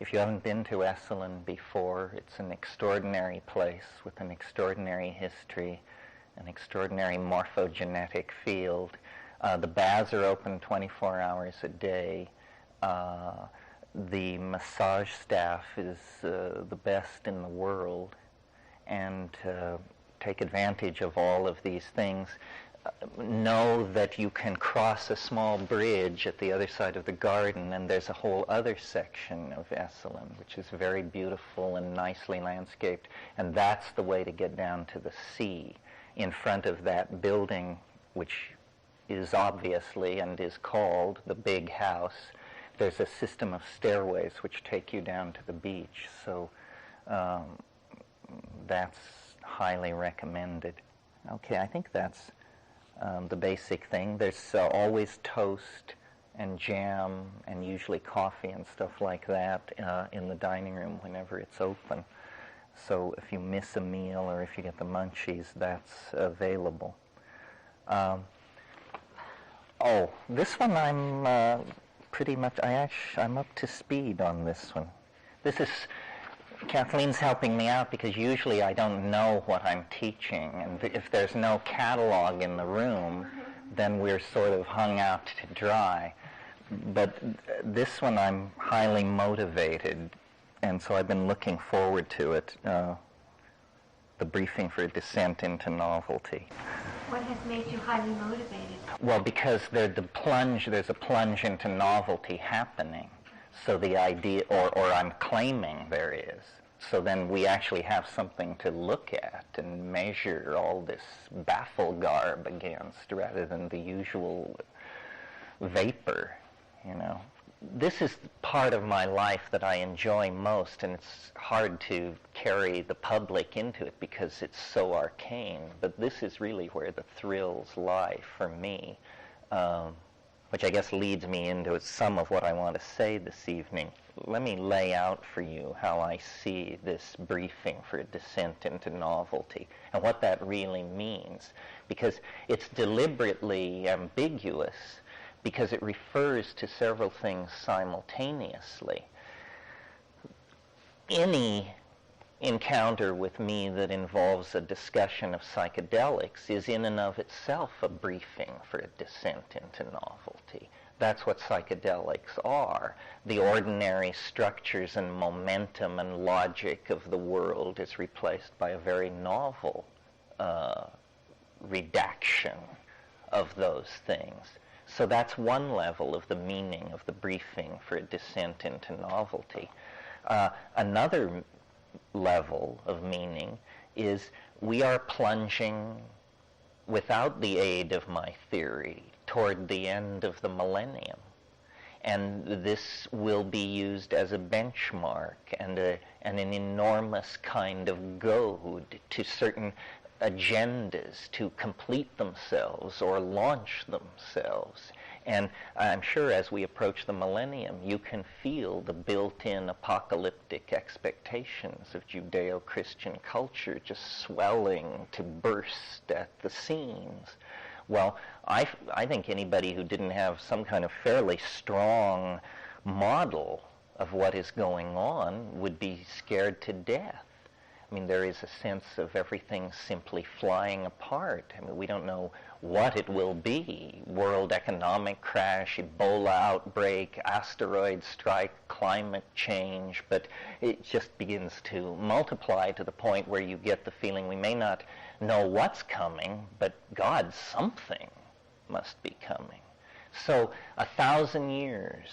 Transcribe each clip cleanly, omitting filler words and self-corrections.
If you haven't been to Esalen before, it's an extraordinary place with an extraordinary history, an extraordinary morphogenetic field. The baths are open 24 hours a day. The massage staff is the best in the world, and take advantage of all of these things. Know that you can cross a small bridge at the other side of the garden, and there's a whole other section of Esalen, which is very beautiful and nicely landscaped, and that's the way to get down to the sea. In front of that building, which is obviously and is called the Big House, there's a system of stairways which take you down to the beach, so that's highly recommended. Okay, I think that's the basic thing. There's always toast and jam and usually coffee and stuff like that in the dining room whenever it's open. So if you miss a meal or if you get the munchies, that's available. This one I'm pretty much, I'm up to speed on this one. This is, Kathleen's helping me out because usually I don't know what I'm teaching, and if there's no catalog in the room, then we're sort of hung out to dry. But this one I'm highly motivated, and so I've been looking forward to it, the briefing for Descent into Novelty. What has made you highly motivated? Well, because there's a plunge into novelty happening. So the idea, or I'm claiming there is. So then we actually have something to look at and measure all this baffle garb against rather than the usual vapor, you know. This is part of my life that I enjoy most, and it's hard to carry the public into it because it's so arcane. But this is really where the thrills lie for me, which I guess leads me into some of what I want to say this evening. Let me lay out for you how I see this briefing for Descent into Novelty and what that really means, because it's deliberately ambiguous, because it refers to several things simultaneously. Any encounter with me that involves a discussion of psychedelics is in and of itself a briefing for a descent into novelty. That's what psychedelics are. The ordinary structures and momentum and logic of the world is replaced by a very novel redaction of those things. So that's one level of the meaning of the briefing for a descent into novelty. Another level of meaning is we are plunging, without the aid of my theory, toward the end of the millennium. And this will be used as a benchmark and an enormous kind of goad to certain agendas to complete themselves or launch themselves. And I'm sure as we approach the millennium, you can feel the built-in apocalyptic expectations of Judeo-Christian culture just swelling to burst at the seams. Well, I think anybody who didn't have some kind of fairly strong model of what is going on would be scared to death. I mean, there is a sense of everything simply flying apart. I mean, we don't know what it will be. World economic crash, Ebola outbreak, asteroid strike, climate change, but it just begins to multiply to the point where you get the feeling we may not know what's coming, but God, something must be coming. So 1,000 years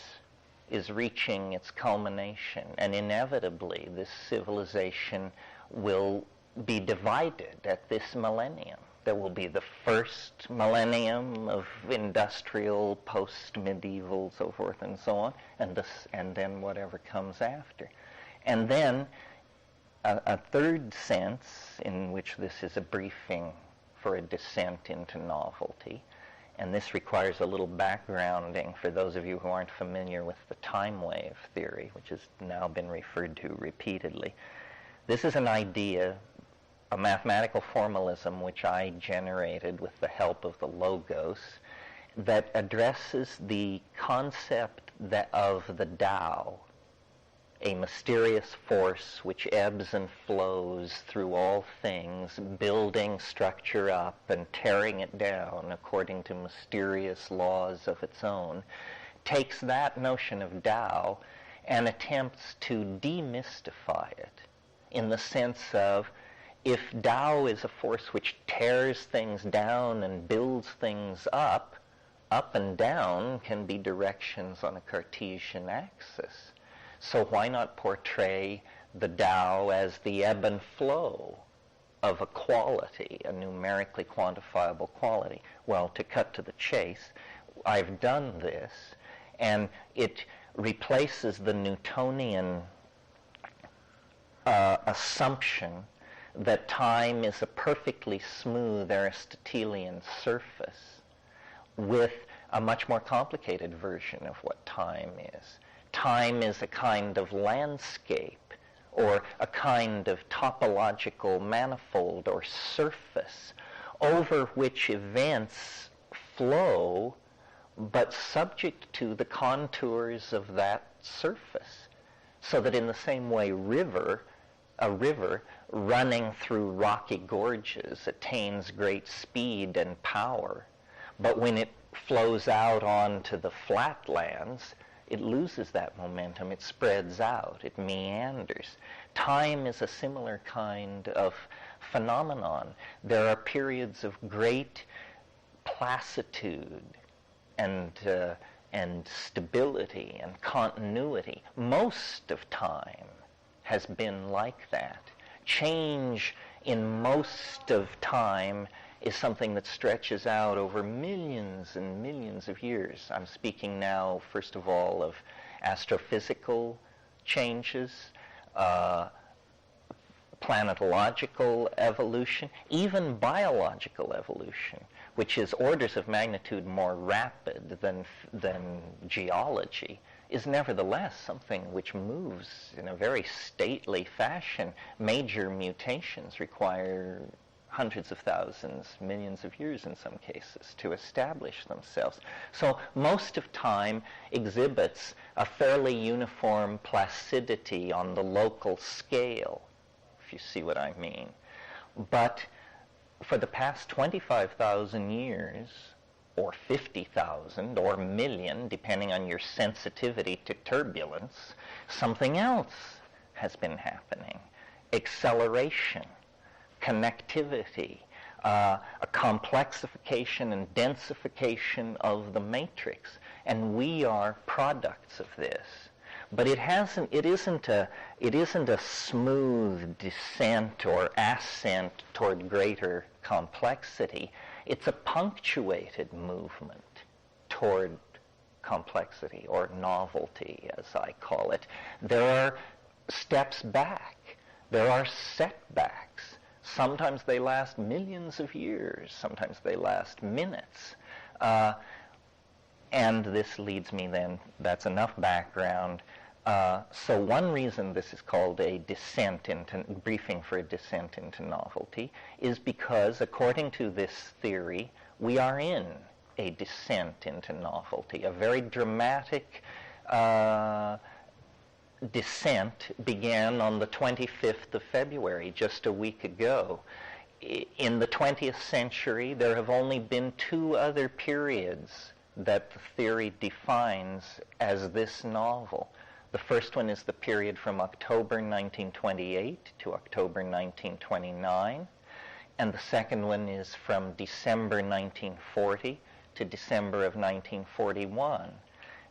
is reaching its culmination, and inevitably this civilization will be divided at this millennium. There will be the first millennium of industrial, post-medieval, so forth and so on, and then whatever comes after. And then a third sense in which this is a briefing for a descent into novelty, and this requires a little backgrounding for those of you who aren't familiar with the time wave theory, which has now been referred to repeatedly. This is an idea, a mathematical formalism which I generated with the help of the Logos, that addresses the concept of the Tao, a mysterious force which ebbs and flows through all things, building structure up and tearing it down according to mysterious laws of its own, takes that notion of Tao and attempts to demystify it in the sense of, if Tao is a force which tears things down and builds things up and down can be directions on a Cartesian axis. So why not portray the Tao as the ebb and flow of a quality, a numerically quantifiable quality? Well, to cut to the chase, I've done this, and it replaces the Newtonian assumption that time is a perfectly smooth Aristotelian surface with a much more complicated version of what time is. Time is a kind of landscape, or a kind of topological manifold or surface over which events flow, but subject to the contours of that surface. So that in the same way a river running through rocky gorges attains great speed and power, but when it flows out onto the flatlands, it loses that momentum, it spreads out, it meanders. Time is a similar kind of phenomenon. There are periods of great placidity and stability and continuity. Most of time has been like that. Change in most of time is something that stretches out over millions and millions of years. I'm speaking now, first of all, of astrophysical changes, planetological evolution, even biological evolution, which is orders of magnitude more rapid than geology, is nevertheless something which moves in a very stately fashion. Major mutations require hundreds of thousands, millions of years in some cases to establish themselves. So most of time exhibits a fairly uniform placidity on the local scale, if you see what I mean. But for the past 25,000 years, or 50,000, or a million, depending on your sensitivity to turbulence, something else has been happening. Acceleration, connectivity, a complexification and densification of the matrix. And we are products of this. But it isn't a smooth descent or ascent toward greater complexity. It's a punctuated movement toward complexity, or novelty, as I call it. There are steps back. There are setbacks. Sometimes they last millions of years. Sometimes they last minutes. And this leads me then, that's enough background. So one reason this is called a descent into, briefing for a descent into novelty, is because according to this theory, we are in a descent into novelty. A very dramatic descent began on the 25th of February, just a week ago. In the 20th century, there have only been two other periods that the theory defines as this novel. The first one is the period from October 1928 to October 1929, and the second one is from December 1940 to December of 1941.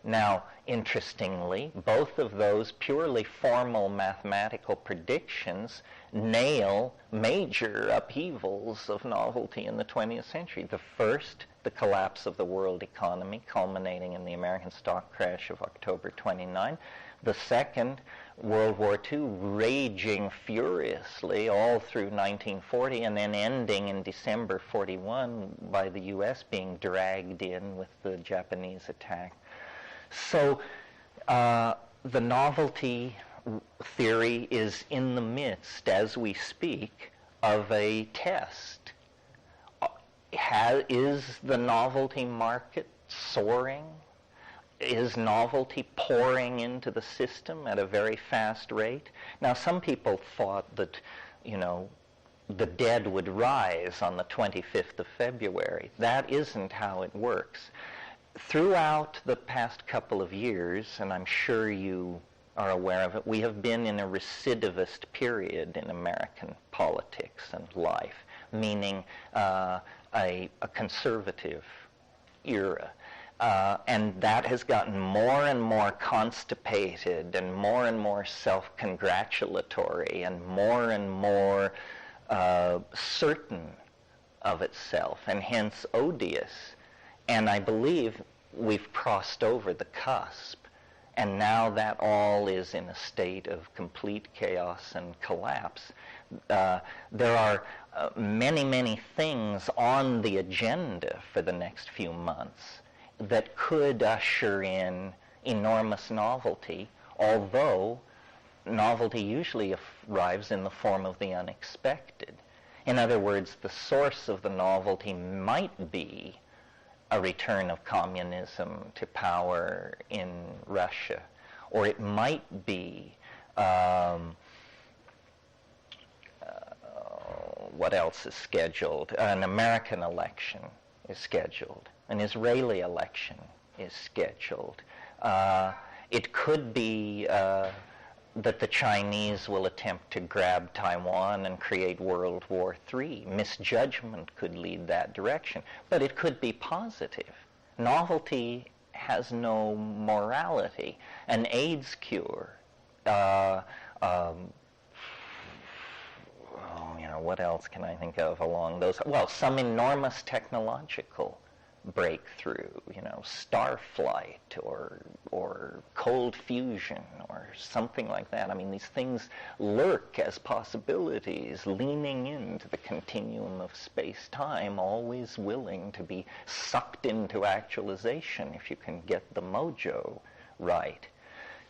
Now, interestingly, both of those purely formal mathematical predictions nail major upheavals of novelty in the 20th century. The first, the collapse of the world economy, culminating in the American stock crash of October 29. The second, World War II, raging furiously all through 1940, and then ending in December 41 by the U.S. being dragged in with the Japanese attack. So the novelty theory is in the midst, as we speak, of a test. Is the novelty market soaring? is novelty pouring into the system at a very fast rate? Now, some people thought that, the dead would rise on the 25th of February. That isn't how it works. Throughout the past couple of years, and I'm sure you are aware of it, we have been in a recidivist period in American politics and life, meaning a conservative era. And that has gotten more and more constipated and more self-congratulatory and more certain of itself, and hence odious. And I believe we've crossed over the cusp, and now that all is in a state of complete chaos and collapse. There are many things on the agenda for the next few months that could usher in enormous novelty, although novelty usually arrives in the form of the unexpected. In other words, the source of the novelty might be a return of communism to power in Russia, or it might be what else is scheduled? An American election is scheduled. An Israeli election is scheduled. It could be that the Chinese will attempt to grab Taiwan and create World War III. Misjudgment could lead that direction, but it could be positive. Novelty has no morality. An AIDS cure, what else can I think of along those? Well, some enormous technological breakthrough, star flight or cold fusion or something like that. I mean, these things lurk as possibilities, leaning into the continuum of space-time, always willing to be sucked into actualization if you can get the mojo right.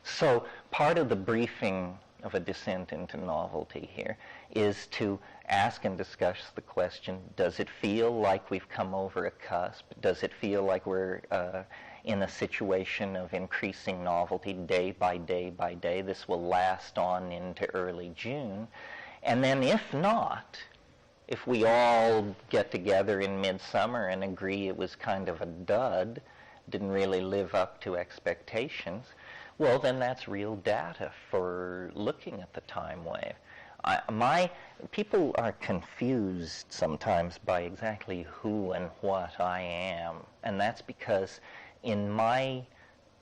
So part of the briefing of a descent into novelty here is to ask and discuss the question, does it feel like we've come over a cusp? Does it feel like we're in a situation of increasing novelty day by day by day? This will last on into early June. And then if not, if we all get together in midsummer and agree it was kind of a dud, didn't really live up to expectations, well, then that's real data for looking at the time wave. People are confused sometimes by exactly who and what I am, and that's because in my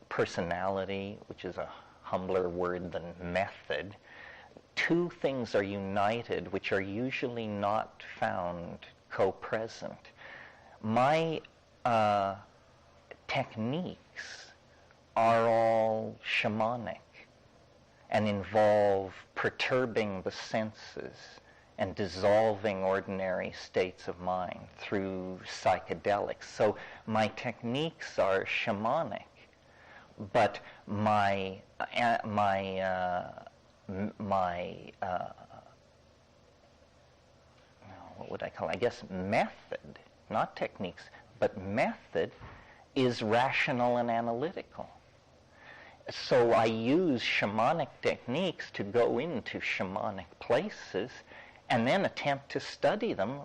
personality, which is a humbler word than method, two things are united which are usually not found co-present. My techniques are all shamanic and involve perturbing the senses and dissolving ordinary states of mind through psychedelics. So my techniques are shamanic, but what would I call it? I guess method, not techniques, but method is rational and analytical. So I use shamanic techniques to go into shamanic places and then attempt to study them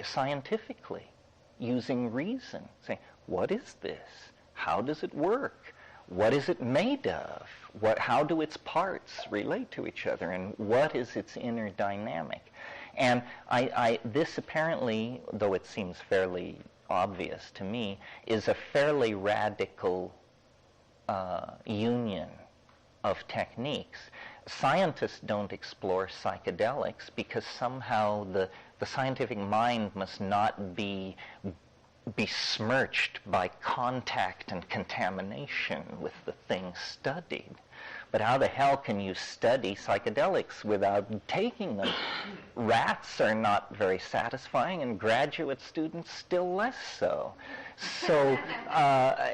scientifically using reason. Say, what is this? How does it work? What is it made of? How do its parts relate to each other? And what is its inner dynamic? And this apparently, though it seems fairly obvious to me, is a fairly radical union of techniques. Scientists don't explore psychedelics because somehow the scientific mind must not be besmirched by contact and contamination with the thing studied. But how the hell can you study psychedelics without taking them? Rats are not very satisfying, and graduate students still less so. So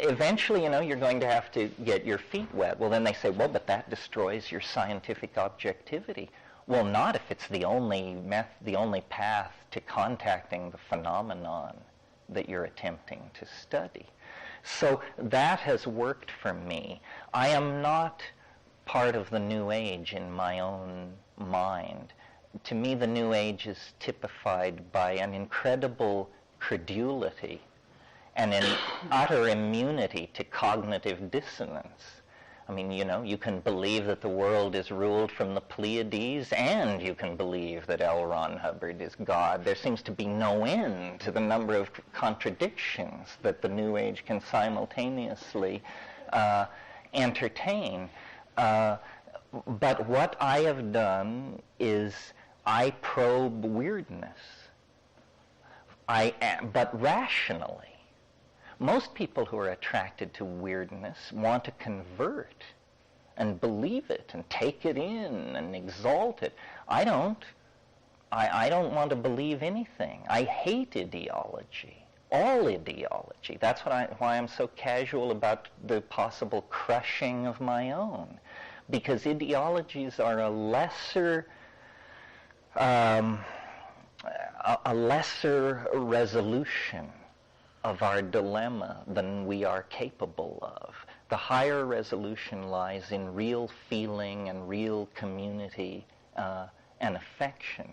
eventually, you're going to have to get your feet wet. Well, then they say, well, but that destroys your scientific objectivity. Well, not if it's the only path to contacting the phenomenon that you're attempting to study. So that has worked for me. I am not part of the New Age in my own mind. To me, the New Age is typified by an incredible credulity and an utter immunity to cognitive dissonance. I mean, you can believe that the world is ruled from the Pleiades, and you can believe that L. Ron Hubbard is God. There seems to be no end to the number of contradictions that the New Age can simultaneously entertain. But what I have done is I probe weirdness, but rationally. Most people who are attracted to weirdness want to convert and believe it and take it in and exalt it. I don't. I don't want to believe anything. I hate ideology, all ideology. That's why I'm so casual about the possible crushing of my own, because ideologies are a lesser resolution of our dilemma than we are capable of. The higher resolution lies in real feeling and real community and affection.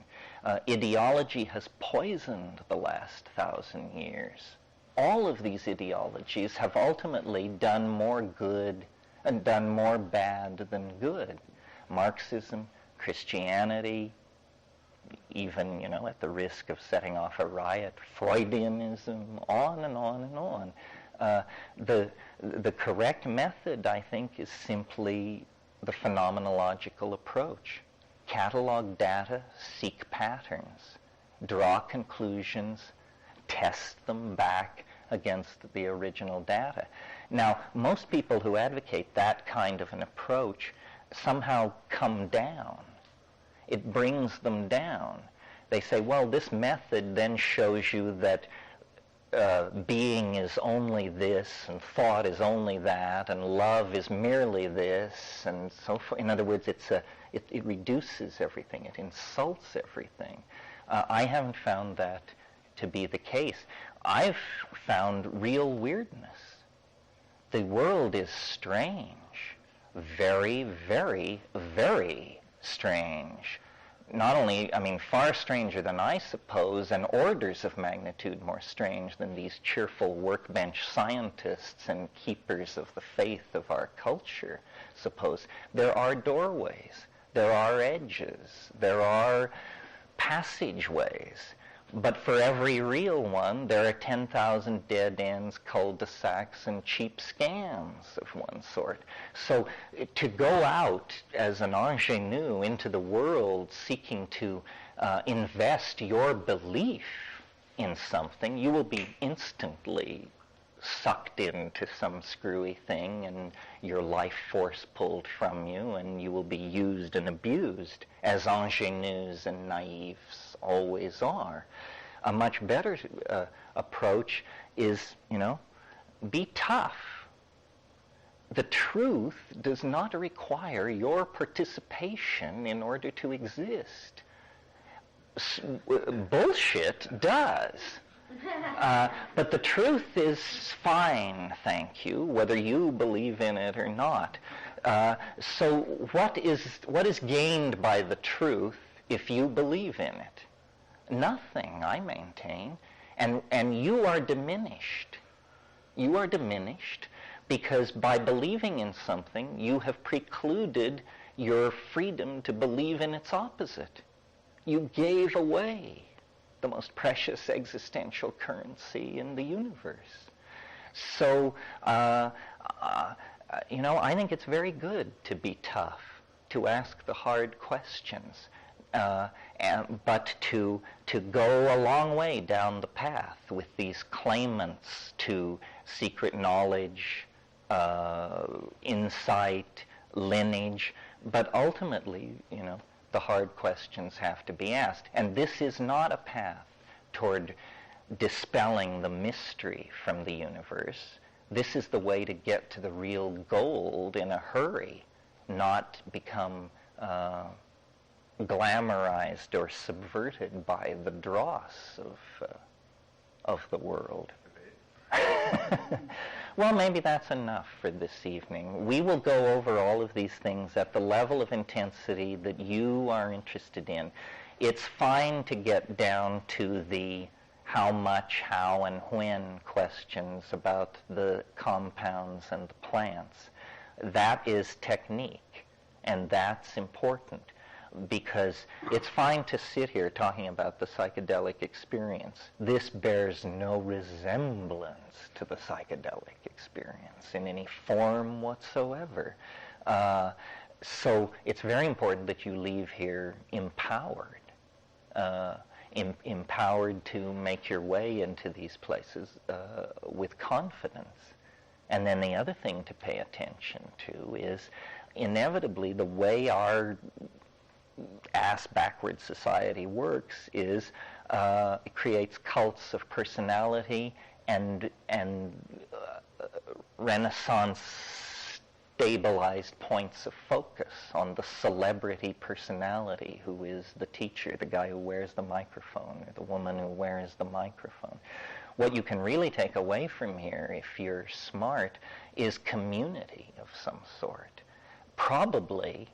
Ideology has poisoned the last 1,000 years. All of these ideologies have ultimately done more good and done more bad than good. Marxism, Christianity, even, at the risk of setting off a riot, Freudianism, on and on and on. The correct method, I think, is simply the phenomenological approach. Catalog data, seek patterns, draw conclusions, test them back against the original data. Now, most people who advocate that kind of an approach somehow come down. It brings them down. They say, well, this method then shows you that being is only this, and thought is only that, and love is merely this, and so forth. In other words, it reduces everything. It insults everything. I haven't found that to be the case. I've found real weirdness. The world is strange. Very, very, very strange. Not only, far stranger than I suppose, and orders of magnitude more strange than these cheerful workbench scientists and keepers of the faith of our culture suppose. There are doorways, there are edges, there are passageways. But for every real one, there are 10,000 dead ends, cul-de-sacs, and cheap scams of one sort. So to go out as an ingenue into the world seeking to invest your belief in something, you will be instantly sucked into some screwy thing and your life force pulled from you, and you will be used and abused, as ingenues and naives always are. A much better approach is, be tough. The truth does not require your participation in order to exist. Bullshit does. But the truth is fine, thank you, whether you believe in it or not. So what is gained by the truth if you believe in it? Nothing, I maintain. And you are diminished. You are diminished because by believing in something, you have precluded your freedom to believe in its opposite. You gave away the most precious existential currency in the universe. So, I think it's very good to be tough, to ask the hard questions, but to go a long way down the path with these claimants to secret knowledge, insight, lineage, but ultimately, the hard questions have to be asked. And this is not a path toward dispelling the mystery from the universe. This is the way to get to the real gold in a hurry, not become glamorized or subverted by the dross of the world. Well, maybe that's enough for this evening. We will go over all of these things at the level of intensity that you are interested in. It's fine to get down to the how much, how, and when questions about the compounds and the plants. That is technique, and that's important, because it's fine to sit here talking about the psychedelic experience. This bears no resemblance to the psychedelic experience in any form whatsoever. So it's very important that you leave here empowered, empowered to make your way into these places with confidence. And then the other thing to pay attention to is inevitably the way our ass-backward society works is it creates cults of personality and Renaissance stabilized points of focus on the celebrity personality who is the teacher, the guy who wears the microphone, or the woman who wears the microphone. What you can really take away from here, if you're smart, is community of some sort. Probably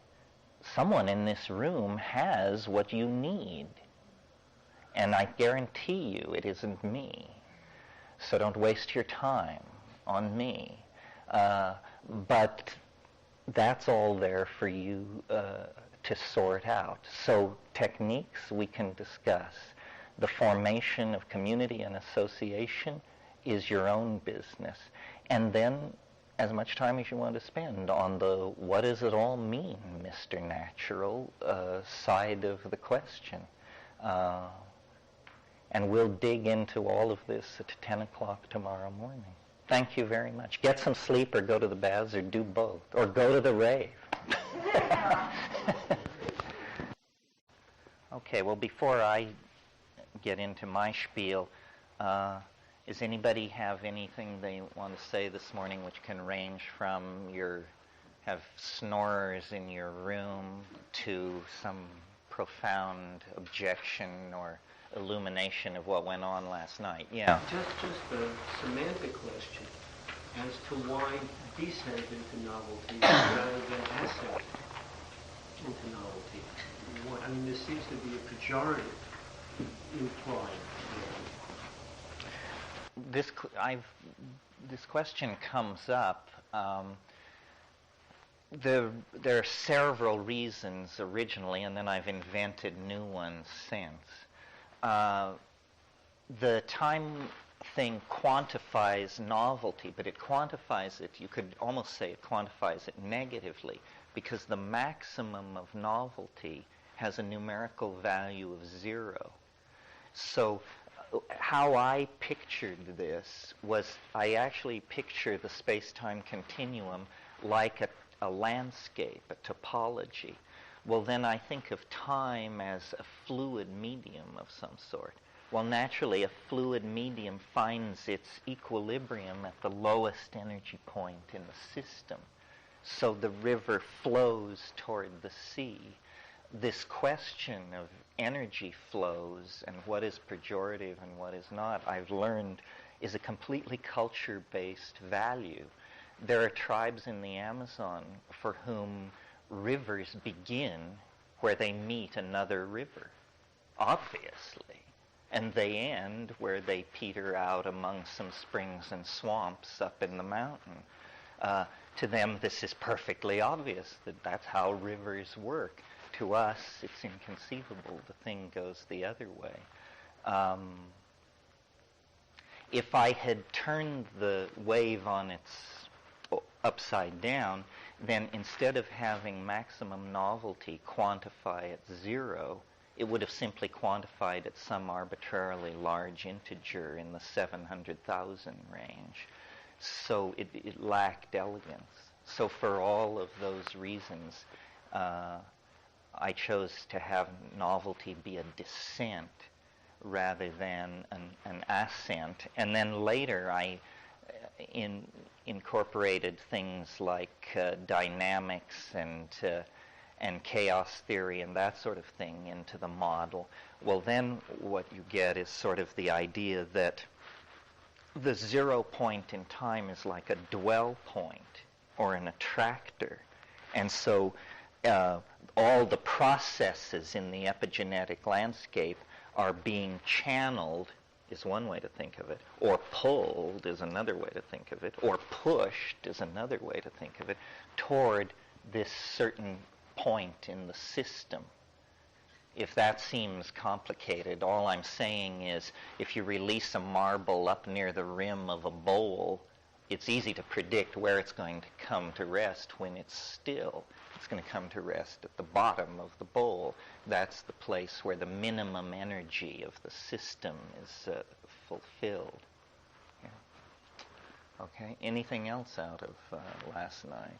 someone in this room has what you need. And I guarantee you it isn't me. So don't waste your time on me. But that's all there for you to sort out. So techniques we can discuss. The formation of community and association is your own business. And then as much time as you want to spend on the what does it all mean, Mr. Natural, side of the question. And we'll dig into all of this at 10 o'clock tomorrow morning. Thank you very much. Get some sleep or go to the baths or do both. Or go to the rave. Okay, well, before I get into my spiel, does anybody have anything they want to say this morning which can range from have snorers in your room to some profound objection or illumination of what went on last night? Yeah. Just a semantic question as to why descent into novelty rather than ascent into novelty. I mean, there seems to be a pejorative implied there. This question comes up. There are several reasons originally, and then I've invented new ones since. The time thing quantifies novelty, but it quantifies it, you could almost say it quantifies it negatively, because the maximum of novelty has a numerical value of 0. So how I pictured this was I actually picture the space-time continuum like a landscape, a topology. Well, then I think of time as a fluid medium of some sort. Well, naturally, a fluid medium finds its equilibrium at the lowest energy point in the system. So the river flows toward the sea. This question of energy flows and what is pejorative and what is not, I've learned, is a completely culture-based value. There are tribes in the Amazon for whom rivers begin where they meet another river, obviously, and they end where they peter out among some springs and swamps up in the mountain. To them, this is perfectly obvious that that's how rivers work. To us, it's inconceivable. The thing goes the other way. If I had turned the wave on its upside down, then instead of having maximum novelty quantify at 0, it would have simply quantified at some arbitrarily large integer in the 700,000 range. So it lacked elegance. So for all of those reasons, I chose to have novelty be a descent rather than an ascent. And then later I incorporated things like dynamics and chaos theory and that sort of thing into the model. Well, then what you get is sort of the idea that the 0 point in time is like a dwell point or an attractor. And so all the processes in the epigenetic landscape are being channeled, is one way to think of it, or pulled is another way to think of it, or pushed is another way to think of it, toward this certain point in the system. If that seems complicated, all I'm saying is if you release a marble up near the rim of a bowl, it's easy to predict where it's going to come to rest when it's still. It's going to come to rest at the bottom of the bowl. That's the place where the minimum energy of the system is fulfilled. Yeah. Okay, anything else out of last night?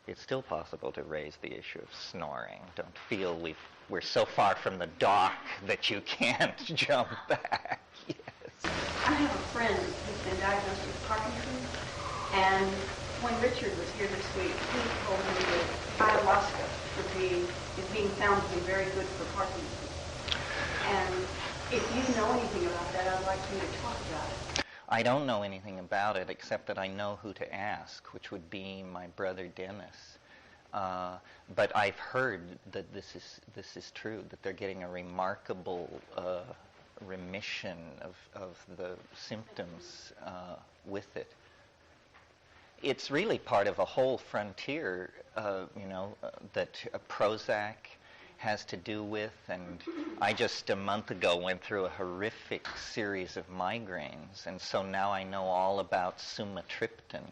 It's still possible to raise the issue of snoring. Don't feel we're so far from the dock that you can't jump back. Yes. I have a friend who's been diagnosed with Parkinson's, and when Richard was here this week, he told me that ayahuasca is being found to be very good for Parkinson's. And if you know anything about that, I'd like you to talk about it. I don't know anything about it except that I know who to ask, which would be my brother Dennis. But I've heard that this is true, that they're getting a remarkable remission of the symptoms with it. It's really part of a whole frontier, that Prozac has to do with, and I just a month ago went through a horrific series of migraines, and so now I know all about sumatriptan,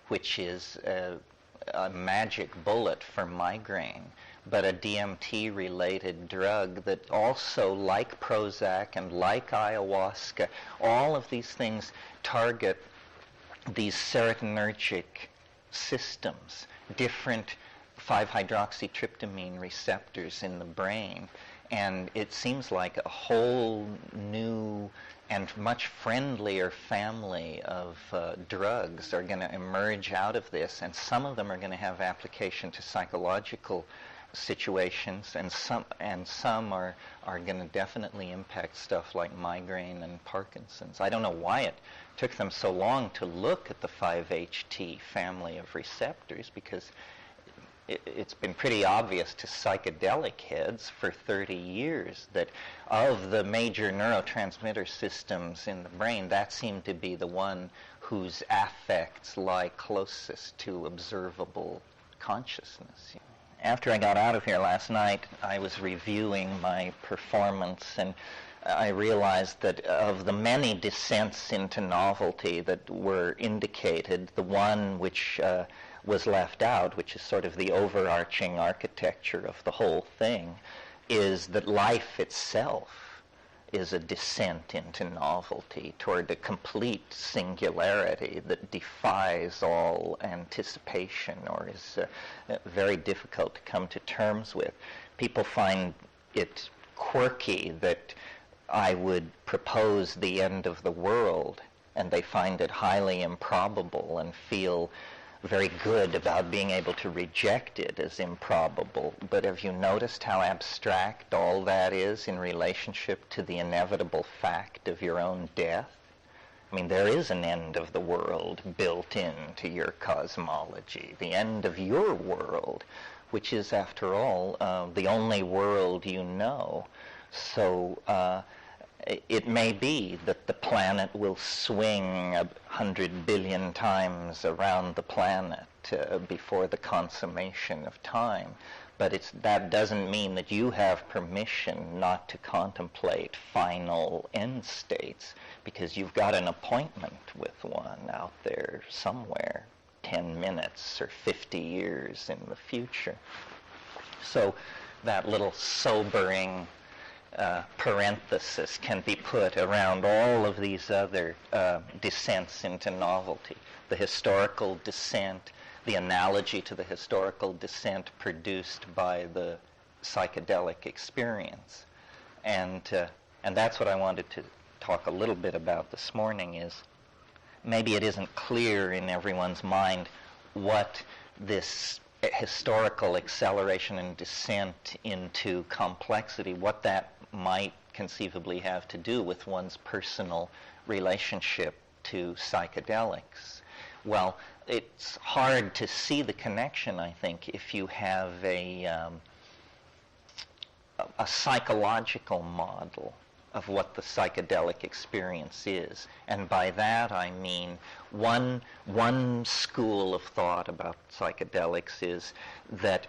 which is a magic bullet for migraine, but a DMT-related drug that also, like Prozac and like ayahuasca, all of these things target these serotonergic systems, different 5-hydroxytryptamine receptors in the brain, and it seems like a whole new and much friendlier family of drugs are going to emerge out of this, and some of them are going to have application to psychological situations, and some are going to definitely impact stuff like migraine and Parkinson's. I don't know why it took them so long to look at the 5-HT family of receptors, because it's been pretty obvious to psychedelic heads for 30 years that of the major neurotransmitter systems in the brain, that seemed to be the one whose affects lie closest to observable consciousness. After I got out of here last night, I was reviewing my performance, and I realized that of the many descents into novelty that were indicated, the one which was left out, which is sort of the overarching architecture of the whole thing, is that life itself is a descent into novelty toward a complete singularity that defies all anticipation or is very difficult to come to terms with. People find it quirky that I would propose the end of the world, and they find it highly improbable and feel very good about being able to reject it as improbable. But have you noticed how abstract all that is in relationship to the inevitable fact of your own death? I mean, there is an end of the world built into your cosmology, the end of your world, which is, after all, the only world you know. So it may be that the planet will swing 100 billion times around the planet before the consummation of time. But that doesn't mean that you have permission not to contemplate final end states, because you've got an appointment with one out there somewhere, 10 minutes or 50 years in the future. So that little sobering parenthesis can be put around all of these other descents into novelty. The historical descent, the analogy to the historical descent produced by the psychedelic experience. And that's what I wanted to talk a little bit about this morning, is maybe it isn't clear in everyone's mind what this historical acceleration and descent into complexity, what that might conceivably have to do with one's personal relationship to psychedelics. Well, it's hard to see the connection, I think, if you have a psychological model of what the psychedelic experience is. And by that I mean one school of thought about psychedelics is that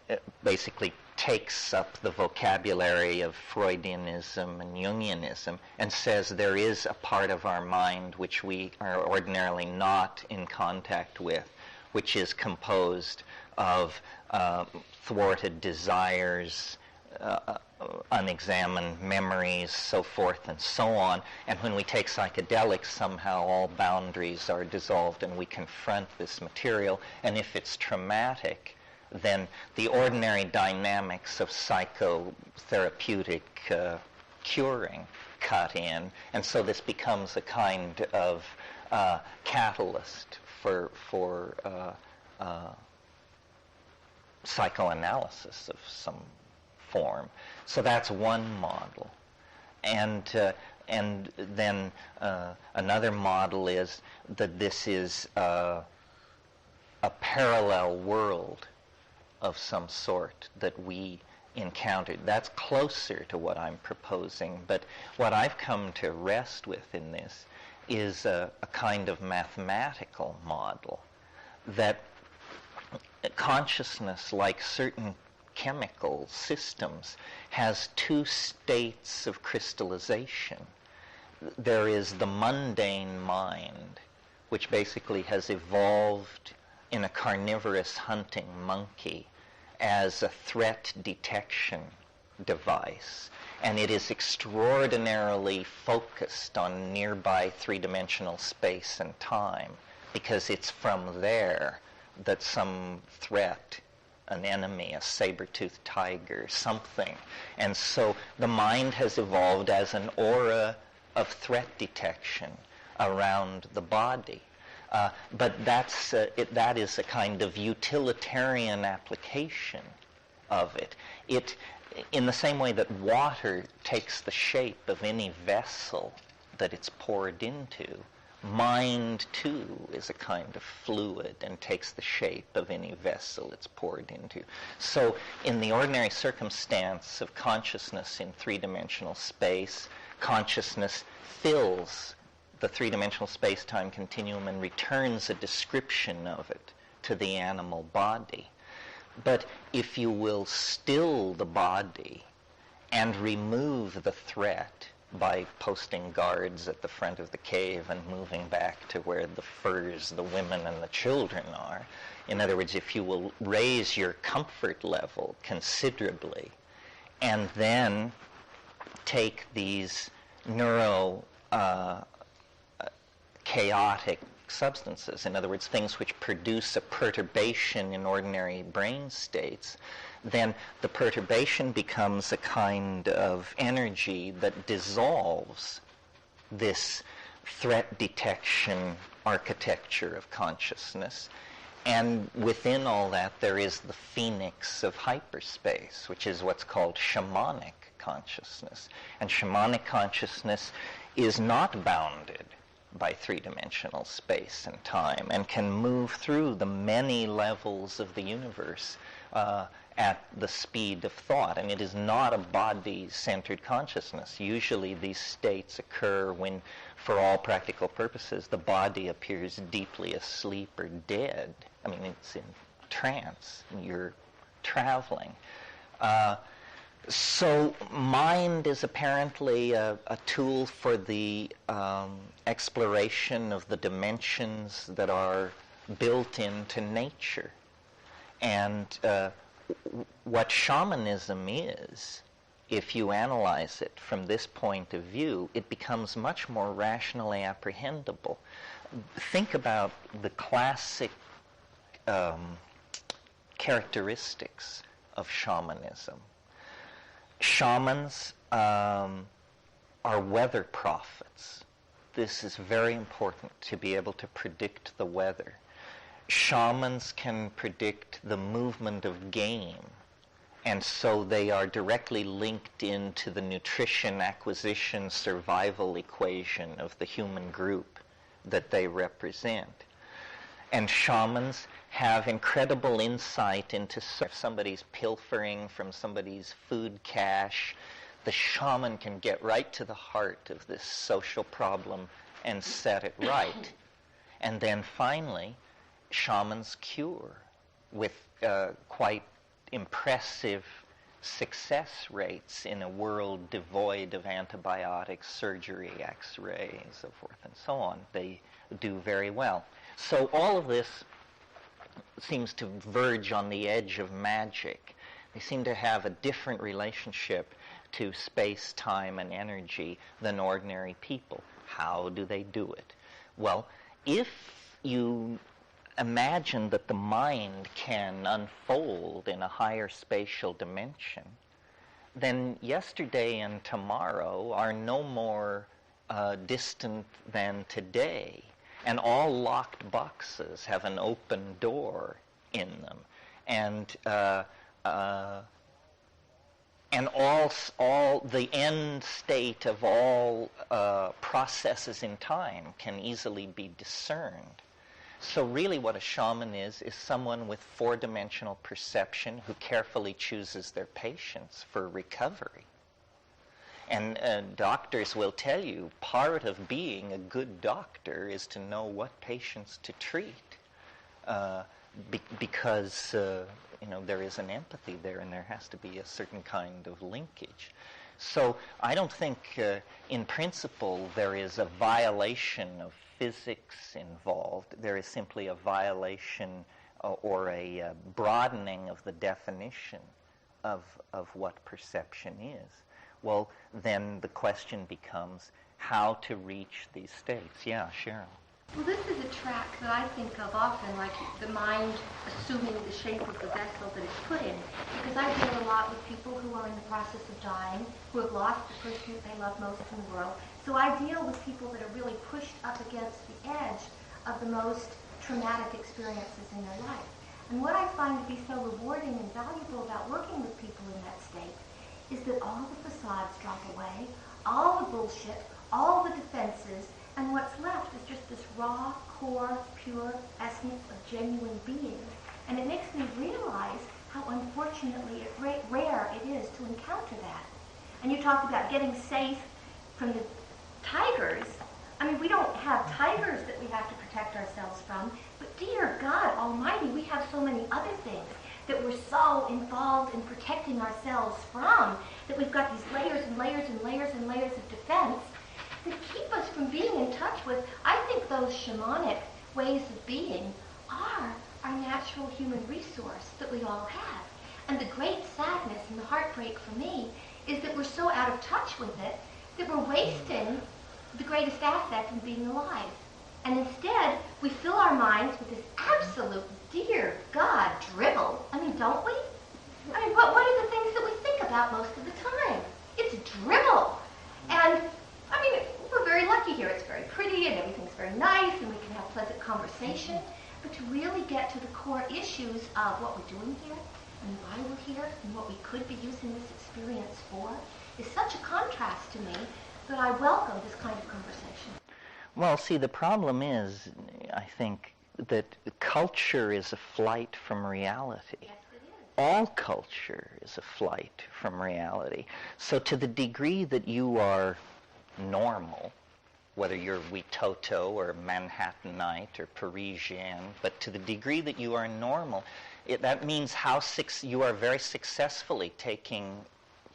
it basically takes up the vocabulary of Freudianism and Jungianism and says there is a part of our mind which we are ordinarily not in contact with, which is composed of thwarted desires, unexamined memories, so forth and so on. And when we take psychedelics, somehow all boundaries are dissolved and we confront this material. And if it's traumatic, then the ordinary dynamics of psychotherapeutic curing cut in. And so this becomes a kind of catalyst for psychoanalysis of some form. So that's one model. And then another model is that this is a parallel world of some sort that we encountered. That's closer to what I'm proposing, but what I've come to rest with in this is a kind of mathematical model that consciousness, like certain chemical systems, has two states of crystallization. There is the mundane mind, which basically has evolved in a carnivorous hunting monkey as a threat detection device, and it is extraordinarily focused on nearby three-dimensional space and time because it's from there that some threat, an enemy, a saber-toothed tiger, something. And so the mind has evolved as an aura of threat detection around the body. But that is a kind of utilitarian application of it. In the same way that water takes the shape of any vessel that it's poured into, mind, too, is a kind of fluid and takes the shape of any vessel it's poured into. So in the ordinary circumstance of consciousness in three-dimensional space, consciousness fills the three-dimensional space-time continuum and returns a description of it to the animal body. But if you will still the body and remove the threat by posting guards at the front of the cave and moving back to where the furs, the women, and the children are, in other words, if you will raise your comfort level considerably and then take these chaotic substances, in other words, things which produce a perturbation in ordinary brain states, then the perturbation becomes a kind of energy that dissolves this threat detection architecture of consciousness. And within all that, there is the phoenix of hyperspace, which is what's called shamanic consciousness. And shamanic consciousness is not bounded by three-dimensional space and time and can move through the many levels of the universe at the speed of thought. And it is not a body-centered consciousness. Usually these states occur when, for all practical purposes, the body appears deeply asleep or dead. I mean, it's in trance. You're traveling. So mind is apparently a tool for the exploration of the dimensions that are built into nature. And what shamanism is, if you analyze it from this point of view, it becomes much more rationally apprehendable. Think about the classic characteristics of shamanism. Shamans are weather prophets. This is very important, to be able to predict the weather. Shamans can predict the movement of game And so they are directly linked into the nutrition, acquisition, survival equation of the human group that they represent. And shamans have incredible insight into if somebody's pilfering from somebody's food cache, the shaman can get right to the heart of this social problem and set it right. And then finally, shamans cure with quite impressive success rates in a world devoid of antibiotics, surgery, X-ray, and so forth and so on. They do very well. So all of this seems to verge on the edge of magic. They seem to have a different relationship to space, time, and energy than ordinary people. How do they do it? Well, if you imagine that the mind can unfold in a higher spatial dimension, then yesterday and tomorrow are no more distant than today. And all locked boxes have an open door in them. And all the end state of all processes in time can easily be discerned. So really what a shaman is someone with four-dimensional perception who carefully chooses their patients for recovery. And doctors will tell you part of being a good doctor is to know what patients to treat because there is an empathy there and there has to be a certain kind of linkage. So I don't think in principle there is a violation of physics involved. There is simply a violation or a broadening of the definition of what perception is. Well, then the question becomes how to reach these states. Yeah, Cheryl. Well, this is a track that I think of often, like the mind assuming the shape of the vessel that it's put in. Because I deal a lot with people who are in the process of dying, who have lost the person that they love most in the world. So I deal with people that are really pushed up against the edge of the most traumatic experiences in their life. And what I find to be so rewarding and valuable about working with people in that state is that all the facades drop away, all the bullshit, all the defenses, and what's left is just this raw, core, pure essence of genuine being. And it makes me realize how unfortunately rare it is to encounter that. And you talk about getting safe from the tigers. I mean, we don't have tigers that we have to protect ourselves from, but dear God Almighty, we have so many other things that we're so involved in protecting ourselves from, that we've got these layers and layers and layers and layers of defense that keep us from being in touch with. I think those shamanic ways of being are our natural human resource that we all have. And the great sadness and the heartbreak for me is that we're so out of touch with it that we're wasting the greatest asset in being alive. And instead, we fill our minds with this absolute, dear God, drivel. I mean, don't we? I mean, what are the things that we think about most of the time? It's drivel. And, I mean, we're very lucky here. It's very pretty and everything's very nice and we can have pleasant conversation. But to really get to the core issues of what we're doing here and why we're here and what we could be using this experience for is such a contrast to me that I welcome this kind of conversation. Well, see, the problem is, I think, that culture is a flight from reality. Yes, it is. All culture is a flight from reality. So to the degree that you are normal, whether you're Witoto or Manhattanite or Parisian, but to the degree that you are normal, that means you are very successfully taking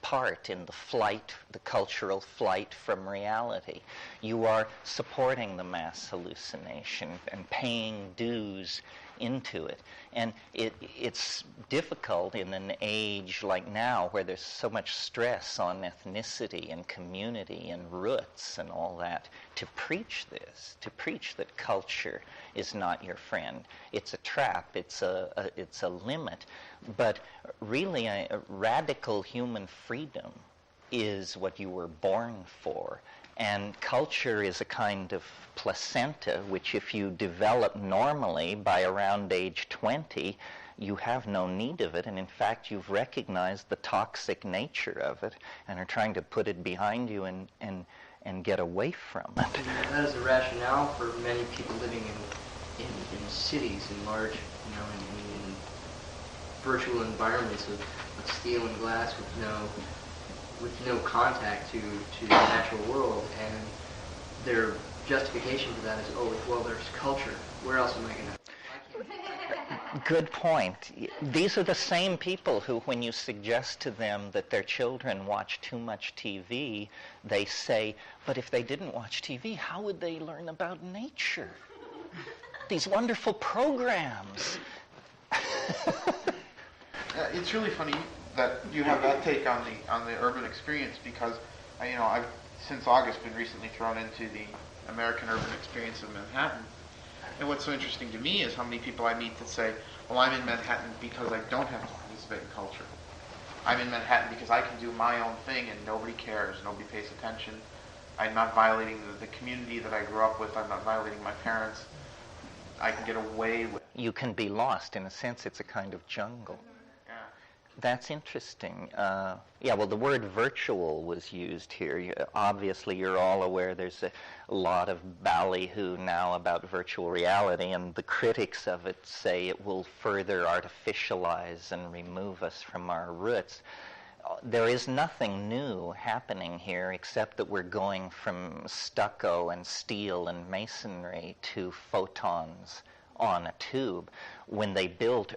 part in the cultural flight from reality. You are supporting the mass hallucination and paying dues into it. And it's difficult in an age like now where there's so much stress on ethnicity and community and roots and all that, to preach this, to preach that culture is not your friend. It's a trap, it's a limit. But really, radical human freedom is what you were born for. And culture is a kind of placenta, which if you develop normally by around age 20, you have no need of it, and in fact you've recognized the toxic nature of it and are trying to put it behind you and get away from it. That is the rationale for many people living in cities, in large, in virtual environments of steel and glass with no contact to the natural world, and their justification for that is, there's culture. Where else am I going to? Good point. These are the same people who, when you suggest to them that their children watch too much TV, they say, but if they didn't watch TV, how would they learn about nature? These wonderful programs. It's really funny that you have that take on the urban experience, because I've since August been recently thrown into the American urban experience of Manhattan. And what's so interesting to me is how many people I meet that say, well, I'm in Manhattan because I don't have to participate in culture. I'm in Manhattan because I can do my own thing and nobody cares, nobody pays attention. I'm not violating the community that I grew up with. I'm not violating my parents. I can get away with it. You can be lost. In a sense, it's a kind of jungle. Yeah. That's interesting. Well, the word virtual was used here. Obviously, you're all aware there's a lot of ballyhoo now about virtual reality, and the critics of it say it will further artificialize and remove us from our roots. There is nothing new happening here except that we're going from stucco and steel and masonry to photons on a tube. When they built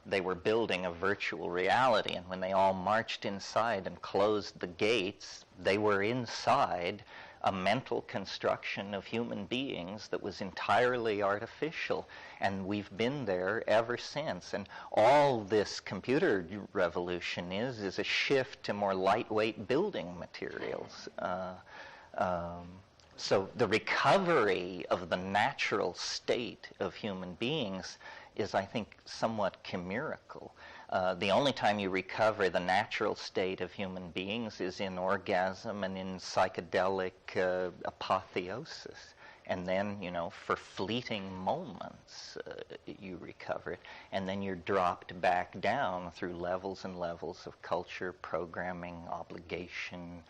they were building a virtual reality, and when they all marched inside and closed the gates, they were inside a mental construction of human beings that was entirely artificial, and we've been there ever since. And all this computer revolution is a shift to more lightweight building materials. So the recovery of the natural state of human beings is, I think, somewhat chimerical. The only time you recover the natural state of human beings is in orgasm and in psychedelic apotheosis. And then, for fleeting moments, you recover it. And then you're dropped back down through levels and levels of culture, programming, obligation,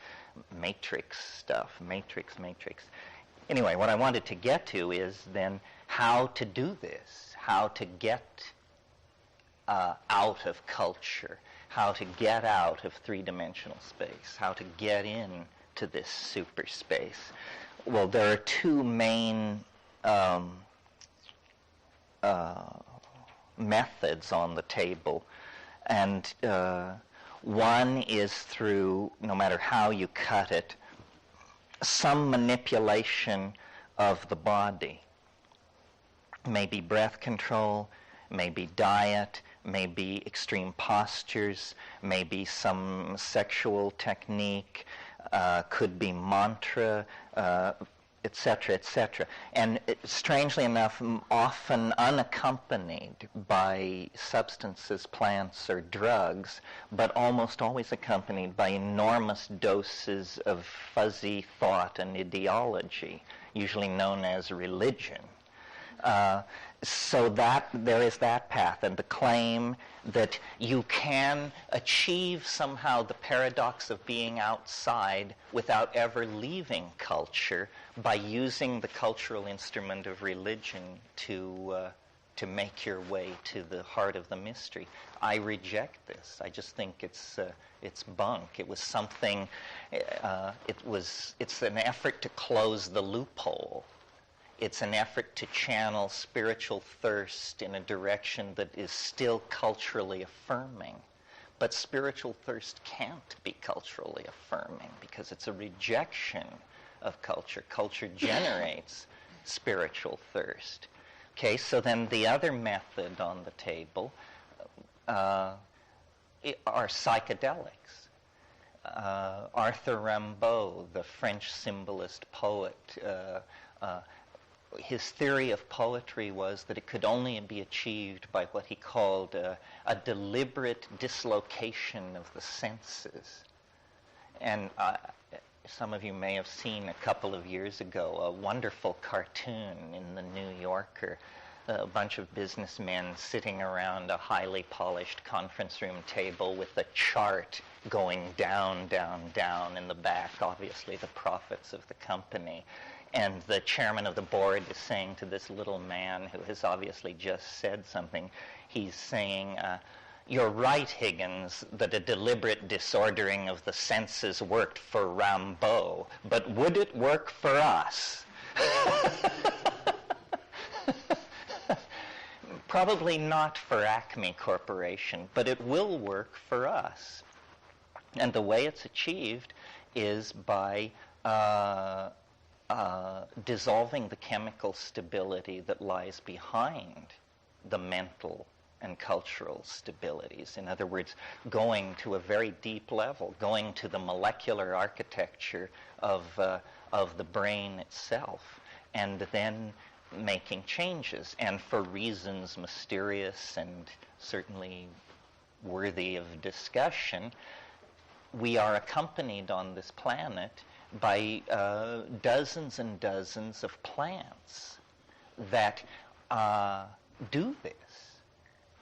matrix stuff. Matrix. Anyway, what I wanted to get to is then how to do this, how to get out of culture, how to get out of three-dimensional space, how to get into this super space. Well, there are two main methods on the table, and one is through, no matter how you cut it, some manipulation of the body. Maybe breath control, maybe diet, maybe extreme postures, maybe some sexual technique, could be mantra, etc., etc. And strangely enough, often unaccompanied by substances, plants, or drugs, but almost always accompanied by enormous doses of fuzzy thought and ideology, usually known as religion. So that there is that path, and the claim that you can achieve somehow the paradox of being outside without ever leaving culture by using the cultural instrument of religion to make your way to the heart of the mystery. I reject this. I just think it's bunk. It was something. It's an effort to close the loophole. It's an effort to channel spiritual thirst in a direction that is still culturally affirming. But spiritual thirst can't be culturally affirming because it's a rejection of culture. Culture generates spiritual thirst. Okay, so then the other method on the table are psychedelics. Arthur Rimbaud, the French symbolist poet, his theory of poetry was that it could only be achieved by what he called a deliberate dislocation of the senses. And some of you may have seen a couple of years ago a wonderful cartoon in the New Yorker a bunch of businessmen sitting around a highly polished conference room table with a chart going down, down, down in the back, obviously the profits of the company. And the chairman of the board is saying to this little man who has obviously just said something, he's saying, "You're right, Higgins, that a deliberate disordering of the senses worked for Rimbaud, but would it work for us?" Probably not for Acme Corporation, but it will work for us. And the way it's achieved is by dissolving the chemical stability that lies behind the mental and cultural stabilities. In other words, going to a very deep level, going to the molecular architecture of the brain itself, and then making changes. And for reasons mysterious and certainly worthy of discussion, we are accompanied on this planet by dozens and dozens of plants that do this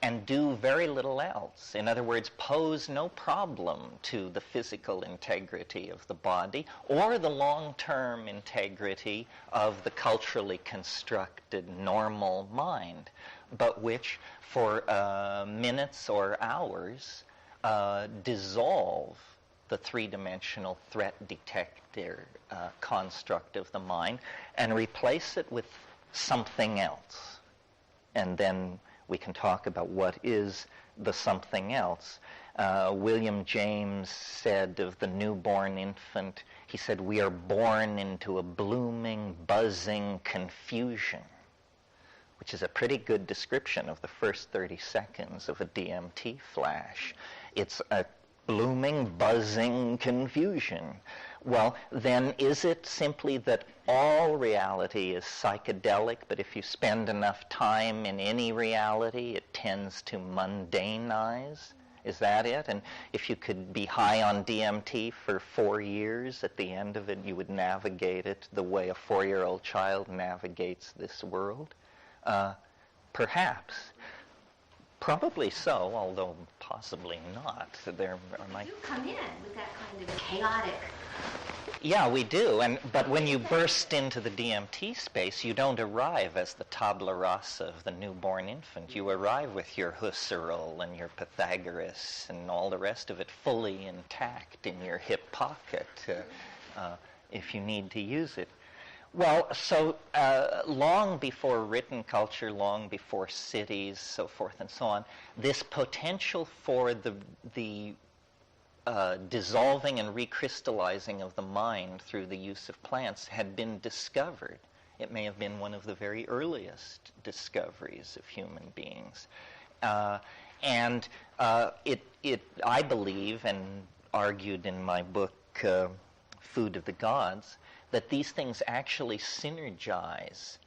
and do very little else. In other words, pose no problem to the physical integrity of the body or the long-term integrity of the culturally constructed normal mind, but which for minutes or hours dissolve the three-dimensional threat detector construct of the mind and replace it with something else. And then we can talk about what is the something else. William James said of the newborn infant, he said, "We are born into a blooming, buzzing confusion," which is a pretty good description of the first 30 seconds of a DMT flash. It's a blooming, buzzing confusion. Well, then is it simply that all reality is psychedelic, but if you spend enough time in any reality, it tends to mundanize? Is that it? And if you could be high on DMT for 4 years, at the end of it, you would navigate it the way a 4-year-old child navigates this world? Perhaps. Probably so, although possibly not. There might... You come in with that kind of chaotic... Yeah, we do. But when you burst into the DMT space, you don't arrive as the tabula rasa of the newborn infant. You arrive with your Husserl and your Pythagoras and all the rest of it fully intact in your hip pocket if you need to use it. Well, so long before written culture, long before cities, so forth and so on, this potential for the dissolving and recrystallizing of the mind through the use of plants had been discovered. It may have been one of the very earliest discoveries of human beings. And I believe, and argued in my book, Food of the Gods, that these things actually synergize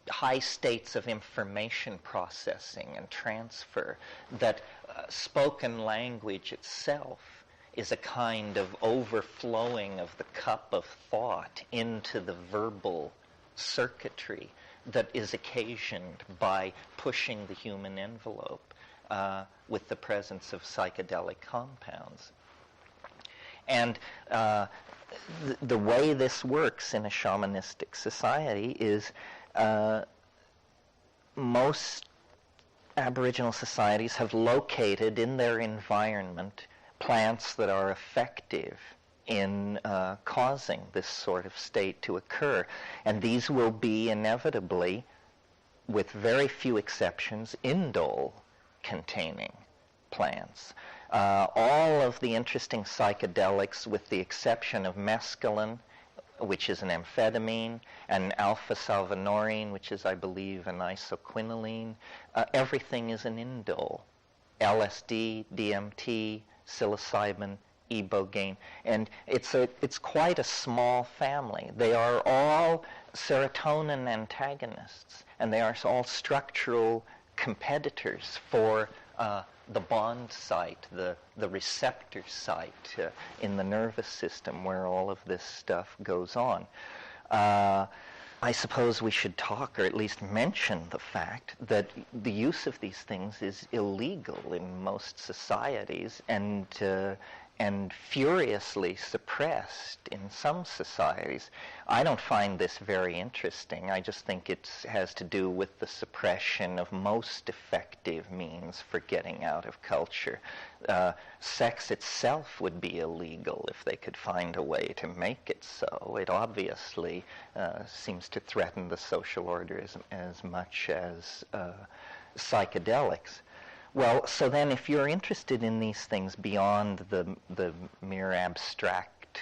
high states of information processing and transfer, that spoken language itself is a kind of overflowing of the cup of thought into the verbal circuitry that is occasioned by pushing the human envelope with the presence of psychedelic compounds. And the way this works in a shamanistic society is most Aboriginal societies have located in their environment plants that are effective in causing this sort of state to occur. And these will be inevitably, with very few exceptions, indole-containing plants. All of the interesting psychedelics, with the exception of mescaline, which is an amphetamine, and alpha-salvinorin, which is, I believe, an isoquinoline, everything is an indole. LSD, DMT, psilocybin, ibogaine, and it's quite a small family. They are all serotonin antagonists, and they are all structural competitors for the bond site, the receptor site in the nervous system where all of this stuff goes on. I suppose we should talk, or at least mention the fact that the use of these things is illegal in most societies, and furiously suppressed in some societies. I don't find this very interesting. I just think it has to do with the suppression of most effective means for getting out of culture. Sex itself would be illegal if they could find a way to make it so. It obviously seems to threaten the social order as much as psychedelics. Well, so then if you're interested in these things beyond the mere abstract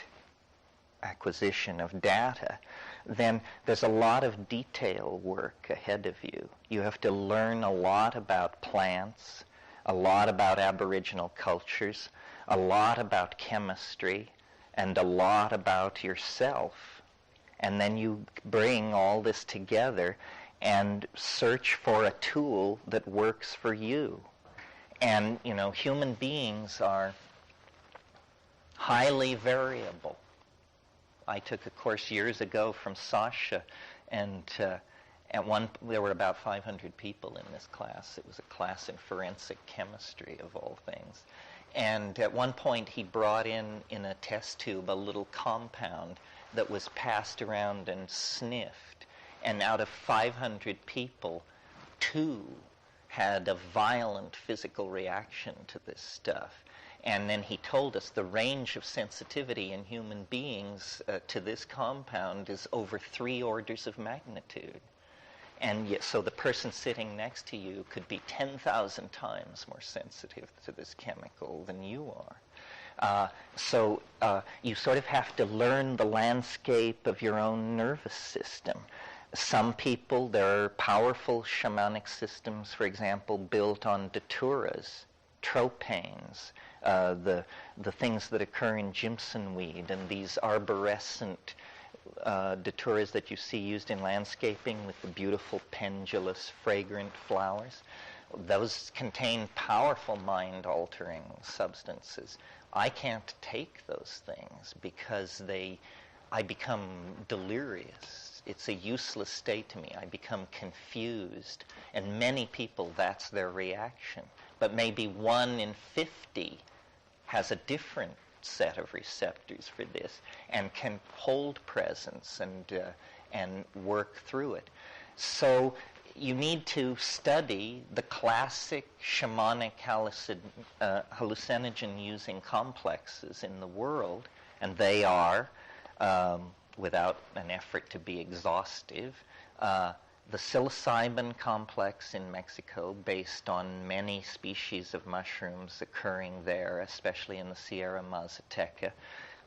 acquisition of data, then there's a lot of detail work ahead of you. You have to learn a lot about plants, a lot about Aboriginal cultures, a lot about chemistry, and a lot about yourself. And then you bring all this together and search for a tool that works for you. And, human beings are highly variable. I took a course years ago from Sasha, and there were about 500 people in this class. It was a class in forensic chemistry, of all things. And at one point, he brought in a test tube a little compound that was passed around and sniffed. And out of 500 people, 2 had a violent physical reaction to this stuff. And then he told us the range of sensitivity in human beings to this compound is over 3 orders of magnitude. And yet, so the person sitting next to you could be 10,000 times more sensitive to this chemical than you are. So you sort of have to learn the landscape of your own nervous system. Some people, there are powerful shamanic systems, for example, built on daturas, tropanes, the things that occur in Jimson weed, and these arborescent daturas that you see used in landscaping with the beautiful pendulous, fragrant flowers. Those contain powerful mind-altering substances. I can't take those things because I become delirious. It's a useless state to me. I become confused. And many people, that's their reaction. But maybe 1 in 50 has a different set of receptors for this and can hold presence and work through it. So you need to study the classic shamanic hallucinogen-using complexes in the world, and they are, without an effort to be exhaustive, the psilocybin complex in Mexico, based on many species of mushrooms occurring there, especially in the Sierra Mazateca,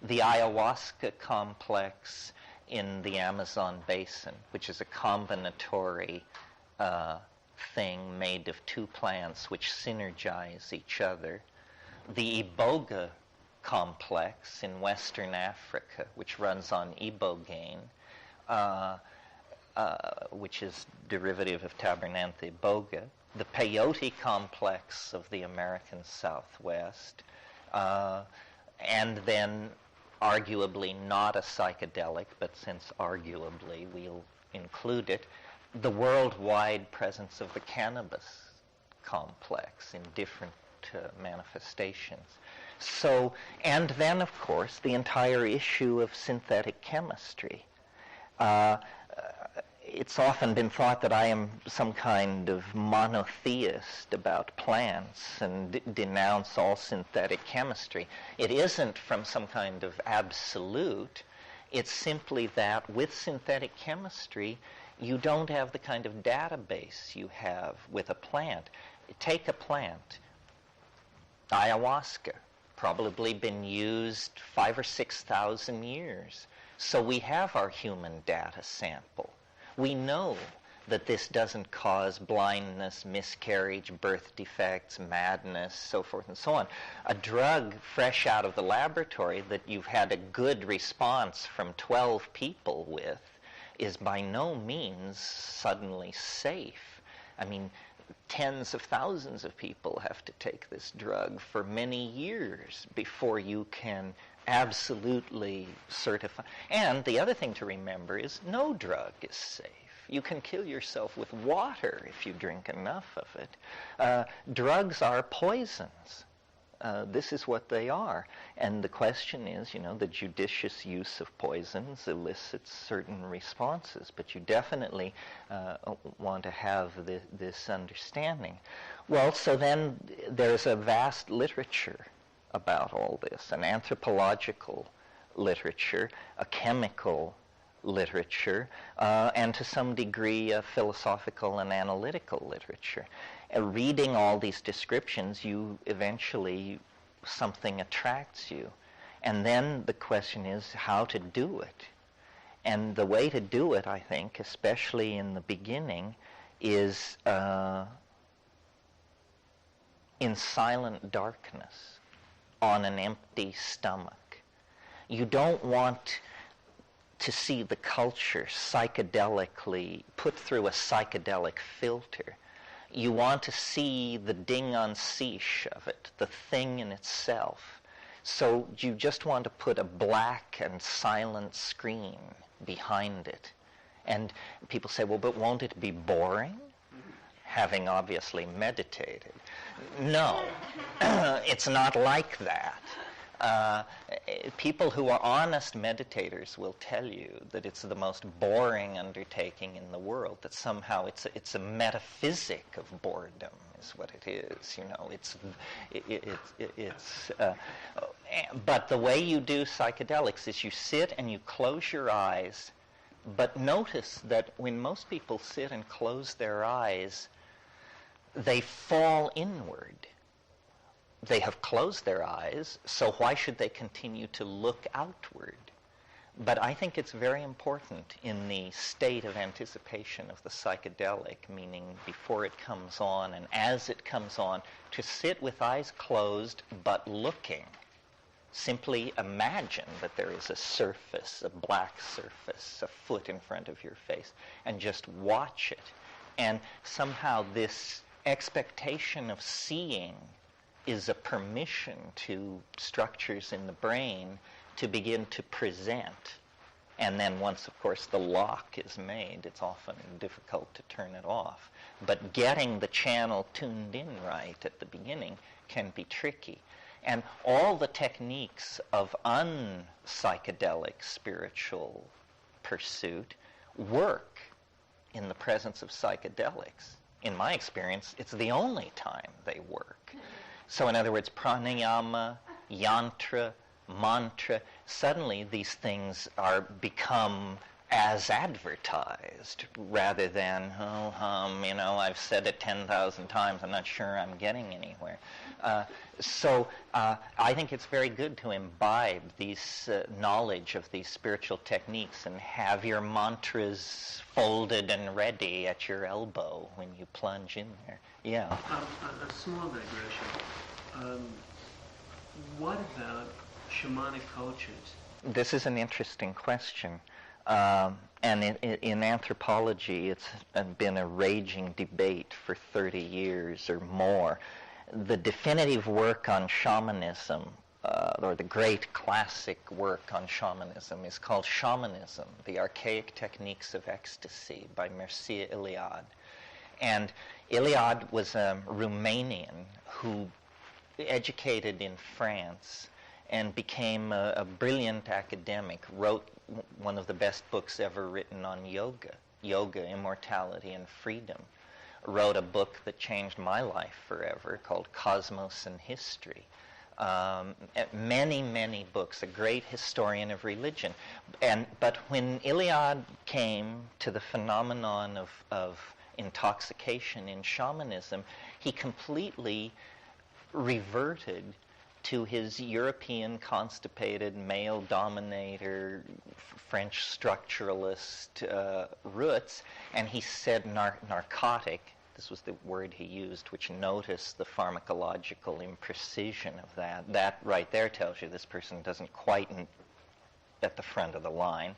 the ayahuasca complex in the Amazon basin, which is a combinatory thing made of 2 plants which synergize each other, the iboga complex in Western Africa, which runs on ibogaine, which is derivative of Tabernanthe iboga, the peyote complex of the American Southwest, and then arguably not a psychedelic, but since arguably we'll include it, the worldwide presence of the cannabis complex in different manifestations. So, and then, of course, the entire issue of synthetic chemistry. It's often been thought that I am some kind of monotheist about plants and denounce all synthetic chemistry. It isn't from some kind of absolute. It's simply that with synthetic chemistry, you don't have the kind of database you have with a plant. Take a plant, ayahuasca, probably been used 5,000 or 6,000 years. So we have our human data sample. We know that this doesn't cause blindness, miscarriage, birth defects, madness, so forth and so on. A drug fresh out of the laboratory that you've had a good response from 12 people with is by no means suddenly safe. I mean, tens of thousands of people have to take this drug for many years before you can absolutely certify. And the other thing to remember is no drug is safe. You can kill yourself with water if you drink enough of it. Drugs are poisons. This is what they are. And the question is, the judicious use of poisons elicits certain responses, but you definitely want to have this understanding. Well, so then there's a vast literature about all this, an anthropological literature, a chemical literature, and to some degree a philosophical and analytical literature. Reading all these descriptions, you eventually, something attracts you. And then the question is how to do it. And the way to do it, I think, especially in the beginning, is in silent darkness, on an empty stomach. You don't want to see the culture psychedelically put through a psychedelic filter. You want to see the ding on siche of it, the thing in itself. So you just want to put a black and silent screen behind it. And people say, well, but won't it be boring? Having obviously meditated. No, it's not like that. People who are honest meditators will tell you that it's the most boring undertaking in the world, that somehow it's a metaphysic of boredom is what it is. But the way you do psychedelics is you sit and you close your eyes, but notice that when most people sit and close their eyes, they fall inward. They have closed their eyes, so why should they continue to look outward? But I think it's very important in the state of anticipation of the psychedelic, meaning before it comes on and as it comes on, to sit with eyes closed but looking. Simply imagine that there is a surface, a black surface, a foot in front of your face, and just watch it. And somehow this expectation of seeing is a permission to structures in the brain to begin to present. And then once, of course, the lock is made, it's often difficult to turn it off. But getting the channel tuned in right at the beginning can be tricky. And all the techniques of unpsychedelic spiritual pursuit work in the presence of psychedelics. In my experience, it's the only time they work. So in other words, pranayama, yantra, mantra, suddenly these things become as advertised rather than, I've said it 10,000 times, I'm not sure I'm getting anywhere. So I think it's very good to imbibe these knowledge of these spiritual techniques and have your mantras folded and ready at your elbow when you plunge in there. Yeah. A small digression. What about shamanic cultures? This is an interesting question. And in anthropology, it's been a raging debate for 30 years or more. The definitive work on shamanism, or the great classic work on shamanism, is called Shamanism, The Archaic Techniques of Ecstasy by Mircea Eliade. And Eliade was a Romanian who educated in France and became a brilliant academic, wrote one of the best books ever written on yoga, Immortality and Freedom. Wrote a book that changed my life forever called Cosmos and History. Many, many books, a great historian of religion. But when Eliade came to the phenomenon of intoxication in shamanism, he completely reverted to his European constipated male dominator French structuralist roots, and he said narcotic. This was the word he used, which noticed the pharmacological imprecision of that. That right there tells you this person doesn't quite at the front of the line.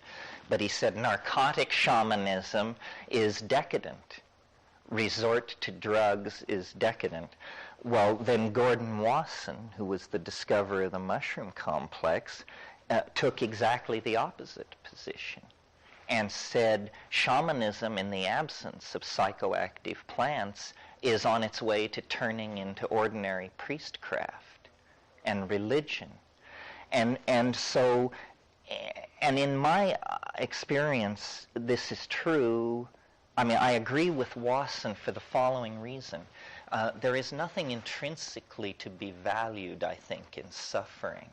But he said narcotic shamanism is decadent. resort to drugs is decadent. Well, then Gordon Wasson, who was the discoverer of the mushroom complex, took exactly the opposite position and said shamanism in the absence of psychoactive plants is on its way to turning into ordinary priestcraft and religion. And in my experience, this is true. I mean, I agree with Wasson for the following reason. There is nothing intrinsically to be valued, I think, in suffering.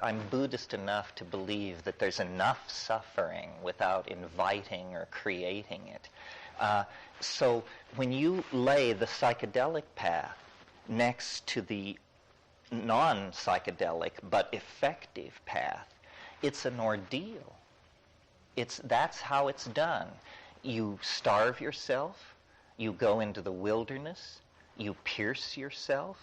I'm Buddhist enough to believe that there's enough suffering without inviting or creating it. So when you lay the psychedelic path next to the non-psychedelic but effective path, it's an ordeal. That's how it's done. You starve yourself, you go into the wilderness, you pierce yourself.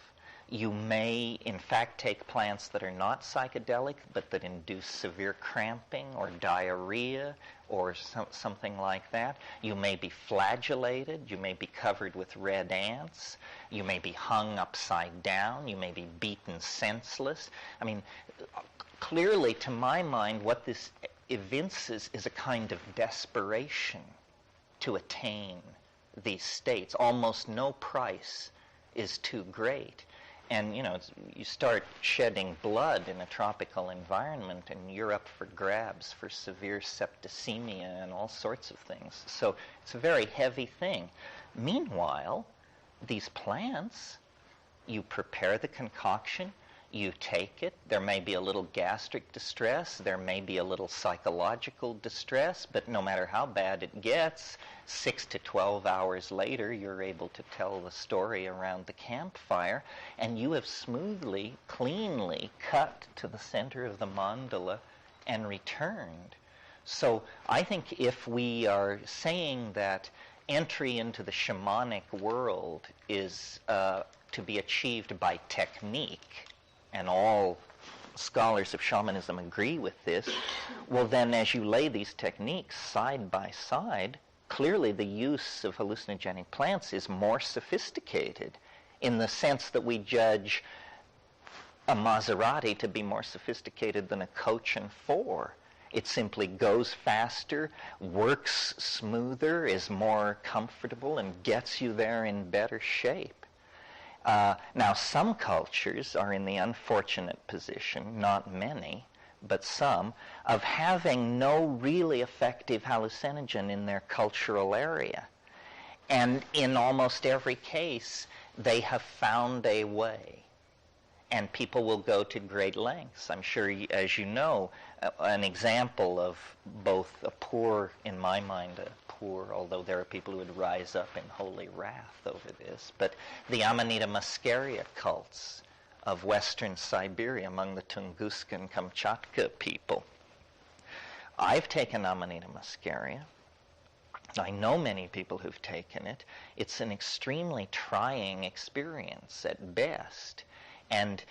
You may, in fact, take plants that are not psychedelic, but that induce severe cramping or diarrhea or something like that. You may be flagellated. You may be covered with red ants. You may be hung upside down. You may be beaten senseless. I mean, clearly, to my mind, what this evinces is a kind of desperation to attain these states. Almost no price is too great. And, you know, you start shedding blood in a tropical environment, and you're up for grabs for severe septicemia and all sorts of things. So it's a very heavy thing. Meanwhile, these plants, you prepare the concoction, you take it. There may be a little gastric distress. There may be a little psychological distress. But no matter how bad it gets, 6 to 12 hours later, you're able to tell the story around the campfire. And you have smoothly, cleanly cut to the center of the mandala and returned. So I think if we are saying that entry into the shamanic world is to be achieved by technique, and all scholars of shamanism agree with this, well then as you lay these techniques side by side, clearly the use of hallucinogenic plants is more sophisticated in the sense that we judge a Maserati to be more sophisticated than a coach and four. It simply goes faster, works smoother, is more comfortable, and gets you there in better shape. Now, some cultures are in the unfortunate position, not many, but some, of having no really effective hallucinogen in their cultural area. And in almost every case, they have found a way. And people will go to great lengths. I'm sure, as you know, an example of both a poor, in my mind, although there are people who would rise up in holy wrath over this, but the Amanita muscaria cults of western Siberia among the Tunguska and Kamchatka people. I've taken Amanita muscaria. I know many people who've taken it. It's an extremely trying experience at best. And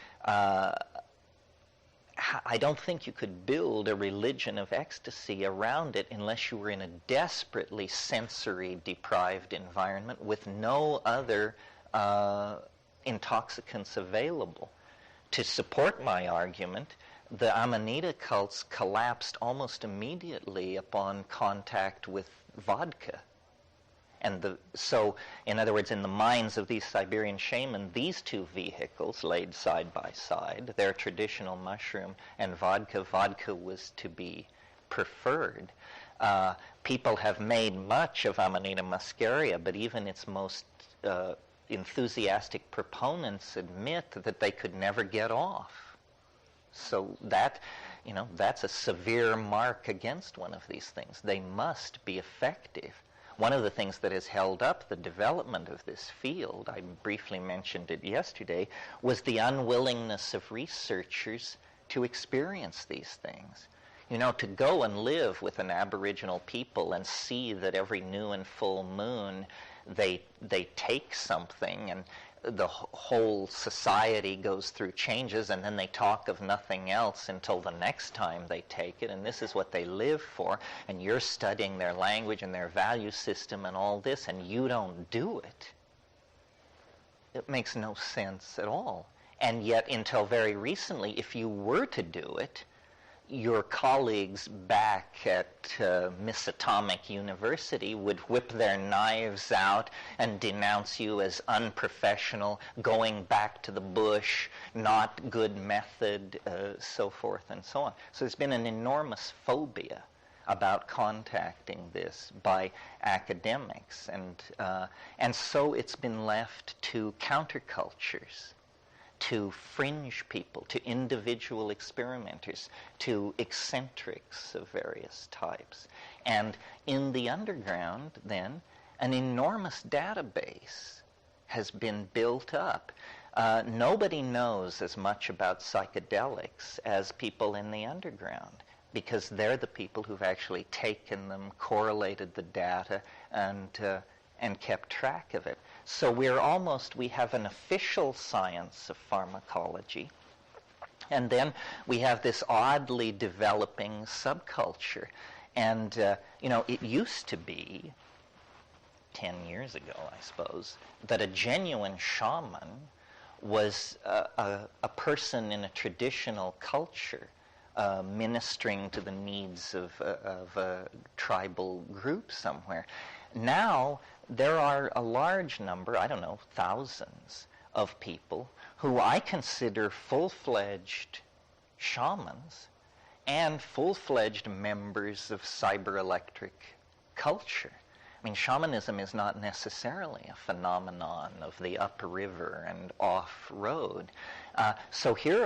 I don't think you could build a religion of ecstasy around it unless you were in a desperately sensory-deprived environment with no other intoxicants available. To support my argument, the Amanita cults collapsed almost immediately upon contact with vodka. And so, in other words, in the minds of these Siberian shamans, these two vehicles laid side by side, their traditional mushroom and vodka was to be preferred. People have made much of Amanita muscaria, but even its most enthusiastic proponents admit that they could never get off. So that, that's a severe mark against one of these things. They must be effective. One of the things that has held up the development of this field, I briefly mentioned it yesterday, was the unwillingness of researchers to experience these things. To go and live with an Aboriginal people and see that every new and full moon they take something, and the whole society goes through changes, and then they talk of nothing else until the next time they take it, and this is what they live for, and you're studying their language and their value system and all this, and you don't do it. It makes no sense at all. And yet, until very recently, if you were to do it, your colleagues back at Miss Atomic University would whip their knives out and denounce you as unprofessional, going back to the bush, not good method, so forth and so on. So there's been an enormous phobia about contacting this by academics, and so it's been left to countercultures, to fringe people, to individual experimenters, to eccentrics of various types. And in the underground, then, an enormous database has been built up. Nobody knows as much about psychedelics as people in the underground, because they're the people who've actually taken them, correlated the data, and kept track of it. So we have an official science of pharmacology, and then we have this oddly developing subculture. And, it used to be, 10 years ago, I suppose, that a genuine shaman was a person in a traditional culture ministering to the needs of a tribal group somewhere. Now, there are a large number, I don't know, thousands of people who I consider full-fledged shamans and full-fledged members of cyber-electric culture. I mean, shamanism is not necessarily a phenomenon of the upriver and off-road. So there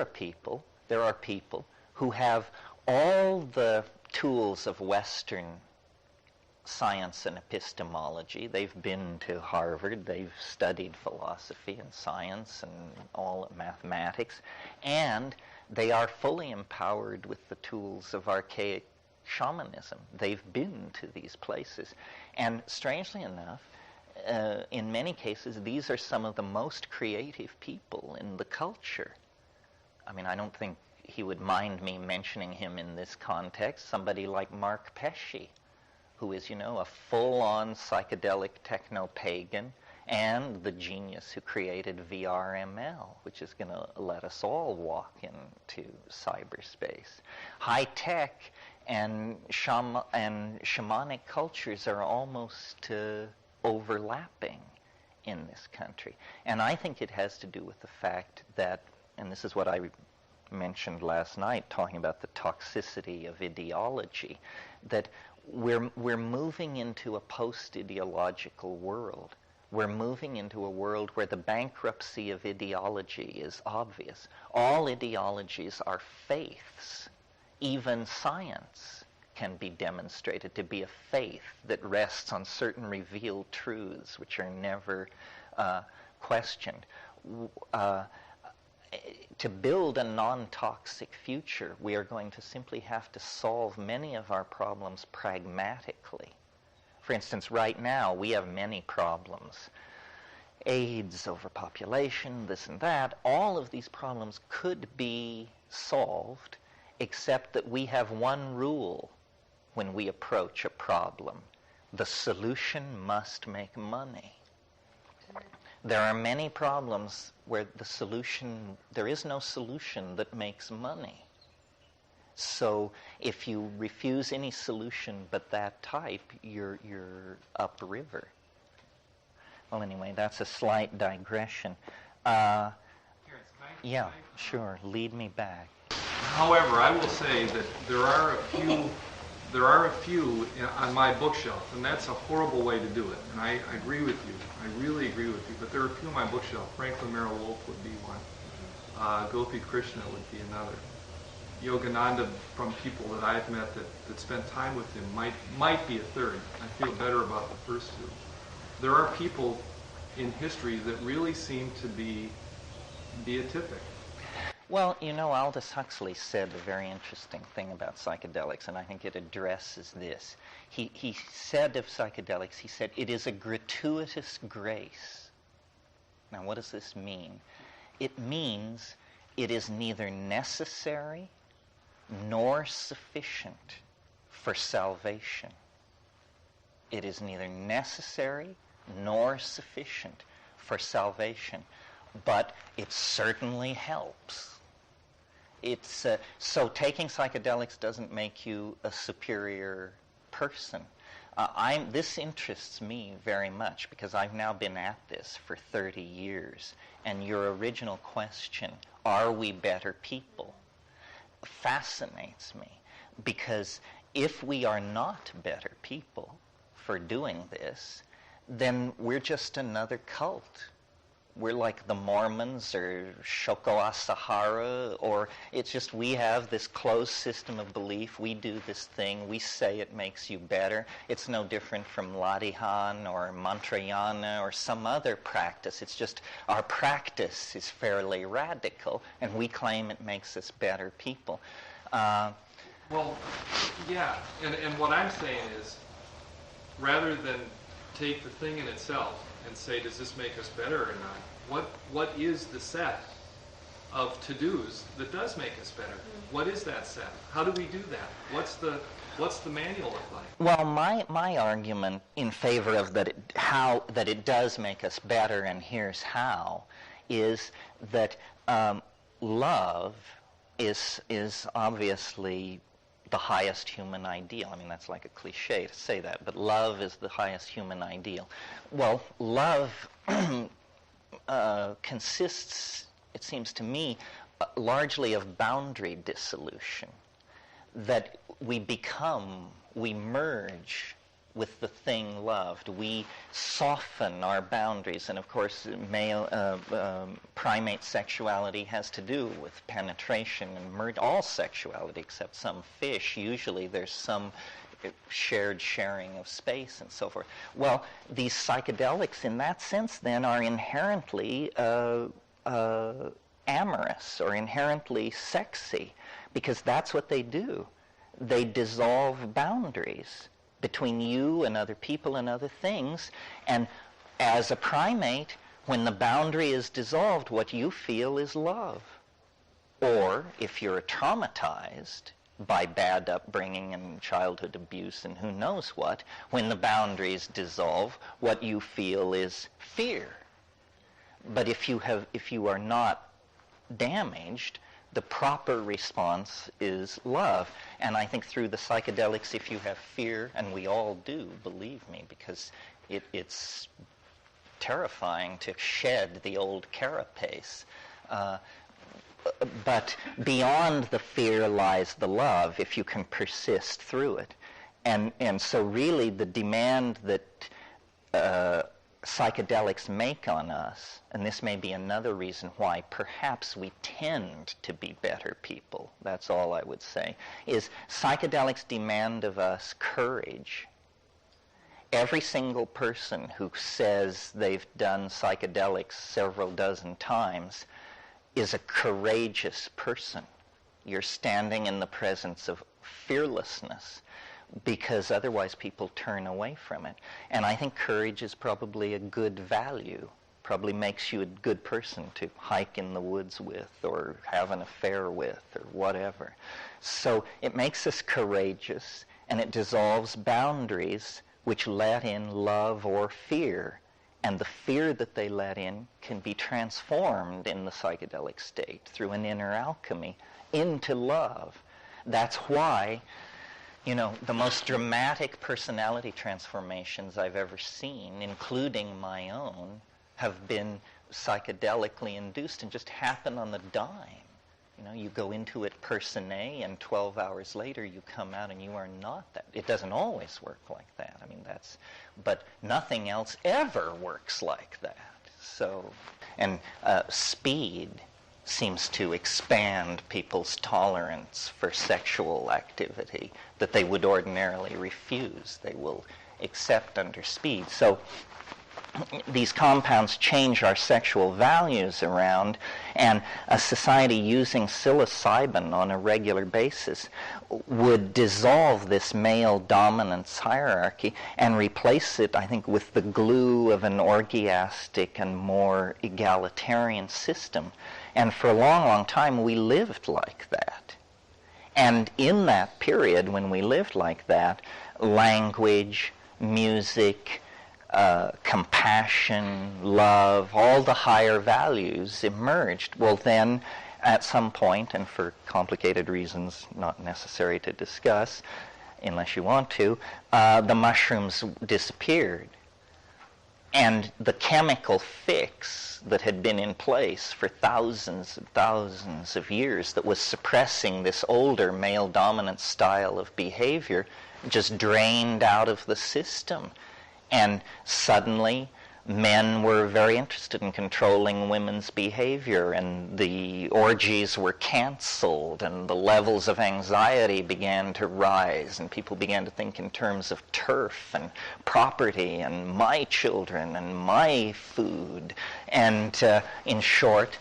are people who have all the tools of Western science and epistemology. They've been to Harvard, they've studied philosophy and science and all mathematics, and they are fully empowered with the tools of archaic shamanism. They've been to these places. And strangely enough, in many cases, these are some of the most creative people in the culture. I mean, I don't think he would mind me mentioning him in this context. Somebody like Mark Pesce, who is, a full-on psychedelic techno-pagan and the genius who created VRML, which is going to let us all walk into cyberspace. High-tech and shamanic cultures are almost overlapping in this country. And I think it has to do with the fact that, and this is what I mentioned last night, talking about the toxicity of ideology, that we're moving into a post-ideological world. We're moving into a world where the bankruptcy of ideology is obvious. All ideologies are faiths. Even science can be demonstrated to be a faith that rests on certain revealed truths which are never questioned. To build a non-toxic future, we are going to simply have to solve many of our problems pragmatically. For instance, right now, we have many problems. AIDS, overpopulation, this and that. All of these problems could be solved, except that we have one rule when we approach a problem. The solution must make money. There are many problems where there is no solution that makes money. So if you refuse any solution but that type, you're upriver. Well, anyway, that's a slight digression. Terence, Yeah, sure. Lead me back. However, I will say that there are a few on my bookshelf, and that's a horrible way to do it. And I agree with you. I really agree with you. But there are a few on my bookshelf. Franklin Merrill Wolf would be one. Gopi Krishna would be another. Yogananda, from people that I've met that spent time with him, might be a third. I feel better about the first two. There are people in history that really seem to be beatific. Well, Aldous Huxley said a very interesting thing about psychedelics, and I think it addresses this. He said of psychedelics, he said, it is a gratuitous grace. Now, what does this mean? It means it is neither necessary nor sufficient for salvation. It is neither necessary nor sufficient for salvation, but it certainly helps. It's so taking psychedelics doesn't make you a superior person. This interests me very much because I've now been at this for 30 years. And your original question, are we better people, fascinates me. Because if we are not better people for doing this, then we're just another cult. We're like the Mormons or Shokoa Sahara, or it's just we have this closed system of belief. We do this thing. We say it makes you better. It's no different from Ladihan or Mantrayana or some other practice. It's just our practice is fairly radical, and we claim it makes us better people. Well, yeah, and what I'm saying is, rather than take the thing in itself and say, does this make us better or not? What is the set of to-dos that does make us better? What is that set? How do we do that? What's the manual look like? Well, my argument in favor of that it does make us better, and here's how, is that love is obviously the highest human ideal. I mean, that's like a cliche to say that, but love is the highest human ideal. Well, love consists, it seems to me, largely of boundary dissolution. That we merge with the thing loved. We soften our boundaries, and of course, primate sexuality has to do with penetration and merge. All sexuality, except some fish, usually there's some sharing of space and so forth. Well, these psychedelics, in that sense, then, are inherently amorous or inherently sexy, because that's what they do. They dissolve boundaries between you and other people and other things. And as a primate, when the boundary is dissolved, what you feel is love. Or if you're traumatized by bad upbringing and childhood abuse and who knows what, when the boundaries dissolve, what you feel is fear. But if you are not damaged, the proper response is love. And I think through the psychedelics, if you have fear, and we all do, believe me, because it's terrifying to shed the old carapace. But beyond the fear lies the love, if you can persist through it. And so really the demand that psychedelics make on us, and this may be another reason why perhaps we tend to be better people, that's all I would say, is psychedelics demand of us courage. Every single person who says they've done psychedelics several dozen times is a courageous person. You're standing in the presence of fearlessness, because otherwise people turn away from it. And I think courage is probably a good value, probably makes you a good person to hike in the woods with or have an affair with or whatever. So it makes us courageous, and it dissolves boundaries which let in love or fear. And the fear that they let in can be transformed in the psychedelic state through an inner alchemy into love. That's why, the most dramatic personality transformations I've ever seen, including my own, have been psychedelically induced and just happen on the dime. You go into it per se, and 12 hours later you come out and you are not that. It doesn't always work like that. But nothing else ever works like that. So, and speed seems to expand people's tolerance for sexual activity that they would ordinarily refuse. They will accept under speed. So these compounds change our sexual values around, and a society using psilocybin on a regular basis would dissolve this male dominance hierarchy and replace it, I think, with the glue of an orgiastic and more egalitarian system. And for a long, long time, we lived like that. And in that period, when we lived like that, language, music, compassion, love, all the higher values emerged. Well, then, at some point, and for complicated reasons not necessary to discuss, unless you want to, the mushrooms disappeared. And the chemical fix that had been in place for thousands and thousands of years that was suppressing this older male-dominant style of behavior just drained out of the system. And suddenly, men were very interested in controlling women's behavior, and the orgies were canceled, and the levels of anxiety began to rise, and people began to think in terms of turf and property and my children and my food. And in short,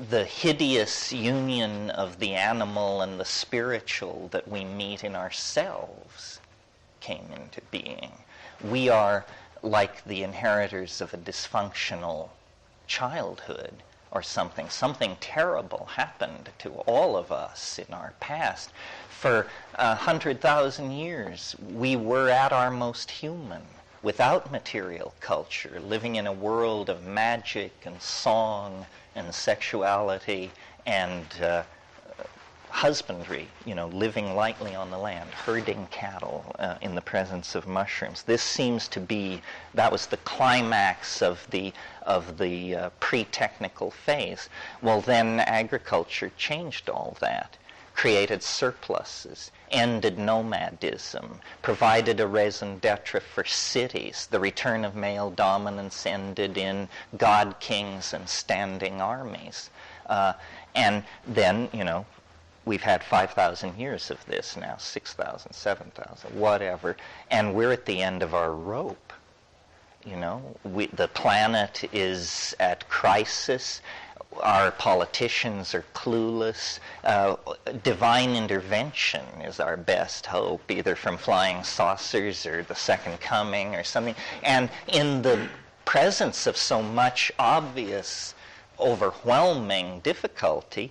the hideous union of the animal and the spiritual that we meet in ourselves came into being. We are like the inheritors of a dysfunctional childhood or something. Something terrible happened to all of us in our past. For 100,000 years, we were at our most human, without material culture, living in a world of magic and song and sexuality and husbandry, living lightly on the land, herding cattle in the presence of mushrooms. This seems to be, that was the climax of the pre-technical phase. Well, then agriculture changed all that, created surpluses, ended nomadism, provided a raison d'etre for cities. The return of male dominance ended in god-kings and standing armies. And then, we've had 5,000 years of this now, 6,000, 7,000, whatever, and we're at the end of our rope. The planet is at crisis. Our politicians are clueless. Divine intervention is our best hope, either from flying saucers or the second coming or something. And in the presence of so much obvious, overwhelming difficulty,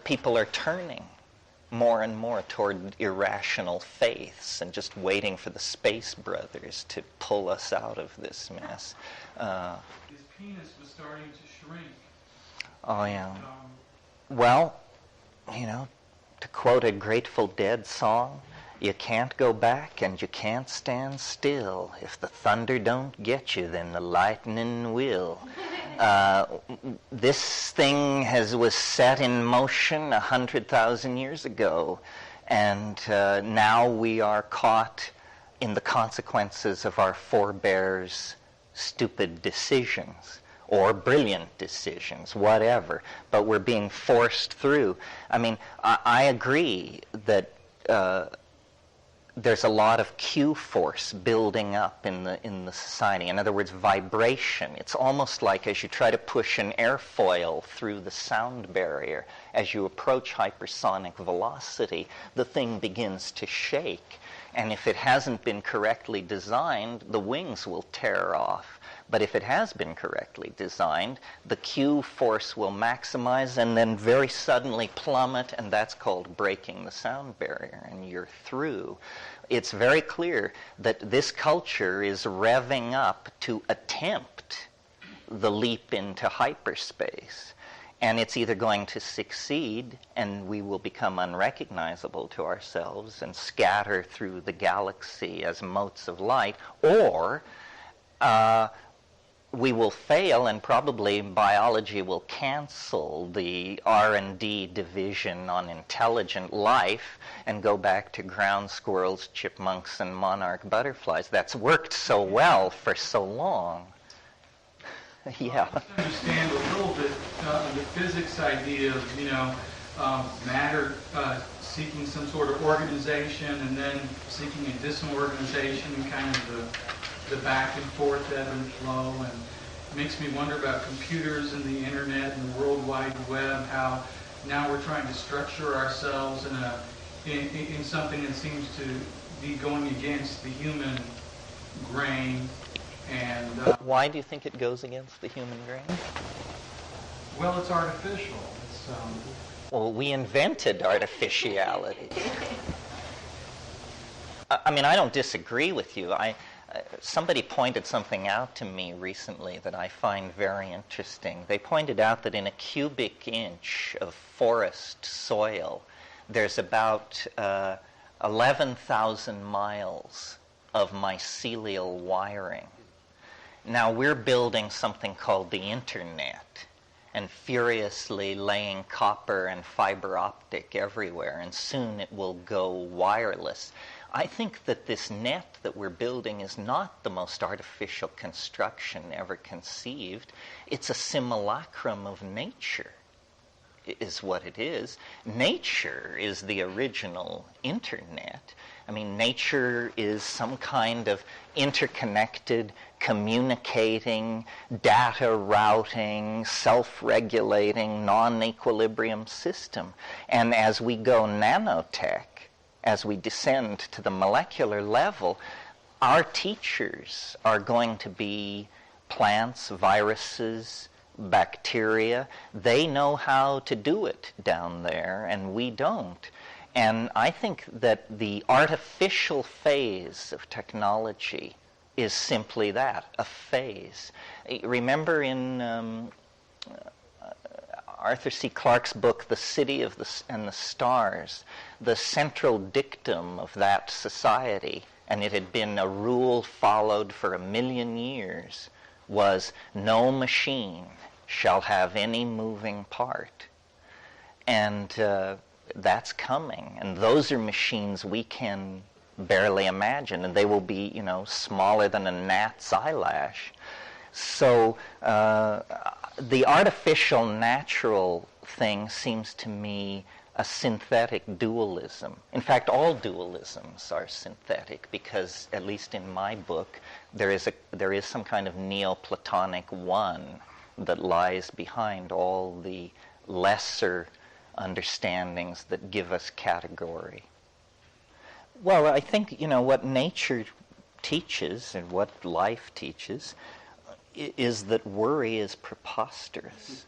people are turning more and more toward irrational faiths and just waiting for the Space Brothers to pull us out of this mess. His penis was starting to shrink. Oh, yeah. Well, to quote a Grateful Dead song, you can't go back and you can't stand still. If the thunder don't get you, then the lightning will. This thing was set in motion 100,000 years ago, and now we are caught in the consequences of our forebears' stupid decisions or brilliant decisions, whatever. But we're being forced through. I mean, I agree that there's a lot of Q force building up in the society. In other words, vibration. It's almost like as you try to push an airfoil through the sound barrier, as you approach hypersonic velocity, the thing begins to shake. And if it hasn't been correctly designed, the wings will tear off. But if it has been correctly designed, the Q force will maximize and then very suddenly plummet, and that's called breaking the sound barrier, and you're through. It's very clear that this culture is revving up to attempt the leap into hyperspace. And it's either going to succeed and we will become unrecognizable to ourselves and scatter through the galaxy as motes of light, or we will fail and probably biology will cancel the R&D division on intelligent life and go back to ground squirrels, chipmunks, and monarch butterflies. That's worked so well for so long. Yeah. I understand a little bit the physics idea of matter seeking some sort of organization and then seeking a disorganization, kind of the back and forth ebb and flow, and it makes me wonder about computers and the internet and the World Wide Web, how now we're trying to structure ourselves in something that seems to be going against the human grain. And why do you think it goes against the human grain? well, it's artificial. It's Well, we invented artificiality. I mean, I don't disagree with you. Somebody pointed something out to me recently that I find very interesting. They pointed out that in a cubic inch of forest soil, there's about 11,000 miles of mycelial wiring. Now, we're building something called the internet and furiously laying copper and fiber optic everywhere, and soon it will go wireless. I think that this net that we're building is not the most artificial construction ever conceived. It's a simulacrum of nature, is what it is. Nature is the original internet. I mean, nature is some kind of interconnected, communicating, data routing, self-regulating, non-equilibrium system. And as we go nanotech, as we descend to the molecular level, our teachers are going to be plants, viruses, bacteria. They know how to do it down there, and we don't. And I think that the artificial phase of technology is simply that, a phase. Remember in Arthur C. Clarke's book, The City of and the Stars, the central dictum of that society, and it had been a rule followed for 1,000,000 years, was no machine shall have any moving part. And that's coming. And those are machines we can barely imagine, and they will be, smaller than a gnat's eyelash. So the artificial natural thing seems to me a synthetic dualism. In fact, all dualisms are synthetic because, at least in my book, there is some kind of Neoplatonic one that lies behind all the lesser understandings that give us category. Well, I think, what nature teaches and what life teaches is that worry is preposterous.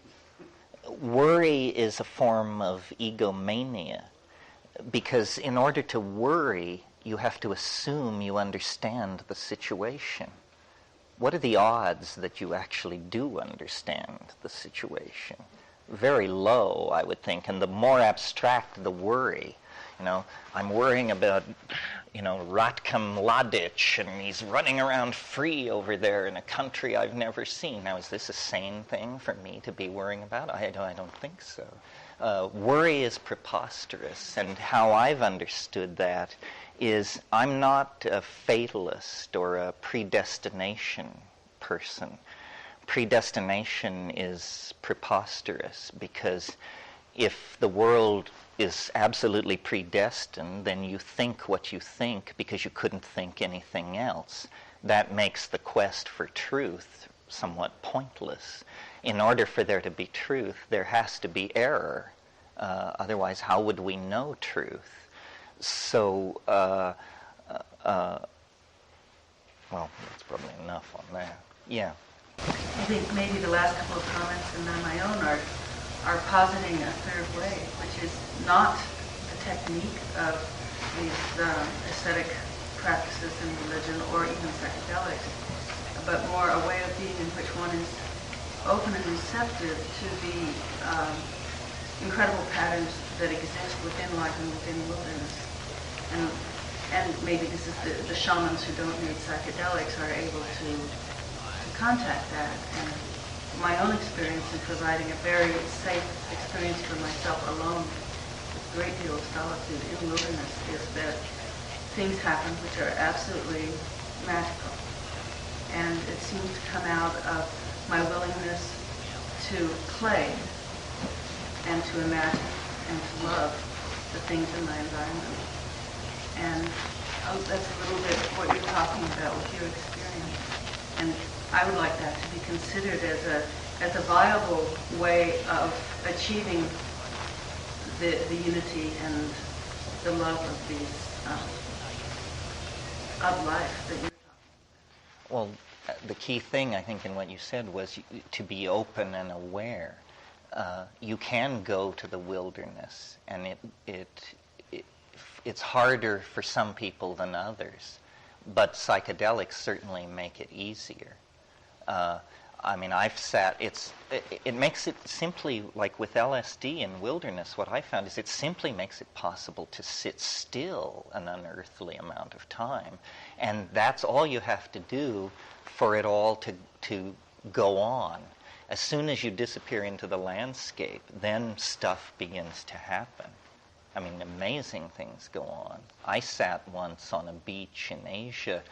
Worry is a form of egomania, because in order to worry, you have to assume you understand the situation. What are the odds that you actually do understand the situation? Very low, I would think, and the more abstract the worry. I'm worrying about, Ratko Mladic, and he's running around free over there in a country I've never seen. Now, is this a sane thing for me to be worrying about? I don't think so. Worry is preposterous, and how I've understood that is I'm not a fatalist or a predestination person. Predestination is preposterous because if the world is absolutely predestined, then you think what you think because you couldn't think anything else. That makes the quest for truth somewhat pointless. In order for there to be truth, there has to be error. Otherwise, how would we know truth? So, well, that's probably enough on that. Yeah. I think maybe the last couple of comments and then my own are positing a third way, which is not the technique of these ascetic practices in religion or even psychedelics, but more a way of being in which one is open and receptive to the incredible patterns that exist within life and within wilderness. And maybe this is the shamans who don't need psychedelics are able to contact that. And my own experience in providing a very safe experience for myself alone with a great deal of solitude in wilderness is that things happen which are absolutely magical. And it seems to come out of my willingness to play and to imagine and to love the things in my environment. And that's a little bit what you're talking about with your experience. And I would like that to be considered as a viable way of achieving the unity and the love of these of life that you're talking Well, the key thing, I think, in what you said was to be open and aware. You can go to the wilderness, and it's harder for some people than others, but psychedelics certainly make it easier. I mean, it makes it simply, like with LSD and wilderness, what I found is it simply makes it possible to sit still an unearthly amount of time. And that's all you have to do for it all to go on. As soon as you disappear into the landscape, then stuff begins to happen. I mean, amazing things go on. I sat once on a beach in Asia,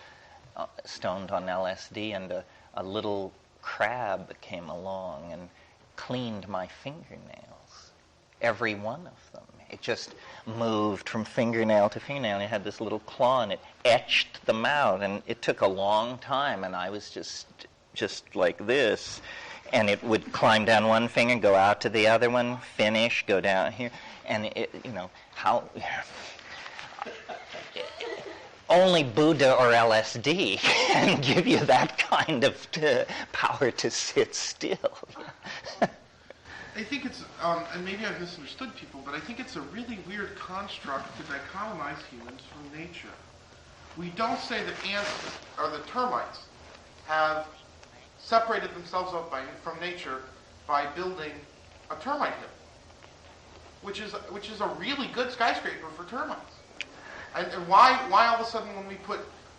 stoned on LSD, and a little crab came along and cleaned my fingernails, every one of them. It just moved from fingernail to fingernail, and it had this little claw, and it etched them out, and it took a long time, and I was just like this, and it would climb down one finger, go out to the other one, finish, go down here, and only Buddha or LSD can give you that kind of power to sit still. I think it's, and maybe I've misunderstood people, but I think it's a really weird construct to dichotomize humans from nature. We don't say that ants or the termites have separated themselves up from nature by building a termite hill, which is a really good skyscraper for termites. And why all of a sudden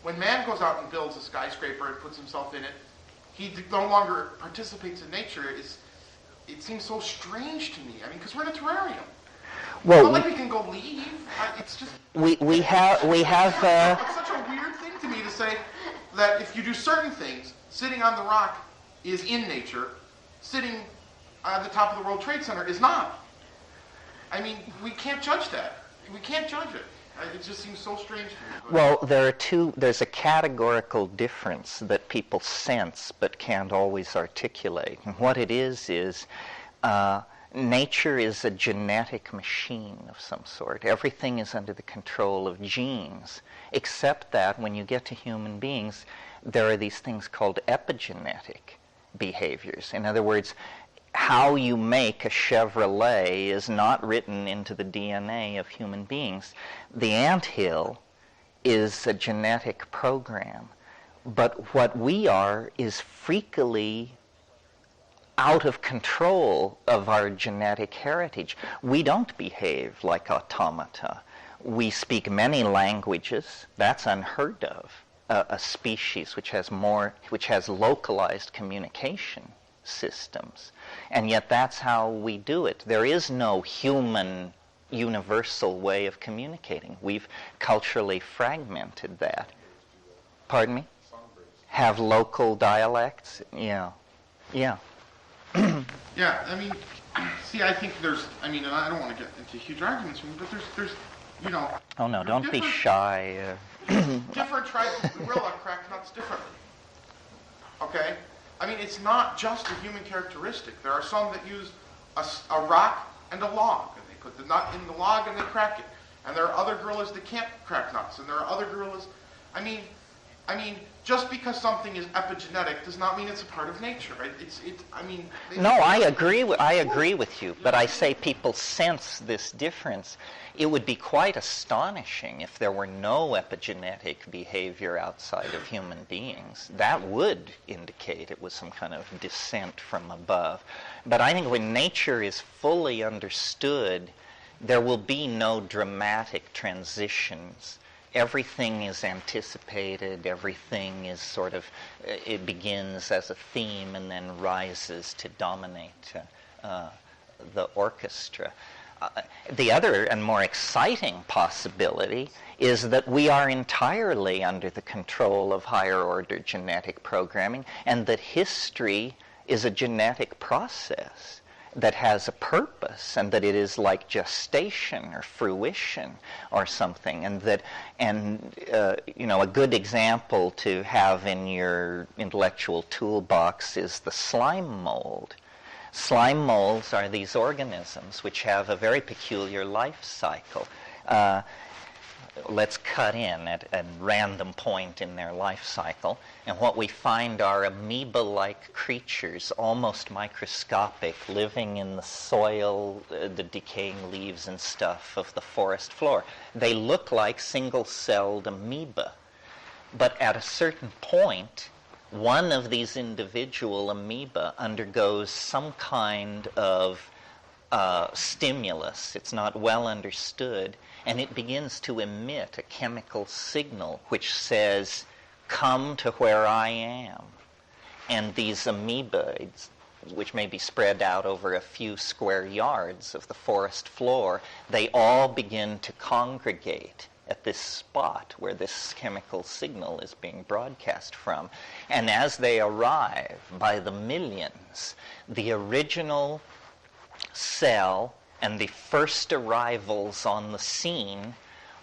when man goes out and builds a skyscraper and puts himself in it, he no longer participates in nature? It seems so strange to me. I mean, because we're in a terrarium. Well, it's not like we can go leave. It's just we have. It's such a weird thing to me to say that if you do certain things, sitting on the rock is in nature. Sitting at the top of the World Trade Center is not. I mean, we can't judge that. We can't judge it. It just seems so strange to me. Well, there's a categorical difference that people sense but can't always articulate. And what it is nature is a genetic machine of some sort. Everything is under the control of genes, except that when you get to human beings, there are these things called epigenetic behaviors. In other words, how you make a Chevrolet is not written into the DNA of human beings. The anthill is a genetic program, but what we are is freakily out of control of our genetic heritage. We don't behave like automata. We speak many languages. That's unheard of. A species which has localized communication systems. And yet that's how we do it. There is no human universal way of communicating. We've culturally fragmented that. Pardon me? Have local dialects? Yeah. Yeah, I mean, see, I think and I don't want to get into huge arguments with you, but there's Oh no, don't be shy. Different tribes of gorilla crack nuts differently. Okay? I mean, it's not just a human characteristic. There are some that use a rock and a log, and they put the nut in the log and they crack it. And there are other gorillas that can't crack nuts, and there are other gorillas. I mean, just because something is epigenetic does not mean it's a part of nature, right? No, I agree with you, but I say people sense this difference. It would be quite astonishing if there were no epigenetic behavior outside of human beings. That would indicate it was some kind of descent from above. But I think when nature is fully understood, there will be no dramatic transitions. Everything is anticipated, everything is sort of, it begins as a theme and then rises to dominate the orchestra. The other and more exciting possibility is that we are entirely under the control of higher order genetic programming, and that history is a genetic process. that has a purpose, and that it is like gestation or fruition or something, and that, a good example to have in your intellectual toolbox is the slime mold. Slime molds are these organisms which have a very peculiar life cycle. Let's cut in at a random point in their life cycle, and what we find are amoeba-like creatures, almost microscopic, living in the soil, the decaying leaves and stuff of the forest floor. They look like single-celled amoeba, but at a certain point, one of these individual amoeba undergoes some kind of stimulus. It's not well understood, and it begins to emit a chemical signal which says, "Come to where I am." And these amoeba, which may be spread out over a few square yards of the forest floor, they all begin to congregate at this spot where this chemical signal is being broadcast from. And as they arrive by the millions, the original cell and the first arrivals on the scene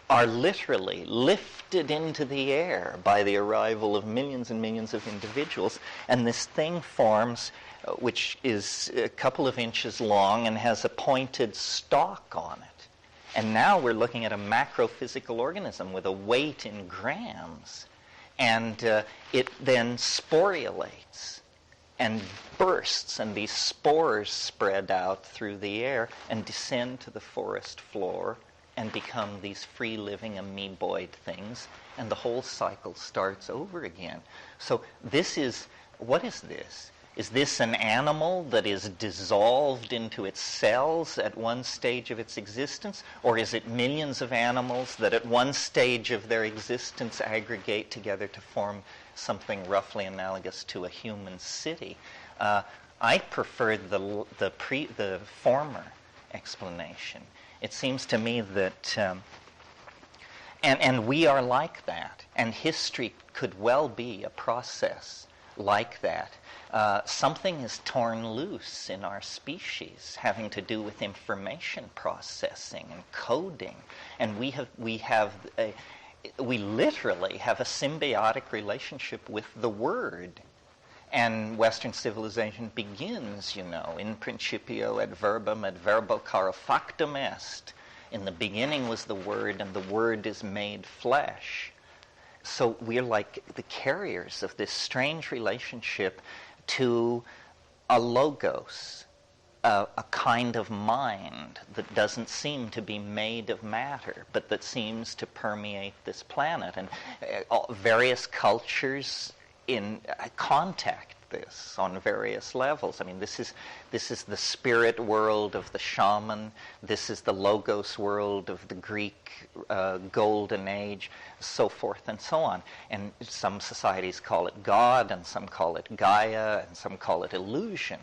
are literally lifted into the air by the arrival of millions and millions of individuals, and this thing forms, which is a couple of inches long and has a pointed stalk on it. And now we're looking at a macrophysical organism with a weight in grams, and it then sporulates and bursts, and these spores spread out through the air and descend to the forest floor and become these free-living amoeboid things, and the whole cycle starts over again. So what is this? Is this an animal that is dissolved into its cells at one stage of its existence? Or is it millions of animals that at one stage of their existence aggregate together to form something roughly analogous to a human city? I prefer the former explanation. It seems to me that, and we are like that, and history could well be a process like that. Something is torn loose in our species having to do with information processing and coding, and we literally have a symbiotic relationship with the word. And Western civilization begins, in principio et verbum et verbo caro factum est. In the beginning was the Word, and the Word is made flesh. So we're like the carriers of this strange relationship to a logos, a kind of mind that doesn't seem to be made of matter, but that seems to permeate this planet. And various cultures contact this on various levels. I mean, this is the spirit world of the shaman. This is the logos world of the Greek golden age, so forth and so on. And some societies call it God, and some call it Gaia, and some call it illusion.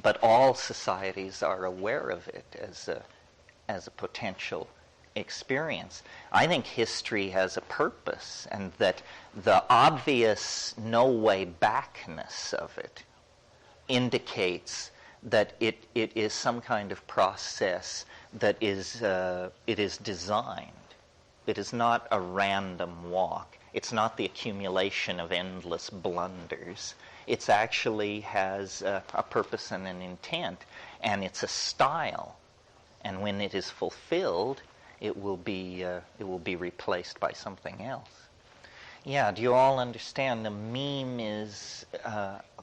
But all societies are aware of it as a potential experience. I think history has a purpose, and that the obvious no way backness of it indicates that it is some kind of process that it is designed. It is not a random walk. It's not the accumulation of endless blunders. It actually has a purpose and an intent, and it's a style. And when it is fulfilled, it will be replaced by something else. Yeah, do you all understand? The meme is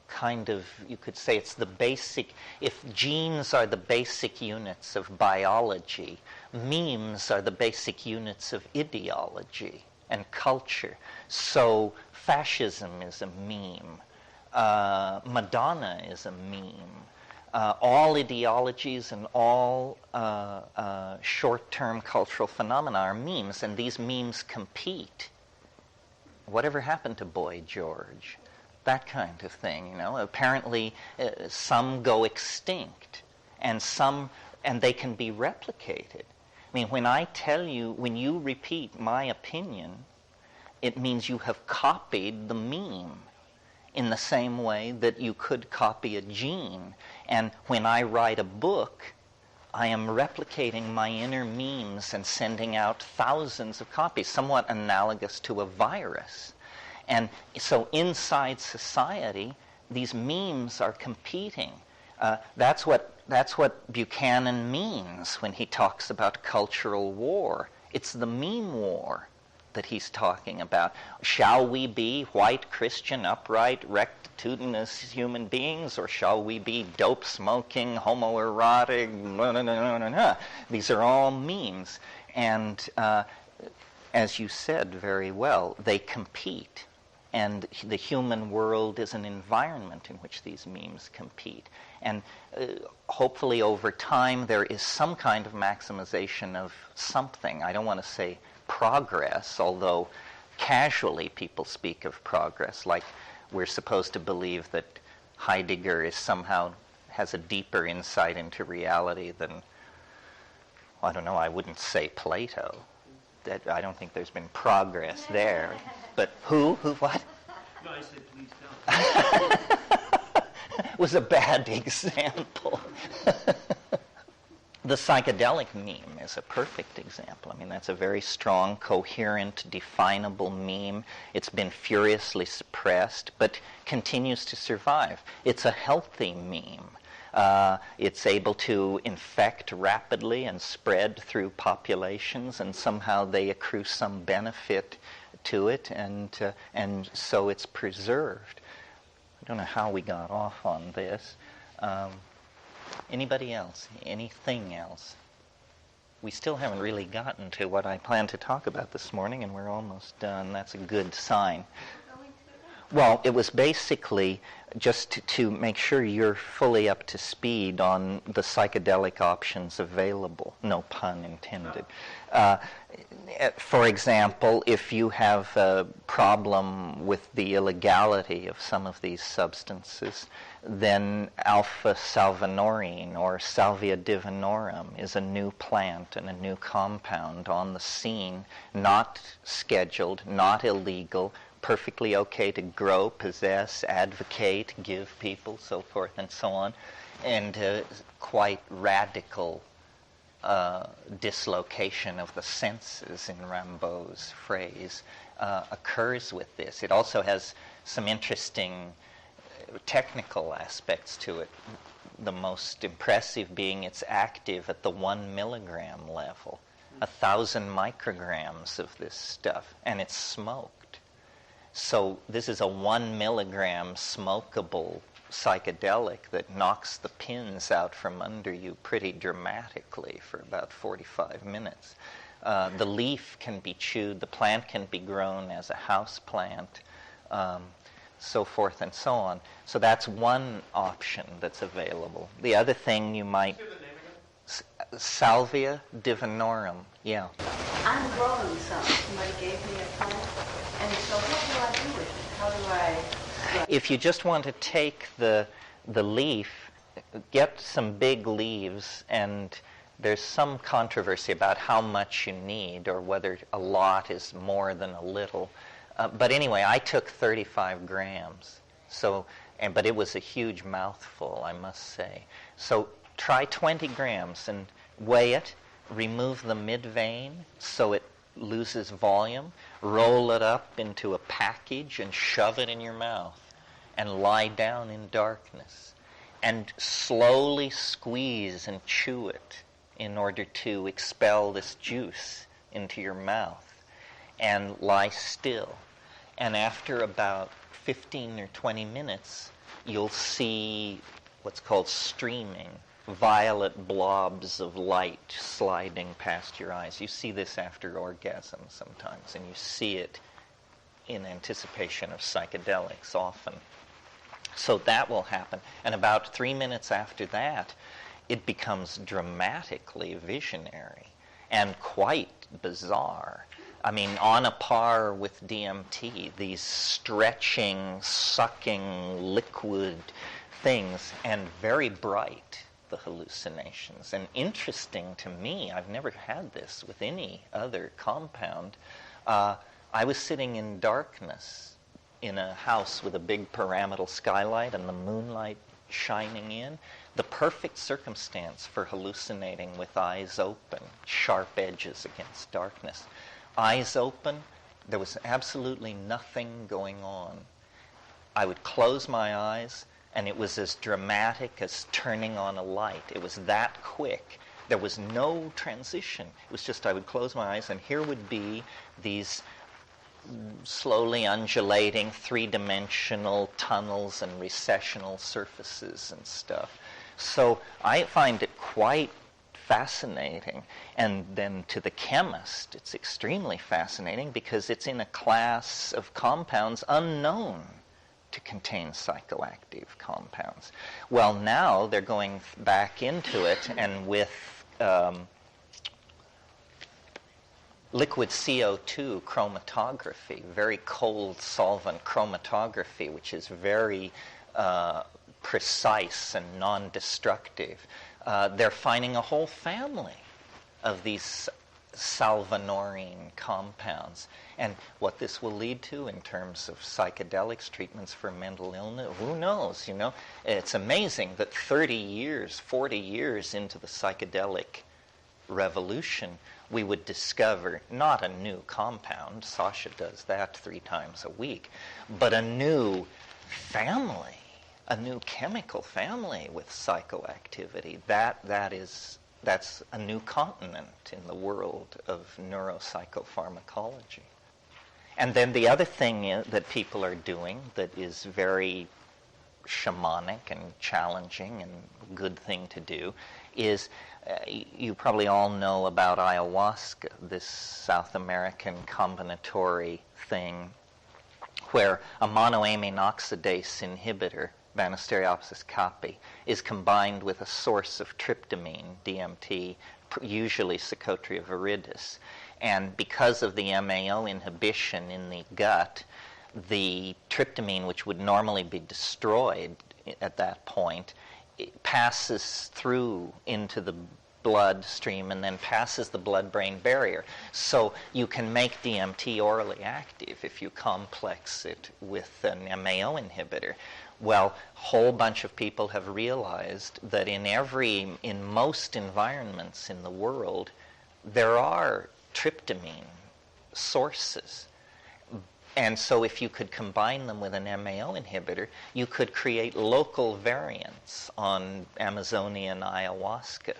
kind of, you could say it's the basic, if genes are the basic units of biology, memes are the basic units of ideology and culture. So fascism is a meme. Madonna is a meme. All ideologies and all short-term cultural phenomena are memes, and these memes compete. Whatever happened to Boy George? That kind of thing, Apparently, some go extinct, and they can be replicated. I mean, when you repeat my opinion, it means you have copied the meme, in the same way that you could copy a gene. And when I write a book, I am replicating my inner memes and sending out thousands of copies, somewhat analogous to a virus. And so inside society, these memes are competing. That's what Buchanan means when he talks about cultural war. It's the meme war that he's talking about. Shall we be white, Christian, upright, rectitudinous human beings, or shall we be dope-smoking, homoerotic, blah, blah, blah, blah, blah. These are all memes. And as you said very well, they compete. And the human world is an environment in which these memes compete. And hopefully over time there is some kind of maximization of something. I don't want to say progress, although casually people speak of progress, like we're supposed to believe that Heidegger is somehow has a deeper insight into reality than, I don't know, I wouldn't say Plato. That I don't think there's been progress there. But who? What? No, I said please don't. Was a bad example. The psychedelic meme is a perfect example. I mean, that's a very strong, coherent, definable meme. It's been furiously suppressed, but continues to survive. It's a healthy meme. It's able to infect rapidly and spread through populations, and somehow they accrue some benefit to it, and so it's preserved. I don't know how we got off on this. Anybody else? Anything else? We still haven't really gotten to what I planned to talk about this morning, and we're almost done. That's a good sign. Well, it was basically just to make sure you're fully up to speed on the psychedelic options available. No pun intended. For example, if you have a problem with the illegality of some of these substances, then alpha salvinorin or salvia divinorum is a new plant and a new compound on the scene, not scheduled, not illegal, perfectly okay to grow, possess, advocate, give people, so forth and so on, and quite radical dislocation of the senses, in Rimbaud's phrase, occurs with this. It also has some interesting technical aspects to it, the most impressive being it's active at the 1 milligram level, 1,000 micrograms of this stuff, and it's smoked. So this is a 1 milligram smokable psychedelic that knocks the pins out from under you pretty dramatically for about 45 minutes. The leaf can be chewed, the plant can be grown as a house plant, so forth and so on. So that's one option that's available. The other thing you might... Salvia divinorum, yeah. I'm growing some. Somebody gave me a plant. And so what do I do with it? How do I... If you just want to take the leaf, get some big leaves, and there's some controversy about how much you need or whether a lot is more than a little. But anyway, I took 35 grams. But it was a huge mouthful, I must say. So try 20 grams and weigh it, remove the mid-vein so it loses volume, roll it up into a package and shove it in your mouth and lie down in darkness and slowly squeeze and chew it in order to expel this juice into your mouth and lie still. And after about 15 or 20 minutes, you'll see what's called streaming, violet blobs of light sliding past your eyes. You see this after orgasm sometimes, and you see it in anticipation of psychedelics often. So that will happen. And about 3 minutes after that, it becomes dramatically visionary and quite bizarre. I mean, on a par with DMT, these stretching, sucking, liquid things, and very bright, the hallucinations. And interesting to me, I've never had this with any other compound. I was sitting in darkness in a house with a big pyramidal skylight and the moonlight shining in, the perfect circumstance for hallucinating with eyes open, sharp edges against darkness. Eyes open, there was absolutely nothing going on. I would close my eyes, and it was as dramatic as turning on a light. It was that quick. There was no transition. It was just I would close my eyes, and here would be these slowly undulating three-dimensional tunnels and recessional surfaces and stuff. So I find it quite fascinating. And then to the chemist, it's extremely fascinating because it's in a class of compounds unknown to contain psychoactive compounds. Well, now they're going back into it, and with liquid CO2 chromatography, very cold solvent chromatography, which is very precise and non-destructive, they're finding a whole family of these salvanorine compounds. And what this will lead to in terms of psychedelics treatments for mental illness, who knows, It's amazing that 30 years, 40 years into the psychedelic revolution, we would discover not a new compound, Sasha does that 3 times a week, but a new family, a new chemical family with psychoactivity. That's a new continent in the world of neuropsychopharmacology. And then the other thing that people are doing that is very shamanic and challenging and good thing to do is, you probably all know about ayahuasca, this South American combinatory thing where a monoamine oxidase inhibitor, Banisteriopsis caapi, is combined with a source of tryptamine, DMT, usually Psychotria viridis. And because of the MAO inhibition in the gut, the tryptamine, which would normally be destroyed at that point, it passes through into the bloodstream and then passes the blood-brain barrier. So you can make DMT orally active if you complex it with an MAO inhibitor. Well, a whole bunch of people have realized that in most environments in the world, there are tryptamine sources. And so if you could combine them with an MAO inhibitor, you could create local variants on Amazonian ayahuasca.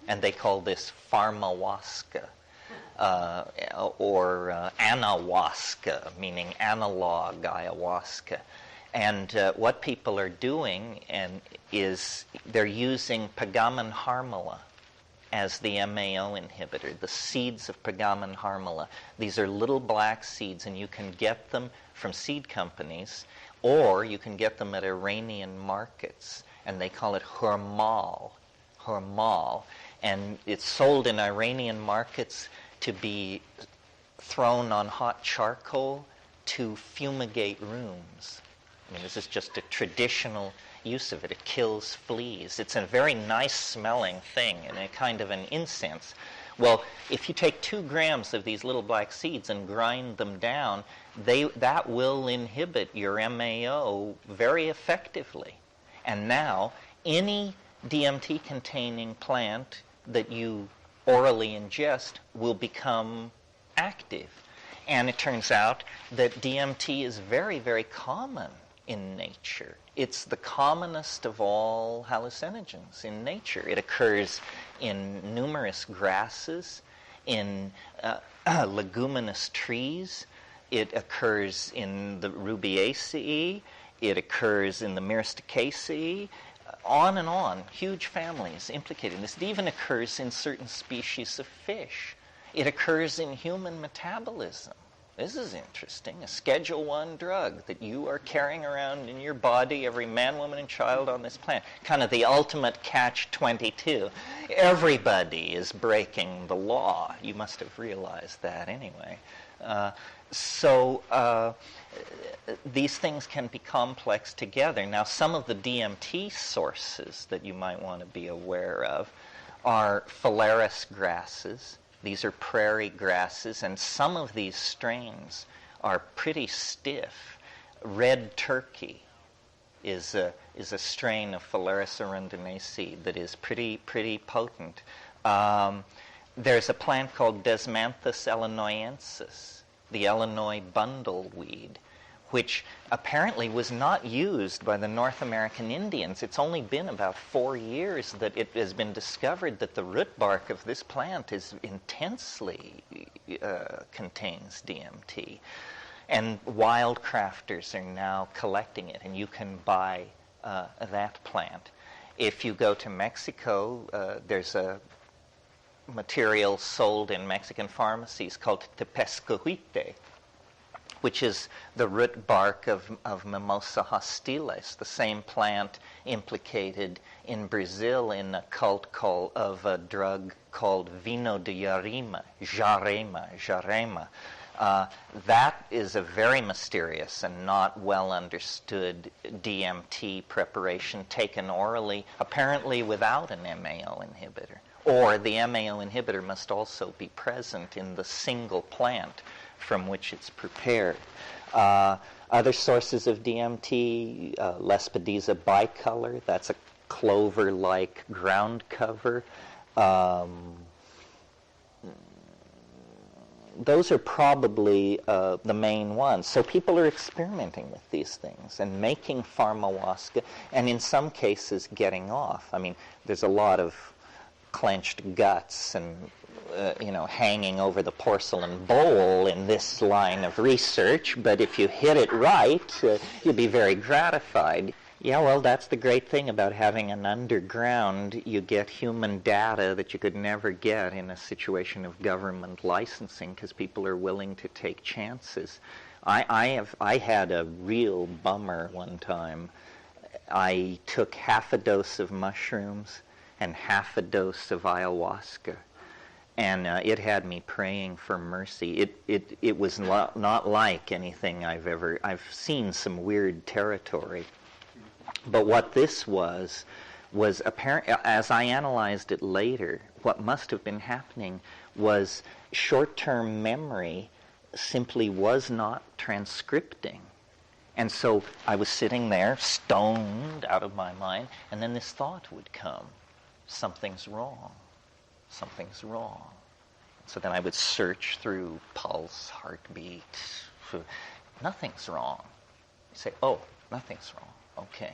And they call this pharmahuasca, or anahuasca, meaning analog ayahuasca. And what people are doing is they're using Pagamen harmala as the MAO inhibitor, the seeds of Pagamen harmala. These are little black seeds, and you can get them from seed companies, or you can get them at Iranian markets, and they call it hurmal. And it's sold in Iranian markets to be thrown on hot charcoal to fumigate rooms. I mean, this is just a traditional use of it. It kills fleas. It's a very nice smelling thing and a kind of an incense. Well, if you take 2 grams of these little black seeds and grind them down, that will inhibit your MAO very effectively. And now, any DMT-containing plant that you orally ingest will become active. And it turns out that DMT is very, very common in nature. It's the commonest of all hallucinogens in nature. It occurs in numerous grasses, in leguminous trees. It occurs in the Rubiaceae. It occurs in the Myristicaceae. On and on, huge families implicated in this. It even occurs in certain species of fish. It occurs in human metabolism. This is interesting. A Schedule I drug that you are carrying around in your body, every man, woman, and child on this planet. Kind of the ultimate catch-22. Everybody is breaking the law. You must have realized that anyway. So these things can be complex together. Now, some of the DMT sources that you might want to be aware of are phalaris grasses. These are prairie grasses, and some of these strains are pretty stiff. Red turkey is a strain of Phalaris arundinacea that is pretty potent. There's a plant called Desmanthus illinoiensis, the Illinois bundleweed, which apparently was not used by the North American Indians. It's only been about 4 years that it has been discovered that the root bark of this plant is intensely contains DMT. And wildcrafters are now collecting it, and you can buy that plant. If you go to Mexico, there's a material sold in Mexican pharmacies called tepescohuite, which is the root bark of Mimosa hostiles, the same plant implicated in Brazil in a cult of a drug called vino de jarema. That is a very mysterious and not well understood DMT preparation taken orally, apparently without an MAO inhibitor. Or the MAO inhibitor must also be present in the single plant from which it's prepared. Other sources of DMT, Lespedeza bicolor, that's a clover-like ground cover. Those are probably the main ones. So people are experimenting with these things and making pharmawaska, and in some cases getting off. I mean, there's a lot of clenched guts and hanging over the porcelain bowl in this line of research, but if you hit it right, you'll be very gratified. Yeah, well, that's the great thing about having an underground. You get human data that you could never get in a situation of government licensing because people are willing to take chances. I had a real bummer one time. I took half a dose of mushrooms and half a dose of ayahuasca, and it had me praying for mercy. It was not like anything I've seen some weird territory. But what this was apparent, as I analyzed it later, what must have been happening was short-term memory simply was not transcripting. And so I was sitting there, stoned out of my mind, and then this thought would come. Something's wrong. Something's wrong. So then I would search through pulse, heartbeat. Nothing's wrong. You say, oh, nothing's wrong. Okay.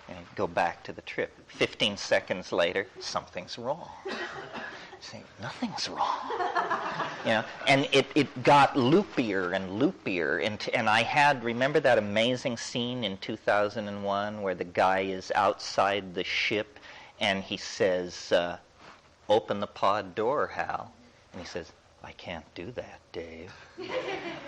And go back to the trip. 15 seconds later, something's wrong. You say, nothing's wrong. And it got loopier and loopier. And I remember that amazing scene in 2001 where the guy is outside the ship and he says, open the pod door, Hal. And he says, I can't do that, Dave.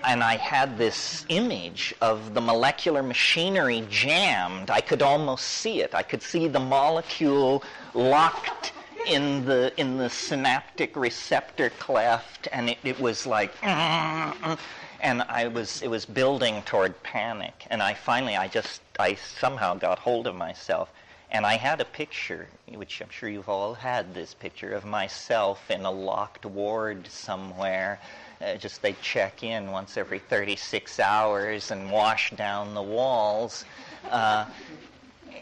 And I had this image of the molecular machinery jammed. I could almost see it. I could see the molecule locked in the synaptic receptor cleft, and it was like, and it was building toward panic. And I somehow got hold of myself. And I had a picture, which I'm sure you've all had this picture, of myself in a locked ward somewhere. They check in once every 36 hours and wash down the walls. I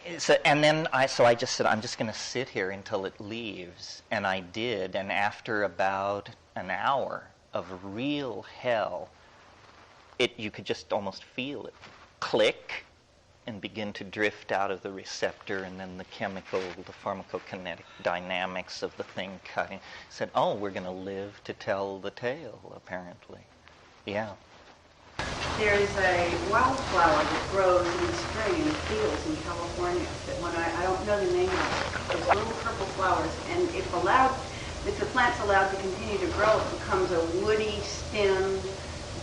just said, I'm just going to sit here until it leaves. And I did. And after about an hour of real hell, you could just almost feel it click and begin to drift out of the receptor, and then the pharmacokinetic dynamics of the thing cutting. Said, oh, we're going to live to tell the tale, apparently. Yeah. There is a wildflower that grows in the spring in fields in California that I don't know the name of it. It's little purple flowers, and if the plant's allowed to continue to grow, it becomes a woody stemmed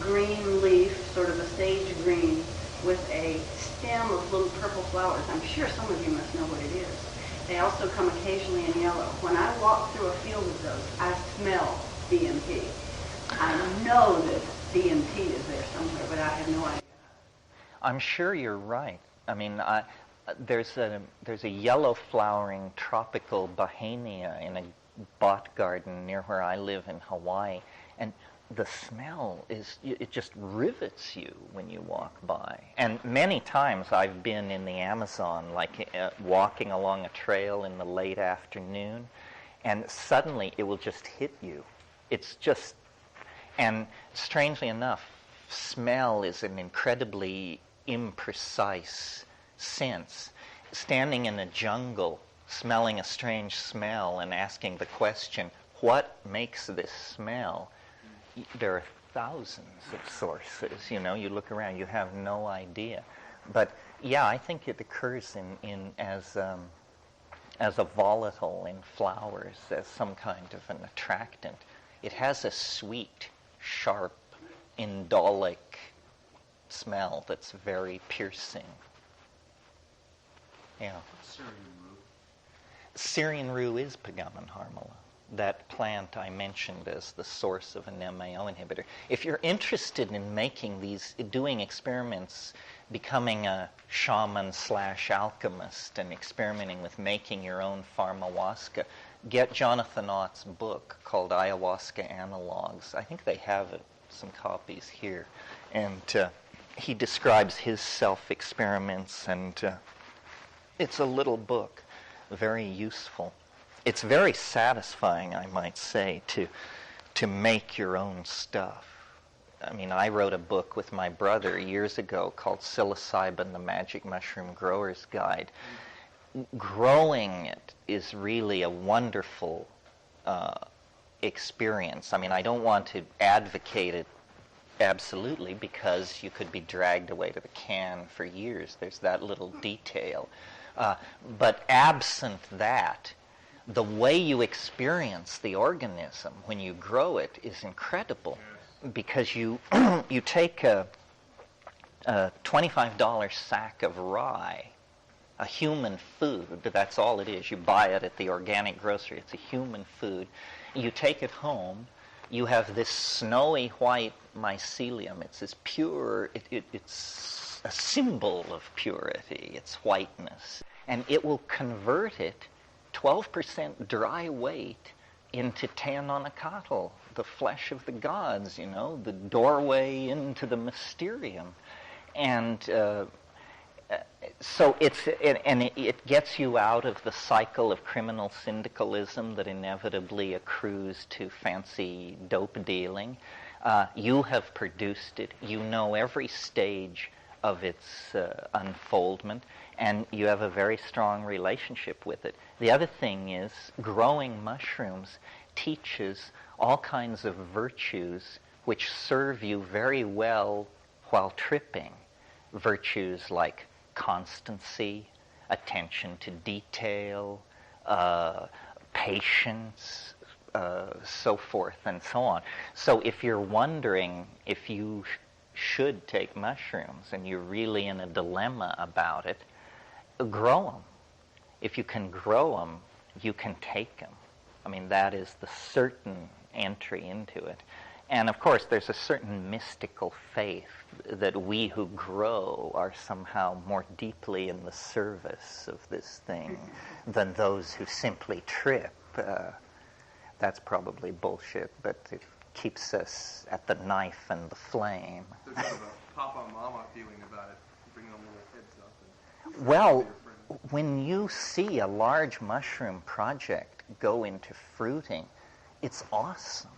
green leaf, sort of a sage green, with a stem of little purple flowers. I'm sure some of you must know what it is. They also come occasionally in yellow. When I walk through a field of those, I smell DMT. I know that DMT is there somewhere, but I have no idea. I'm sure you're right. I mean, there's a yellow flowering tropical bahania in a bot garden near where I live in Hawaii, and the smell it just rivets you when you walk by. And many times I've been in the Amazon, like walking along a trail in the late afternoon, and suddenly it will just hit you. It's just, and strangely enough, smell is an incredibly imprecise sense. Standing in a jungle, smelling a strange smell and asking the question, what makes this smell? There are thousands of sources. You look around, you have no idea. But yeah, I think it occurs in as a volatile in flowers, as some kind of an attractant. It has a sweet, sharp, indolic smell that's very piercing. Yeah. Syrian rue is Pagamen harmala. That plant I mentioned as the source of an MAO inhibitor. If you're interested in doing experiments, becoming a shaman/alchemist and experimenting with making your own pharmawaska, get Jonathan Ott's book called Ayahuasca Analogs. I think they have some copies here. And he describes his self-experiments, and it's a little book, very useful. It's very satisfying, I might say, to make your own stuff. I mean, I wrote a book with my brother years ago called PsilocyBram, the Magic Mushroom Grower's Guide. Growing it is really a wonderful experience. I mean, I don't want to advocate it absolutely, because you could be dragged away to the can for years. There's that little detail. But absent that, the way you experience the organism when you grow it is incredible, because you you take a $25 sack of rye, a human food, that's all it is. You buy it at the organic grocery. It's a human food. You take it home. You have this snowy white mycelium. It's as pure. It's a symbol of purity. It's whiteness, and it will convert it 12% dry weight into Teononacatl, the flesh of the gods, the doorway into the mysterium. And so it gets you out of the cycle of criminal syndicalism that inevitably accrues to fancy dope dealing. You have produced it. You know every stage of its unfoldment, and you have a very strong relationship with it. The other thing is, growing mushrooms teaches all kinds of virtues which serve you very well while tripping. Virtues like constancy, attention to detail, patience, so forth and so on. So if you're wondering if you should take mushrooms and you're really in a dilemma about it, grow them. If you can grow them, you can take them. I mean, that is the certain entry into it. And of course, there's a certain mystical faith that we who grow are somehow more deeply in the service of this thing than those who simply trip. That's probably bullshit, but it keeps us at the knife and the flame. There's kind of a papa-mama feeling about it, bringing them little kids up. And well, when you see a large mushroom project go into fruiting, it's awesome.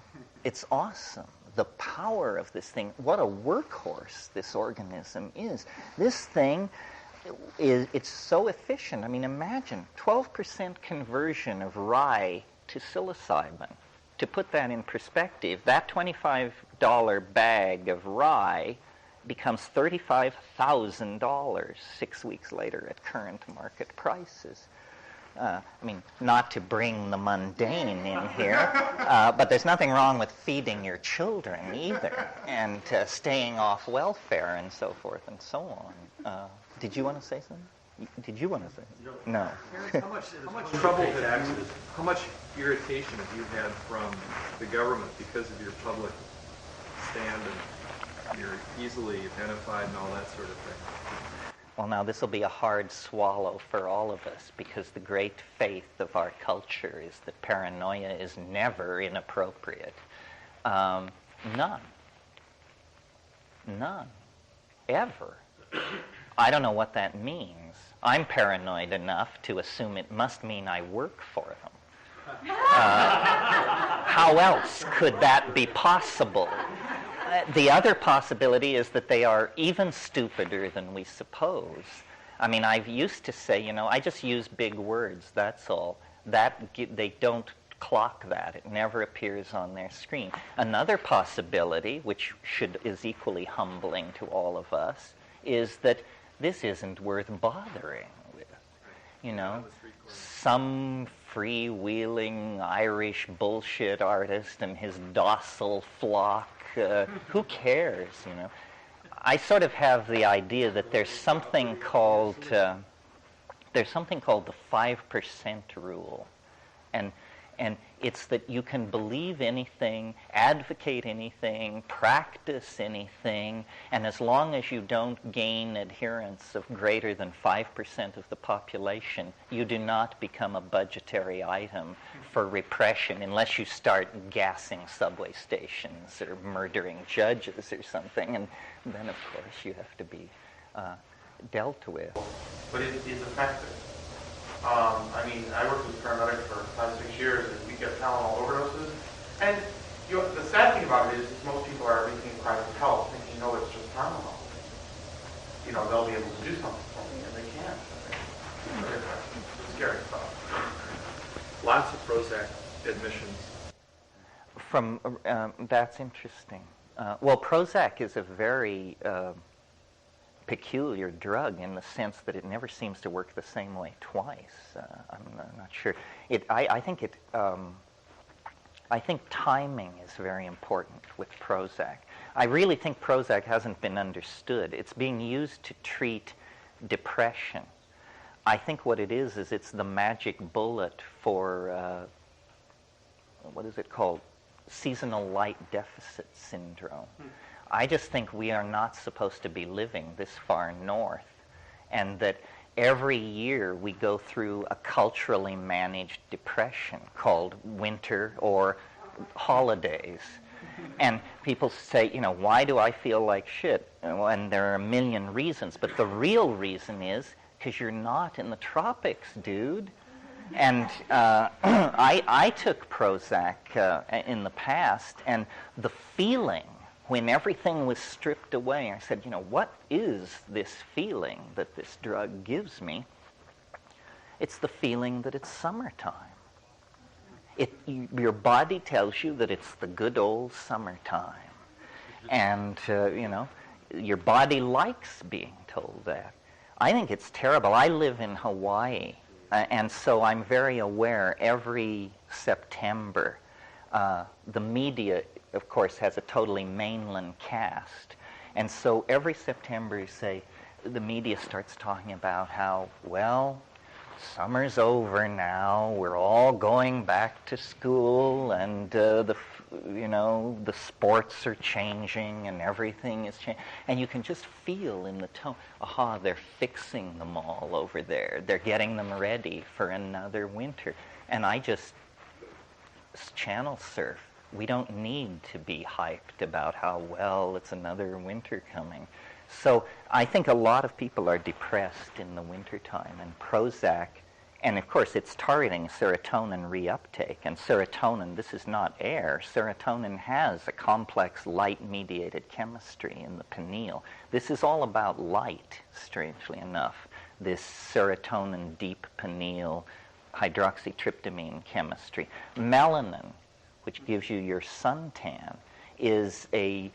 It's awesome. The power of this thing, what a workhorse this organism is. This thing, it's so efficient. I mean, imagine 12% conversion of rye to psilocybin. To put that in perspective, that $25 bag of rye becomes $35,000 6 weeks later at current market prices. I mean, not to bring the mundane in here, but there's nothing wrong with feeding your children either, and staying off welfare and so forth and so on. Did you want to say something? Did you want to say something? No. Terence, how much trouble how much irritation have you had from the government because of your public stand and you're easily identified and all that sort of thing? Well, now this will be a hard swallow for all of us, because the great faith of our culture is that paranoia is never inappropriate. None. None. Ever. I don't know what that means. I'm paranoid enough to assume it must mean I work for them. How else could that be possible? The other possibility is that they are even stupider than we suppose. I mean, I've used to say, I just use big words, that's all. They don't clock that. It never appears on their screen. Another possibility, which is equally humbling to all of us, is that this isn't worth bothering with. Some freewheeling Irish bullshit artist and his docile flock. Who cares, I sort of have the idea that there's something called the 5% rule, and it's that you can believe anything, advocate anything, practice anything, and as long as you don't gain adherence of greater than 5% of the population, you do not become a budgetary item for repression unless you start gassing subway stations or murdering judges or something, and then, of course, you have to be dealt with. But it is effective. I worked with paramedics for 5-6 years, and we get Tylenol overdoses. And the sad thing about it is most people are making cries for help, thinking, no, it's just Tylenol. They'll be able to do something for me, and they can't. It's scary stuff. Lots of Prozac admissions. That's interesting. Well, Prozac is a very peculiar drug in the sense that it never seems to work the same way twice. I'm not sure. I think timing is very important with Prozac. I really think Prozac hasn't been understood. It's being used to treat depression. I think what it is it's the magic bullet for, what is it called? Seasonal light deficit syndrome. I just think we are not supposed to be living this far north, and that every year we go through a culturally managed depression called winter or holidays. And people say, why do I feel like shit? And there are a million reasons, but the real reason is because you're not in the tropics, dude. And I took Prozac in the past, and the feeling when everything was stripped away, I said, what is this feeling that this drug gives me? It's the feeling that it's summertime. Your body tells you that it's the good old summertime. And, your body likes being told that. I think it's terrible. I live in Hawaii, and so I'm very aware every September the media, of course, has a totally mainland cast. And so every September, say, the media starts talking about how, well, summer's over now, we're all going back to school, and the sports are changing, and everything is changing. And you can just feel in the tone, they're fixing them all over there. They're getting them ready for another winter. And I just channel surf. We don't need to be hyped about how, well, it's another winter coming. So I think a lot of people are depressed in the wintertime, and Prozac, and of course it's targeting serotonin reuptake. And serotonin, this is not air, serotonin has a complex light-mediated chemistry in the pineal. This is all about light, strangely enough, this serotonin deep pineal hydroxytryptamine chemistry. Melanin, which gives you your suntan, is a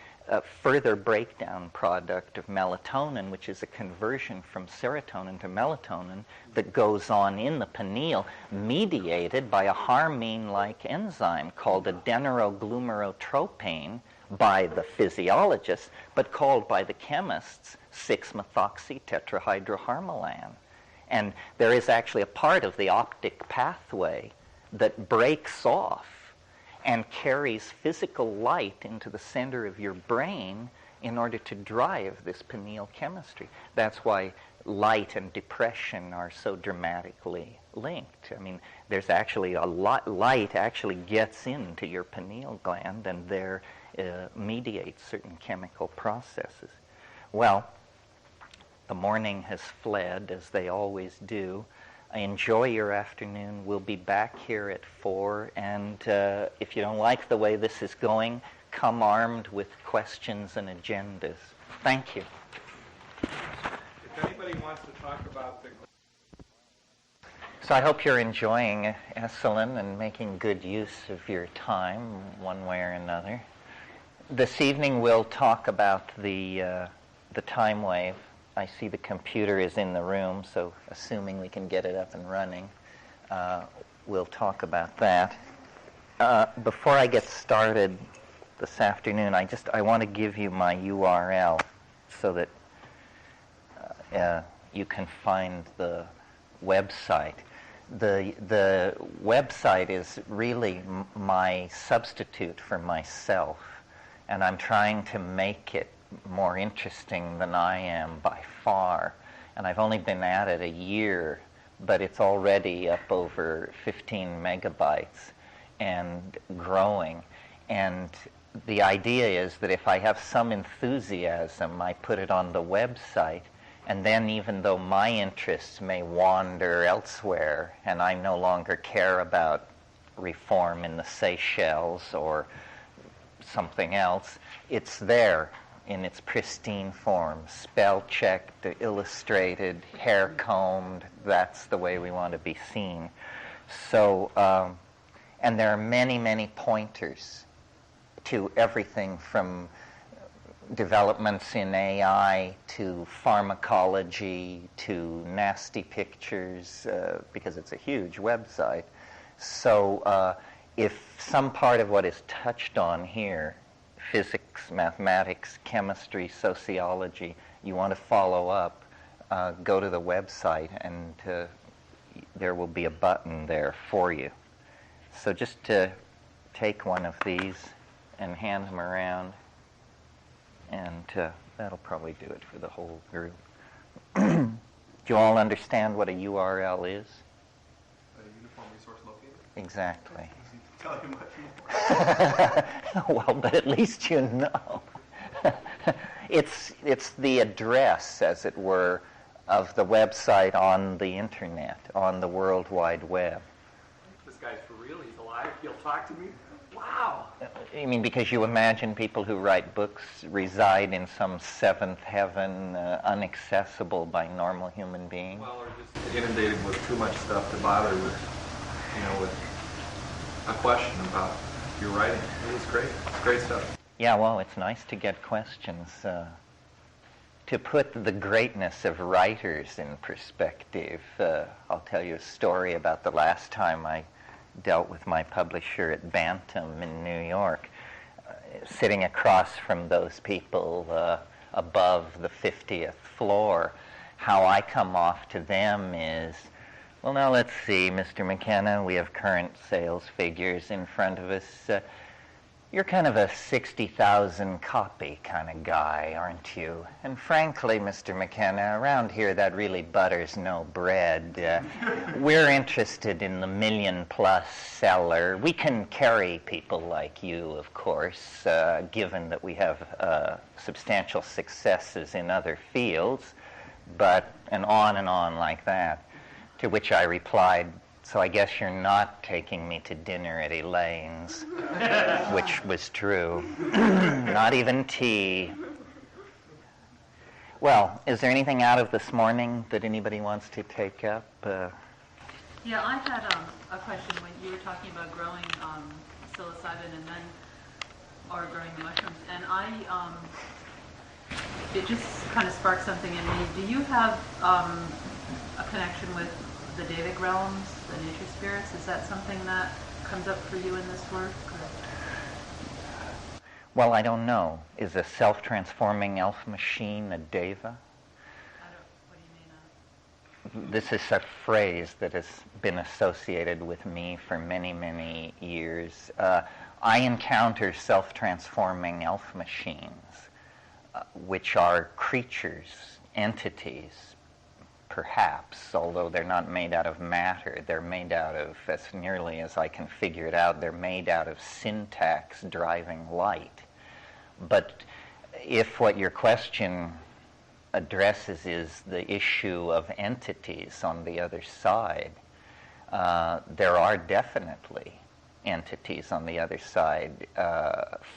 further breakdown product of melatonin, which is a conversion from serotonin to melatonin that goes on in the pineal, mediated by a harmine-like enzyme called adenoroglumerotropane by the physiologists, but called by the chemists 6-methoxytetrahydroharmalan. And there is actually a part of the optic pathway that breaks off and carries physical light into the center of your brain in order to drive this pineal chemistry. That's why light and depression are so dramatically linked. I mean, there's actually a lot, light actually gets into your pineal gland and there mediates certain chemical processes. Well, the morning has fled, as they always do. Enjoy your afternoon. We'll be back here at 4, and if you don't like the way this is going, come armed with questions and agendas. Thank you. If anybody wants to talk about the... So I hope you're enjoying Esalen and making good use of your time one way or another. This evening we'll talk about the time wave. I see the computer is in the room, so assuming we can get it up and running, we'll talk about that. Before I get started this afternoon, I want to give you my URL so that you can find the website. The website is really my substitute for myself, and I'm trying to make it more interesting than I am by far. And I've only been at it a year, but it's already up over 15 megabytes and growing. And the idea is that if I have some enthusiasm, I put it on the website, and then even though my interests may wander elsewhere and I no longer care about reform in the Seychelles or something else, it's there in its pristine form, spell-checked, illustrated, hair-combed. That's the way we want to be seen. So, and there are many, many pointers to everything from developments in AI to pharmacology to nasty pictures, because it's a huge website. So if some part of what is touched on here, physics, mathematics, chemistry, sociology, you want to follow up, go to the website, and there will be a button there for you. So just to take one of these and hand them around, and that'll probably do it for the whole group. Do you all understand what a URL is? A uniform resource locator? Exactly. Tell you much more. Well, but at least you know. It's the address, as it were, of the website on the internet, on the World Wide Web. This guy's for real. He's alive. He'll talk to me. Wow. I mean, because you imagine people who write books reside in some seventh heaven, inaccessible by normal human beings. Well, or just inundated with too much stuff to bother with, with a question about your writing. It's great. It's great stuff. Yeah, well, it's nice to get questions. To put the greatness of writers in perspective, I'll tell you a story about the last time I dealt with my publisher at Bantam in New York. Sitting across from those people above the 50th floor, how I come off to them is, well, now let's see, Mr. McKenna, we have current sales figures in front of us. You're kind of a 60,000 copy kind of guy, aren't you? And frankly, Mr. McKenna, around here that really butters no bread. We're interested in the million-plus seller. We can carry people like you, of course, given that we have substantial successes in other fields, and on like that. To which I replied, so I guess you're not taking me to dinner at Elaine's, which was true. Not even tea. Well, is there anything out of this morning that anybody wants to take up? Yeah, I had a question when you were talking about growing psilocybin and then, or growing the mushrooms, and it just kind of sparked something in me. Do you have a connection with the Davic realms, the nature spirits? Is that something that comes up for you in this work? Well, I don't know. Is a self-transforming elf machine a deva? What do you mean? This is a phrase that has been associated with me for many, many years. I encounter self-transforming elf machines, which are creatures, entities, perhaps, although they're not made out of matter. They're made out of, as nearly as I can figure it out, they're made out of syntax driving light. But if what your question addresses is the issue of entities on the other side, there are definitely entities on the other side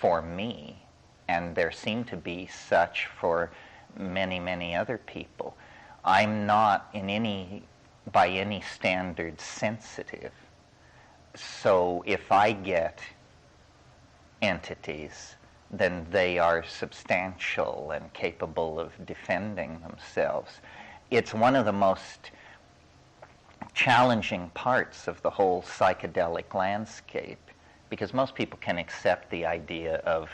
for me, and there seem to be such for many, many other people. I'm not by any standard sensitive. So if I get entities, then they are substantial and capable of defending themselves. It's one of the most challenging parts of the whole psychedelic landscape, because most people can accept the idea of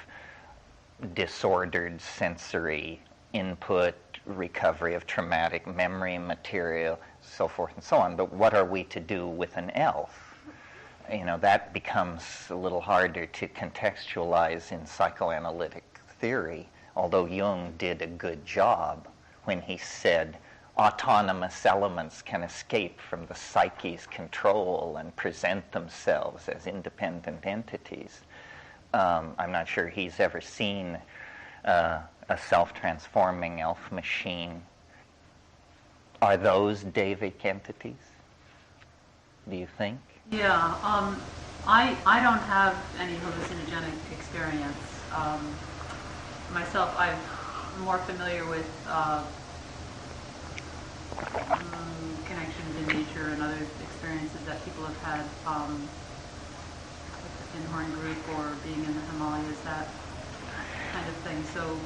disordered sensory input, recovery of traumatic memory material, so forth and so on. But what are we to do with an elf? That becomes a little harder to contextualize in psychoanalytic theory, although Jung did a good job when he said autonomous elements can escape from the psyche's control and present themselves as independent entities. I'm not sure he's ever seen a self-transforming elf machine. Are those Davic entities, do you think? Yeah, I don't have any hallucinogenic experience. Myself, I'm more familiar with connections in nature and other experiences that people have had in Horn Group or being in the Himalayas, that kind of thing. So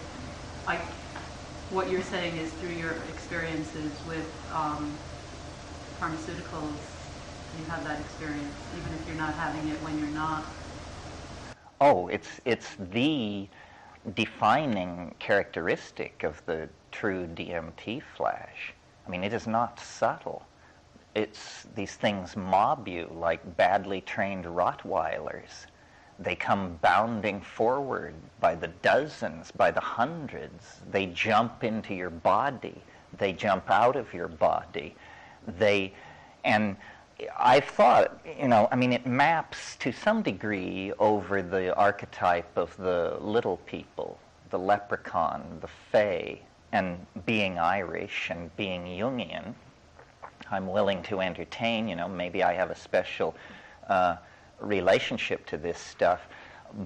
what you're saying is through your experiences with pharmaceuticals, you have that experience, even if you're not having it when you're not. Oh, it's the defining characteristic of the true DMT flash. I mean, it is not subtle. These things mob you like badly trained Rottweilers. They come bounding forward by the dozens, by the hundreds. They jump into your body. They jump out of your body. And I've thought, it maps to some degree over the archetype of the little people, the leprechaun, the fae, and being Irish and being Jungian. I'm willing to entertain, maybe I have a special relationship to this stuff.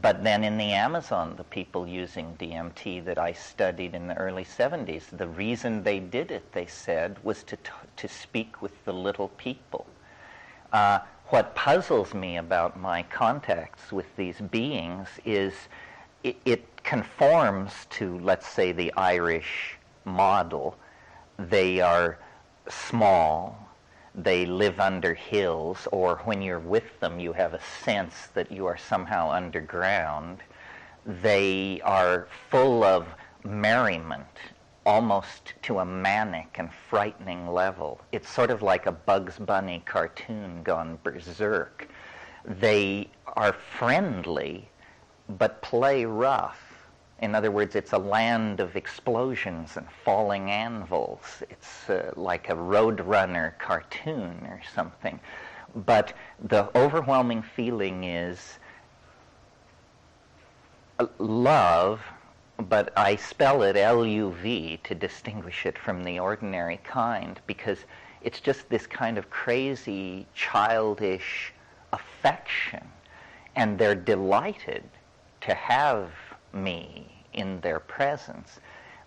But then in the Amazon, the people using DMT that I studied in the early 70s, the reason they did it, they said, was to speak with the little people. What puzzles me about my contacts with these beings is it conforms to, let's say, the Irish model. They are small, they live under hills, or when you're with them you have a sense that you are somehow underground. They are full of merriment, almost to a manic and frightening level. It's sort of like a Bugs Bunny cartoon gone berserk. They are friendly, but play rough. In other words, it's a land of explosions and falling anvils. It's like a Roadrunner cartoon or something. But the overwhelming feeling is love, but I spell it L-U-V to distinguish it from the ordinary kind, because it's just this kind of crazy, childish affection. And they're delighted to have me in their presence.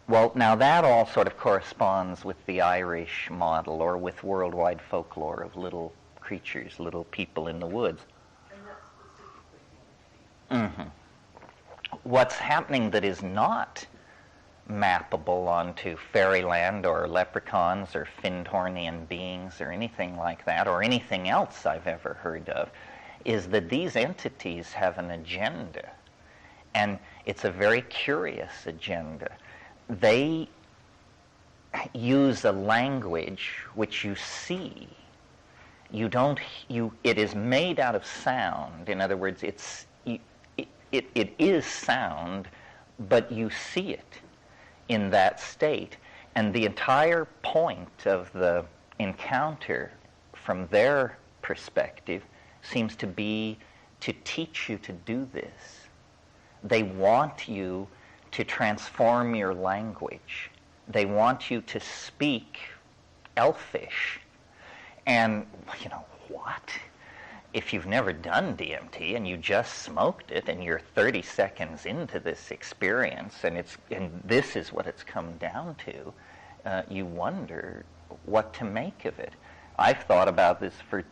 Well, now that all sort of corresponds with the Irish model or with worldwide folklore of little creatures, little people in the woods. And that's specifically What's happening that is not mappable onto fairyland or leprechauns or Findhornian beings or anything like that, or anything else I've ever heard of, is that these entities have an agenda. And it's a very curious agenda. They use a language which you see. It is made out of sound. In other words, it is sound, but you see it in that state. And the entire point of the encounter from their perspective seems to be to teach you to do this. They want you to transform your language. They want you to speak Elfish. And, what? If you've never done DMT and you just smoked it and you're 30 seconds into this experience and this is what it's come down to, you wonder what to make of it. I've thought about this for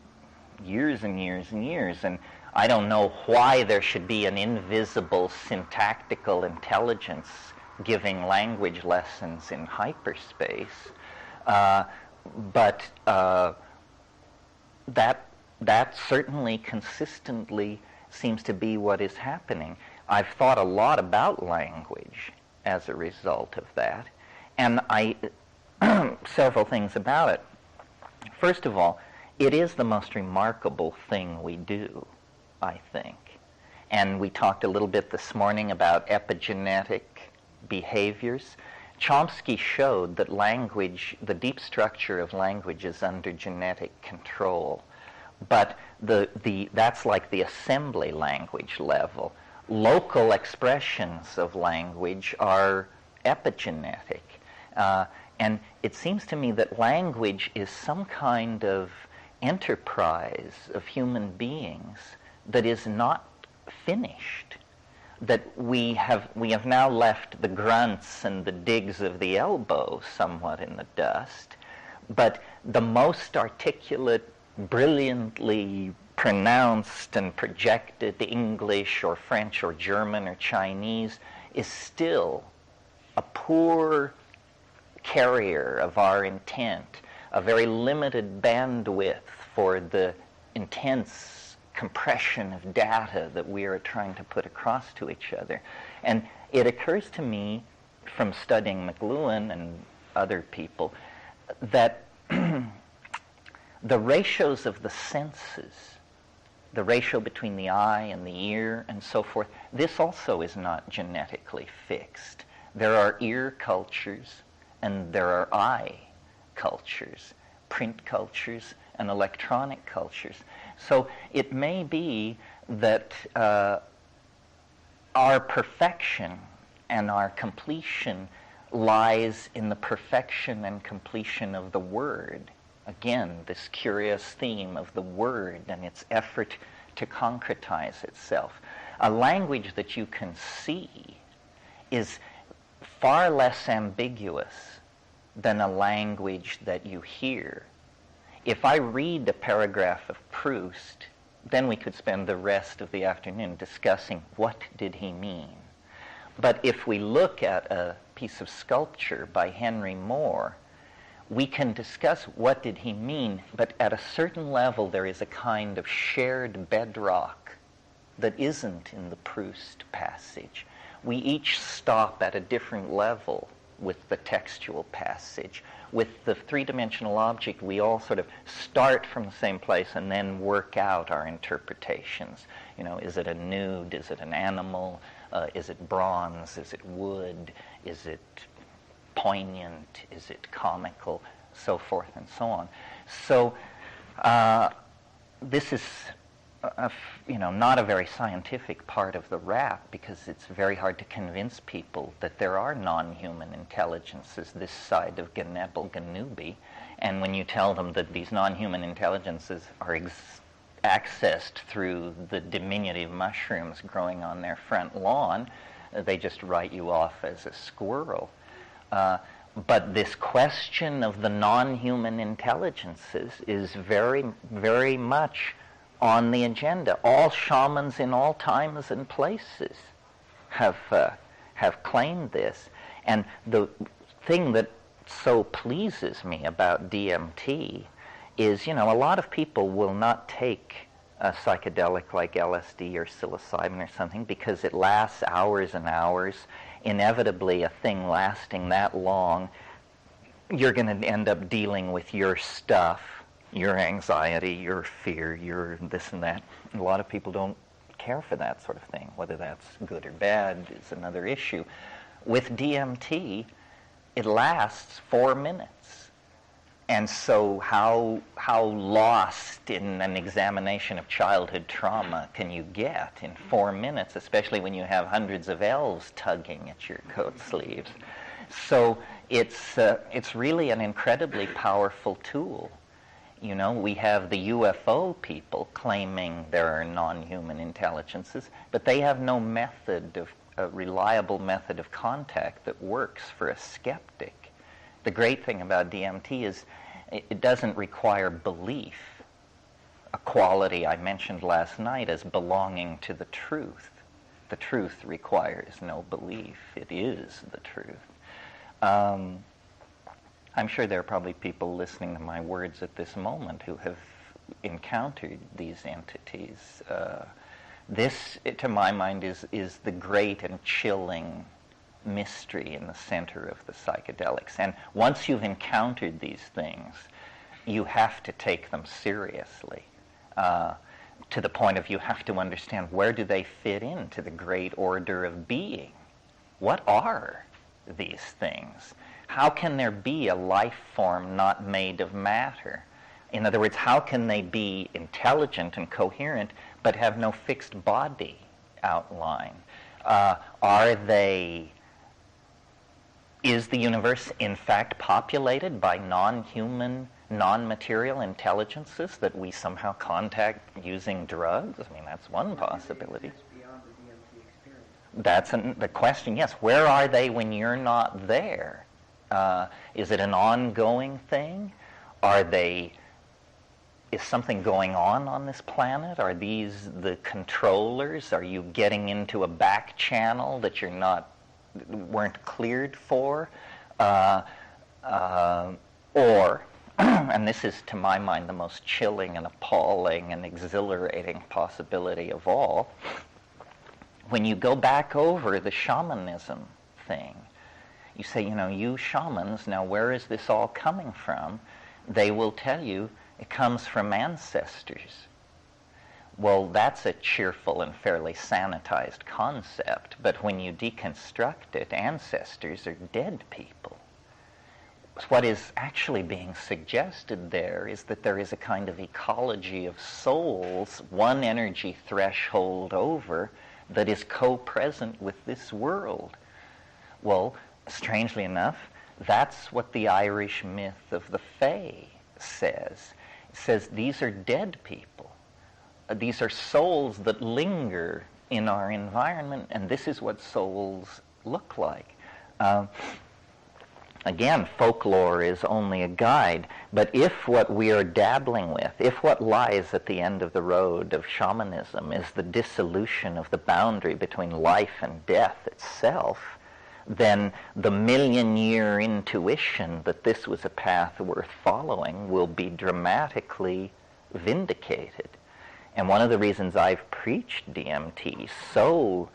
years and years and years, and I don't know why there should be an invisible syntactical intelligence giving language lessons in hyperspace, but that certainly consistently seems to be what is happening. I've thought a lot about language as a result of that, and several things about it. First of all, it is the most remarkable thing we do, I think. And we talked a little bit this morning about epigenetic behaviors. Chomsky showed that language, the deep structure of language, is under genetic control. But that's like the assembly language level. Local expressions of language are epigenetic. And it seems to me that language is some kind of enterprise of human beings that is not finished. That we have now left the grunts and the digs of the elbow somewhat in the dust, but the most articulate, brilliantly pronounced and projected English or French or German or Chinese is still a poor carrier of our intent, a very limited bandwidth for the intense compression of data that we are trying to put across to each other. And it occurs to me from studying McLuhan and other people that the ratios of the senses, the ratio between the eye and the ear and so forth, this also is not genetically fixed. There are ear cultures and there are eye cultures, print cultures and electronic cultures. So it may be that our perfection and our completion lies in the perfection and completion of the word. Again, this curious theme of the word and its effort to concretize itself. A language that you can see is far less ambiguous than a language that you hear. If I read a paragraph of Proust, then we could spend the rest of the afternoon discussing what did he mean. But if we look at a piece of sculpture by Henry Moore, we can discuss what did he mean, but at a certain level there is a kind of shared bedrock that isn't in the Proust passage. We each stop at a different level with the textual passage. With the three-dimensional object, we all sort of start from the same place and then work out our interpretations. Is it a nude? Is it an animal? Is it bronze? Is it wood? Is it poignant? Is it comical? So forth and so on. So this is not a very scientific part of the rap, because it's very hard to convince people that there are non-human intelligences this side of Genebel Ganubi. And when you tell them that these non-human intelligences are accessed through the diminutive mushrooms growing on their front lawn, they just write you off as a squirrel. But this question of the non-human intelligences is very, very much on the agenda. All shamans in all times and places have claimed this. And the thing that so pleases me about DMT is, a lot of people will not take a psychedelic like LSD or psilocybin or something because it lasts hours and hours. Inevitably, a thing lasting that long, you're going to end up dealing with your stuff, your anxiety, your fear, your this and that. And a lot of people don't care for that sort of thing. Whether that's good or bad is another issue. With DMT, it lasts 4 minutes. And so how lost in an examination of childhood trauma can you get in 4 minutes, especially when you have hundreds of elves tugging at your coat sleeves? So it's really an incredibly powerful tool. You know, we have the UFO people claiming there are non-human intelligences, but they have no a reliable method of contact that works for a skeptic. The great thing about DMT is it doesn't require belief, a quality I mentioned last night as belonging to the truth. The truth requires no belief. It is the truth. I'm sure there are probably people listening to my words at this moment who have encountered these entities. This, to my mind, is the great and chilling mystery in the center of the psychedelics. And once you've encountered these things, you have to take them seriously, to the point of you have to understand, where do they fit into the great order of being? What are these things? How can there be a life form not made of matter? In other words, how can they be intelligent and coherent but have no fixed body outline? Is the universe in fact populated by non-human, non-material intelligences that we somehow contact using drugs? I mean, that's one possibility. That's the question, yes. Where are they when you're not there? Is it an ongoing thing? Is something going on this planet? Are these the controllers? Are you getting into a back channel that weren't cleared for? Or, and this is to my mind the most chilling and appalling and exhilarating possibility of all, when you go back over the shamanism thing, you say, you shamans, now where is this all coming from? They will tell you it comes from ancestors. Well, that's a cheerful and fairly sanitized concept, but when you deconstruct it, ancestors are dead people. What is actually being suggested there is that there is a kind of ecology of souls, one energy threshold over, that is co-present with this world. Well, strangely enough, that's what the Irish myth of the Fae says. It says these are dead people. These are souls that linger in our environment, and this is what souls look like. Again, folklore is only a guide, but if what we are dabbling with, if what lies at the end of the road of shamanism is the dissolution of the boundary between life and death itself, then the million-year intuition that this was a path worth following will be dramatically vindicated. And one of the reasons I've preached DMT so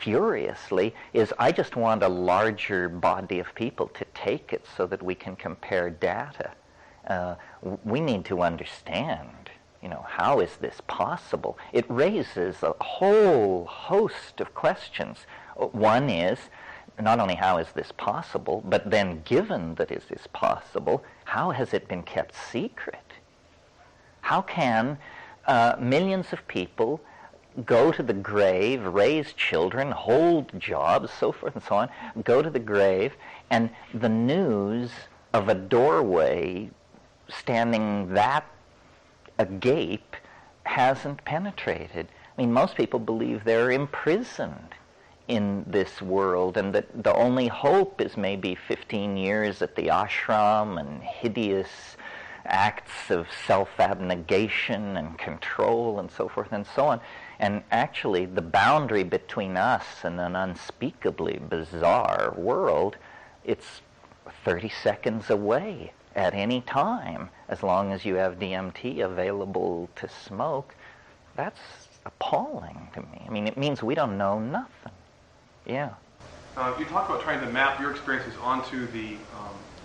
furiously is I just want a larger body of people to take it so that we can compare data. We need to understand, how is this possible? It raises a whole host of questions. One is, not only how is this possible, but then given that is this possible, how has it been kept secret? How can millions of people go to the grave, raise children, hold jobs, so forth and so on, go to the grave, and the news of a doorway standing that agape hasn't penetrated? I mean, most people believe they're imprisoned in this world, and that the only hope is maybe 15 years at the ashram and hideous acts of self-abnegation and control and so forth and so on. And actually, the boundary between us and an unspeakably bizarre world, it's 30 seconds away at any time, as long as you have DMT available to smoke. That's appalling to me. I mean, it means we don't know nothing. Yeah. You talked about trying to map your experiences onto the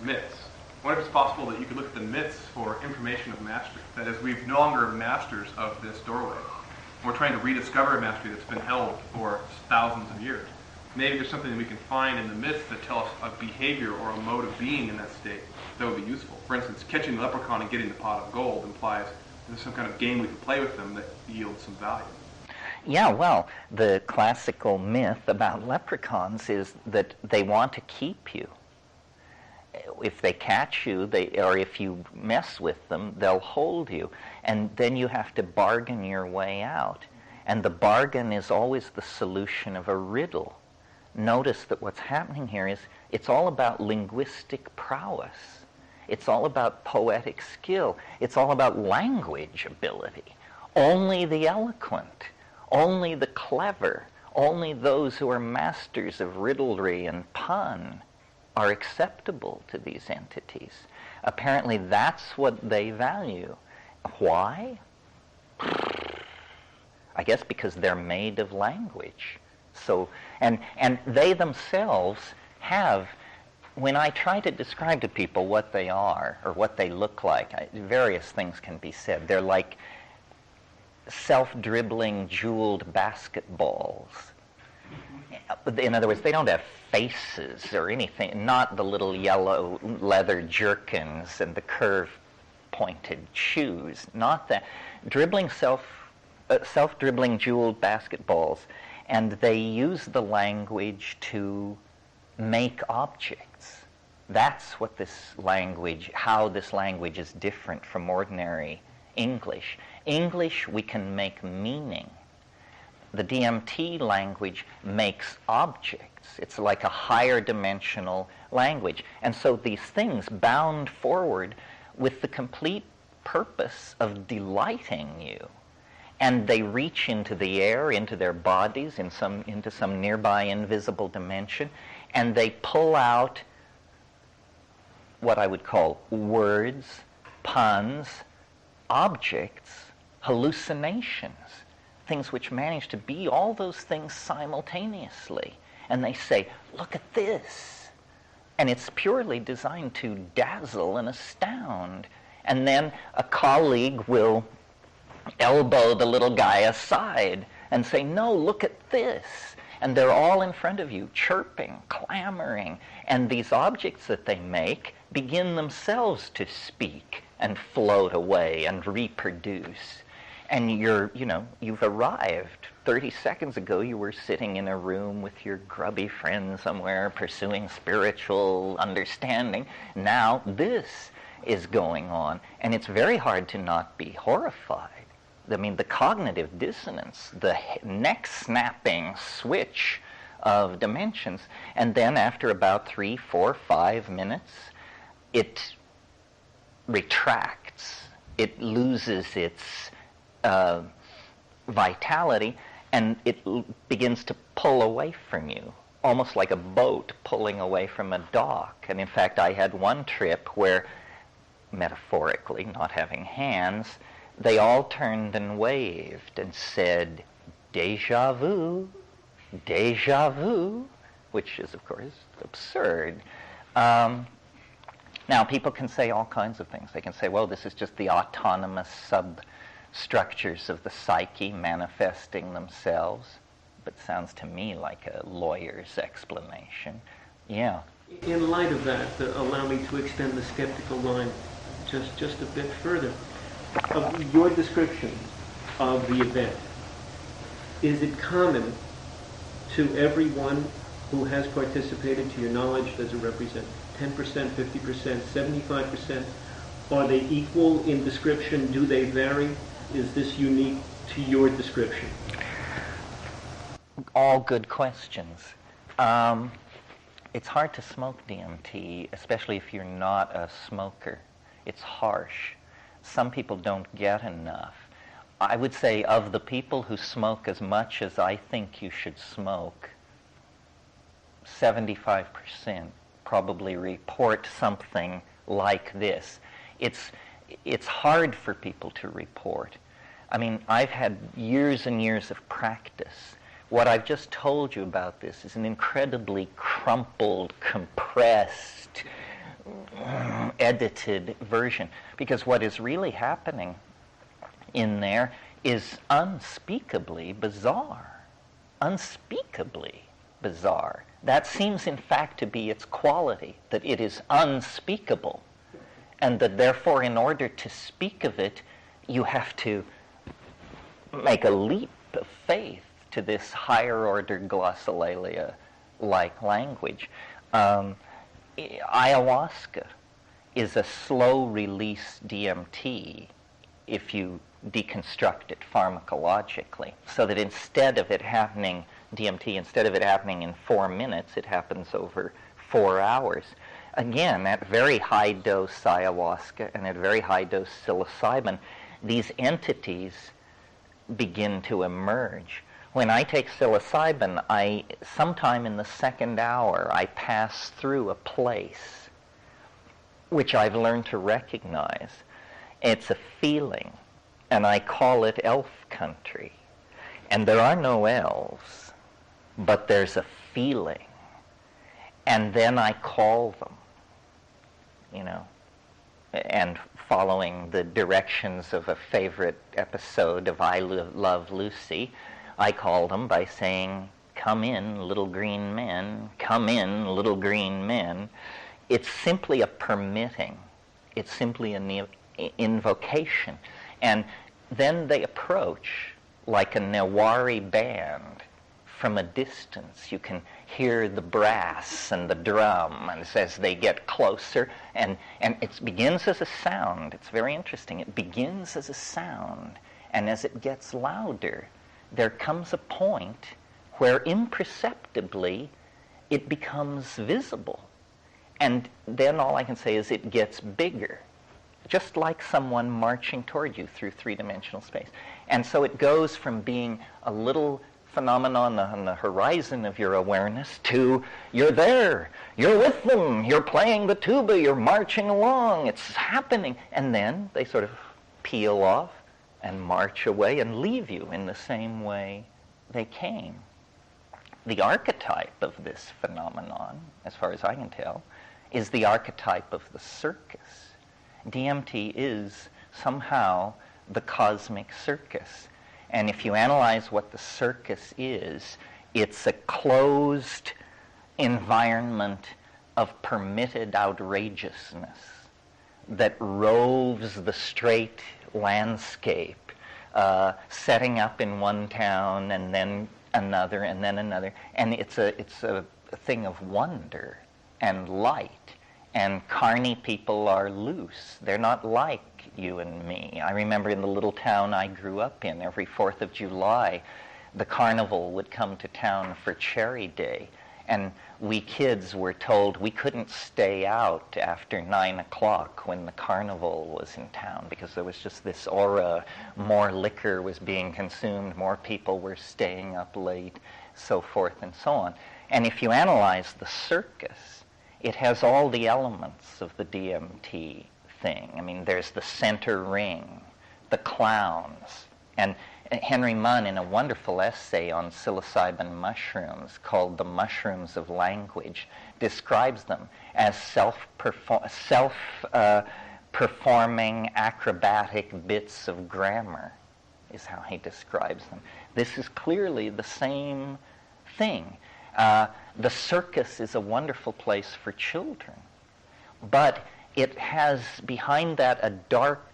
myths. I wonder if it's possible that you could look at the myths for information of mastery. That is, we're no longer masters of this doorway. We're trying to rediscover a mastery that's been held for thousands of years. maybe there's something that we can find in the myths that tell us a behavior or a mode of being in that state that would be useful. For instance, catching the leprechaun and getting the pot of gold implies there's some kind of game we can play with them that yields some value. Yeah, well, the classical myth about leprechauns is that they want to keep you. If they catch you, or if you mess with them, they'll hold you. And then you have to bargain your way out. And the bargain is always the solution of a riddle. Notice that what's happening here is it's all about linguistic prowess. It's all about poetic skill. It's all about language ability. Only the eloquent, only the clever, only those who are masters of riddlery and pun are acceptable to these entities. Apparently that's what they value. Why? I guess because they're made of language. So, and they themselves have, when I try to describe to people what they are or what they look like, various things can be said. They're like self-dribbling jeweled basketballs. In other words, they don't have faces or anything, not the little yellow leather jerkins and the curve-pointed shoes, not that. Self-dribbling jeweled basketballs, and they use the language to make objects. That's what this language, how this language is different from ordinary English. English, we can make meaning. The DMT language makes objects. It's like a higher dimensional language. And so these things bound forward with the complete purpose of delighting you. And they reach into the air, into their bodies, into some nearby invisible dimension, and they pull out what I would call words, puns, objects, hallucinations, things which manage to be all those things simultaneously. And they say, look at this. And it's purely designed to dazzle and astound. And then a colleague will elbow the little guy aside and say, no, look at this. And they're all in front of you, chirping, clamoring. And these objects that they make begin themselves to speak and float away and reproduce. And you've arrived. 30 seconds ago, you were sitting in a room with your grubby friend somewhere pursuing spiritual understanding. Now this is going on. And it's very hard to not be horrified. I mean, the cognitive dissonance, the neck-snapping switch of dimensions. And then after about 3, 4, 5 minutes, it retracts. It loses its vitality, and it begins to pull away from you, almost like a boat pulling away from a dock. And in fact, I had one trip where, metaphorically, not having hands, they all turned and waved and said, "Déjà vu, déjà vu," which is, of course, absurd. Now, people can say all kinds of things. They can say, well, this is just the autonomous substructures of the psyche manifesting themselves. But it sounds to me like a lawyer's explanation. Yeah. In light of that, allow me to extend the skeptical line just a bit further. Of your description of the event, is it common to everyone who has participated, to your knowledge, does it represent 10%, 50%, 75%? Are they equal in description? Do they vary? Is this unique to your description? All good questions. It's hard to smoke DMT, especially if you're not a smoker. It's harsh. Some people don't get enough. I would say of the people who smoke as much as I think you should smoke, 75% probably report something like this. It's hard for people to report. I mean, I've had years and years of practice. What I've just told you about this is an incredibly crumpled, compressed, edited version, because what is really happening in there is unspeakably bizarre, unspeakably bizarre. That seems in fact to be its quality, that it is unspeakable, and that therefore in order to speak of it, you have to make a leap of faith to this higher order glossolalia-like language. Ayahuasca is a slow-release DMT if you deconstruct it pharmacologically, so that instead of it happening, DMT, instead of it happening in 4 minutes, it happens over 4 hours. Again, at very high dose ayahuasca and at very high dose psilocybin, these entities begin to emerge. When I take psilocybin, sometime in the second hour, I pass through a place which I've learned to recognize. It's a feeling, and I call it elf country. And there are no elves, but there's a feeling. And then I call them, and following the directions of a favorite episode of I Love Lucy, I call them by saying, "Come in, little green men, come in, little green men." It's simply a permitting. It's simply an invocation. And then they approach like a Newari band from a distance. You can hear the brass and the drum, and as they get closer, and it begins as a sound. It's very interesting. It begins as a sound, and as it gets louder, there comes a point where imperceptibly it becomes visible. And then all I can say is it gets bigger, just like someone marching toward you through three-dimensional space. And so it goes from being a little phenomenon on the horizon of your awareness to you're there, you're with them, you're playing the tuba, you're marching along, it's happening. And then they sort of peel off and march away and leave you in the same way they came. The archetype of this phenomenon, as far as I can tell, is the archetype of the circus. DMT is somehow the cosmic circus. And if you analyze what the circus is, it's a closed environment of permitted outrageousness that roves the straight landscape, setting up in one town and then another and then another. And it's a thing of wonder and light. And carny people are loose. They're not like you and me. I remember in the little town I grew up in, every 4th of July, the carnival would come to town for Cherry Day. And we kids were told we couldn't stay out after 9 o'clock when the carnival was in town, because there was just this aura, more liquor was being consumed, more people were staying up late, so forth and so on. And if you analyze the circus, it has all the elements of the DMT thing. I mean, there's the center ring, the clowns. And Henry Munn, in a wonderful essay on psilocybin mushrooms called The Mushrooms of Language, describes them as self-performing acrobatic bits of grammar, is how he describes them. This is clearly the same thing. The circus is a wonderful place for children, but it has behind that a dark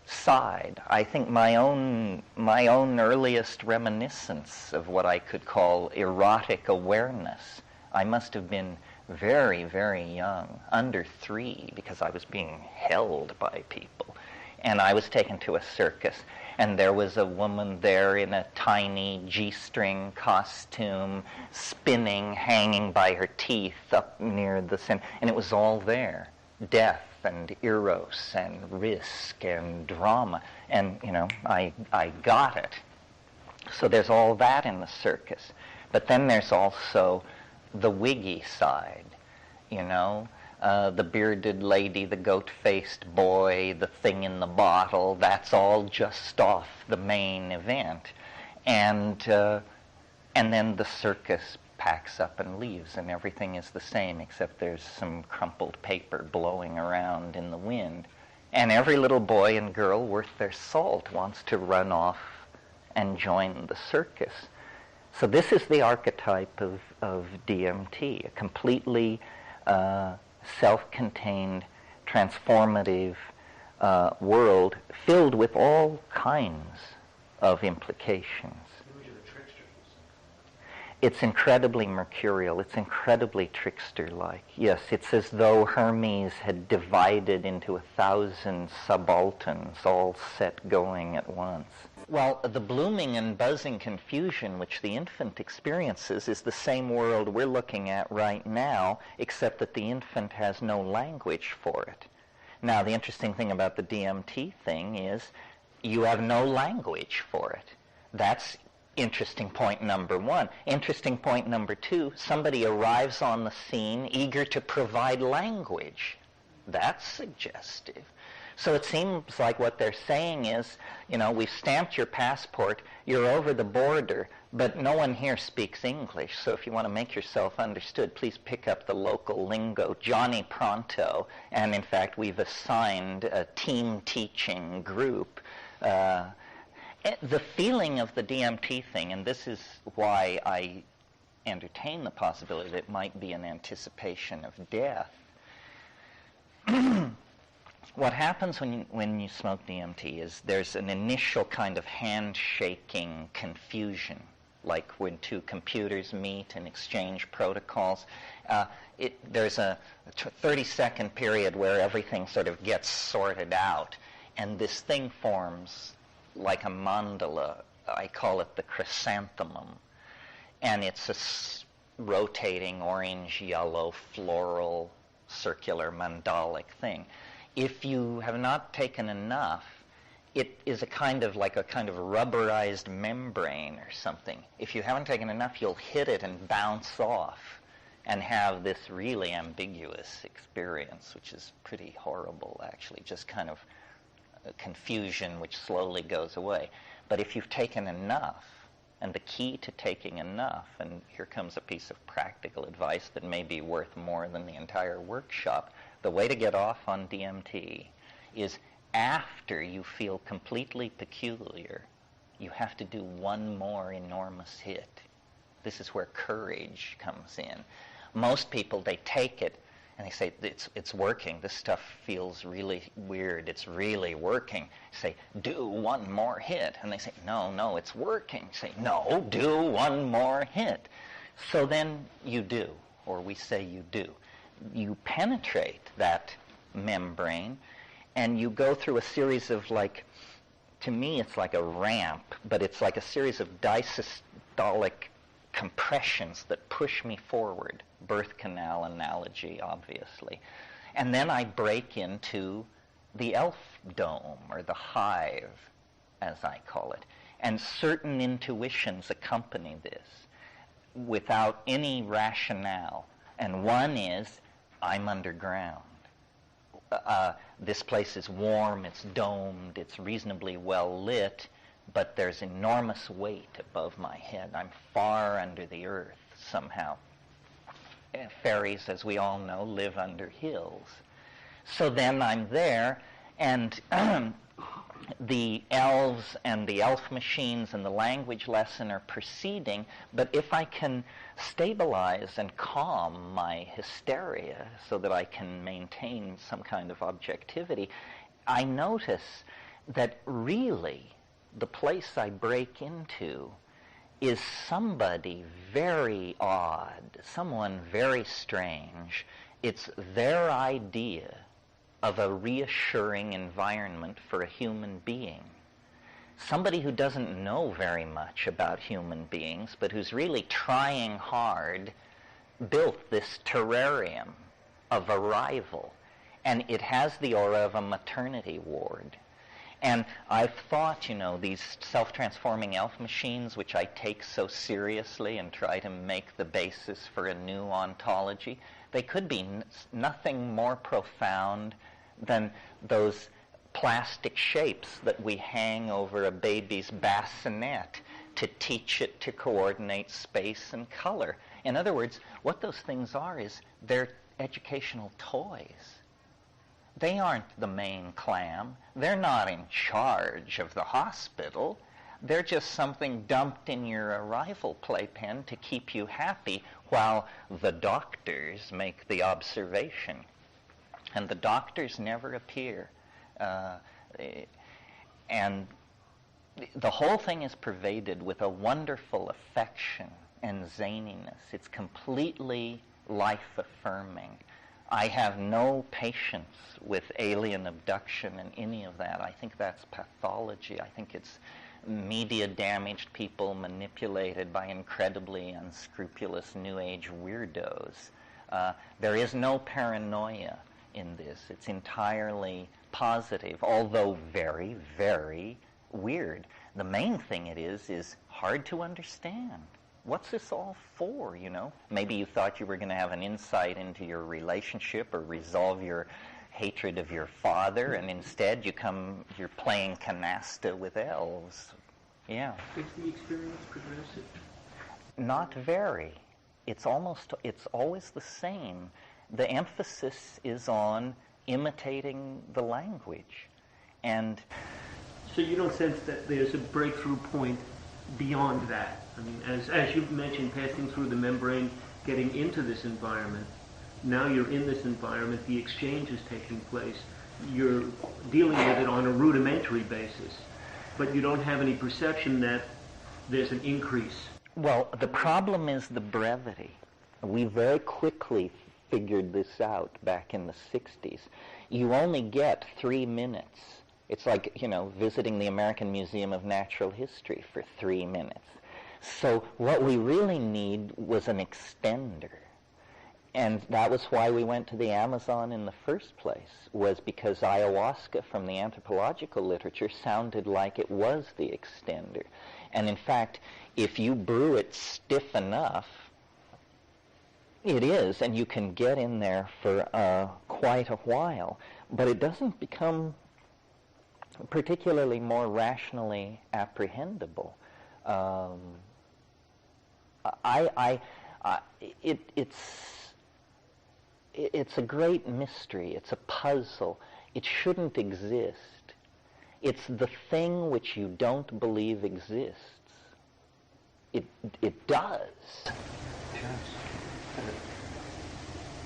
side. I think my own earliest reminiscence of what I could call erotic awareness, I must have been very, very young, under 3, because I was being held by people. And I was taken to a circus, and there was a woman there in a tiny G-string costume, spinning, hanging by her teeth up near the center, and it was all there. Death and eros and risk and drama, and I got it. So there's all that in the circus. But then there's also the wiggy side, the bearded lady, the goat-faced boy, the thing in the bottle. That's all just off the main event, and then the circus packs up and leaves, and everything is the same except there's some crumpled paper blowing around in the wind. And every little boy and girl worth their salt wants to run off and join the circus. So this is the archetype of DMT, a completely self-contained, transformative world filled with all kinds of implications. It's incredibly mercurial. It's incredibly trickster-like. Yes, it's as though Hermes had divided into 1,000 subalterns, all set going at once. Well, the blooming and buzzing confusion which the infant experiences is the same world we're looking at right now, except that the infant has no language for it. Now, the interesting thing about the DMT thing is you have no language for it. That's interesting point number one. Interesting point number two, somebody arrives on the scene eager to provide language. That's suggestive. So it seems like what they're saying is, we've stamped your passport, you're over the border, but no one here speaks English. So if you want to make yourself understood, please pick up the local lingo, Johnny Pronto. And in fact, we've assigned a team teaching group. The feeling of the DMT thing, and this is why I entertain the possibility that it might be an anticipation of death. What happens when you smoke DMT is there's an initial kind of handshaking confusion, like when two computers meet and exchange protocols. There's a 30-second period where everything sort of gets sorted out, and this thing forms like a mandala. I call it the chrysanthemum. And it's a rotating orange, yellow, floral, circular, mandalic thing. If you have not taken enough, it is a kind of rubberized membrane or something. If you haven't taken enough, you'll hit it and bounce off and have this really ambiguous experience, which is pretty horrible, actually, just kind of confusion which slowly goes away. But if you've taken enough, and the key to taking enough, and here comes a piece of practical advice that may be worth more than the entire workshop, the way to get off on DMT is after you feel completely peculiar, you have to do one more enormous hit. This is where courage comes in. Most people, they take it and they say, it's working. This stuff feels really weird. It's really working. Say, do one more hit. And they say, no, it's working. Say, no, do one more hit. So then you do, or we say you do. You penetrate that membrane, and you go through a series of, to me it's like a ramp, but it's like a series of diastolic compressions that push me forward. Birth canal analogy, obviously. And then I break into the elf dome, or the hive, as I call it. And certain intuitions accompany this without any rationale. And one is, I'm underground. This place is warm, it's domed, it's reasonably well lit, but there's enormous weight above my head. I'm far under the earth somehow. Fairies, as we all know, live under hills. So then I'm there, and the elves and the elf machines and the language lesson are proceeding, but if I can stabilize and calm my hysteria so that I can maintain some kind of objectivity, I notice that really the place I break into is somebody very odd, someone very strange. It's their idea of a reassuring environment for a human being. Somebody who doesn't know very much about human beings, but who's really trying hard, built this terrarium of arrival. And it has the aura of a maternity ward. And I've thought, these self-transforming elf machines, which I take so seriously and try to make the basis for a new ontology, they could be nothing more profound than those plastic shapes that we hang over a baby's bassinet to teach it to coordinate space and color. In other words, what those things are is they're educational toys. They aren't the main clam. They're not in charge of the hospital. They're just something dumped in your arrival playpen to keep you happy while the doctors make the observation. And the doctors never appear. And the whole thing is pervaded with a wonderful affection and zaniness. It's completely life-affirming. I have no patience with alien abduction and any of that. I think that's pathology. I think it's media-damaged people manipulated by incredibly unscrupulous New Age weirdos. There is no paranoia in this. It's entirely positive, although very, very weird. The main thing it is hard to understand. What's this all for, you know? Maybe you thought you were going to have an insight into your relationship or resolve your hatred of your father, and instead you're playing canasta with elves. Yeah. Is the experience progressive? Not very. It's always the same. The emphasis is on imitating the language. And so you don't sense that there's a breakthrough point beyond that? I mean, as you've mentioned, passing through the membrane, getting into this environment, now you're in this environment, the exchange is taking place, you're dealing with it on a rudimentary basis, but you don't have any perception that there's an increase. Well, the problem is the brevity. We very quickly figured this out back in the 60s. You only get 3 minutes. It's like, visiting the American Museum of Natural History for 3 minutes. So what we really need was an extender. And that was why we went to the Amazon in the first place, was because ayahuasca from the anthropological literature sounded like it was the extender. And in fact, if you brew it stiff enough, it is, and you can get in there for quite a while. But it doesn't become particularly more rationally apprehendable. It's a great mystery. It's a puzzle. It shouldn't exist. It's the thing which you don't believe exists. It does. Terence,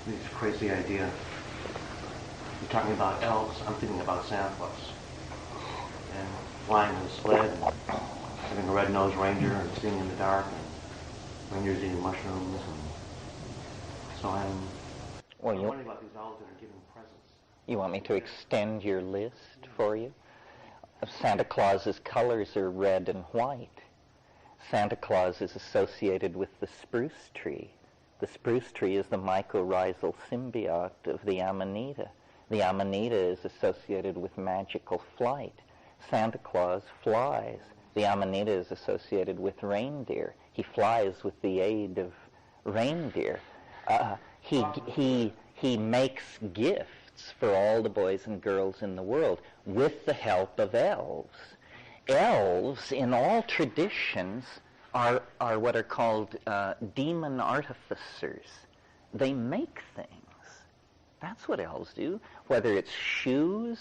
it's a crazy idea. You're talking about elves. I'm thinking about Santa Claus. And flying in a sled, and having a red-nosed reindeer, and seeing in the dark, and reindeers eating mushrooms, and so I'm wondering about these elves that are giving presents. You want me to extend your list for you? Santa Claus's colors are red and white. Santa Claus is associated with the spruce tree. The spruce tree is the mycorrhizal symbiote of the Amanita. The Amanita is associated with magical flight. Santa Claus flies. The Amanita is associated with reindeer. He flies with the aid of reindeer. He makes gifts for all the boys and girls in the world with the help of elves. Elves, in all traditions, are what are called demon artificers. They make things. That's what elves do. Whether it's shoes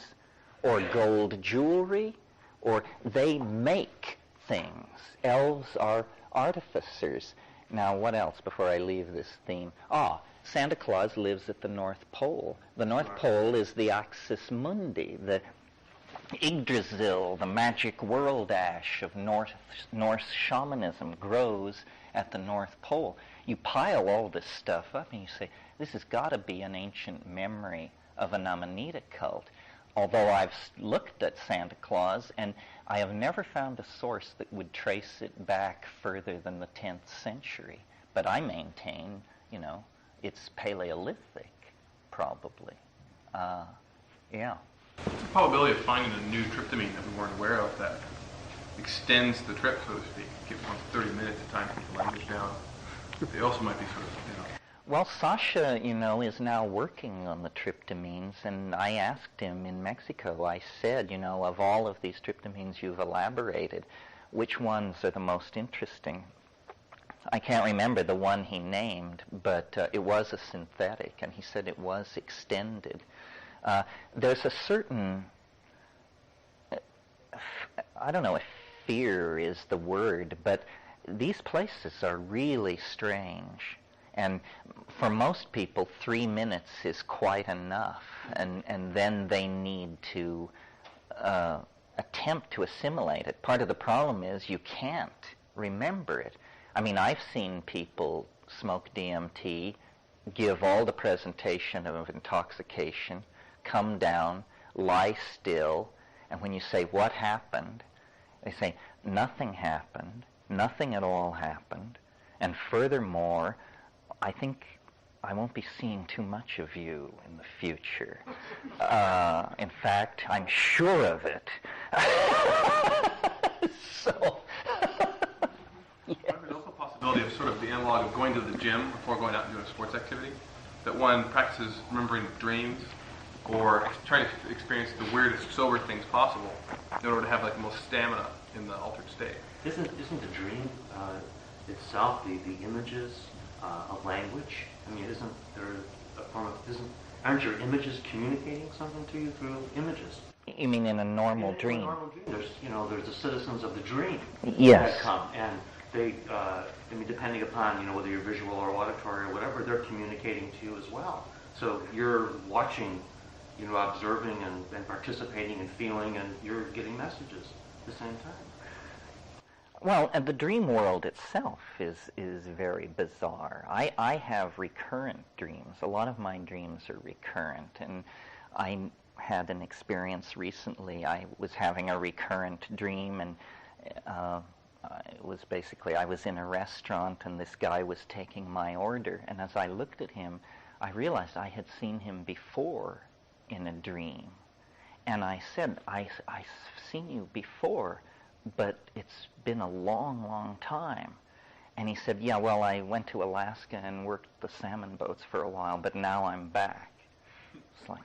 or gold jewelry, or they make things. Elves are artificers. Now, what else before I leave this theme? Santa Claus lives at the North Pole. The North Pole is the Axis Mundi, the Yggdrasil, the magic world ash of Norse shamanism grows at the North Pole. You pile all this stuff up and you say, this has got to be an ancient memory of an Amanita cult. Although I've looked at Santa Claus, and I have never found a source that would trace it back further than the 10th century. But I maintain, it's Paleolithic, probably. Yeah. What's the probability of finding a new tryptamine that we weren't aware of that extends the trip, so to speak? Give one 30 minutes of time to get the language down. They also might be sort of, Well, Sasha, is now working on the tryptamines, and I asked him in Mexico, I said, of all of these tryptamines you've elaborated, which ones are the most interesting? I can't remember the one he named, but it was a synthetic, and he said it was extended. There's a certain, fear is the word, but these places are really strange. And for most people, 3 minutes is quite enough, and then they need to attempt to assimilate it. Part of the problem is you can't remember it. I mean, I've seen people smoke DMT, give all the presentation of intoxication, come down, lie still, and when you say, what happened? They say, nothing happened, nothing at all happened, and furthermore, I think I won't be seeing too much of you in the future. In fact, I'm sure of it. So, There's also a possibility of sort of the analog of going to the gym before going out and doing a sports activity, that one practices remembering dreams or trying to experience the weirdest sober things possible in order to have like the most stamina in the altered state. Isn't the dream itself the images of language? I mean, isn't there a form of aren't your images communicating something to you through images? you mean in a normal dream? In a normal dream, there's the citizens of the dream Yes. that come, and they, I mean, depending upon whether you're visual or auditory or whatever, they're communicating to you as well. So you're watching, observing and participating and feeling, and you're getting messages at the same time. Well, and the dream world itself is very bizarre. I have recurrent dreams. A lot of my dreams are recurrent, and I had an experience recently. I was having a recurrent dream, and it was basically I was in a restaurant, and this guy was taking my order, and as I looked at him, I realized I had seen him before in a dream. And I said, I've seen you before, but it's been a long, long time. And he said, yeah, well, I went to Alaska and worked the salmon boats for a while, but now I'm back. It's like,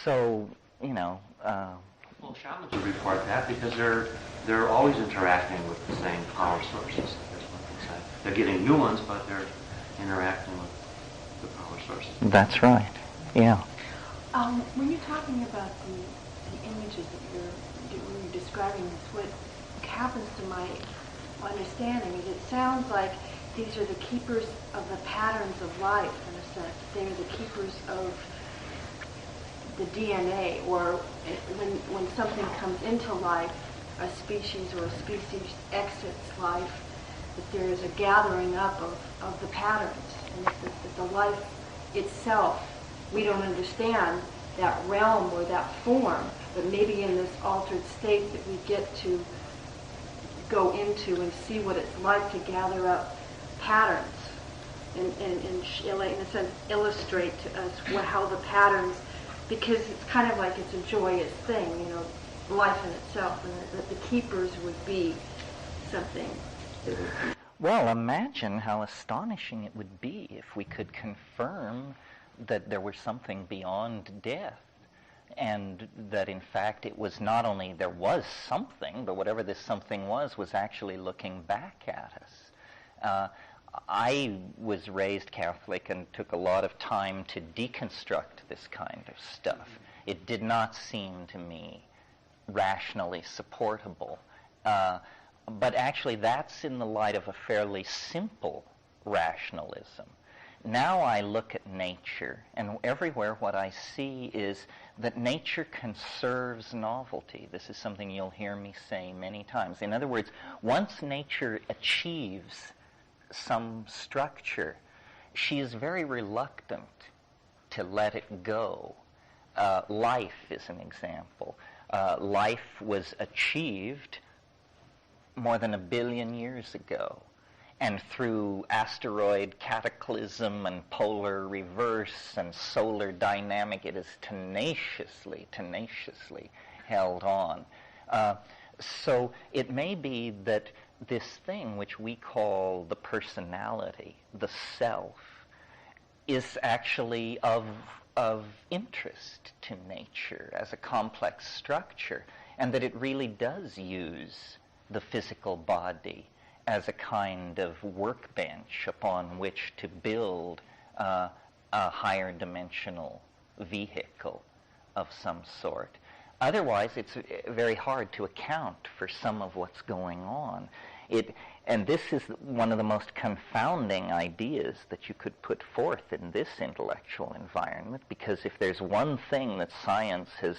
So, Well, shamans would report that because they're always interacting with the same power sources. That's what they say. They're getting new ones, but they're interacting with the power sources. That's right, yeah. When you're talking about the images that you're describing, what happens to my understanding is it sounds like these are the keepers of the patterns of life, in a sense. They're the keepers of the DNA, or when something comes into life, a species or a species exits life, that there is a gathering up of the patterns, and that the life itself, we don't understand that realm or that form, but maybe in this altered state that we get to go into and see what it's like to gather up patterns and in a sense illustrate to us how the patterns, because it's kind of like it's a joyous thing, life in itself, and that the keepers would be something that would... Well, imagine how astonishing it would be if we could confirm that there was something beyond death, and that in fact it was not only there was something, but whatever this something was actually looking back at us. I was raised Catholic and took a lot of time to deconstruct this kind of stuff. It did not seem to me rationally supportable. But actually that's in the light of a fairly simple rationalism. Now I look at nature, and everywhere what I see is that nature conserves novelty. This is something you'll hear me say many times. In other words, once nature achieves some structure, she is very reluctant to let it go. Life is an example. Life was achieved more than 1 billion years ago. And through asteroid cataclysm and polar reverse and solar dynamic, it is tenaciously held on. So it may be that this thing which we call the personality, the self, is actually of interest to nature as a complex structure, and that it really does use the physical body as a kind of workbench upon which to build a higher dimensional vehicle of some sort. Otherwise, it's very hard to account for some of what's going on. And this is one of the most confounding ideas that you could put forth in this intellectual environment, because if there's one thing that science has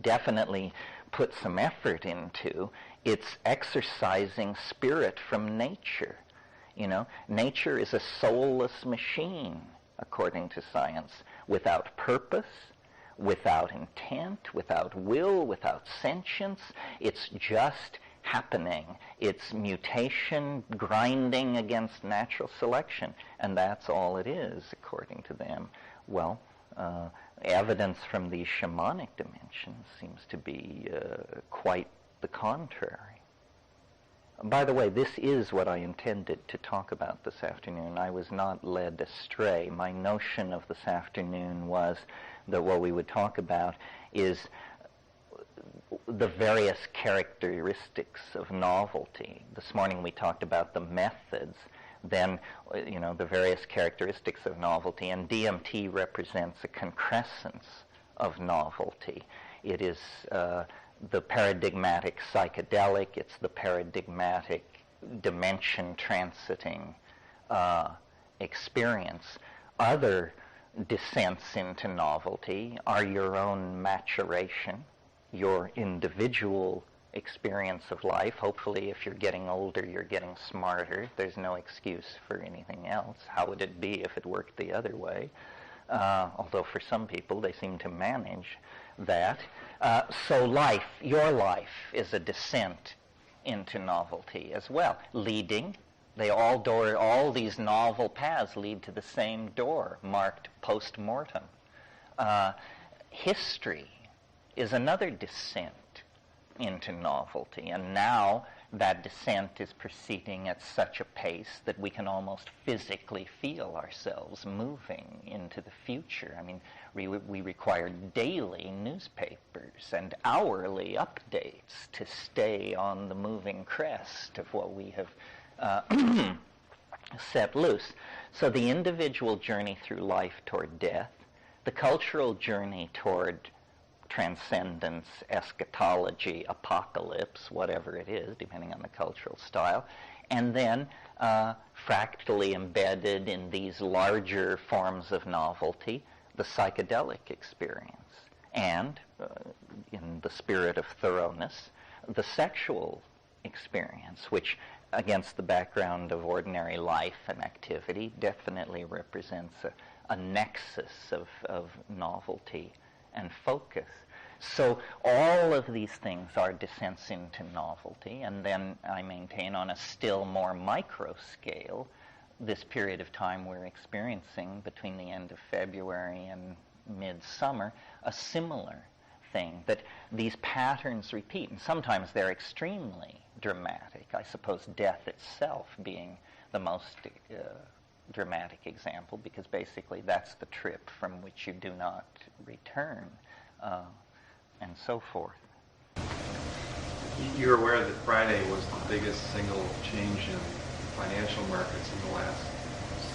definitely put some effort into, it's exercising spirit from nature. You know, nature is a soulless machine, according to science, without purpose, without intent, without will, without sentience. It's just happening. It's mutation grinding against natural selection, and that's all it is, according to them. Well, evidence from these shamanic dimensions seems to be quite the contrary. By the way, this is what I intended to talk about this afternoon. I was not led astray. My notion of this afternoon was that what we would talk about is the various characteristics of novelty. This morning we talked about the methods, then, you know, the various characteristics of novelty, and DMT represents a concrescence of novelty. It is the paradigmatic psychedelic, it's the paradigmatic dimension transiting experience. Other descents into novelty are your own maturation, your individual experience of life. Hopefully, if you're getting older, you're getting smarter. There's no excuse for anything else. How would it be if it worked the other way? Although for some people, they seem to manage that. So life, your life, is a descent into novelty as well. Leading, all these novel paths lead to the same door, marked post-mortem. History is another descent into novelty, and now that descent is proceeding at such a pace that we can almost physically feel ourselves moving into the future. I mean, we require daily newspapers and hourly updates to stay on the moving crest of what we have set loose. So the individual journey through life toward death, the cultural journey toward transcendence, eschatology, apocalypse, whatever it is, depending on the cultural style, and then fractally embedded in these larger forms of novelty, the psychedelic experience, and, in the spirit of thoroughness, the sexual experience, which, against the background of ordinary life and activity, definitely represents a nexus of novelty and focus. So all of these things are descents into novelty, and then I maintain on a still more micro scale this period of time we're experiencing between the end of February and midsummer, a similar thing, that these patterns repeat, and sometimes they're extremely dramatic. I suppose death itself being the most dramatic example, because basically that's the trip from which you do not return, and so forth. You're aware that Friday was the biggest single change in financial markets in the last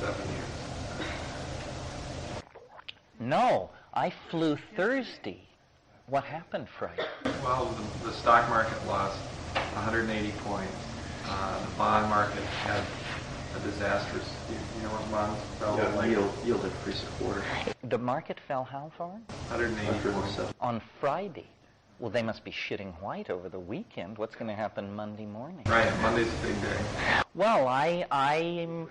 7 years? No, I flew Thursday. What happened Friday? Well, the stock market lost 180 points. The bond market had a disastrous, you know what bonds fell? Yeah, like yield increase a quarter. The market fell how far? 180 points. On Friday. Well, they must be shitting white over the weekend. What's going to happen Monday morning? Right, Monday's a big day. Well, I win!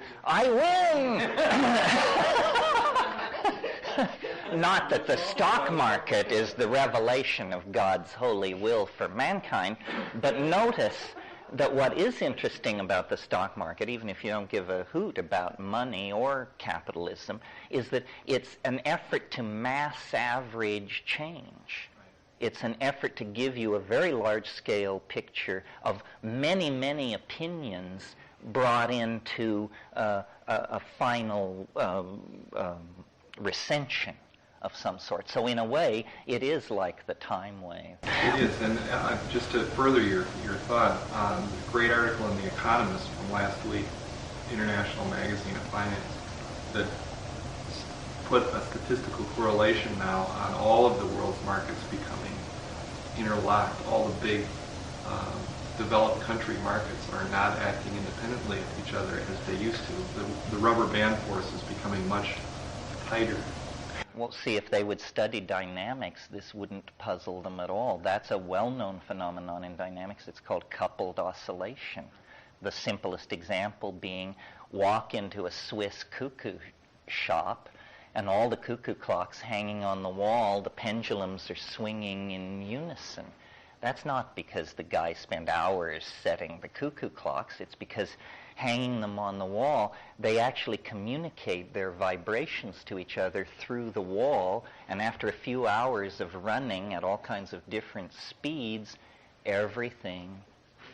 Not that the stock market is the revelation of God's holy will for mankind, but notice that what is interesting about the stock market, even if you don't give a hoot about money or capitalism, is that it's an effort to mass average change. It's an effort to give you a very large-scale picture of many, many opinions brought into a final recension of some sort. So in a way, it is like the time wave. It is, and just to further your thought, a great article in The Economist from last week, International Magazine of Finance, that put a statistical correlation now on all of the world's markets becoming interlocked. All the big developed country markets are not acting independently of each other as they used to. The rubber band force is becoming much tighter. Well, see, if they would study dynamics, this wouldn't puzzle them at all. That's a well-known phenomenon in dynamics. It's called coupled oscillation. The simplest example being walk into a Swiss cuckoo shop, and all the cuckoo clocks hanging on the wall, the pendulums are swinging in unison. That's not because the guy spent hours setting the cuckoo clocks. It's because hanging them on the wall, they actually communicate their vibrations to each other through the wall, and after a few hours of running at all kinds of different speeds, everything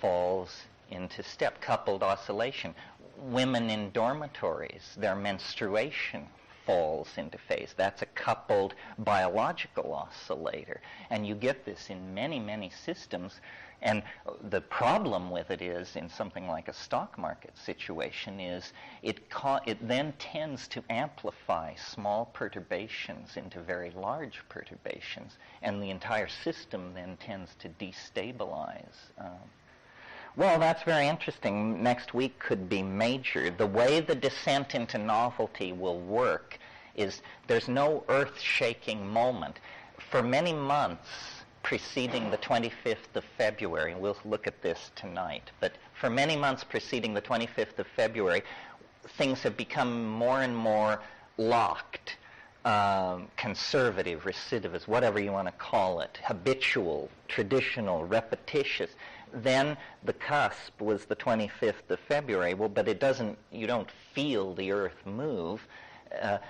falls into step. Coupled oscillation. Women in dormitories, their menstruation falls into phase. That's a coupled biological oscillator. And you get this in many, many systems. And the problem with it is, in something like a stock market situation, is it then tends to amplify small perturbations into very large perturbations. And the entire system then tends to destabilize. Well, that's very interesting. Next week could be major. The way the descent into novelty will work is there's no earth-shaking moment. For many months preceding the 25th of February, we'll look at this tonight, but for many months preceding the 25th of February, things have become more and more locked, conservative, recidivist, whatever you want to call it, habitual, traditional, repetitious. Then the cusp was the 25th of February. Well, but you don't feel the earth move.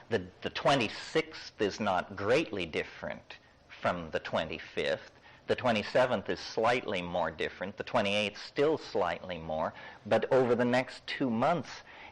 The 26th is not greatly different from the 25th. The 27th is slightly more different. The 28th still slightly more. But over the next 2 months,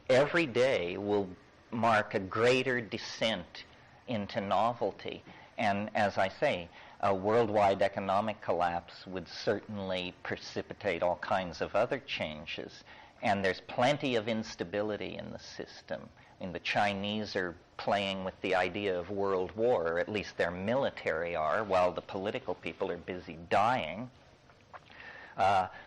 every day will mark a greater descent into novelty. And as I say, a worldwide economic collapse would certainly precipitate all kinds of other changes. And there's plenty of instability in the system. I mean, the Chinese are playing with the idea of world war, or at least their military are, while the political people are busy dying.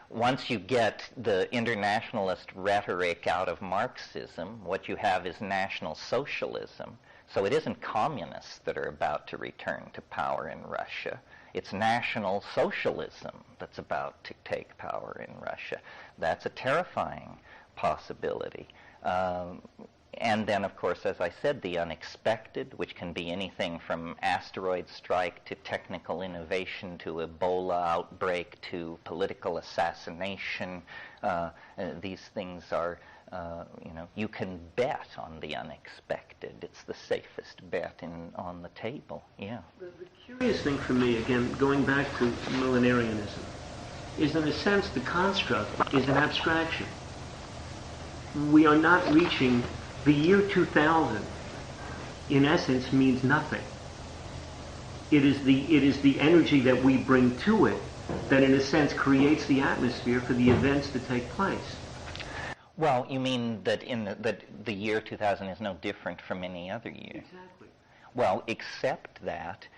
Once you get the internationalist rhetoric out of Marxism, what you have is National Socialism. So it isn't communists that are about to return to power in Russia. It's National Socialism that's about to take power in Russia. That's a terrifying possibility. And then, of course, as I said, the unexpected, which can be anything from asteroid strike to technical innovation to Ebola outbreak to political assassination. These things are, you can bet on the unexpected. It's the safest bet on the table. Yeah. The curious thing for me, again, going back to millenarianism, is in a sense the construct is an abstraction. We are not reaching the year 2000. In essence, means nothing. It is the energy that we bring to it that, in a sense, creates the atmosphere for the events to take place. Well, you mean that that the year 2000 is no different from any other year? Exactly. Well, except that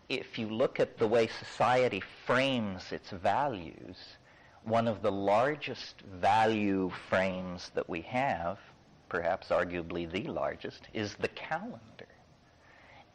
if you look at the way society frames its values, one of the largest value frames that we have, perhaps arguably the largest, is the calendar.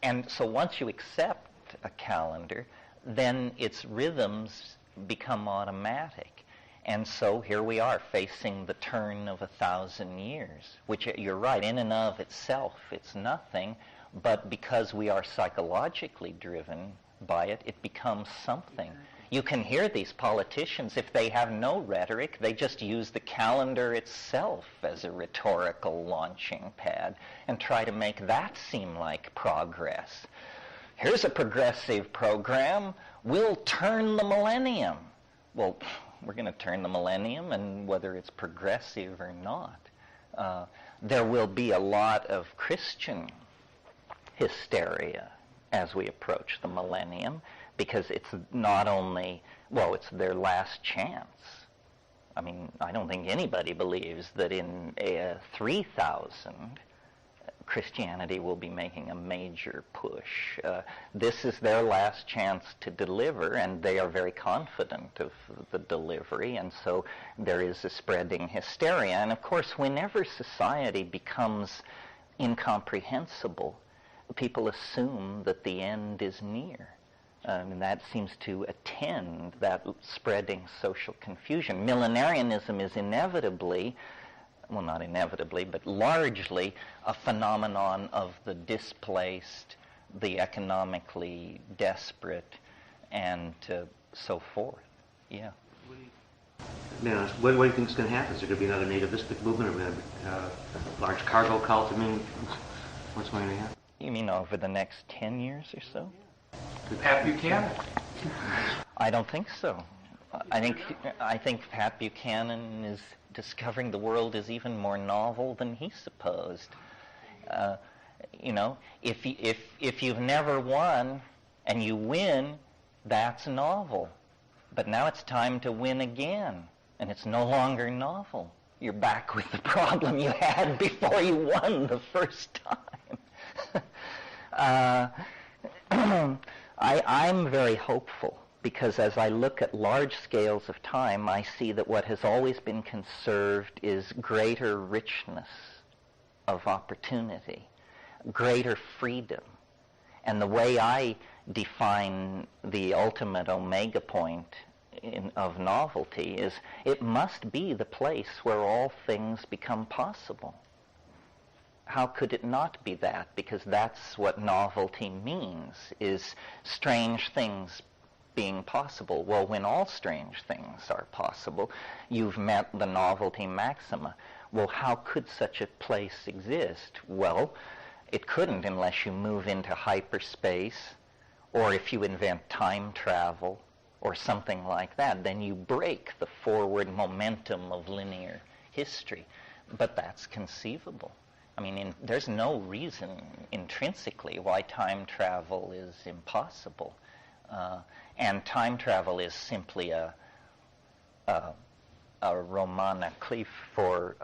And so once you accept a calendar, then its rhythms become automatic. And so here we are facing the turn of 1,000 years, which, you're right, in and of itself, it's nothing, but because we are psychologically driven by it, it becomes something. You can hear these politicians, if they have no rhetoric, they just use the calendar itself as a rhetorical launching pad and try to make that seem like progress. Here's a progressive program. We'll turn the millennium. Well, we're going to turn the millennium, and whether it's progressive or not. There will be a lot of Christian hysteria as we approach the millennium, because it's not only, well, it's their last chance. I mean, I don't think anybody believes that in 3,000, Christianity will be making a major push. This is their last chance to deliver, and they are very confident of the delivery, and so there is a spreading hysteria. And of course, whenever society becomes incomprehensible, people assume that the end is near. And that seems to attend that spreading social confusion. Millenarianism is inevitably, well, not inevitably, but largely a phenomenon of the displaced, the economically desperate, and so forth. Yeah. Man, what do you think is going to happen? Is there going to be another nativistic movement, or a large cargo cult? I mean, what's going to happen? You mean over the next 10 years or so? Pat Buchanan. I don't think so. I think Pat Buchanan is discovering the world is even more novel than he supposed. If you've never won and you win, that's novel. But now it's time to win again, and it's no longer novel. You're back with the problem you had before you won the first time. I'm very hopeful, because as I look at large scales of time, I see that what has always been conserved is greater richness of opportunity, greater freedom. And the way I define the ultimate omega point of novelty is it must be the place where all things become possible. How could it not be that? Because that's what novelty means, is strange things being possible. Well, when all strange things are possible, you've met the novelty maxima. Well, how could such a place exist? Well, it couldn't unless you move into hyperspace, or if you invent time travel, or something like that. Then you break the forward momentum of linear history. But that's conceivable. I mean, there's no reason intrinsically why time travel is impossible. And time travel is simply a Romana clef for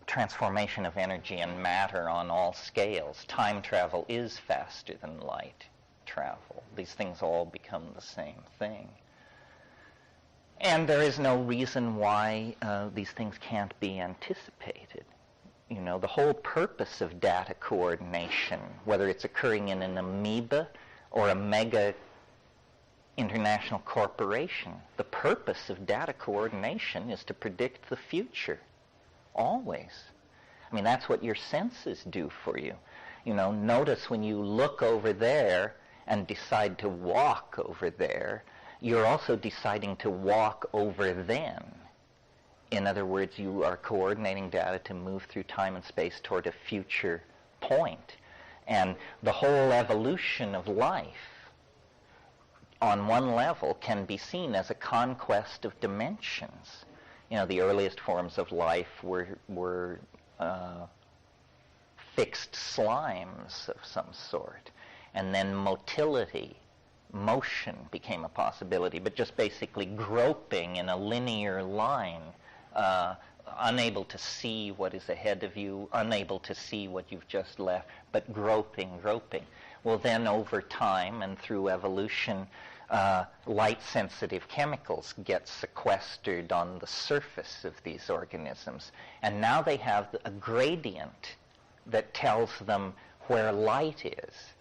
transformation of energy and matter on all scales. Time travel is faster than light travel. These things all become the same thing. And there is no reason why these things can't be anticipated. You know, the whole purpose of data coordination, whether it's occurring in an amoeba or a mega international corporation, the purpose of data coordination is to predict the future, always. I mean, that's what your senses do for you. You know, notice when you look over there and decide to walk over there, you're also deciding to walk over then. In other words, you are coordinating data to move through time and space toward a future point. And the whole evolution of life, on one level, can be seen as a conquest of dimensions. You know, the earliest forms of life were fixed slimes of some sort. And then motility, motion became a possibility, but just basically groping in a linear line, unable to see what is ahead of you, unable to see what you've just left, but groping. Well, then over time and through evolution, light-sensitive chemicals get sequestered on the surface of these organisms, and now they have a gradient that tells them where light is,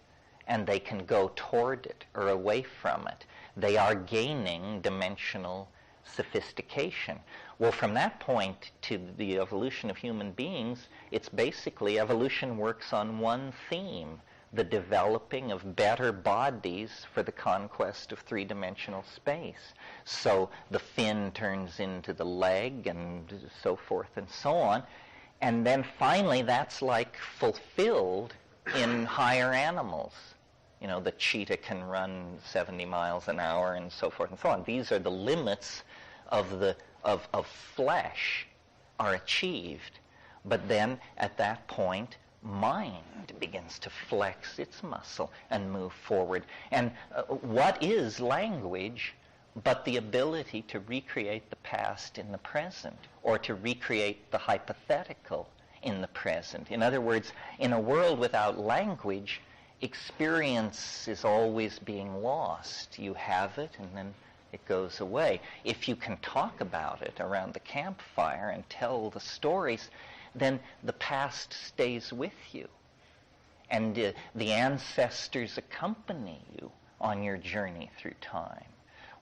and they can go toward it or away from it. They are gaining dimensional sophistication. Well, from that point to the evolution of human beings, it's basically evolution works on one theme, the developing of better bodies for the conquest of three-dimensional space. So the fin turns into the leg and so forth and so on. And then finally that's like fulfilled in higher animals. You know, the cheetah can run 70 miles an hour and so forth and so on. These are the limits of flesh are achieved. But then at that point, mind begins to flex its muscle and move forward. And what is language but the ability to recreate the past in the present, or to recreate the hypothetical in the present. In other words, in a world without language, experience is always being lost. You have it, and then it goes away. If you can talk about it around the campfire and tell the stories, then the past stays with you. And the ancestors accompany you on your journey through time.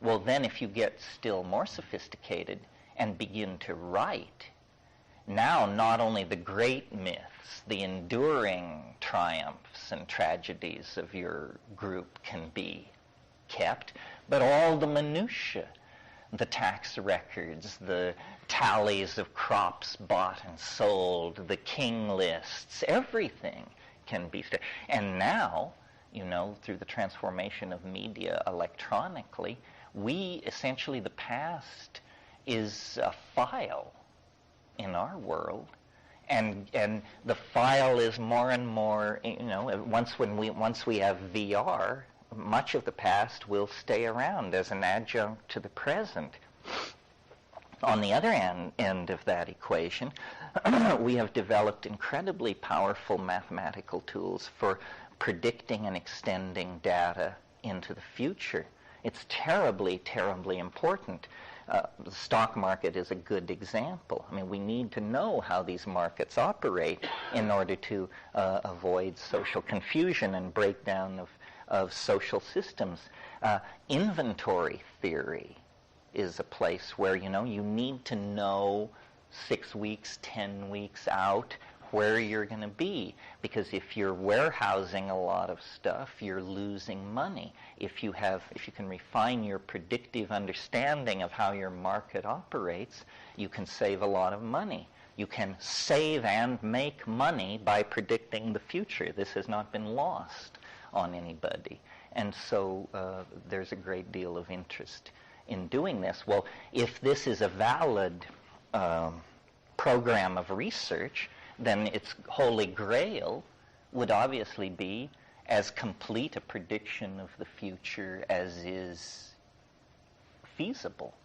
Well, then if you get still more sophisticated and begin to write, now not only the great myths, the enduring triumphs and tragedies of your group can be kept, but all the minutiae, the tax records, the tallies of crops bought and sold, the king lists, everything can be studied. And now, through the transformation of media electronically, we essentially, the past is a file in our world, and the file is more and more, once we have VR, much of the past will stay around as an adjunct to the present. On the other end of that equation, we have developed incredibly powerful mathematical tools for predicting and extending data into the future. It's terribly, terribly important. The stock market is a good example. I mean, we need to know how these markets operate in order to avoid social confusion and breakdown of social systems. Inventory theory is a place where, you need to know 6 weeks, 10 weeks out where you're going to be, because if you're warehousing a lot of stuff, you're losing money. If you can refine your predictive understanding of how your market operates, you can save a lot of money. You can save and make money by predicting the future. This has not been lost on anybody. And so there's a great deal of interest in doing this. Well, if this is a valid program of research, then its holy grail would obviously be as complete a prediction of the future as is feasible.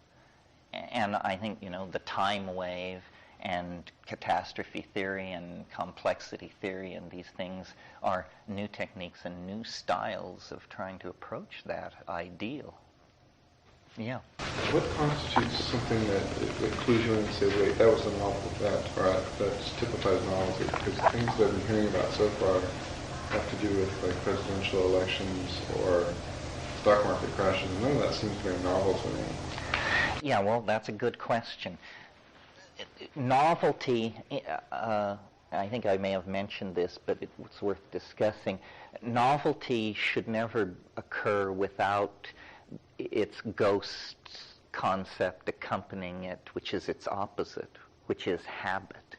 And I think, the time wave and catastrophe theory and complexity theory and these things are new techniques and new styles of trying to approach that ideal. Yeah. What constitutes something that clues you in and say, wait, that was a novel, that typifies novelty? Because the things that I've been hearing about so far have to do with like presidential elections or stock market crashes, and none of that seems very novel to me. Yeah, well, that's a good question. Novelty, I think I may have mentioned this, but it's worth discussing. Novelty should never occur without its ghost concept accompanying it, which is its opposite, which is habit.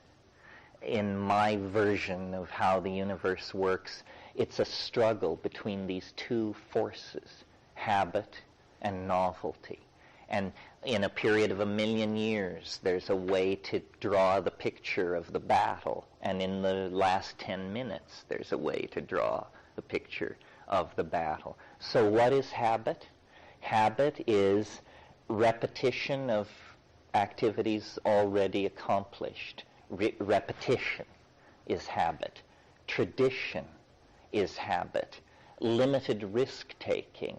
In my version of how the universe works, it's a struggle between these two forces, habit and novelty. And in a period of 1,000,000 years, there's a way to draw the picture of the battle. And in the last 10 minutes, there's a way to draw the picture of the battle. So what is habit? Habit is repetition of activities already accomplished. Repetition is habit. Tradition is habit. Limited risk-taking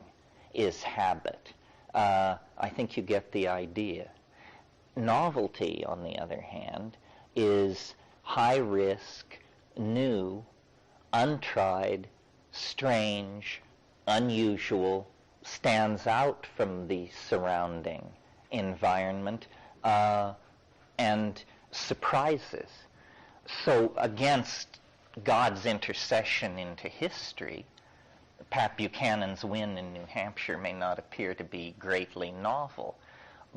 is habit. I think you get the idea. Novelty, on the other hand, is high risk, new, untried, strange, unusual, stands out from the surrounding environment, and surprises. So against God's intercession into history, Pat Buchanan's win in New Hampshire may not appear to be greatly novel,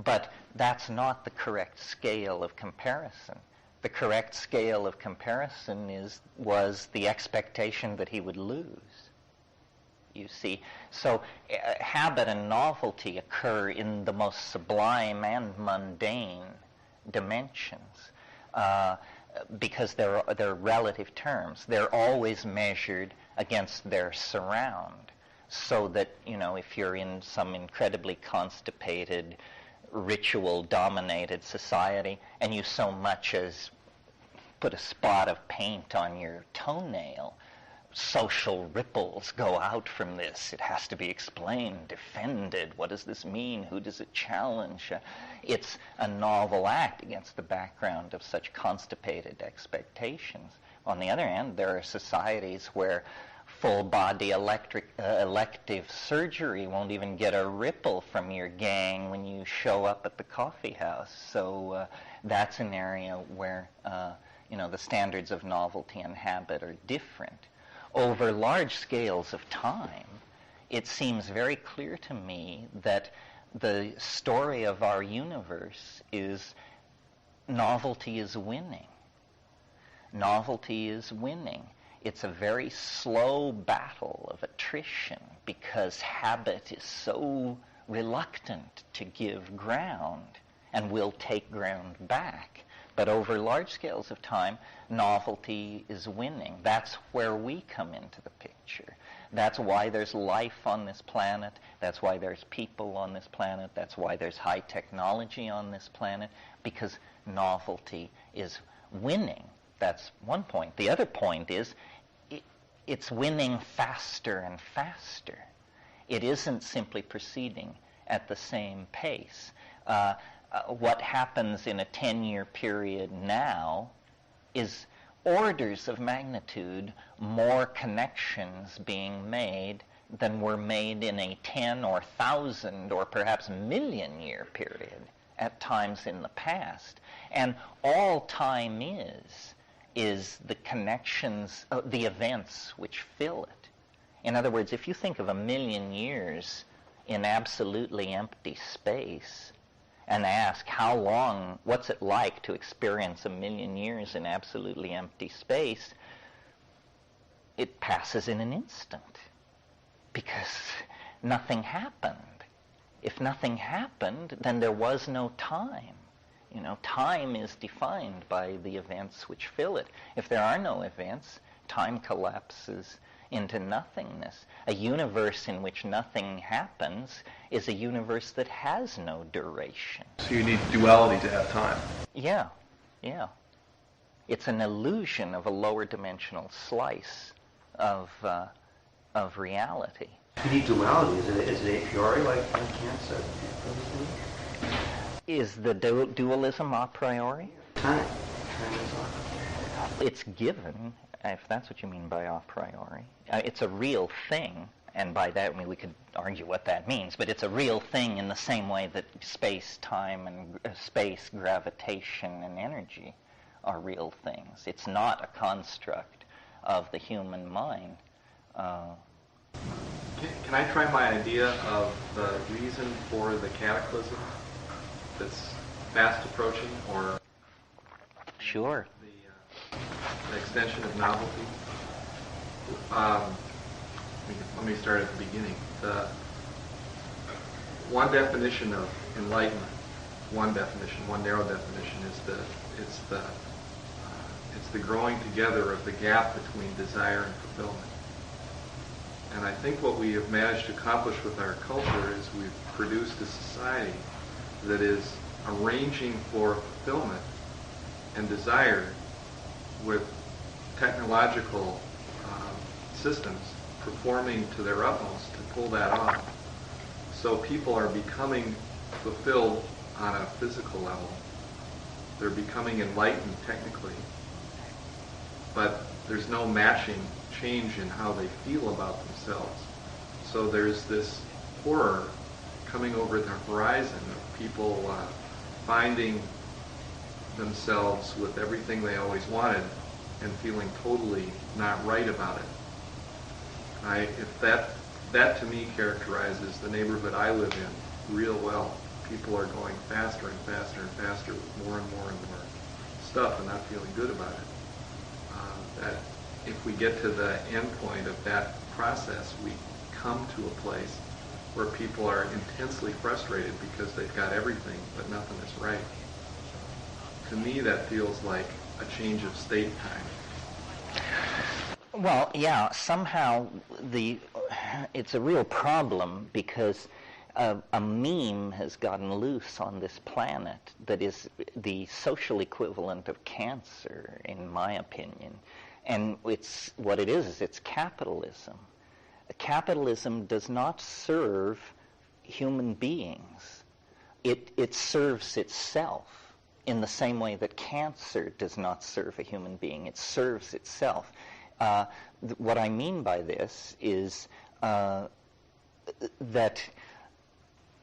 but that's not the correct scale of comparison. The correct scale of comparison was the expectation that he would lose. You see, so habit and novelty occur in the most sublime and mundane dimensions because they're relative terms. They're always measured against their surround, so that, if you're in some incredibly constipated, ritual-dominated society and you so much as put a spot of paint on your toenail. Social ripples go out from this. It has to be explained, defended. What does this mean? Who does it challenge? It's a novel act against the background of such constipated expectations. On the other hand, there are societies where full-body elective surgery won't even get a ripple from your gang when you show up at the coffee house. So that's an area where the standards of novelty and habit are different. Over large scales of time, it seems very clear to me that the story of our universe is novelty is winning. Novelty is winning. It's a very slow battle of attrition because habit is so reluctant to give ground and will take ground back. But over large scales of time, novelty is winning. That's where we come into the picture. That's why there's life on this planet. That's why there's people on this planet. That's why there's high technology on this planet, because novelty is winning. That's one point. The other point is it's winning faster and faster. It isn't simply proceeding at the same pace. What happens in a 10-year period now is orders of magnitude more connections being made than were made in a 10 or 1,000 or perhaps million-year period at times in the past. And all time is the connections, the events which fill it. In other words, if you think of 1,000,000 years in absolutely empty space, and ask what's it like to experience 1,000,000 years in absolutely empty space, it passes in an instant because nothing happened. If nothing happened, then there was no time. Time is defined by the events which fill it. If there are no events, time collapses into nothingness. A universe in which nothing happens is a universe that has no duration. So you need duality to have time. Yeah. It's an illusion of a lower dimensional slice of reality. You need duality. Is it a priori, like Kant said? Is the dualism a priori? Time is It's given, if that's what you mean by a priori. It's a real thing, and by that we could argue what that means, but it's a real thing in the same way that space, time, and space, gravitation, and energy are real things. It's not a construct of the human mind. Can I try my idea of the reason for the cataclysm that's fast approaching, or Sure. the extension of novelty? Let me start at the beginning. The one definition of enlightenment, one narrow definition, is it's the growing together of the gap between desire and fulfillment. And I think what we have managed to accomplish with our culture is we've produced a society that is arranging for fulfillment and desire with technological systems performing to their utmost to pull that off. So people are becoming fulfilled on a physical level. They're becoming enlightened technically, but there's no matching change in how they feel about themselves. So there's this horror coming over the horizon of people finding themselves with everything they always wanted and feeling totally not right about it. If that to me characterizes the neighborhood I live in real well. People are going faster and faster and faster with more and more and more stuff and not feeling good about it. That if we get to the end point of that process, we come to a place where people are intensely frustrated because they've got everything but nothing is right. To me, that feels like a change of state time. Well, yeah, somehow it's a real problem because a meme has gotten loose on this planet that is the social equivalent of cancer, in my opinion. And what it is it's capitalism. Capitalism does not serve human beings. It serves itself in the same way that cancer does not serve a human being. It serves itself. What I mean by this is that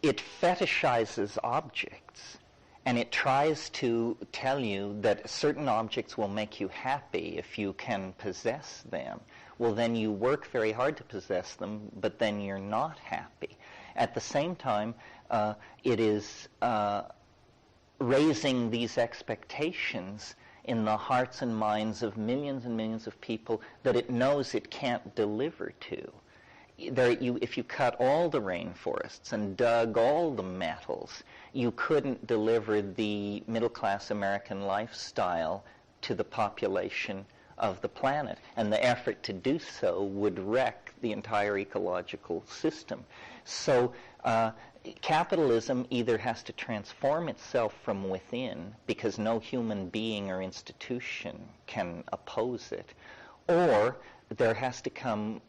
it fetishizes objects, and it tries to tell you that certain objects will make you happy if you can possess them. Well, then you work very hard to possess them, but then you're not happy. At the same time, it is raising these expectations in the hearts and minds of millions and millions of people that it knows it can't deliver to. If you cut all the rainforests and dug all the metals, you couldn't deliver the middle-class American lifestyle to the population of the planet. And the effort to do so would wreck the entire ecological system. So capitalism either has to transform itself from within, because no human being or institution can oppose it, or there has to come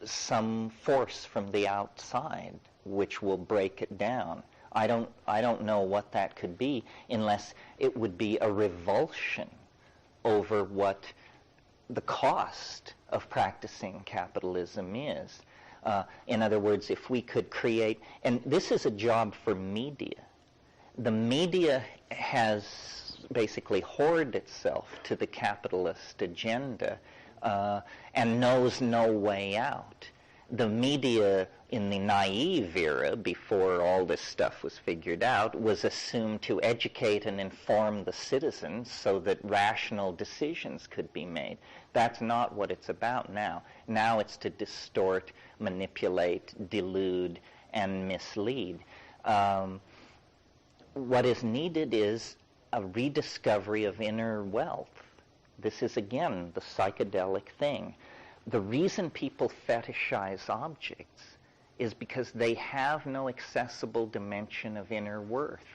some force from the outside which will break it down. I don't know what that could be, unless it would be a revulsion over what the cost of practicing capitalism is. In other words, if we could create, and this is a job for media. The media has basically whored itself to the capitalist agenda and knows no way out. The media in the naive era, before all this stuff was figured out, was assumed to educate and inform the citizens so that rational decisions could be made. That's not what it's about now. Now it's to distort, manipulate, delude, and mislead. What is needed is a rediscovery of inner wealth. This is, again, the psychedelic thing. The reason people fetishize objects is because they have no accessible dimension of inner worth.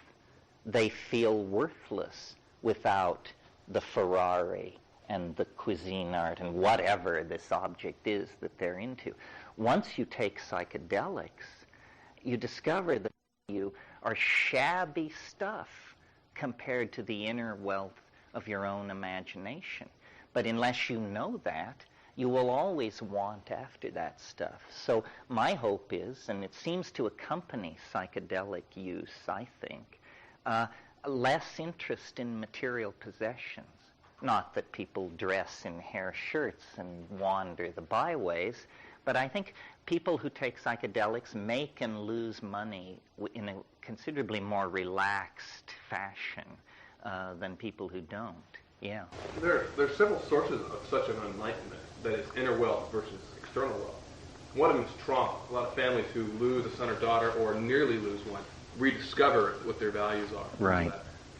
They feel worthless without the Ferrari and the cuisine art and whatever this object is that they're into. Once you take psychedelics, you discover that you are shabby stuff compared to the inner wealth of your own imagination. But unless you know that, you will always want after that stuff. So my hope is, and it seems to accompany psychedelic use, I think, less interest in material possessions. Not that people dress in hair shirts and wander the byways, but I think people who take psychedelics make and lose money in a considerably more relaxed fashion than people who don't. Yeah. There are several sources of such an enlightenment, that is inner wealth versus external wealth. One of them is trauma. A lot of families who lose a son or daughter or nearly lose one rediscover what their values are. Right.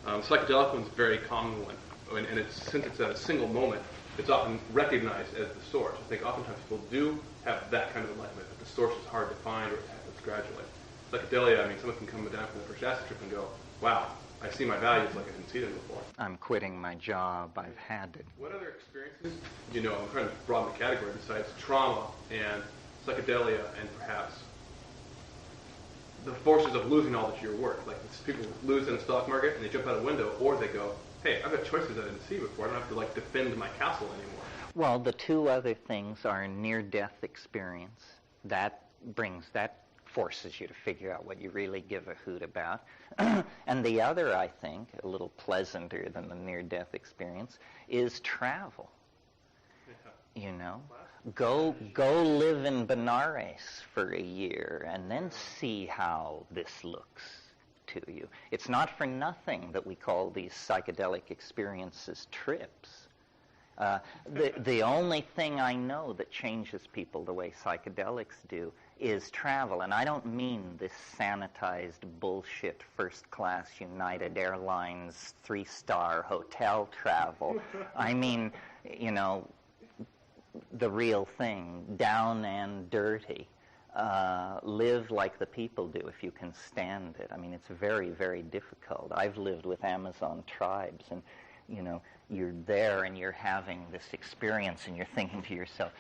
Psychedelic one's a very common one, and since it's at a single moment, it's often recognized as the source. I think oftentimes people do have that kind of enlightenment, but the source is hard to find or it happens gradually. Psychedelia, I mean, someone can come down from the first acid trip and go, wow, I see my values like I didn't see them before. I'm quitting my job. I've had it. What other experiences, I'm trying to broaden the category besides trauma and psychedelia and perhaps the forces of losing all that you're worth? Like people lose in the stock market and they jump out a window, or they go, hey, I've got choices I didn't see before. I don't have to defend my castle anymore. Well, the two other things are near-death experience. That forces you to figure out what you really give a hoot about. And the other, I think, a little pleasanter than the near-death experience, is travel. Yeah. Go live in Benares for a year and then see how this looks to you. It's not for nothing that we call these psychedelic experiences trips. The only thing I know that changes people the way psychedelics do is travel. And I don't mean this sanitized bullshit first-class United Airlines 3-star hotel travel. I mean, the real thing, down and dirty. live like the people do if you can stand it. I mean, it's very, very difficult. I've lived with Amazon tribes, and you're there and you're having this experience, and you're thinking to yourself,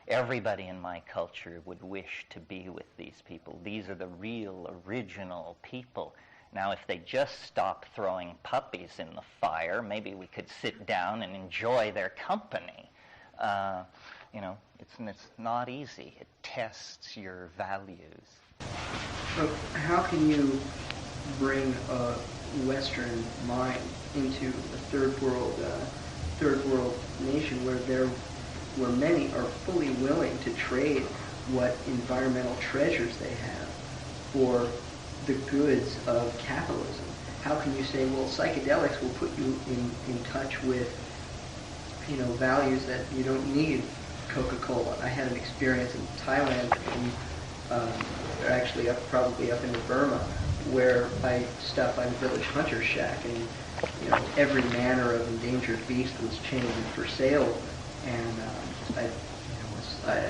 everybody in my culture would wish to be with these people. These are the real, original people. Now, if they just stop throwing puppies in the fire, maybe we could sit down and enjoy their company. It's not easy. It tests your values. So how can you bring a Western mind into a third world nation where many are fully willing to trade what environmental treasures they have for the goods of capitalism? How can you say, well, psychedelics will put you in touch with values that you don't need Coca-Cola? I had an experience in Thailand, and actually probably up in Burma, where I stopped by the village hunter shack, and every manner of endangered beast was chained for sale, and I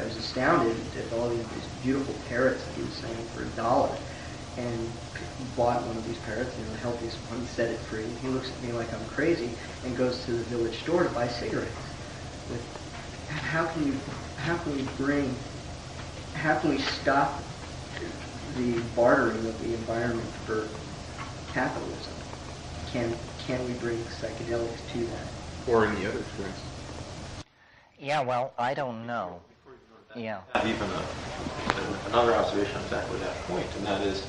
was astounded at all these beautiful parrots that he was selling for $1, and bought one of these parrots, helped this one set it free. He looks at me like I'm crazy and goes to the village store to buy cigarettes. How can we stop the bartering of the environment for capitalism? Can we bring psychedelics to that? Or any other experience? Yeah, well, I don't know. Yeah. Even another observation on exactly that point, and that is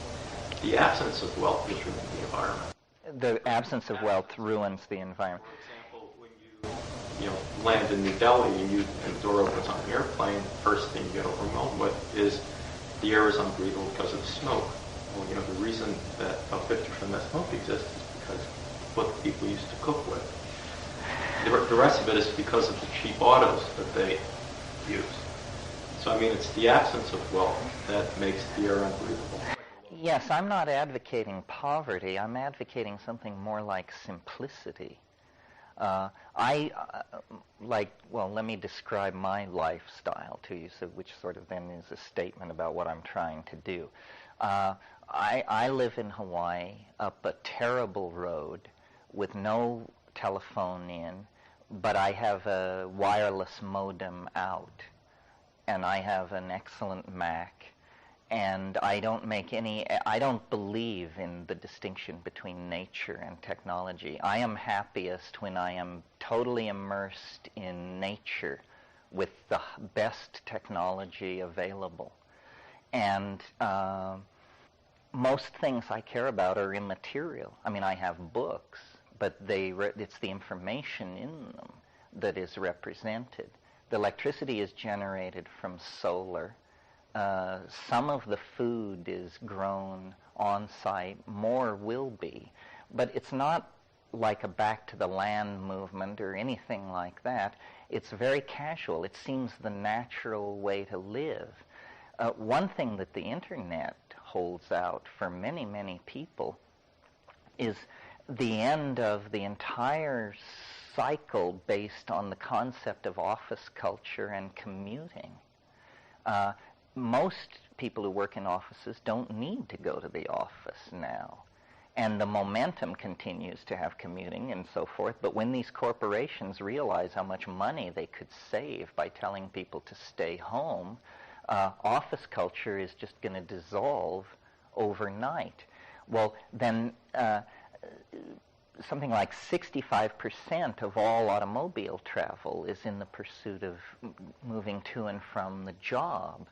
the absence of wealth is ruining the environment. The absence of wealth ruins the environment. For example, when you land in New Delhi and the door opens on an airplane, first thing you get overwhelmed with is the air is unbreathable because of the smoke. Well, the reason that about 50% of that smoke exists is because what the people used to cook with. The rest of it is because of the cheap autos that they use. So, it's the absence of wealth that makes the air unbreathable. Yes, I'm not advocating poverty. I'm advocating something more like simplicity. Let me describe my lifestyle to you, which sort of then is a statement about what I'm trying to do. I live in Hawaii up a terrible road with no telephone in, but I have a wireless modem out, and I have an excellent Mac, and I don't believe in the distinction between nature and technology. I am happiest when I am totally immersed in nature with the best technology available. And most things I care about are immaterial. I have books, but it's the information in them that is represented. The electricity is generated from solar. Some of the food is grown on-site. More will be. But it's not like a back to the land movement or anything like that. It's very casual. It seems the natural way to live. One thing that the Internet holds out for many, many people is the end of the entire cycle based on the concept of office culture and commuting. Most people who work in offices don't need to go to the office now. And the momentum continues to have commuting and so forth. But when these corporations realize how much money they could save by telling people to stay home, office culture is just going to dissolve overnight. Well, then something like 65% of all automobile travel is in the pursuit of moving to and from the job.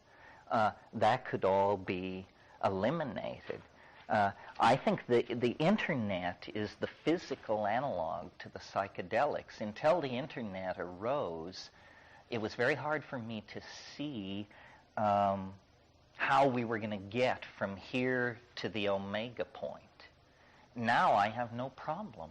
That could all be eliminated. I think the Internet is the physical analog to the psychedelics. Until the Internet arose, it was very hard for me to see how we were going to get from here to the omega point. Now I have no problem.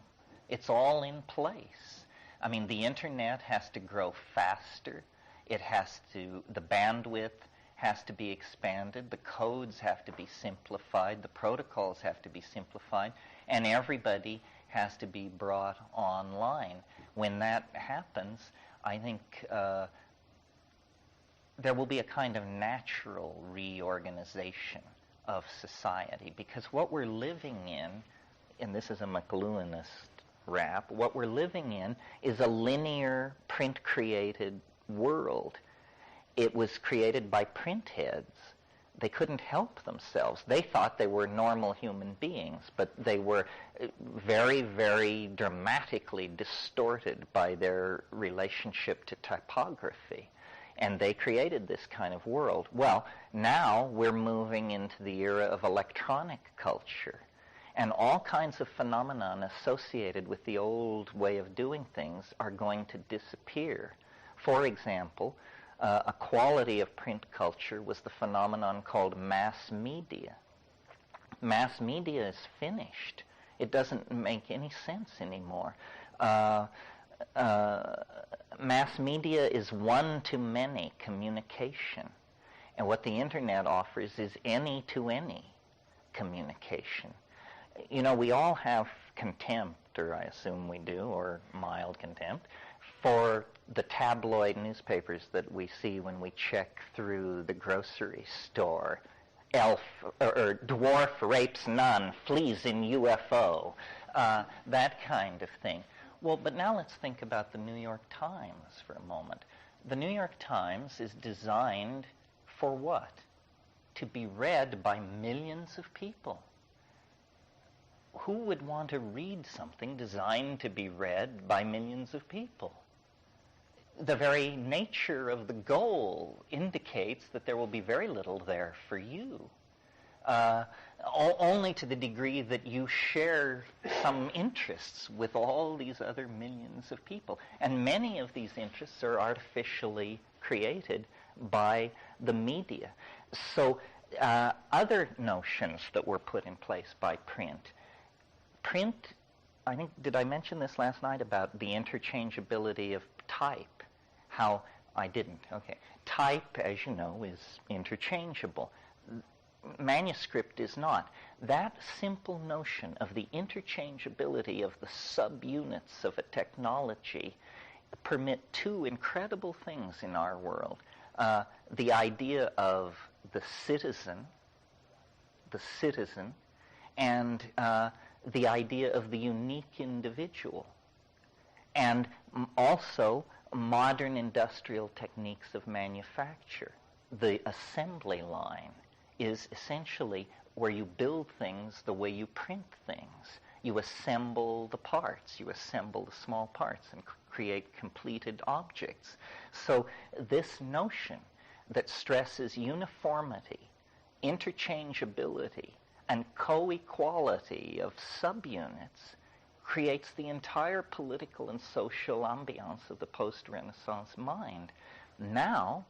It's all in place. The Internet has to grow faster. The bandwidth has to be expanded. The codes have to be simplified. The protocols have to be simplified. And everybody has to be brought online. When that happens, I think there will be a kind of natural reorganization of society, because what we're living in, and this is a McLuhanist rap, what we're living in is a linear, print-created world. It was created by print heads. They couldn't help themselves. They thought they were normal human beings, but they were very, very dramatically distorted by their relationship to typography. And they created this kind of world. Well, now we're moving into the era of electronic culture. And all kinds of phenomenon associated with the old way of doing things are going to disappear. For example, a quality of print culture was the phenomenon called mass media. Mass media is finished. It doesn't make any sense anymore. Mass media is one-to-many communication. And what the Internet offers is any-to-any communication. You know, we all have contempt, or I assume we do, or mild contempt, for the tabloid newspapers that we see when we check through the grocery store. Elf, or dwarf rapes nun, flees in UFO, that kind of thing. Well, but now let's think about the New York Times for a moment. The New York Times is designed for what? To be read by millions of people. Who would want to read something designed to be read by millions of people? The very nature of the goal indicates that there will be very little there for you. Only to the degree that you share some interests with all these other millions of people. And many of these interests are artificially created by the media. So other notions that were put in place by print, I think, did I mention this last night about the interchangeability of type? How I didn't. Okay. Type, as you know, is interchangeable. Manuscript is not. That simple notion of the interchangeability of the subunits of a technology permit two incredible things in our world. The idea of the citizen, and the idea of the unique individual. And also modern industrial techniques of manufacture. The assembly line is essentially where you build things the way you print things. You assemble the parts, you assemble the small parts and create completed objects. So this notion that stresses uniformity, interchangeability, and co-equality of subunits creates the entire political and social ambiance of the post-Renaissance mind. Now,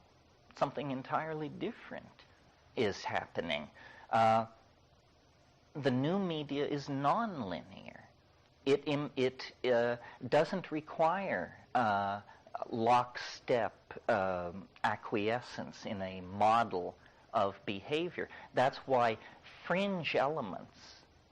something entirely different is happening. The new media is non-linear. It doesn't require lockstep acquiescence in a model of behavior. That's why fringe elements,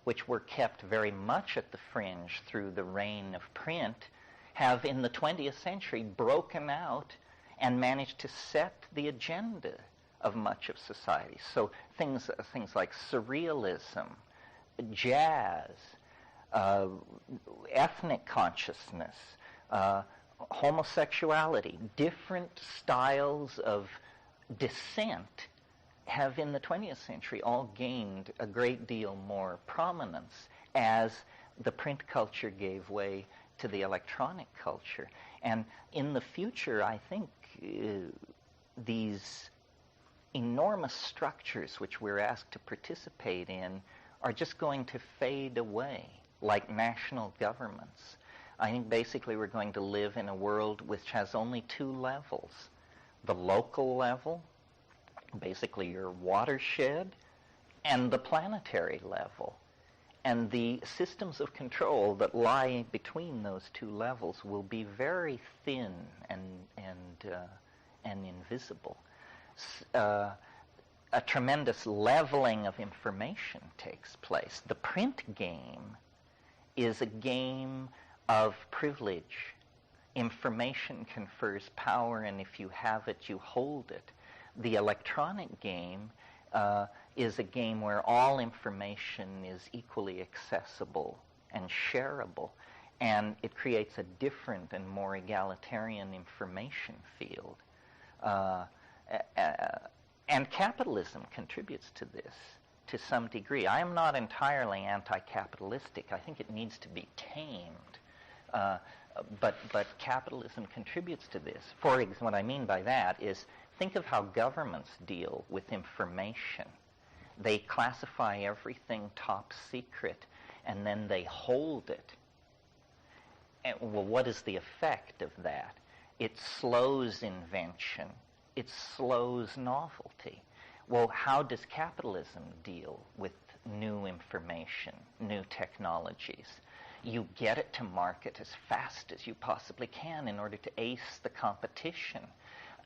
which were kept very much at the fringe through the reign of print, have in the 20th century broken out and managed to set the agenda of much of society. So things like surrealism, jazz, ethnic consciousness, homosexuality, different styles of dissent have in the 20th century all gained a great deal more prominence as the print culture gave way to the electronic culture. And in the future, I think these enormous structures which we're asked to participate in are just going to fade away, like national governments. I think basically we're going to live in a world which has only two levels. The local level, basically your watershed, and the planetary level. And the systems of control that lie between those two levels will be very thin and invisible. A tremendous leveling of information takes place. The print game is a game of privilege. Information confers power, and if you have it, you hold it. The electronic game is a game where all information is equally accessible and shareable, and it creates a different and more egalitarian information field. And capitalism contributes to this to some degree. I am not entirely anti-capitalistic. I think it needs to be tamed. But capitalism contributes to this. For example, what I mean by that is, think of how governments deal with information. They classify everything top secret, and then they hold it. And, well, what is the effect of that? It slows invention. It slows novelty. Well, how does capitalism deal with new information, new technologies? You get it to market as fast as you possibly can in order to ace the competition.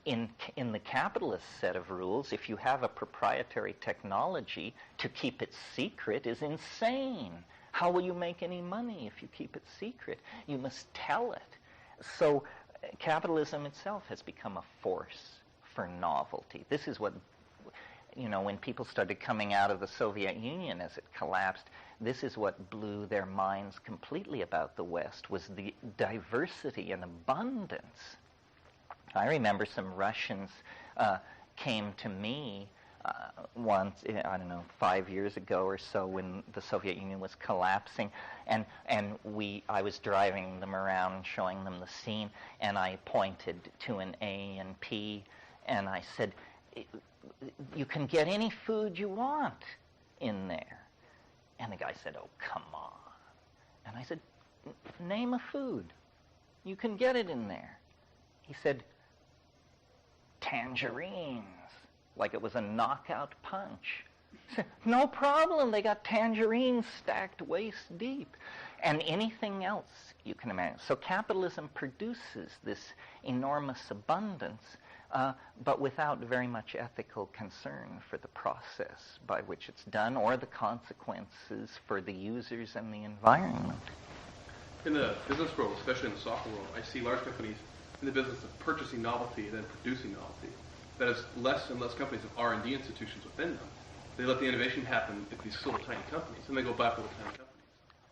In the capitalist set of rules, if you have a proprietary technology, to keep it secret is insane. How will you make any money if you keep it secret? You must tell it. So capitalism itself has become a force for novelty. This is what, when people started coming out of the Soviet Union as it collapsed, this is what blew their minds completely about the West, was the diversity and abundance. I remember some Russians came to me once, 5 years ago or so, when the Soviet Union was collapsing, and I was driving them around, showing them the scene, and I pointed to an A and P, and I said, "You can get any food you want in there." And the guy said, "Oh, come on." And I said, "Name a food. You can get it in there." He said, "Tangerines," like it was a knockout punch. I said, "No problem. They got tangerines stacked waist deep." And anything else you can imagine. So capitalism produces this enormous abundance, but without very much ethical concern for the process by which it's done or the consequences for the users and the environment. In the business world, especially in the software world, I see large companies in the business of purchasing novelty and then producing novelty. That is, less and less companies have R&D institutions within them. They let the innovation happen at these little tiny companies, and they go buy little tiny companies.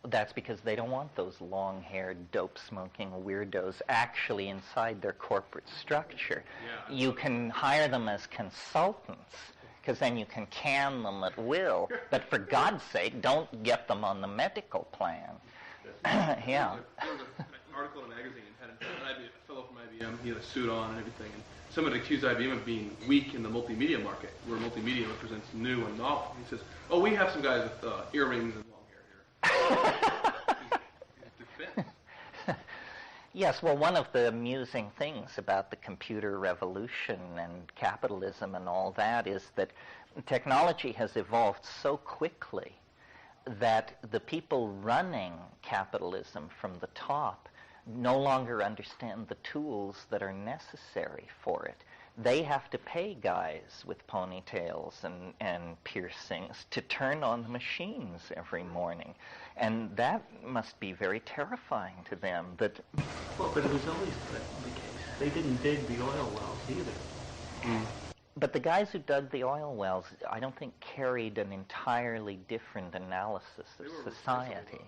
That's because they don't want those long-haired, dope-smoking weirdos actually inside their corporate structure. Yeah, you can hire them as consultants, because then you can can them at will. But for God's sake, don't get them on the medical plan. Yeah. There was an article in a magazine had a fellow from IBM. He had a suit on and everything. And someone accused IBM of being weak in the multimedia market, where multimedia represents new and novel. He says, "Oh, we have some guys with earrings and long hair here." Yes, well, one of the amusing things about the computer revolution and capitalism and all that is that technology has evolved so quickly that the people running capitalism from the top no longer understand the tools that are necessary for it. They have to pay guys with ponytails and piercings to turn on the machines every morning. And that must be very terrifying to them. But it was always the case. They didn't dig the oil wells either. But the guys who dug the oil wells, I don't think carried an entirely different analysis of society.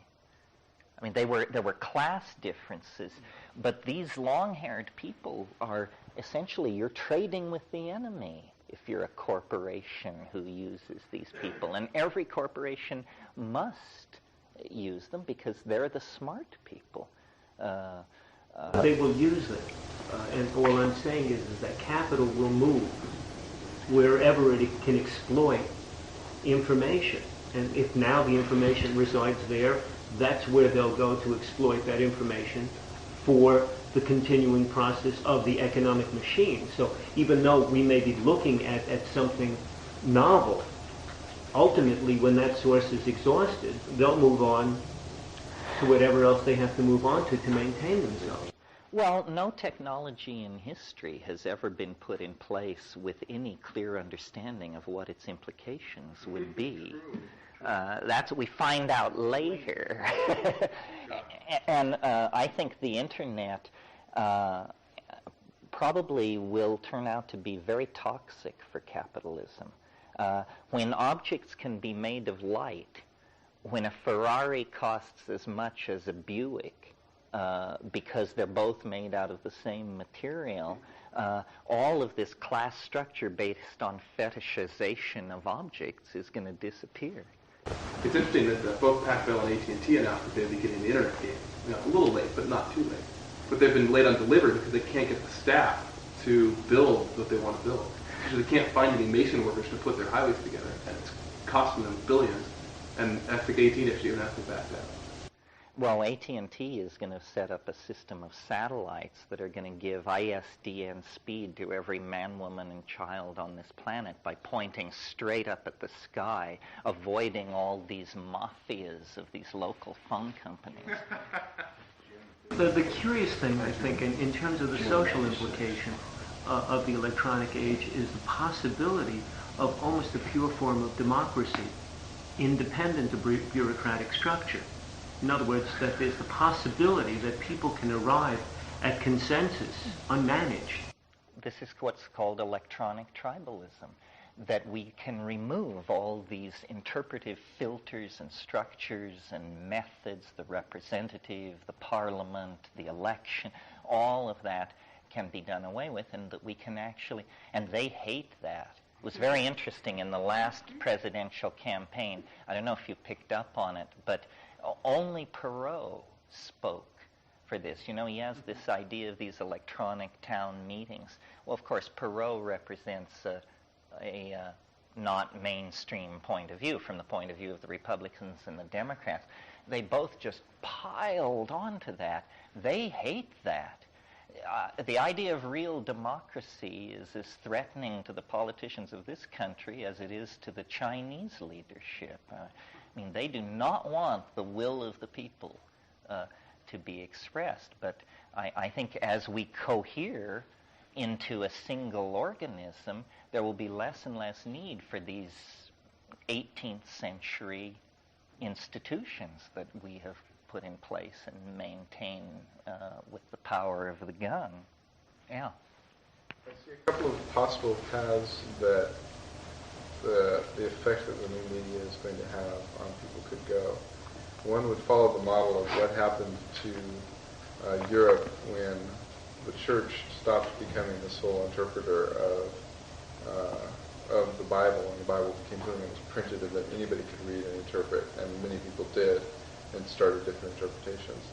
I mean, there were class differences, but these long-haired people are essentially, you're trading with the enemy if you're a corporation who uses these people. And every corporation must use them because they're the smart people. They will use it. And all I'm saying is that capital will move wherever it can exploit information. And if now the information resides there, that's where they'll go to exploit that information for the continuing process of the economic machine. So even though we may be looking at something novel, ultimately when that source is exhausted, they'll move on to whatever else they have to move on to maintain themselves. Well, no technology in history has ever been put in place with any clear understanding of what its implications would be. That's what we find out later. And I think the Internet probably will turn out to be very toxic for capitalism. When objects can be made of light, when a Ferrari costs as much as a Buick, because they're both made out of the same material, all of this class structure based on fetishization of objects is going to disappear. It's interesting that both Pac-Bell and AT&T announced that they'd be getting the internet game. A little late, but not too late. But they've been late on delivery because they can't get the staff to build what they want to build. Because they can't find any mason workers to put their highways together, and it's costing them billions. And I think AT&T actually even has to back that. Well, AT&T is going to set up a system of satellites that are going to give ISDN speed to every man, woman, and child on this planet by pointing straight up at the sky, avoiding all these mafias of these local phone companies. The curious thing, I think, in terms of the social implication of the electronic age is the possibility of almost a pure form of democracy, independent of bureaucratic structure. In other words, that there's the possibility that people can arrive at consensus unmanaged. This is what's called electronic tribalism, that we can remove all these interpretive filters and structures and methods, the representative, the parliament, the election, all of that can be done away with, and that we can actually, and they hate that. It was very interesting in the last presidential campaign. I don't know if you picked up on it, but only Perot spoke for this. You know, he has this idea of these electronic town meetings. Well, of course, Perot represents a not mainstream point of view from the point of view of the Republicans and the Democrats. They both just piled onto that. They hate that. The idea of real democracy is as threatening to the politicians of this country as it is to the Chinese leadership. I mean, they do not want the will of the people to be expressed. But I think as we cohere into a single organism, there will be less and less need for these 18th century institutions that we have put in place and maintain with the power of the gun. Yeah. I see a couple of possible paths that the effect that the new media is going to have on people could go. One would follow the model of what happened to Europe when the church stopped becoming the sole interpreter of the Bible, and the Bible became something that was printed and that anybody could read and interpret, and many people did, and started different interpretations.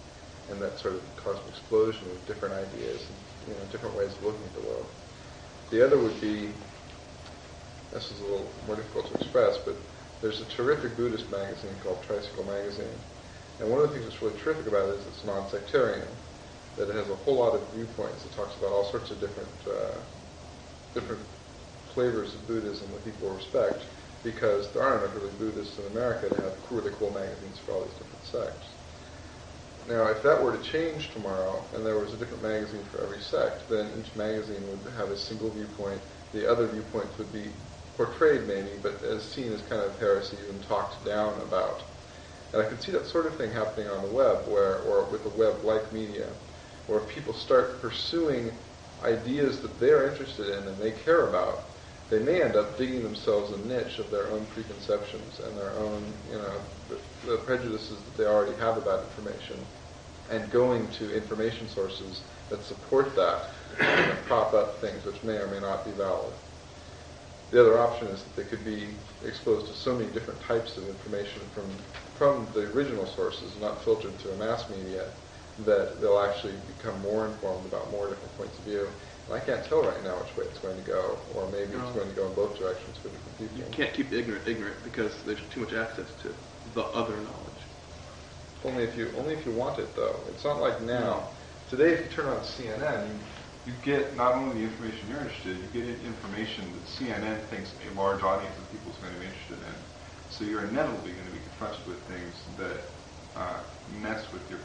And that sort of caused an explosion of different ideas and different ways of looking at the world. The other would be, this is a little more difficult to express, but there's a terrific Buddhist magazine called Tricycle Magazine. And one of the things that's really terrific about it is it's non-sectarian, that it has a whole lot of viewpoints. It talks about all sorts of different flavors of Buddhism that people respect, because there aren't enough really Buddhists in America to have really cool magazines for all these different sects. Now, if that were to change tomorrow, and there was a different magazine for every sect, then each magazine would have a single viewpoint. The other viewpoints would be portrayed maybe, but as seen as kind of heresies and talked down about. And I can see that sort of thing happening on the web, or with the web-like media, where people start pursuing ideas that they're interested in and they care about. They may end up digging themselves a niche of their own preconceptions and their own, the prejudices that they already have about information, and going to information sources that support that and prop up things which may or may not be valid. The other option is that they could be exposed to so many different types of information from the original sources, not filtered through a mass media, that they'll actually become more informed about more different points of view. And I can't tell right now which way it's going to go, or maybe it's going to go in both directions for different people. You can't keep the ignorant because there's too much access to the other knowledge. Only if you want it, though. It's not like now. Today, if you turn on CNN, you get not only the information you're interested in, you get information that CNN thinks a large audience of people is going to be interested in. So you're inevitably going to be confronted with things that mess with your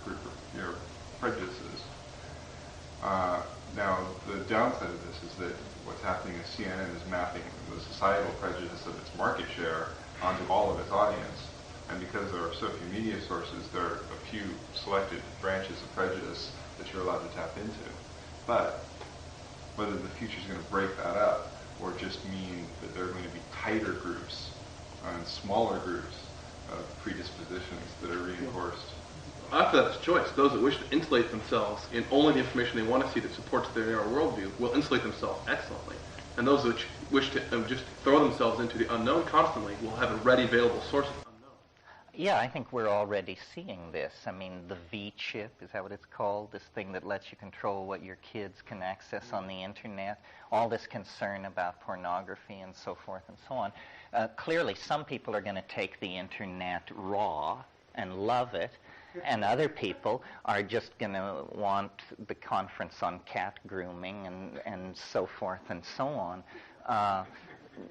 prejudices. Now, the downside of this is that what's happening is CNN is mapping the societal prejudice of its market share onto all of its audience. And because there are so few media sources, there are a few selected branches of prejudice that you're allowed to tap into. But whether the future is going to break that up or just mean that there are going to be tighter groups and smaller groups of predispositions that are reinforced. After that's a choice. Those that wish to insulate themselves in only the information they want to see that supports their narrow worldview will insulate themselves excellently. And those that wish to just throw themselves into the unknown constantly will have a ready available source of unknown. Yeah, I think we're already seeing this. I mean, the V chip, is that what it's called? This thing that lets you control what your kids can access on the internet. All this concern about pornography and so forth and so on. Clearly, some people are going to take the internet raw and love it, and other people are just going to want the conference on cat grooming and so forth and so on.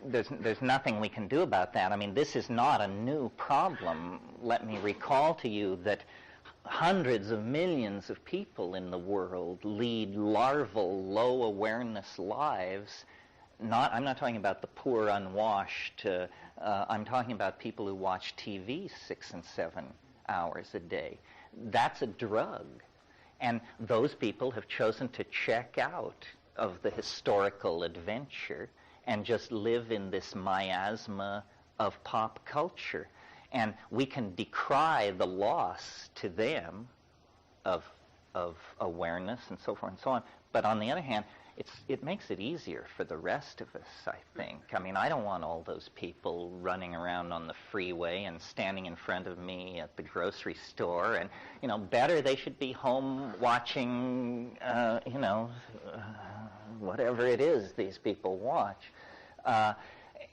There's nothing we can do about that. I mean, this is not a new problem. Let me recall to you that hundreds of millions of people in the world lead larval, low-awareness lives. I'm not talking about the poor, unwashed. I'm talking about people who watch TV 6 and 7 hours a day. That's a drug. And those people have chosen to check out of the historical adventure and just live in this miasma of pop culture. And we can decry the loss to them of awareness and so forth and so on. But on the other hand, it makes it easier for the rest of us, I think. I mean, I don't want all those people running around on the freeway and standing in front of me at the grocery store. And, better they should be home watching, whatever it is these people watch.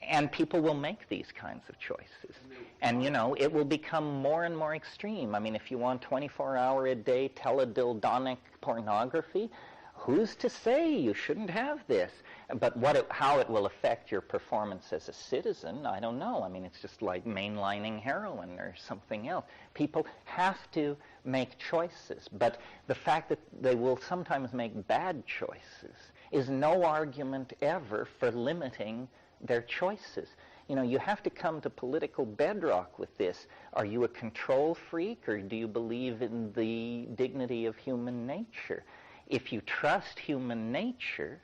And people will make these kinds of choices. And, it will become more and more extreme. I mean, if you want 24-hour-a-day teledildonic pornography, who's to say you shouldn't have this? But how it will affect your performance as a citizen, I don't know. I mean, it's just like mainlining heroin or something else. People have to make choices. But the fact that they will sometimes make bad choices is no argument ever for limiting their choices. You have to come to political bedrock with this. Are you a control freak, or do you believe in the dignity of human nature? If you trust human nature,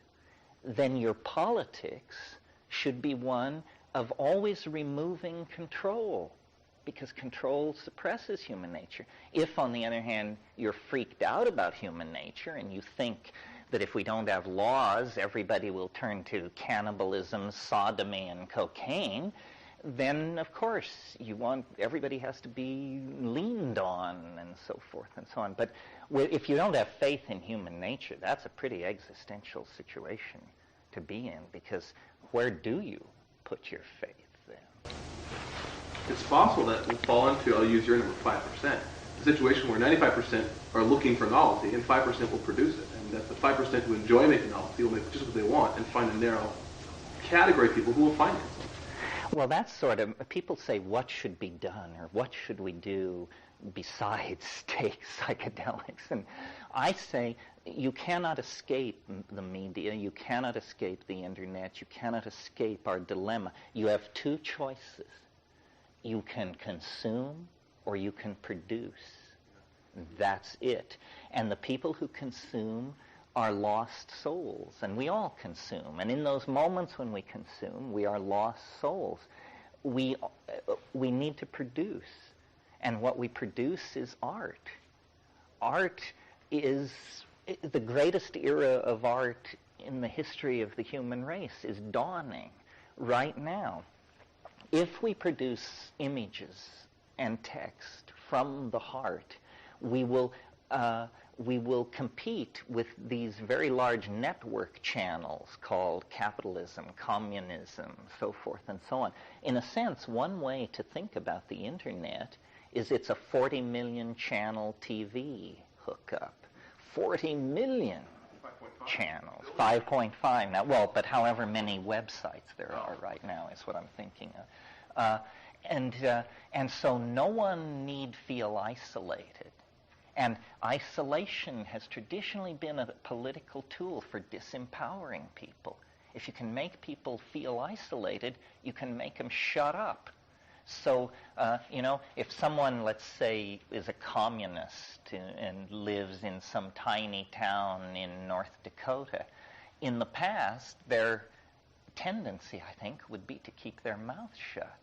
then your politics should be one of always removing control, because control suppresses human nature. If, on the other hand, you're freaked out about human nature and you think that if we don't have laws, everybody will turn to cannibalism, sodomy, and cocaine, then, of course, everybody has to be leaned on and so forth and so on. But if you don't have faith in human nature, that's a pretty existential situation to be in, because where do you put your faith then? It's possible that we'll fall into, I'll use your number, 5%, a situation where 95% are looking for novelty and 5% will produce it. And that the 5% who enjoy making novelty will make just what they want and find a narrow category of people who will finance them. Well, that's sort of, people say, what should be done, or what should we do besides take psychedelics? And I say, you cannot escape the media, you cannot escape the internet, you cannot escape our dilemma. You have two choices. You can consume or you can produce. That's it. And the people who consume are lost souls, and we all consume. And in those moments when we consume, we are lost souls. We need to produce, and what we produce is art. Art is the greatest era of art in the history of the human race is dawning right now. If we produce images and text from the heart, we will compete with these very large network channels called capitalism, communism, so forth and so on. In a sense, one way to think about the internet is it's a 40 million channel TV hookup. 40 million channels, 5.5 now. Well, but however many websites there are right now is what I'm thinking of. And so no one need feel isolated. And isolation has traditionally been a political tool for disempowering people. If you can make people feel isolated, you can make them shut up. So, if someone, let's say, is a communist and lives in some tiny town in North Dakota, in the past, their tendency, I think, would be to keep their mouth shut.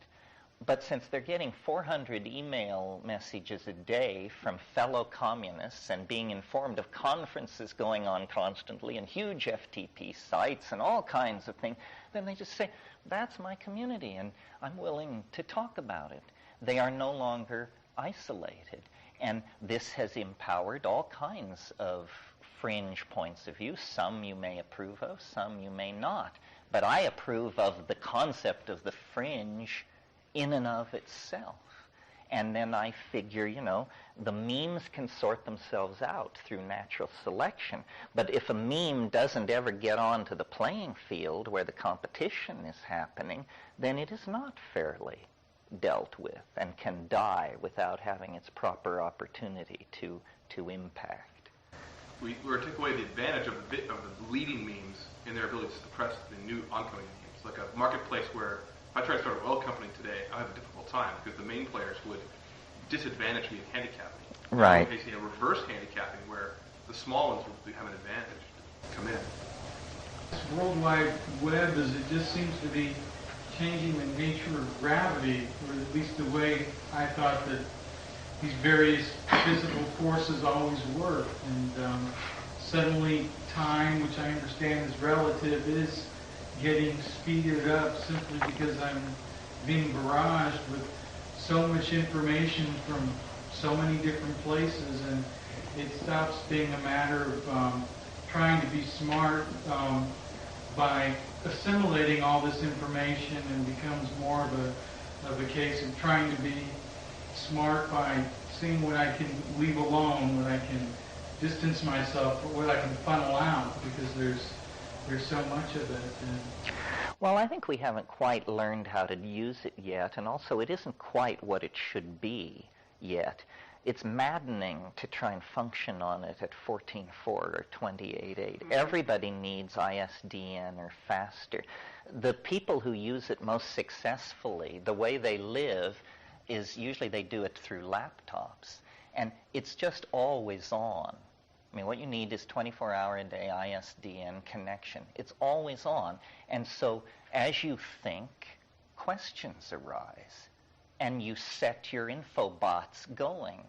But since they're getting 400 email messages a day from fellow communists and being informed of conferences going on constantly and huge FTP sites and all kinds of things, then they just say, that's my community and I'm willing to talk about it. They are no longer isolated. And this has empowered all kinds of fringe points of view. Some you may approve of, some you may not. But I approve of the concept of the fringe in and of itself. And then I figure, the memes can sort themselves out through natural selection. But if a meme doesn't ever get onto the playing field where the competition is happening, then it is not fairly dealt with and can die without having its proper opportunity to impact. We took away the advantage of the leading memes in their ability to suppress the new oncoming memes. Like a marketplace where if I try to start an oil company today, I have a difficult time because the main players would disadvantage me and handicap me. Right. Basically a reverse handicapping where the small ones would have an advantage to come in. This World Wide Web, it just seems to be changing the nature of gravity, or at least the way I thought that these various physical forces always work. And suddenly time, which I understand is relative, is getting speeded up simply because I'm being barraged with so much information from so many different places, and it stops being a matter of trying to be smart by assimilating all this information and becomes more of a case of trying to be smart by seeing what I can leave alone, what I can distance myself, what I can funnel out, because there's so much of it. Well, I think we haven't quite learned how to use it yet, and also it isn't quite what it should be yet. It's maddening to try and function on it at 14.4 or 28.8. Everybody needs ISDN or faster. The people who use it most successfully, the way they live, is usually they do it through laptops. And it's just always on. I mean, what you need is 24-hour-a-day ISDN connection. It's always on. And so as you think, questions arise. And you set your info bots going.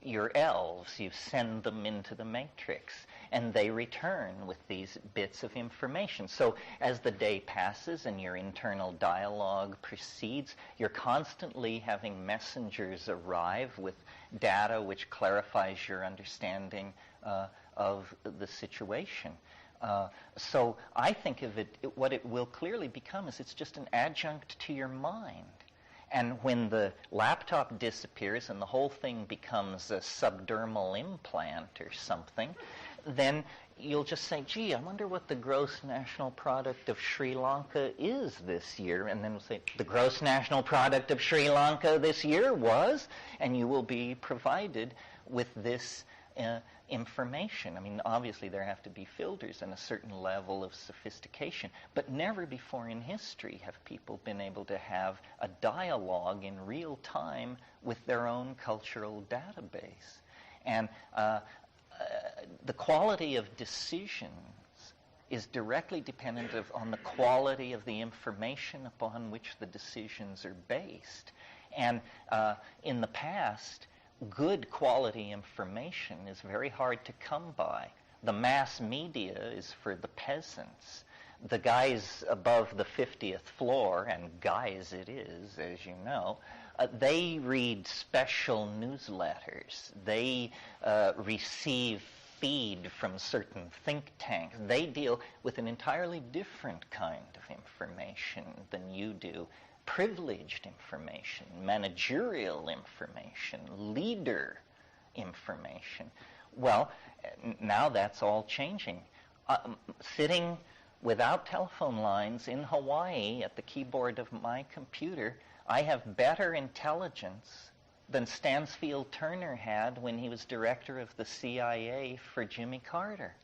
Your elves, you send them into the matrix, and they return with these bits of information. So as the day passes and your internal dialogue proceeds, you're constantly having messengers arrive with data which clarifies your understanding of the situation. So I think of it, what it will clearly become is it's just an adjunct to your mind. And when the laptop disappears and the whole thing becomes a subdermal implant or something, then you'll just say, gee, I wonder what the gross national product of Sri Lanka is this year. And then we'll say, the gross national product of Sri Lanka this year was, and you will be provided with this information. I mean, obviously there have to be filters and a certain level of sophistication, but never before in history have people been able to have a dialogue in real time with their own cultural database. And the quality of decisions is directly dependent on the quality of the information upon which the decisions are based. And in the past, good quality information is very hard to come by. The mass media is for the peasants. The guys above the 50th floor, and guys it is, as you know, they read special newsletters. They receive feed from certain think tanks. They deal with an entirely different kind of information than you do. Privileged information, managerial information, leader information. Well, now that's all changing. Sitting without telephone lines in Hawaii at the keyboard of my computer, I have better intelligence than Stansfield Turner had when he was director of the CIA for Jimmy Carter.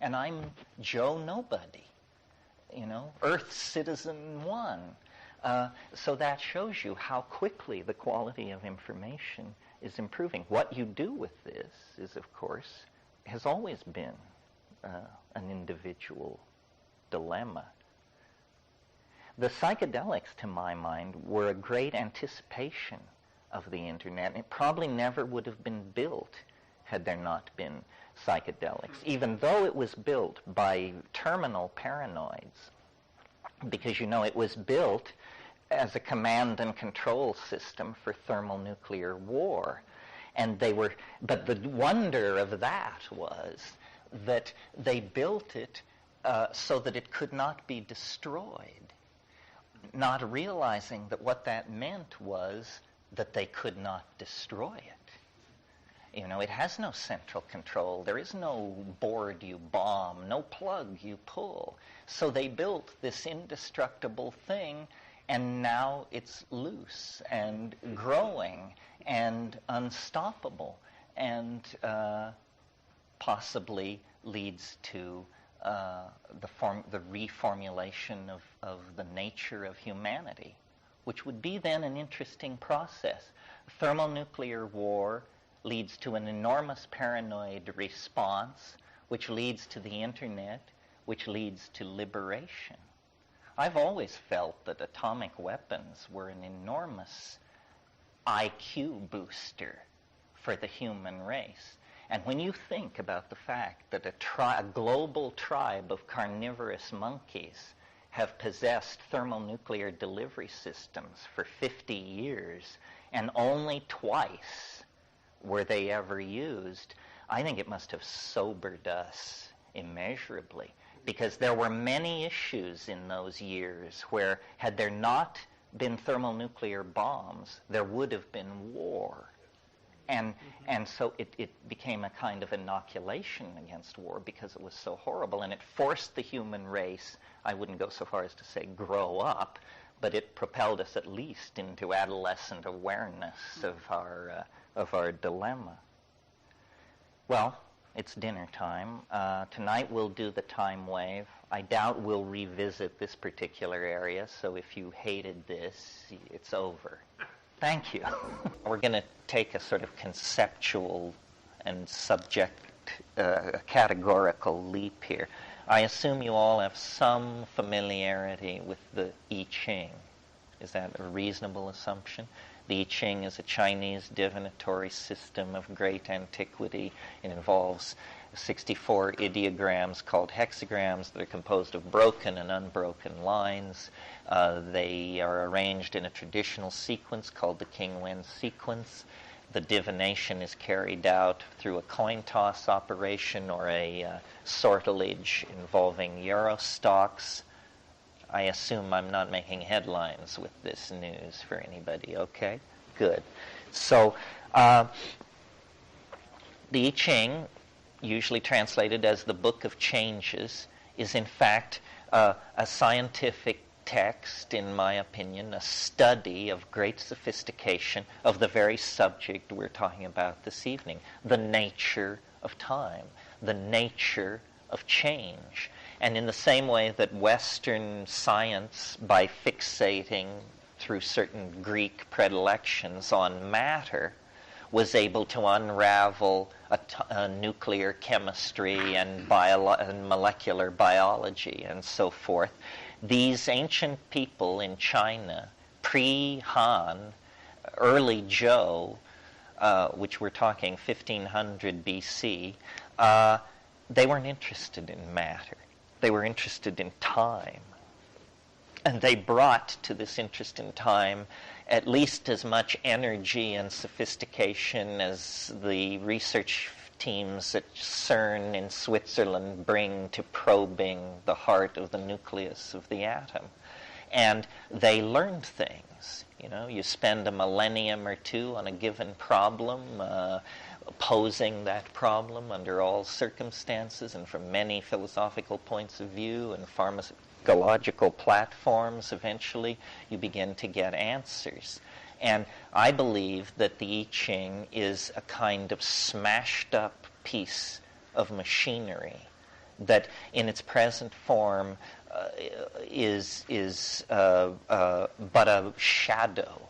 And I'm Joe Nobody, Earth Citizen 1. So that shows you how quickly the quality of information is improving. What you do with this is, of course, has always been an individual dilemma. The psychedelics, to my mind, were a great anticipation of the internet. It probably never would have been built had there not been psychedelics, even though it was built by terminal paranoids, because, you know, it was built as a command and control system for thermonuclear war. And but the wonder of that was that they built it so that it could not be destroyed, not realizing that what that meant was that they could not destroy it. You know, it has no central control. There is no board you bomb, no plug you pull. So they built this indestructible thing, and now it's loose and growing and unstoppable, and possibly leads to the reformulation of the nature of humanity, which would be then an interesting process. Thermonuclear war leads to an enormous paranoid response, which leads to the internet, which leads to liberation. I've always felt that atomic weapons were an enormous IQ booster for the human race. And when you think about the fact that a global tribe of carnivorous monkeys have possessed thermonuclear delivery systems for 50 years, and only twice were they ever used, I think it must have sobered us immeasurably, because there were many issues in those years where, had there not been thermonuclear bombs, there would have been war. And so it became a kind of inoculation against war because it was so horrible, and it forced the human race, I wouldn't go so far as to say grow up, but it propelled us at least into adolescent awareness of our dilemma. Well, it's dinner time. Tonight we'll do the time wave. I doubt we'll revisit this particular area, so if you hated this, it's over. Thank you. We're going to take a sort of conceptual and categorical leap here. I assume you all have some familiarity with the I Ching. Is that a reasonable assumption? The I Ching is a Chinese divinatory system of great antiquity. It involves 64 ideograms called hexagrams that are composed of broken and unbroken lines. They are arranged in a traditional sequence called the King Wen sequence. The divination is carried out through a coin toss operation or a sortilege involving euro stocks. I assume I'm not making headlines with this news for anybody, okay? Good. So, the I Ching, usually translated as the Book of Changes, is in fact a scientific text, in my opinion, a study of great sophistication of the very subject we're talking about this evening, the nature of time, the nature of change. And in the same way that Western science, by fixating through certain Greek predilections on matter, was able to unravel a nuclear chemistry and molecular biology and so forth, these ancient people in China, pre-Han, early Zhou, which we're talking 1500 BC, they weren't interested in matter. They were interested in time. And they brought to this interest in time at least as much energy and sophistication as the research teams at CERN in Switzerland bring to probing the heart of the nucleus of the atom. And they learned things. You know, you spend a millennium or two on a given problem, posing that problem under all circumstances and from many philosophical points of view and pharmacological platforms. Eventually, you begin to get answers. And I believe that the I Ching is a kind of smashed up piece of machinery that in its present form is but a shadow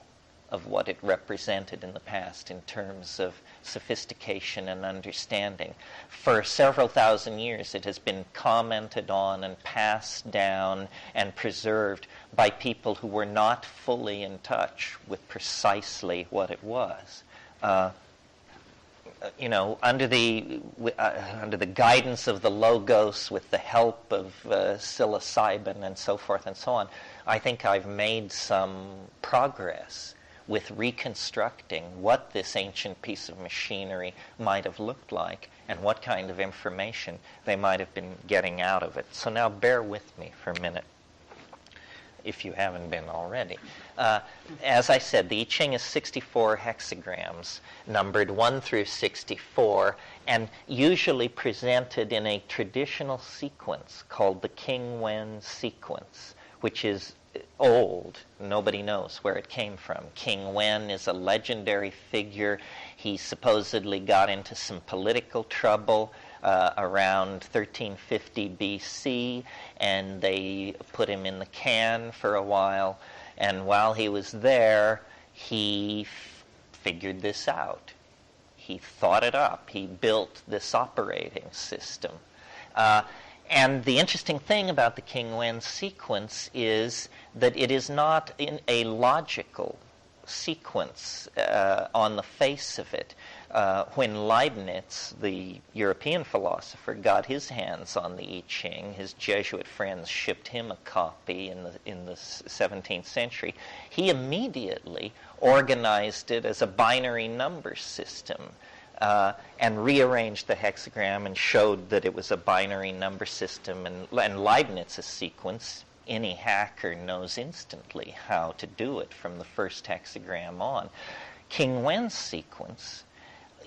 of what it represented in the past in terms of sophistication and understanding. For several thousand years, it has been commented on and passed down and preserved by people who were not fully in touch with precisely what it was. Under the guidance of the Logos, with the help of psilocybin and so forth and so on, I think I've made some progress with reconstructing what this ancient piece of machinery might have looked like and what kind of information they might have been getting out of it. So now bear with me for a minute, if you haven't been already. As I said, the I Ching is 64 hexagrams, numbered 1 through 64, and usually presented in a traditional sequence called the King Wen sequence, which is old. Nobody knows where it came from. King Wen is a legendary figure. He supposedly got into some political trouble around 1350 BC, and they put him in the can for a while. And while he was there, he figured this out. He thought it up. He built this operating system. And the interesting thing about the King Wen sequence is that it is not in a logical sequence on the face of it. When Leibniz, the European philosopher, got his hands on the I Ching, his Jesuit friends shipped him a copy in the 17th century, he immediately organized it as a binary number system. And rearranged the hexagram and showed that it was a binary number system. And Leibniz's sequence, any hacker knows instantly how to do it from the first hexagram on. King Wen's sequence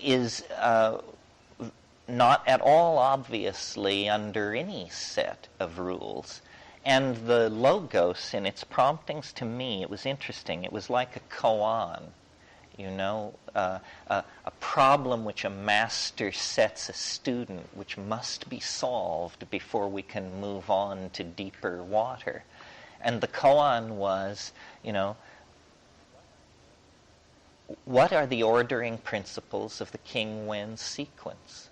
is not at all obviously under any set of rules. And the Logos, in its promptings to me, it was interesting. It was like a koan. A problem which a master sets a student, which must be solved before we can move on to deeper water. And the koan was, what are the ordering principles of the King Wen sequence?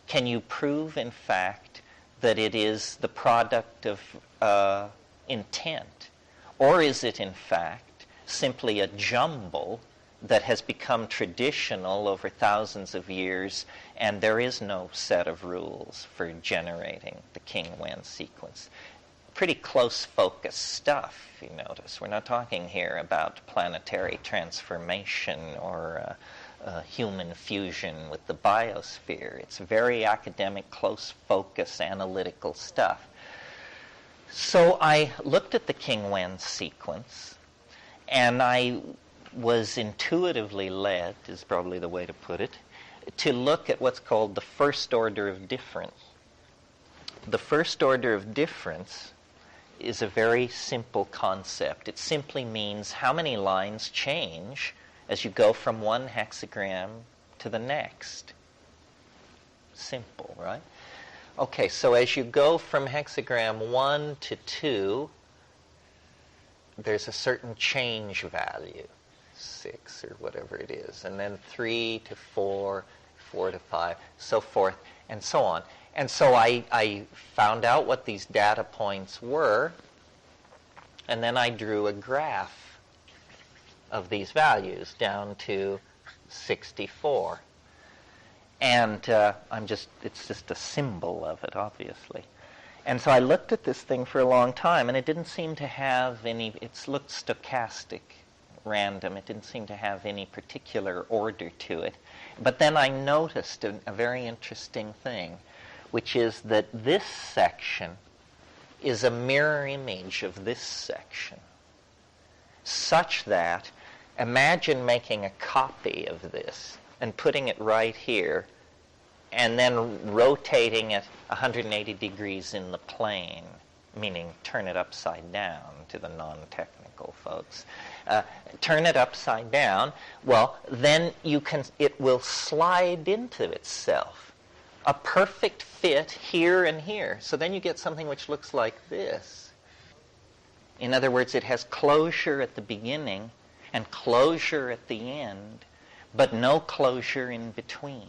Can you prove, in fact, that it is the product of intent? Or is it, in fact, simply a jumble that has become traditional over thousands of years, and there is no set of rules for generating the King Wen sequence? Pretty close focus stuff, you notice. We're not talking here about planetary transformation or human fusion with the biosphere. It's very academic, close focus, analytical stuff. So I looked at the King Wen sequence, and I was intuitively led, is probably the way to put it, to look at what's called the first order of difference. The first order of difference is a very simple concept. It simply means how many lines change as you go from one hexagram to the next. Simple, right? Okay, so as you go from hexagram 1 to 2, there's a certain change value. 6 or whatever it is, and then 3 to 4, 4 to 5, so forth, and so on. And so I found out what these data points were, and then I drew a graph of these values down to 64. And it's just a symbol of it, obviously. And so I looked at this thing for a long time, and it didn't seem to have any, it looked stochastic, random. It didn't seem to have any particular order to it. But then I noticed a very interesting thing, which is that this section is a mirror image of this section, such that imagine making a copy of this and putting it right here and then rotating it 180 degrees in the plane, meaning turn it upside down to the non-technical folks. Turn it upside down, well, then it will slide into itself. A perfect fit here and here. So then you get something which looks like this. In other words, it has closure at the beginning, and closure at the end, but no closure in between.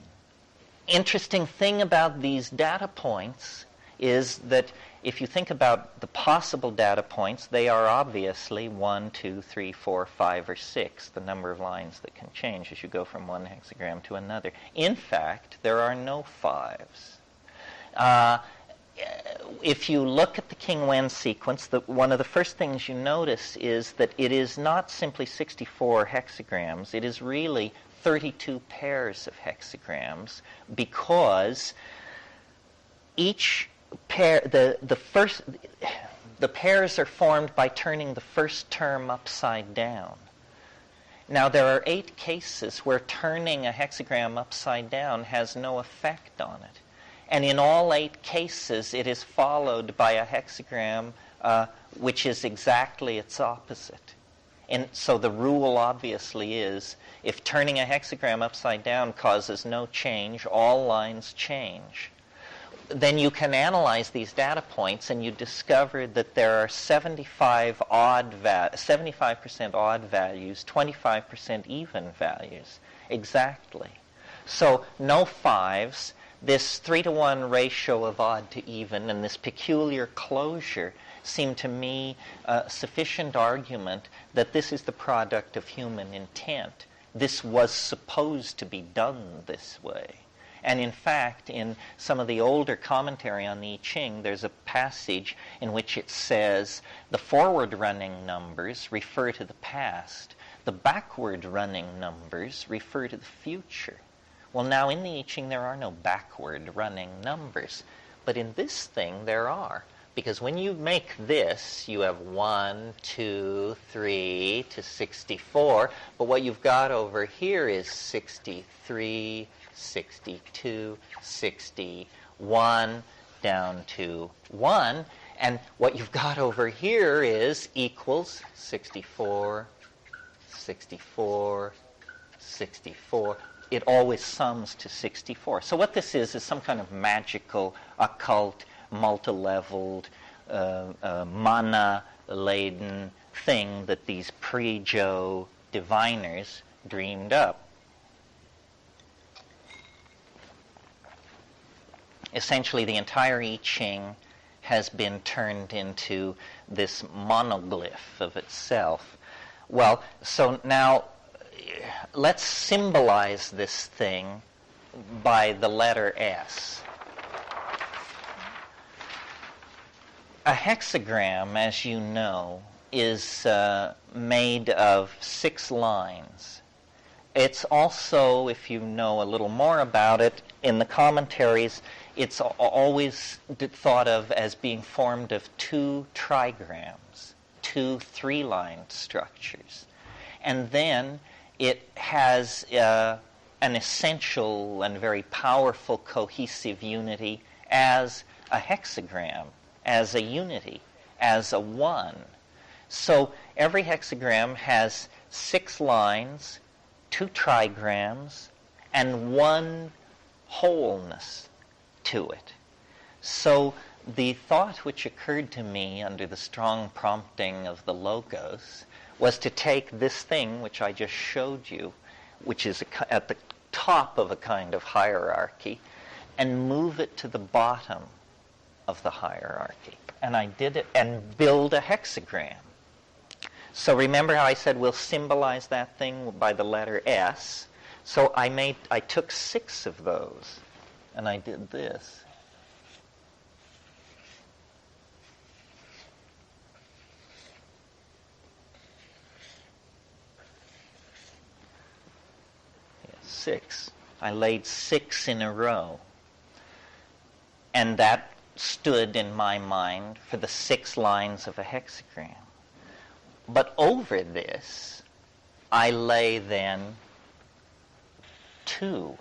Interesting thing about these data points is that if you think about the possible data points, they are obviously 1, 2, 3, 4, 5, or 6, the number of lines that can change as you go from one hexagram to another. In fact, there are no 5s. If you look at the King-Wen sequence, one of the first things you notice is that it is not simply 64 hexagrams. It is really 32 pairs of hexagrams, because each pair, the pairs are formed by turning the first term upside down. Now, there are 8 cases where turning a hexagram upside down has no effect on it. And in all 8 cases, it is followed by a hexagram which is exactly its opposite. And so the rule obviously is, if turning a hexagram upside down causes no change, all lines change. Then you can analyze these data points, and you discover that there are 75% odd values, 25% even values, exactly. So no 5s. This 3-to-1 ratio of odd to even and this peculiar closure seem to me sufficient argument that this is the product of human intent. This was supposed to be done this way. And in fact, in some of the older commentary on the I Ching, there's a passage in which it says the forward-running numbers refer to the past. The backward-running numbers refer to the future. Well, now in the I Ching there are no backward-running numbers. But in this thing there are. Because when you make this, you have 1, 2, 3 to 64. But what you've got over here is 63, 62, 61, down to 1. And what you've got over here is equals 64, 64, 64. It always sums to 64. So what this is some kind of magical, occult, multi-leveled, mana-laden thing that these pre-Joe diviners dreamed up. Essentially, the entire I Ching has been turned into this monoglyph of itself. Well, so now let's symbolize this thing by the letter S. A hexagram, as you know, is made of 6 lines. It's also, if you know a little more about it, in the commentaries, it's always thought of as being formed of 2 trigrams, 2 3-line structures. And then it has an essential and very powerful cohesive unity as a hexagram, as a unity, as a 1. So every hexagram has 6 lines, 2 trigrams, and 1 wholeness to it. So the thought which occurred to me under the strong prompting of the Logos was to take this thing which I just showed you, which is at the top of a kind of hierarchy, and move it to the bottom of the hierarchy. And I did it and build a hexagram. So remember how I said we'll symbolize that thing by the letter S? So I took 6 of those, and I did this. Six. I laid 6 in a row. And that stood in my mind for the 6 lines of a hexagram. But over this, I lay then 2.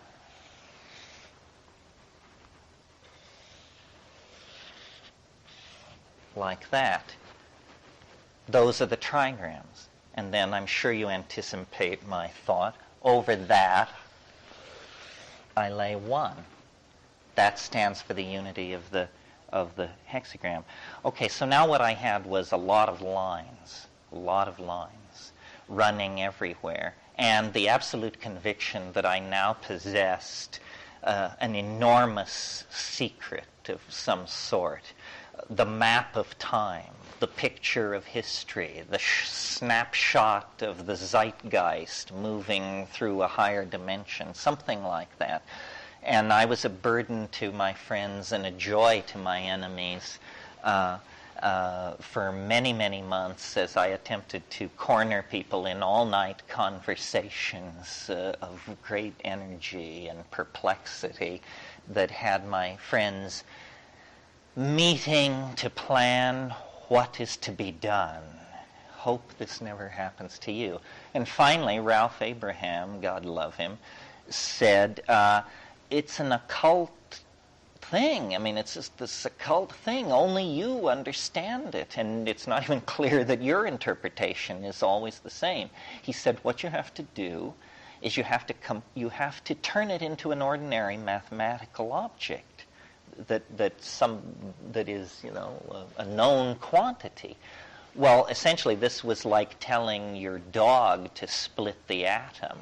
Like that. Those are the trigrams. And then I'm sure you anticipate my thought. Over that, I lay 1. That stands for the unity of the hexagram. Okay, so now what I had was a lot of lines. running everywhere, and the absolute conviction that I now possessed an enormous secret of some sort, the map of time, the picture of history, the snapshot of the zeitgeist moving through a higher dimension, something like that. And I was a burden to my friends and a joy to my enemies for many, many months as I attempted to corner people in all-night conversations of great energy and perplexity that had my friends meeting to plan what is to be done. Hope this never happens to you. And finally, Ralph Abraham, God love him, said, it's an occult thing. I mean, it's just this occult thing. Only you understand it. And it's not even clear that your interpretation is always the same. He said, what you have to do is you have to turn it into an ordinary mathematical object that is, a known quantity. Well, essentially, this was like telling your dog to split the atom.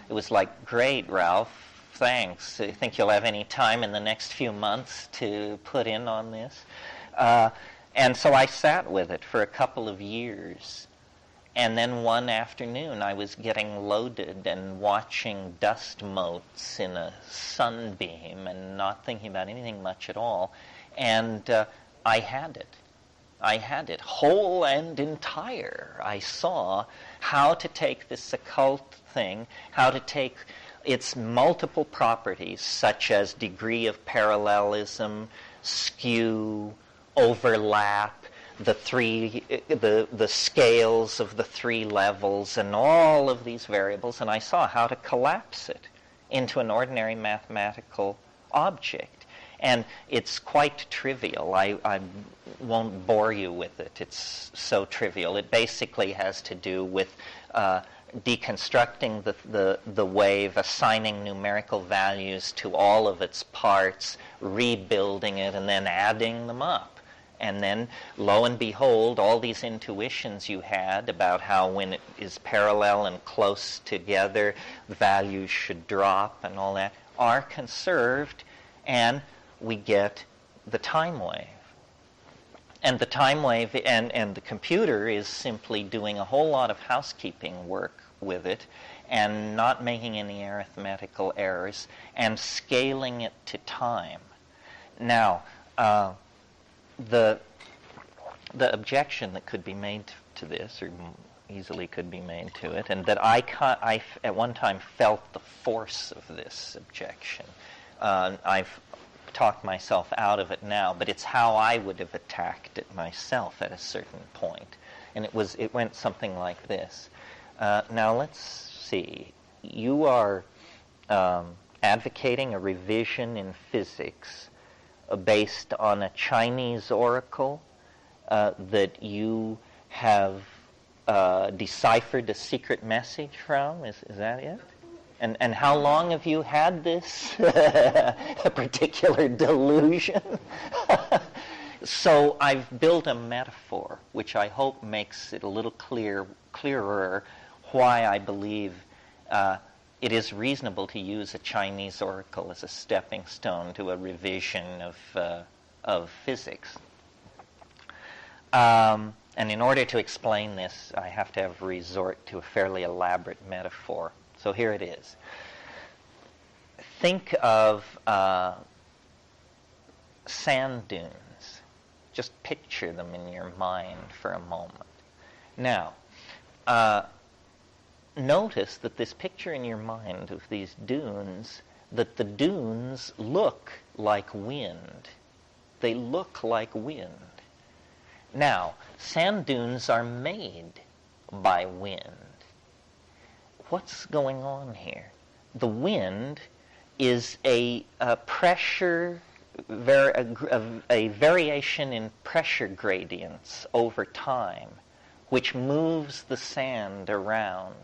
It was like, great, Ralph, thanks. Do you think you'll have any time in the next few months to put in on this? And so I sat with it for a couple of years. And then one afternoon, I was getting loaded and watching dust motes in a sunbeam and not thinking about anything much at all. And I had it. I had it, whole and entire. I saw how to take this occult thing, how to take its multiple properties, such as degree of parallelism, skew, overlap, the scales of the three levels, and all of these variables, and I saw how to collapse it into an ordinary mathematical object. And it's quite trivial. I won't bore you with it. It's so trivial. It basically has to do with deconstructing the wave, assigning numerical values to all of its parts, rebuilding it, and then adding them up. And then, lo and behold, all these intuitions you had about how when it is parallel and close together, values should drop and all that, are conserved, and we get the time wave. And the time wave and the computer is simply doing a whole lot of housekeeping work with it and not making any arithmetical errors and scaling it to time. Now, the objection that could be made to this, or easily could be made to it, and that I at one time felt the force of this objection. I've talked myself out of it now, but it's how I would have attacked it myself at a certain point. And it went something like this. Now let's see. You are advocating a revision in physics based on a Chinese oracle that you have deciphered a secret message from? Is that it? And how long have you had this particular delusion? So I've built a metaphor, which I hope makes it a little clearer why I believe it is reasonable to use a Chinese oracle as a stepping stone to a revision of physics. And in order to explain this, I have to have resort to a fairly elaborate metaphor. So here it is. Think of sand dunes. Just picture them in your mind for a moment. Now, notice that this picture in your mind of these dunes, that the dunes look like wind. They look like wind. Now, sand dunes are made by wind. What's going on here? The wind is a pressure, a variation in pressure gradients over time, which moves the sand around.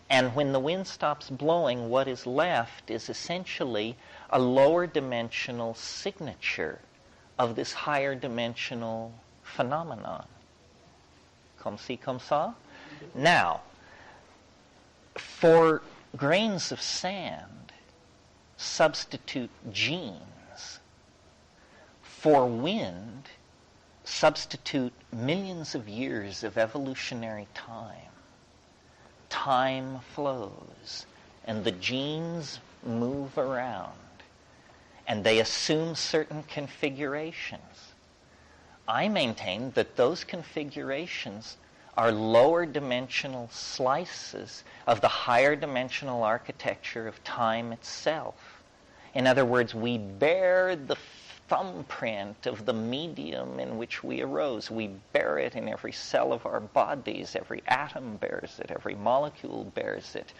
And when the wind stops blowing, what is left is essentially a lower dimensional signature of this higher dimensional phenomenon. Comme ci, comme ça? Now, For grains of sand, substitute genes. For wind, substitute millions of years of evolutionary time. Time flows, and the genes move around, and they assume certain configurations. I maintain that those configurations are lower dimensional slices of the higher dimensional architecture of time itself. In other words, we bear the thumbprint of the medium in which we arose. We bear it in every cell of our bodies. Every atom bears it. Every molecule bears it.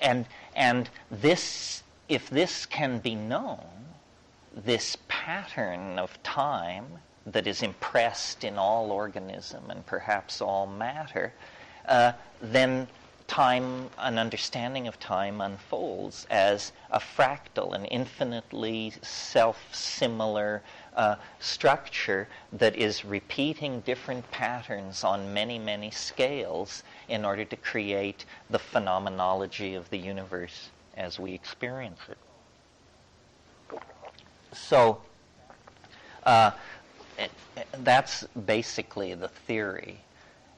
And this, if this can be known, this pattern of time that is impressed in all organism and perhaps all matter, then time, an understanding of time unfolds as a fractal, an infinitely self-similar structure that is repeating different patterns on many, many scales in order to create the phenomenology of the universe as we experience it. So that's basically the theory.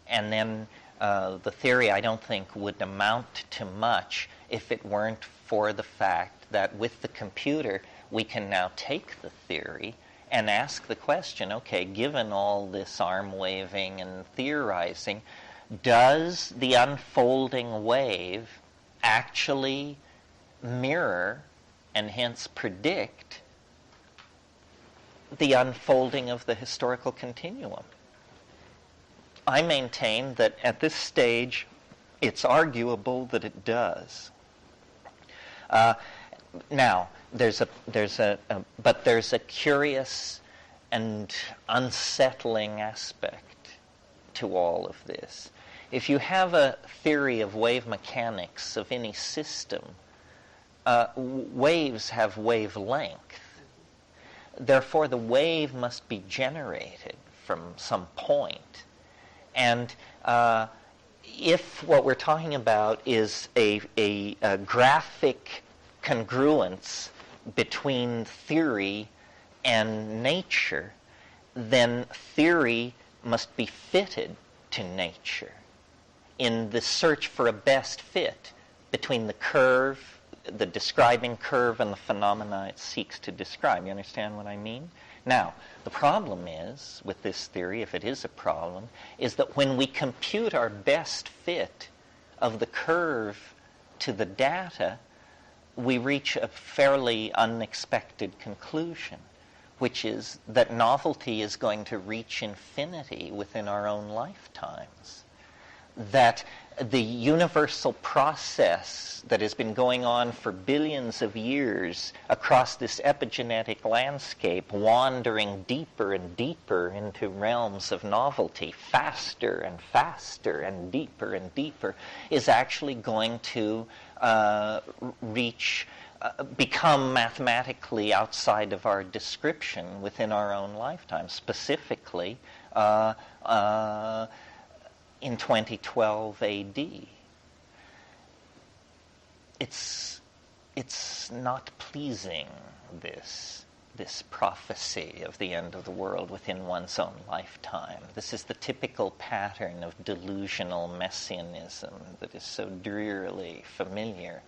And then the theory, I don't think, would amount to much if it weren't for the fact that with the computer, we can now take the theory and ask the question, okay, given all this arm-waving and theorizing, does the unfolding wave actually mirror and hence predict the unfolding of the historical continuum? I maintain that at this stage, it's arguable that it does. Now, there's a curious and unsettling aspect to all of this. If you have a theory of wave mechanics of any system, waves have wavelength. Therefore, the wave must be generated from some point. And if what we're talking about is a graphic congruence between theory and nature, then theory must be fitted to nature in the search for a best fit between the curve, the describing curve, and the phenomena it seeks to describe. You understand what I mean? Now, the problem is, with this theory, if it is a problem, is that when we compute our best fit of the curve to the data, we reach a fairly unexpected conclusion, which is that novelty is going to reach infinity within our own lifetimes. That the universal process that has been going on for billions of years across this epigenetic landscape, wandering deeper and deeper into realms of novelty, faster and faster and deeper, is actually going to become mathematically outside of our description within our own lifetime, specifically in 2012 AD. It's not pleasing, this prophecy of the end of the world within one's own lifetime. This is the typical pattern of delusional messianism that is so drearily familiar.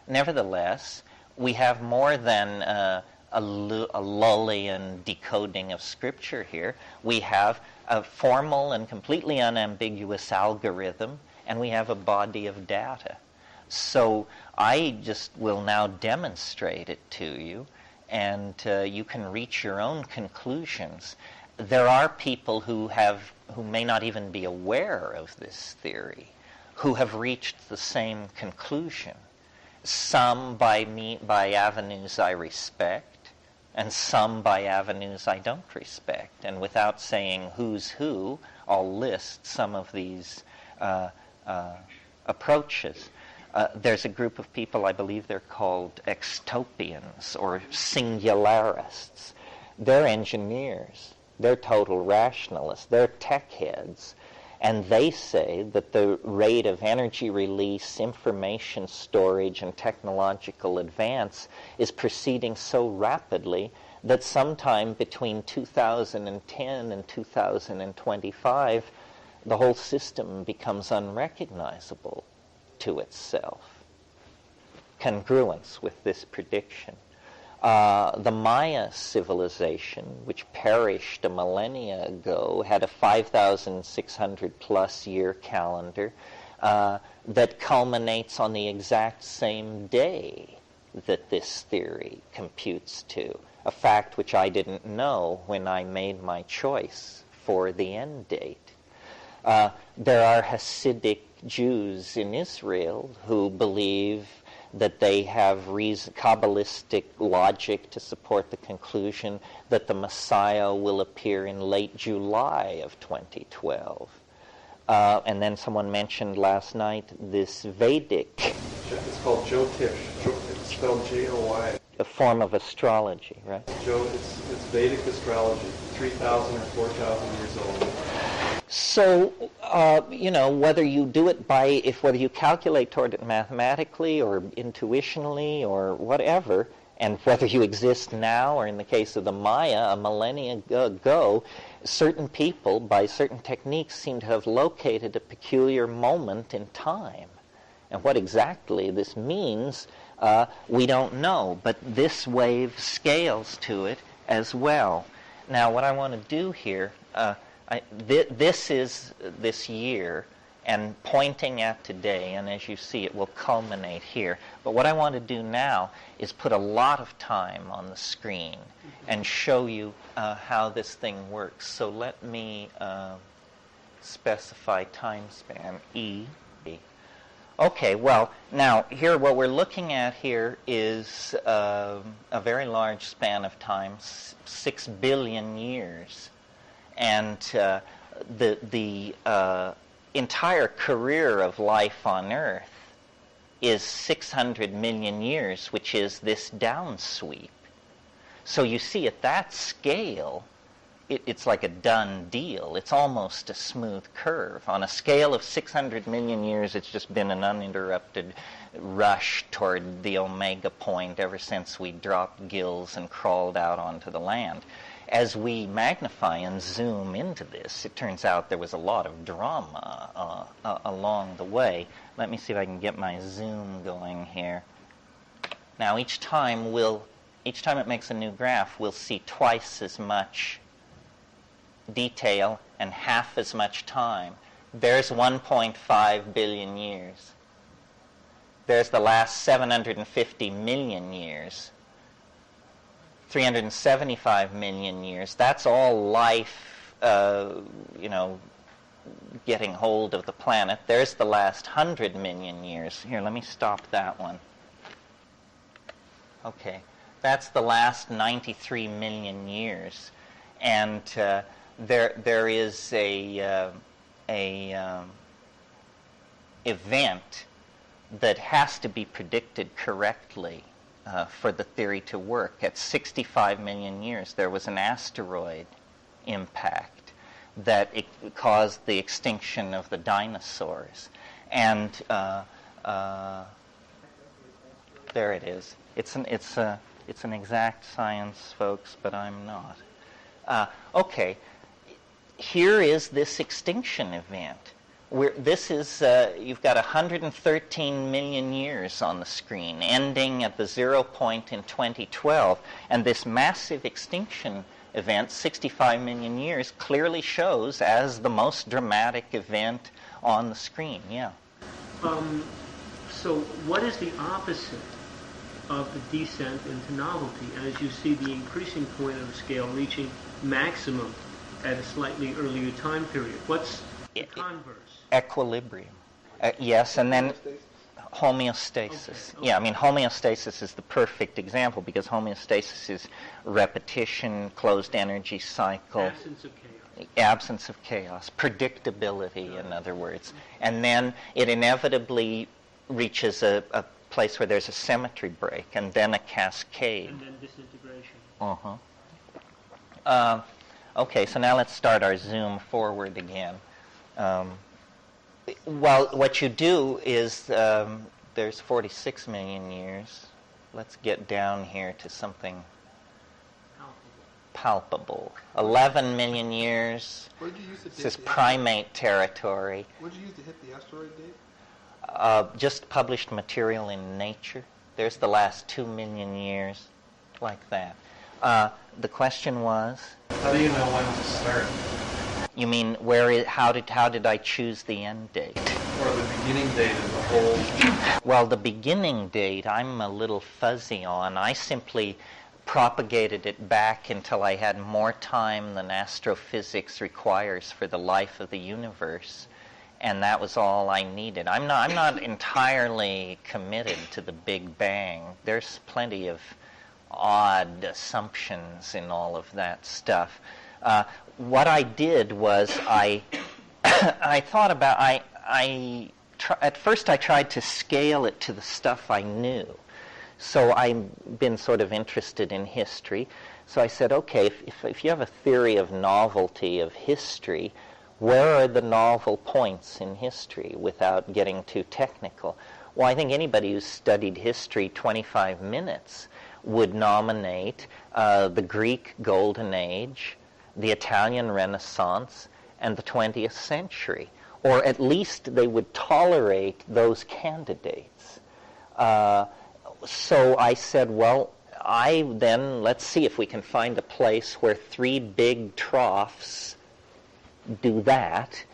Nevertheless, we have more than a Lullian decoding of Scripture here. We have a formal and completely unambiguous algorithm, and we have a body of data. So I just will now demonstrate it to you, and you can reach your own conclusions. There are people who may not even be aware of this theory, who have reached the same conclusion. Some by avenues I respect, and some by avenues I don't respect. And without saying who's who, I'll list some of these approaches. There's a group of people, I believe they're called extopians or singularists. They're engineers. They're total rationalists. They're tech heads. And they say that the rate of energy release, information storage, and technological advance is proceeding so rapidly that sometime between 2010 and 2025, the whole system becomes unrecognizable to itself. Congruence with this prediction. The Maya civilization, which perished a millennia ago, had a 5,600 plus year calendar that culminates on the exact same day that this theory computes to, a fact which I didn't know when I made my choice for the end date. There are Hasidic Jews in Israel who believe that they have Kabbalistic logic to support the conclusion that the Messiah will appear in late July of 2012. And then someone mentioned last night this Vedic. It's called Jyotish. It's spelled Joy. A form of astrology, right? It's Vedic astrology, 3,000 or 4,000 years old. So, whether you do it whether you calculate toward it mathematically or intuitionally or whatever, and whether you exist now or in the case of the Maya, a millennia ago, certain people, by certain techniques, seem to have located a peculiar moment in time. And what exactly this means, we don't know, but this wave scales to it as well. Now, what I want to do here, this is this year, and pointing at today, and as you see, it will culminate here. But what I want to do now is put a lot of time on the screen and show you how this thing works. So let me specify time span, E. Okay, well, now, here, what we're looking at here is a very large span of time, 6 billion years. And the entire career of life on Earth is 600 million years, which is this downsweep. So you see, at that scale, it's like a done deal. It's almost a smooth curve. On a scale of 600 million years, it's just been an uninterrupted rush toward the omega point ever since we dropped gills and crawled out onto the land. As we magnify and zoom into this, it turns out there was a lot of drama along the way. Let me see if I can get my zoom going here. Now, each time it makes a new graph, we'll see twice as much detail and half as much time. There's 1.5 billion years. There's the last 750 million years. 375 million years. That's all life, getting hold of the planet. There's the last 100 million years. Here, let me stop that one. Okay, that's the last 93 million years. And there is a event that has to be predicted correctly for the theory to work. At 65 million years, there was an asteroid impact that caused the extinction of the dinosaurs. And there it is. It's an exact science, folks, but I'm not. Okay, here is this extinction event. You've got 113 million years on the screen, ending at the 0 point in 2012, and this massive extinction event, 65 million years, clearly shows as the most dramatic event on the screen. Yeah. So what is the opposite of the descent into novelty as you see the increasing point of the scale reaching maximum at a slightly earlier time period? What's the converse? Equilibrium. Yes, and then homeostasis. Okay. Yeah, I mean, homeostasis is the perfect example because homeostasis is repetition, closed energy cycle. Absence of chaos. Absence of chaos. Predictability, in other words. And then it inevitably reaches a place where there's a symmetry break and then a cascade. And then disintegration. Okay, so now let's start our zoom forward again. Well, what you do is there's 46 million years. Let's get down here to something palpable. 11 million years. What did you use to This is primate territory. What did you use to hit the asteroid date? Just published material in Nature. There's the last 2 million years, like that. The question was? How do you know when to start? You mean how did I choose the end date? Or the beginning date of the whole... Well, the beginning date I'm a little fuzzy on. I simply propagated it back until I had more time than astrophysics requires for the life of the universe. And that was all I needed. I'm not entirely committed to the Big Bang. There's plenty of odd assumptions in all of that stuff. What I did was I thought about, at first I tried to scale it to the stuff I knew. So I've been sort of interested in history. So I said, okay, if you have a theory of novelty of history, where are the novel points in history without getting too technical? Well, I think anybody who's studied history 25 minutes would nominate the Greek Golden Age, the Italian Renaissance, and the 20th century. Or at least they would tolerate those candidates. So I said, well, let's see if we can find a place where 3 big troughs do that,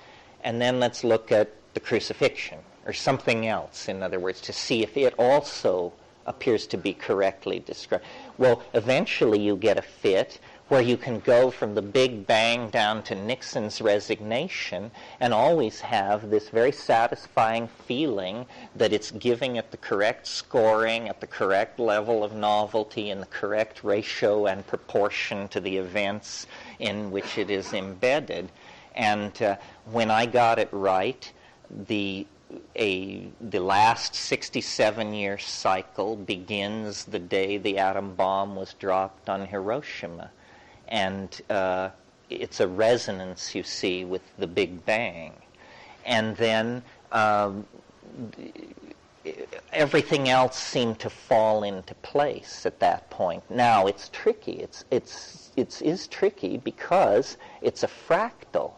and then let's look at the crucifixion, or something else, in other words, to see if it also appears to be correctly described. Well, eventually you get a fit where you can go from the Big Bang down to Nixon's resignation and always have this very satisfying feeling that it's giving it the correct scoring at the correct level of novelty and the correct ratio and proportion to the events in which it is embedded. And when I got it right, the last 67-year cycle begins the day the atom bomb was dropped on Hiroshima. And it's a resonance, you see, with the Big Bang. And then everything else seemed to fall into place at that point. Now, it's tricky. It is tricky because it's a fractal.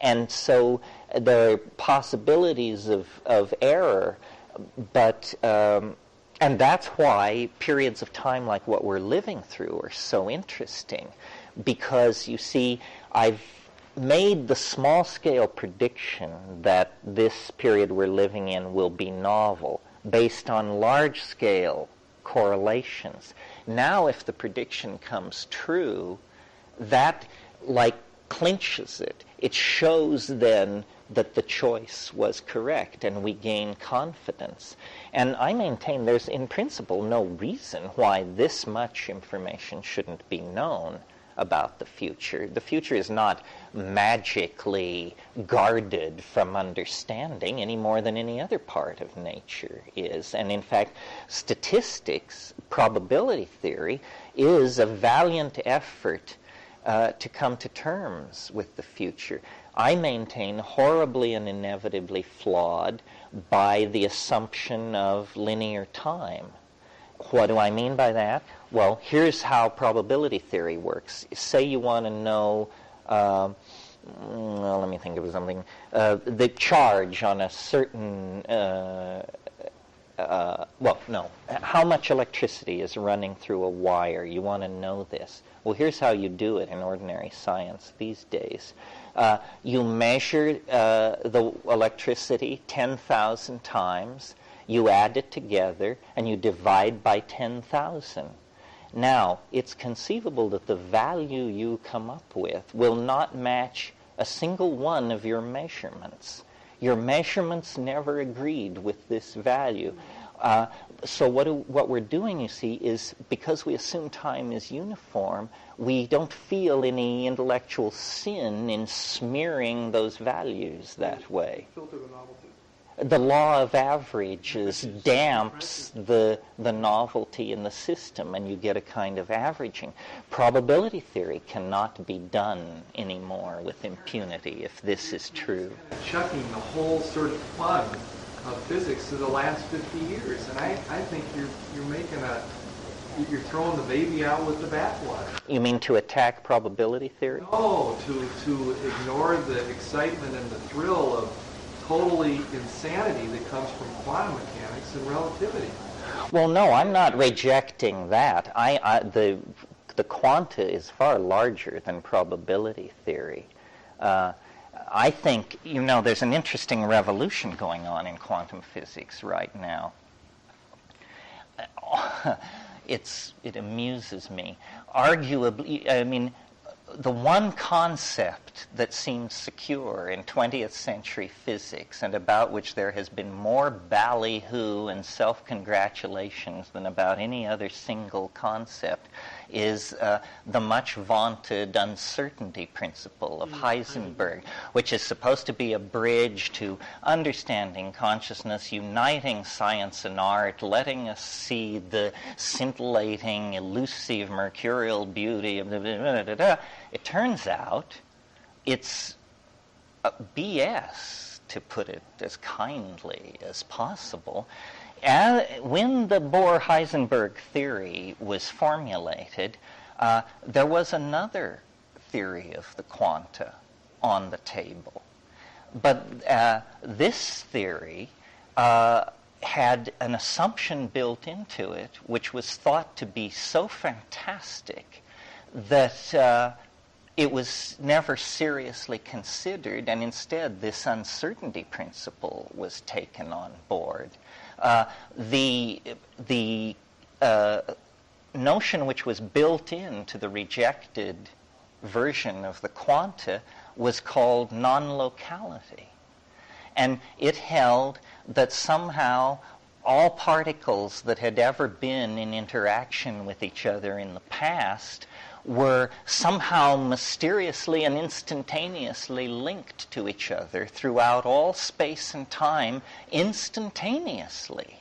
And so there are possibilities of error, but and that's why periods of time like what we're living through are so interesting, because you see, I've made the small-scale prediction that this period we're living in will be novel based on large-scale correlations. Now, if the prediction comes true, that clinches it. It shows then that the choice was correct, and we gain confidence. And I maintain there's, in principle, no reason why this much information shouldn't be known about the future. The future is not magically guarded from understanding any more than any other part of nature is. And in fact, statistics, probability theory, is a valiant effort to come to terms with the future. I maintain horribly and inevitably flawed by the assumption of linear time. What do I mean by that? Well, here's how probability theory works. Say you want to know, let me think of something, the charge on a certain, how much electricity is running through a wire. You want to know this. Well, here's how you do it in ordinary science these days. You measure the electricity 10,000 times, you add it together, and you divide by 10,000. Now, it's conceivable that the value you come up with will not match a single one of your measurements. Your measurements never agreed with this value. So what we're doing, you see, is because we assume time is uniform, we don't feel any intellectual sin in smearing those values that way. Filter the novelty. The law of averages damps the novelty in the system, and you get a kind of averaging. Probability theory cannot be done anymore with impunity if this is true. Chucking the whole sort of fun of physics to the last 50 years, and I think you're throwing the baby out with the bathwater. You mean to attack probability theory? No, to ignore the excitement and the thrill of totally insanity that comes from quantum mechanics and relativity. Well, no, I'm not rejecting that. The quanta is far larger than probability theory. I think, there's an interesting revolution going on in quantum physics right now. It amuses me. Arguably, the one concept that seems secure in 20th century physics and about which there has been more ballyhoo and self-congratulations than about any other single concept is the much vaunted uncertainty principle of Heisenberg, which is supposed to be a bridge to understanding consciousness, uniting science and art, letting us see the scintillating, elusive, mercurial beauty of the... It turns out it's BS, to put it as kindly as possible. When the Bohr-Heisenberg theory was formulated, there was another theory of the quanta on the table. But this theory had an assumption built into it which was thought to be so fantastic that it was never seriously considered, and instead this uncertainty principle was taken on board. The notion which was built into the rejected version of the quanta was called non-locality. And it held that somehow all particles that had ever been in interaction with each other in the past were somehow mysteriously and instantaneously linked to each other throughout all space and time instantaneously.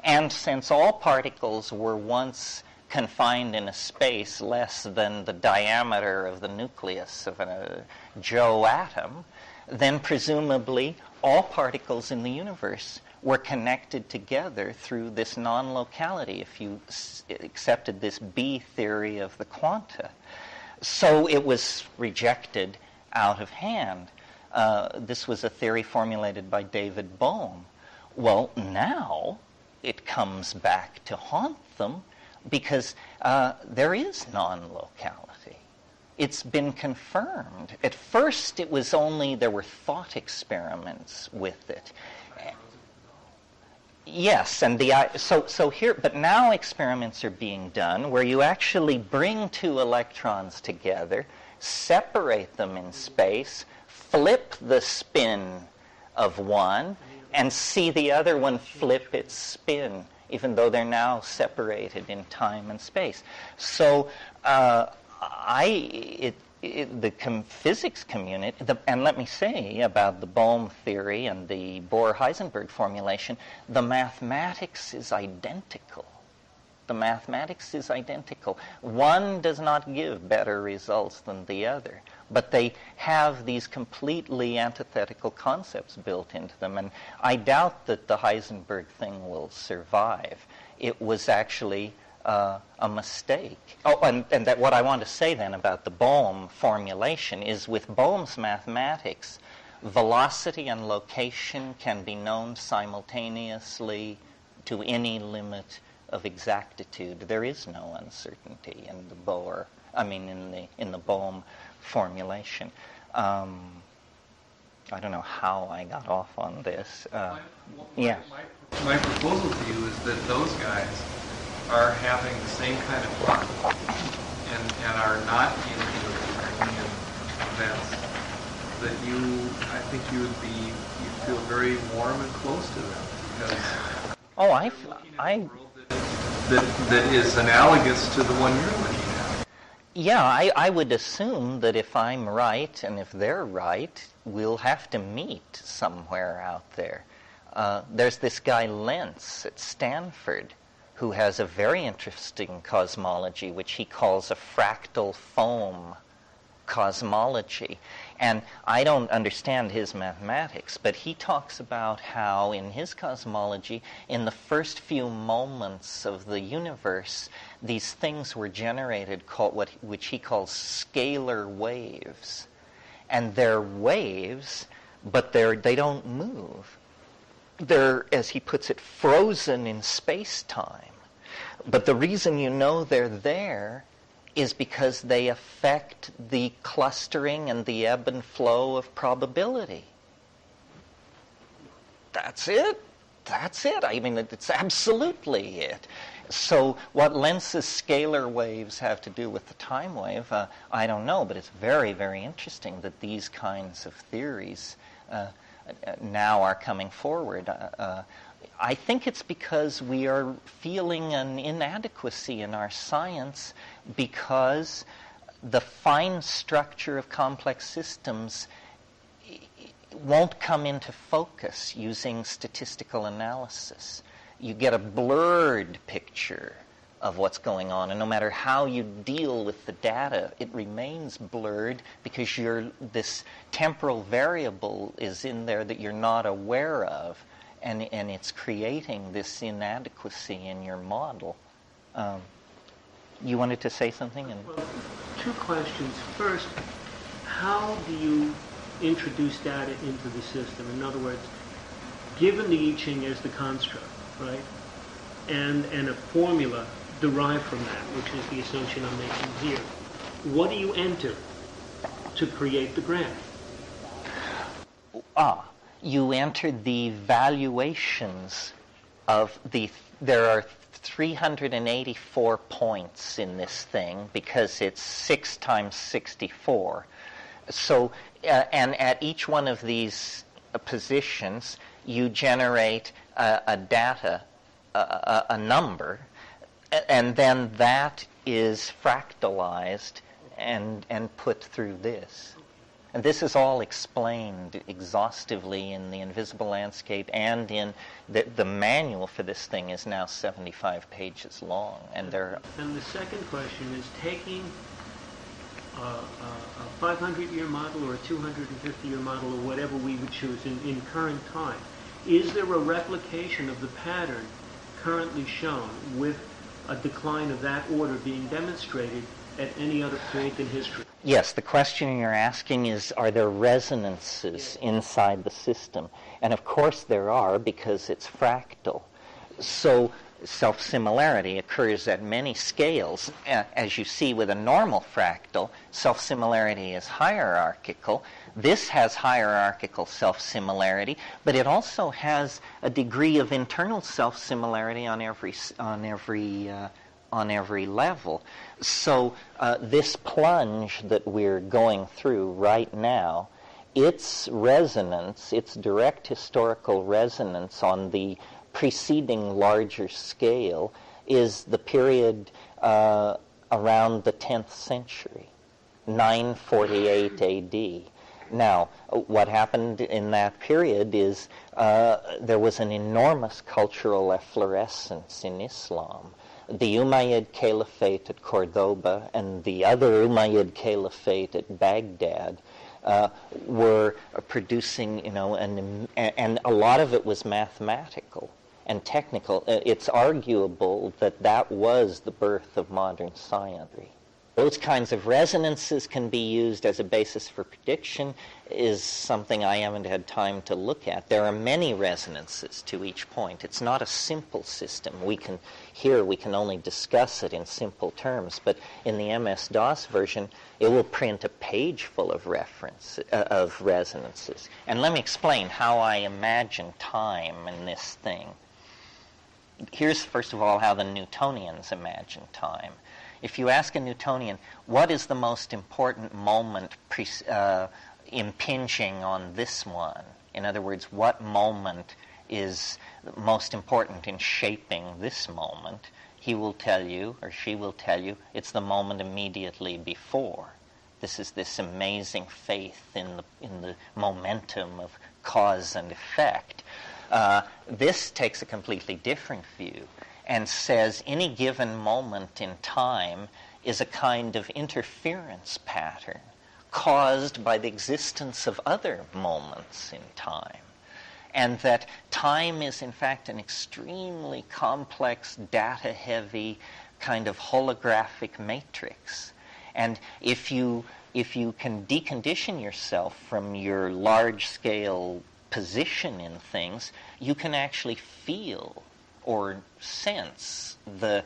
And since all particles were once confined in a space less than the diameter of the nucleus of a Joe atom, then presumably all particles in the universe were connected together through this non-locality, if you accepted this B theory of the quanta. So it was rejected out of hand. This was a theory formulated by David Bohm. Well, now it comes back to haunt them because there is non-locality. It's been confirmed. At first, it was only there were thought experiments with it. Yes, and so here, but now experiments are being done where you actually bring two electrons together, separate them in space, flip the spin of one, and see the other one flip its spin, even though they're now separated in time and space. So the physics community, and let me say about the Bohm theory and the Bohr-Heisenberg formulation, the mathematics is identical. The mathematics is identical. One does not give better results than the other, but they have these completely antithetical concepts built into them, and I doubt that the Heisenberg thing will survive. It was actually a mistake. Oh, and that what I want to say then about the Bohm formulation is with Bohm's mathematics, velocity and location can be known simultaneously to any limit of exactitude. There is no uncertainty in the Bohm formulation. I don't know how I got off on this. My proposal to you is that those guys are having the same kind of fun and are not in Darwinian events, that I think you'd feel very warm and close to them because that is analogous to the one you're looking at. Yeah, I would assume that if I'm right and if they're right, we'll have to meet somewhere out there. There's this guy Lentz at Stanford who has a very interesting cosmology, which he calls a fractal foam cosmology. And I don't understand his mathematics, but he talks about how in his cosmology, in the first few moments of the universe, these things were generated which he calls scalar waves. And they're waves, but they don't move. They're, as he puts it, frozen in space-time. But the reason you know they're there is because they affect the clustering and the ebb and flow of probability. That's it. That's it. I mean, it's absolutely it. So what Lentz's scalar waves have to do with the time wave, I don't know, but it's very, very interesting that these kinds of theories now are coming forward. I think it's because we are feeling an inadequacy in our science because the fine structure of complex systems won't come into focus using statistical analysis. You get a blurred picture of what's going on, and no matter how you deal with the data, it remains blurred because this temporal variable is in there that you're not aware of, and it's creating this inadequacy in your model. You wanted to say something? Well, two questions. First, how do you introduce data into the system? In other words, given the I Ching as the construct, right, and a formula derived from that, which is the assumption I'm making here, what do you enter to create the graph? You enter the valuations of there are 384 points in this thing because it's 6 times 64. So, and at each one of these positions, you generate a number, and then that is fractalized and put through this. And this is all explained exhaustively in the Invisible Landscape, and in the manual for this thing is now 75 pages long. And the second question is taking a 500-year model or a 250-year model or whatever we would choose in current time. Is there a replication of the pattern currently shown with a decline of that order being demonstrated at any other point in history? Yes, the question you're asking is, are there resonances inside the system? And of course there are, because it's fractal. So self-similarity occurs at many scales. As you see with a normal fractal, self-similarity is hierarchical. This has hierarchical self-similarity, but it also has a degree of internal self-similarity on every level. So this plunge that we're going through right now, its resonance, its direct historical resonance on the preceding larger scale is the period around the 10th century, 948 AD. Now, what happened in that period is there was an enormous cultural efflorescence in Islam. The Umayyad Caliphate at Cordoba and the other Umayyad Caliphate at Baghdad were producing, and a lot of it was mathematical and technical. It's arguable that that was the birth of modern science. Those kinds of resonances can be used as a basis for prediction is something I haven't had time to look at. There are many resonances to each point. It's not a simple system. We can only discuss it in simple terms, but in the MS-DOS version, it will print a page full of resonances. And let me explain how I imagine time in this thing. Here's, first of all, how the Newtonians imagine time. If you ask a Newtonian, what is the most important moment impinging on this one? In other words, what moment is most important in shaping this moment? He will tell you, or she will tell you, it's the moment immediately before. This is this amazing faith in the momentum of cause and effect. This takes a completely different view and says any given moment in time is a kind of interference pattern caused by the existence of other moments in time. And that time is, in fact, an extremely complex, data-heavy kind of holographic matrix. And if you can decondition yourself from your large-scale position in things, you can actually feel or sense the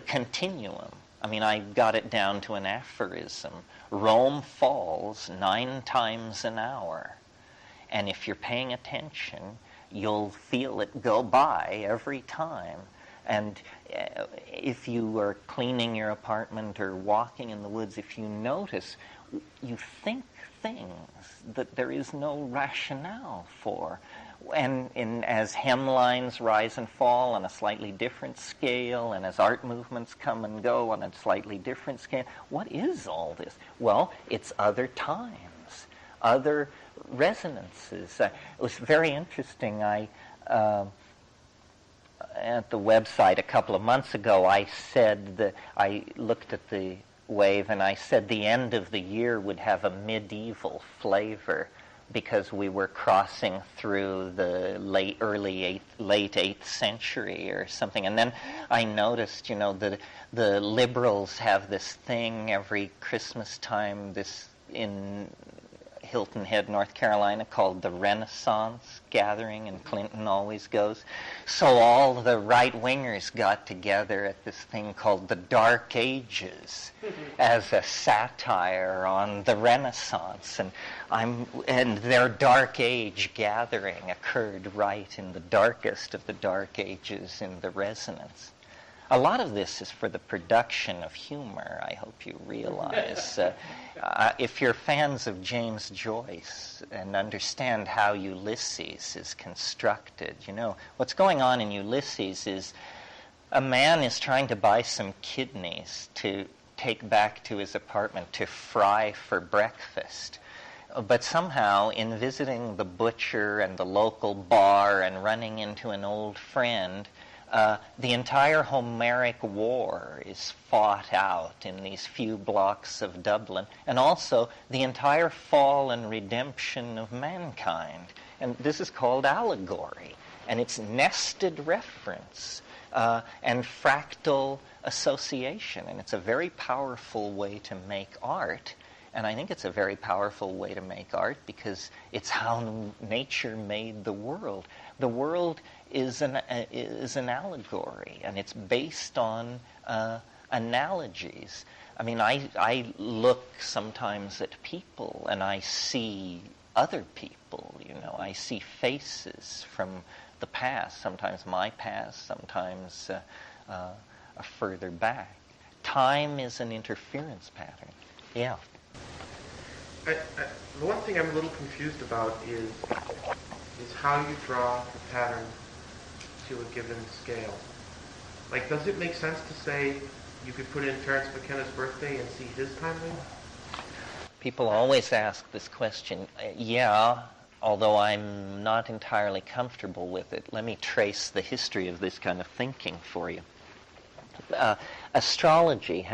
continuum. I mean, I got it down to an aphorism. Rome falls 9 times an hour. And if you're paying attention, you'll feel it go by every time. And if you are cleaning your apartment or walking in the woods, if you notice, you think things that there is no rationale for. And as hemlines rise and fall on a slightly different scale, and as art movements come and go on a slightly different scale, what is all this? Well, it's other times, other resonances. It was very interesting. At the website a couple of months ago, I looked at the wave and I said the end of the year would have a medieval flavor because we were crossing through the late 8th century or something. And then I noticed, the liberals have this thing every Christmas time, this in Hilton Head, North Carolina, called the Renaissance Gathering, and Clinton always goes. So all the right-wingers got together at this thing called the Dark Ages as a satire on the Renaissance, and their Dark Age gathering occurred right in the darkest of the Dark Ages in the resonance. A lot of this is for the production of humor, I hope you realize. If you're fans of James Joyce and understand how Ulysses is constructed, what's going on in Ulysses is a man is trying to buy some kidneys to take back to his apartment to fry for breakfast. But somehow, in visiting the butcher and the local bar and running into an old friend, the entire Homeric war is fought out in these few blocks of Dublin, and also the entire fall and redemption of mankind. And this is called allegory, and it's nested reference and fractal association, and it's a very powerful way to make art. And I think it's a very powerful way to make art because it's how nature made the world. The world is an allegory, and it's based on analogies. I mean, I look sometimes at people, and I see other people, I see faces from the past, sometimes my past, sometimes further back. Time is an interference pattern. Yeah. The one thing I'm a little confused about is how you draw the pattern to a given scale. Like, does it make sense to say you could put in Terence McKenna's birthday and see his timeline? People always ask this question. Yeah, although I'm not entirely comfortable with it. Let me trace the history of this kind of thinking for you. Astrology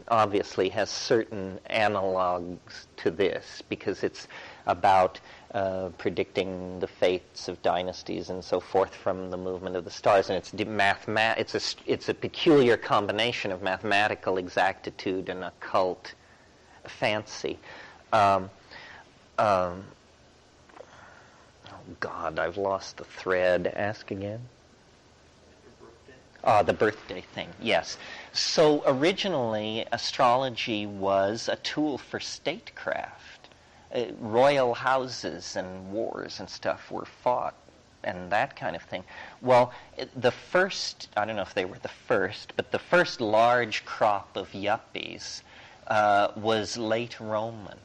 obviously has certain analogs to this because it's about predicting the fates of dynasties and so forth from the movement of the stars, and it's a peculiar combination of mathematical exactitude and occult fancy. Oh God, I've lost the thread. Ask again. The birthday thing, yes. So originally, astrology was a tool for statecraft. Royal houses and wars and stuff were fought and that kind of thing. Well, the first, I don't know if they were the first, but the first large crop of yuppies was late Roman.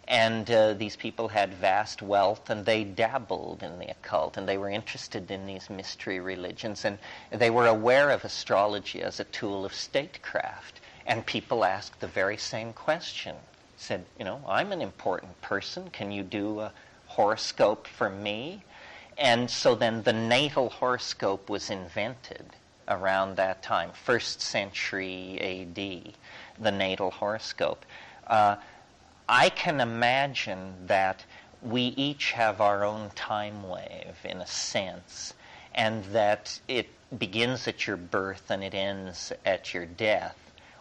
And these people had vast wealth, and they dabbled in the occult, and they were interested in these mystery religions, and they were aware of astrology as a tool of statecraft. And people asked the very same question. Said, I'm an important person. Can you do a horoscope for me? And so then the natal horoscope was invented around that time, 1st century A.D., the natal horoscope. I can imagine that we each have our own time wave, in a sense, and that it begins at your birth and it ends at your death,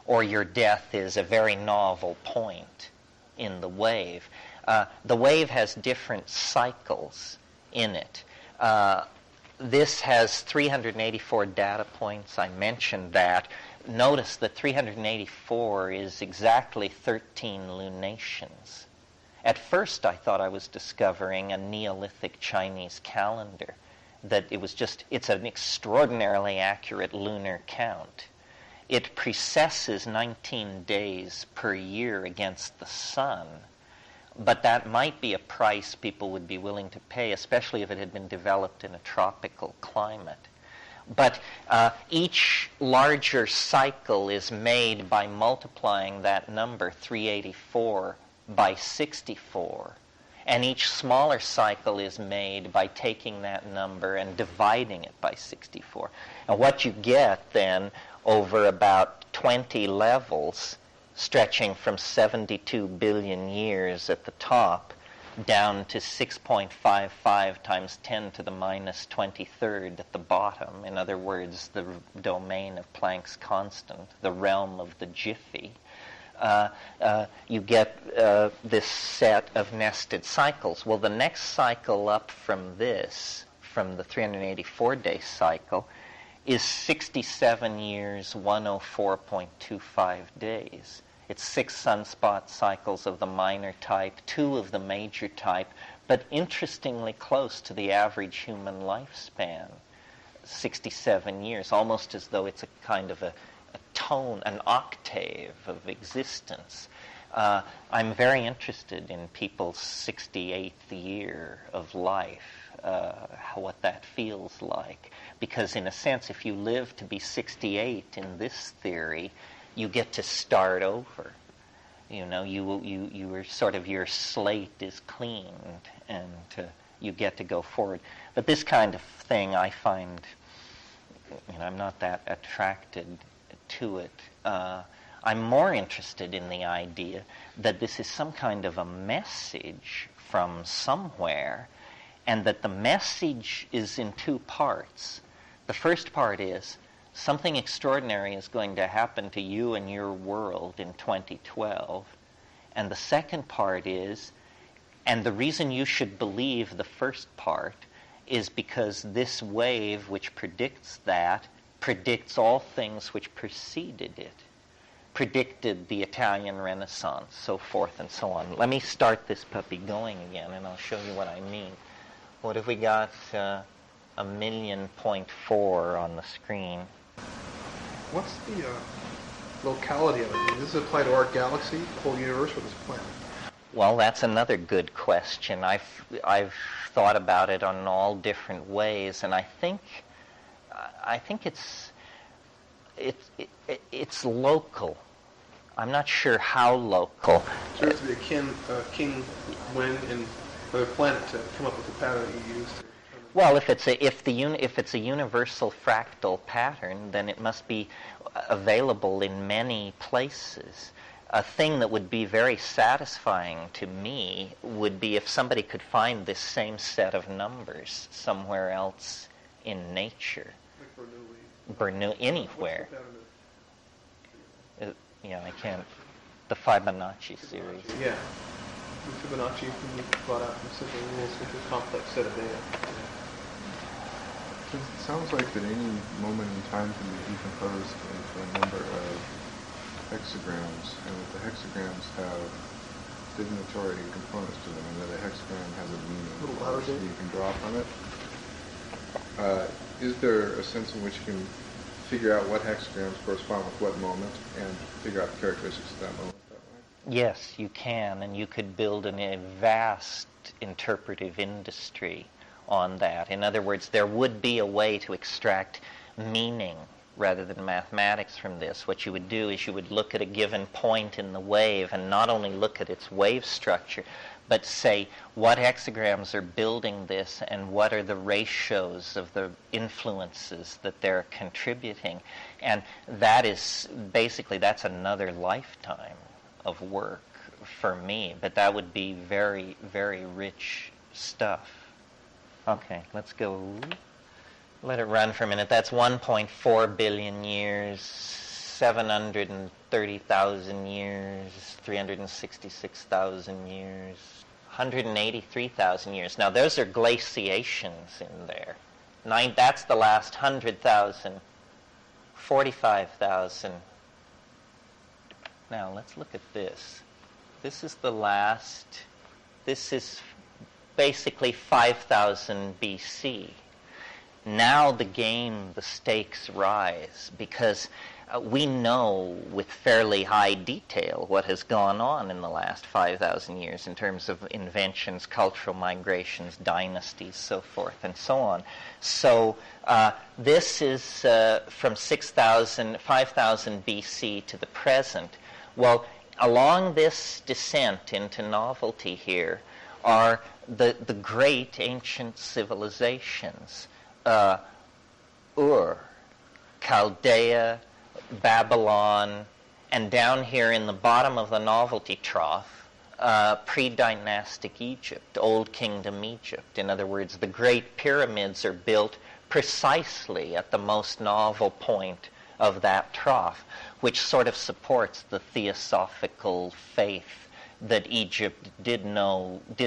or your death is a very novel point in the wave. The wave has different cycles in it. This has 384 data points. I mentioned that. Notice that 384 is exactly 13 lunations. At first, I thought I was discovering a Neolithic Chinese calendar, that it's an extraordinarily accurate lunar count. It precesses 19 days per year against the sun, but that might be a price people would be willing to pay, especially if it had been developed in a tropical climate. But each larger cycle is made by multiplying that number, 384, by 64. And each smaller cycle is made by taking that number and dividing it by 64. And what you get then over about 20 levels, stretching from 72 billion years at the top down to 6.55 times 10 to the minus 23rd at the bottom. In other words, the domain of Planck's constant, the realm of the jiffy. You get this set of nested cycles. Well, the next cycle up from this, from the 384-day cycle, is 67 years, 104.25 days. It's 6 sunspot cycles of the minor type, 2 of the major type, but interestingly close to the average human lifespan, 67 years, almost as though it's a kind of a tone, an octave of existence. I'm very interested in people's 68th year of life, what that feels like. Because in a sense, if you live to be 68 in this theory, you get to start over. You know, you are sort of, your slate is cleaned, and you get to go forward. But this kind of thing I find, I'm not that attracted to it. I'm more interested in the idea that this is some kind of a message from somewhere, and that the message is in 2 parts. The first part is, something extraordinary is going to happen to you and your world in 2012. And the second part is, and the reason you should believe the first part is because this wave which predicts that predicts all things which preceded it, predicted the Italian Renaissance, so forth and so on. Let me start this puppy going again, and I'll show you what I mean. What have we got? 1,000,000.4 on the screen. What's the locality of it? Does this apply to our galaxy, the whole universe, or this planet? Well, that's another good question. I've thought about it on all different ways, and I think it's local. I'm not sure how local. So there's to be a king, when, and for the planet to come up with the pattern you use. Well, if it's a universal fractal pattern, then it must be available in many places. A thing that would be very satisfying to me would be if somebody could find this same set of numbers somewhere else in nature. Like Bernoulli, anywhere. I can't. The Fibonacci series. Yeah. The Fibonacci can be brought out from simple rules with a complex set of data. It sounds like that any moment in time can be decomposed into a number of hexagrams, and that the hexagrams have divinatory components to them, and that a hexagram has a meaning. A little louder, Dave. You can draw from it. Is there a sense in which you can figure out what hexagrams correspond with what moment, and figure out the characteristics of that moment that way? Yes, you can, and you could build a vast interpretive industry on that. In other words, there would be a way to extract meaning rather than mathematics from this. What you would do is you would look at a given point in the wave and not only look at its wave structure, but say what hexagrams are building this and what are the ratios of the influences that they're contributing. And that is basically, that's another lifetime of work for me, but that would be very, very rich stuff. Okay, let's go. Let it run for a minute. That's 1.4 billion years, 730,000 years, 366,000 years, 183,000 years. Now, those are glaciations in there. That's the last 100,000, 45,000. Now, let's look at this. This is the last, this is basically 5,000 BC. Now the stakes rise, because we know with fairly high detail what has gone on in the last 5,000 years in terms of inventions, cultural migrations, dynasties, so forth, and so on. So this is from 5,000 BC to the present. Well, along this descent into novelty here are the great ancient civilizations. Ur, Chaldea, Babylon, and down here in the bottom of the novelty trough, pre-dynastic Egypt, Old Kingdom Egypt. In other words, the great pyramids are built precisely at the most novel point of that trough, which sort of supports the theosophical faith that Egypt did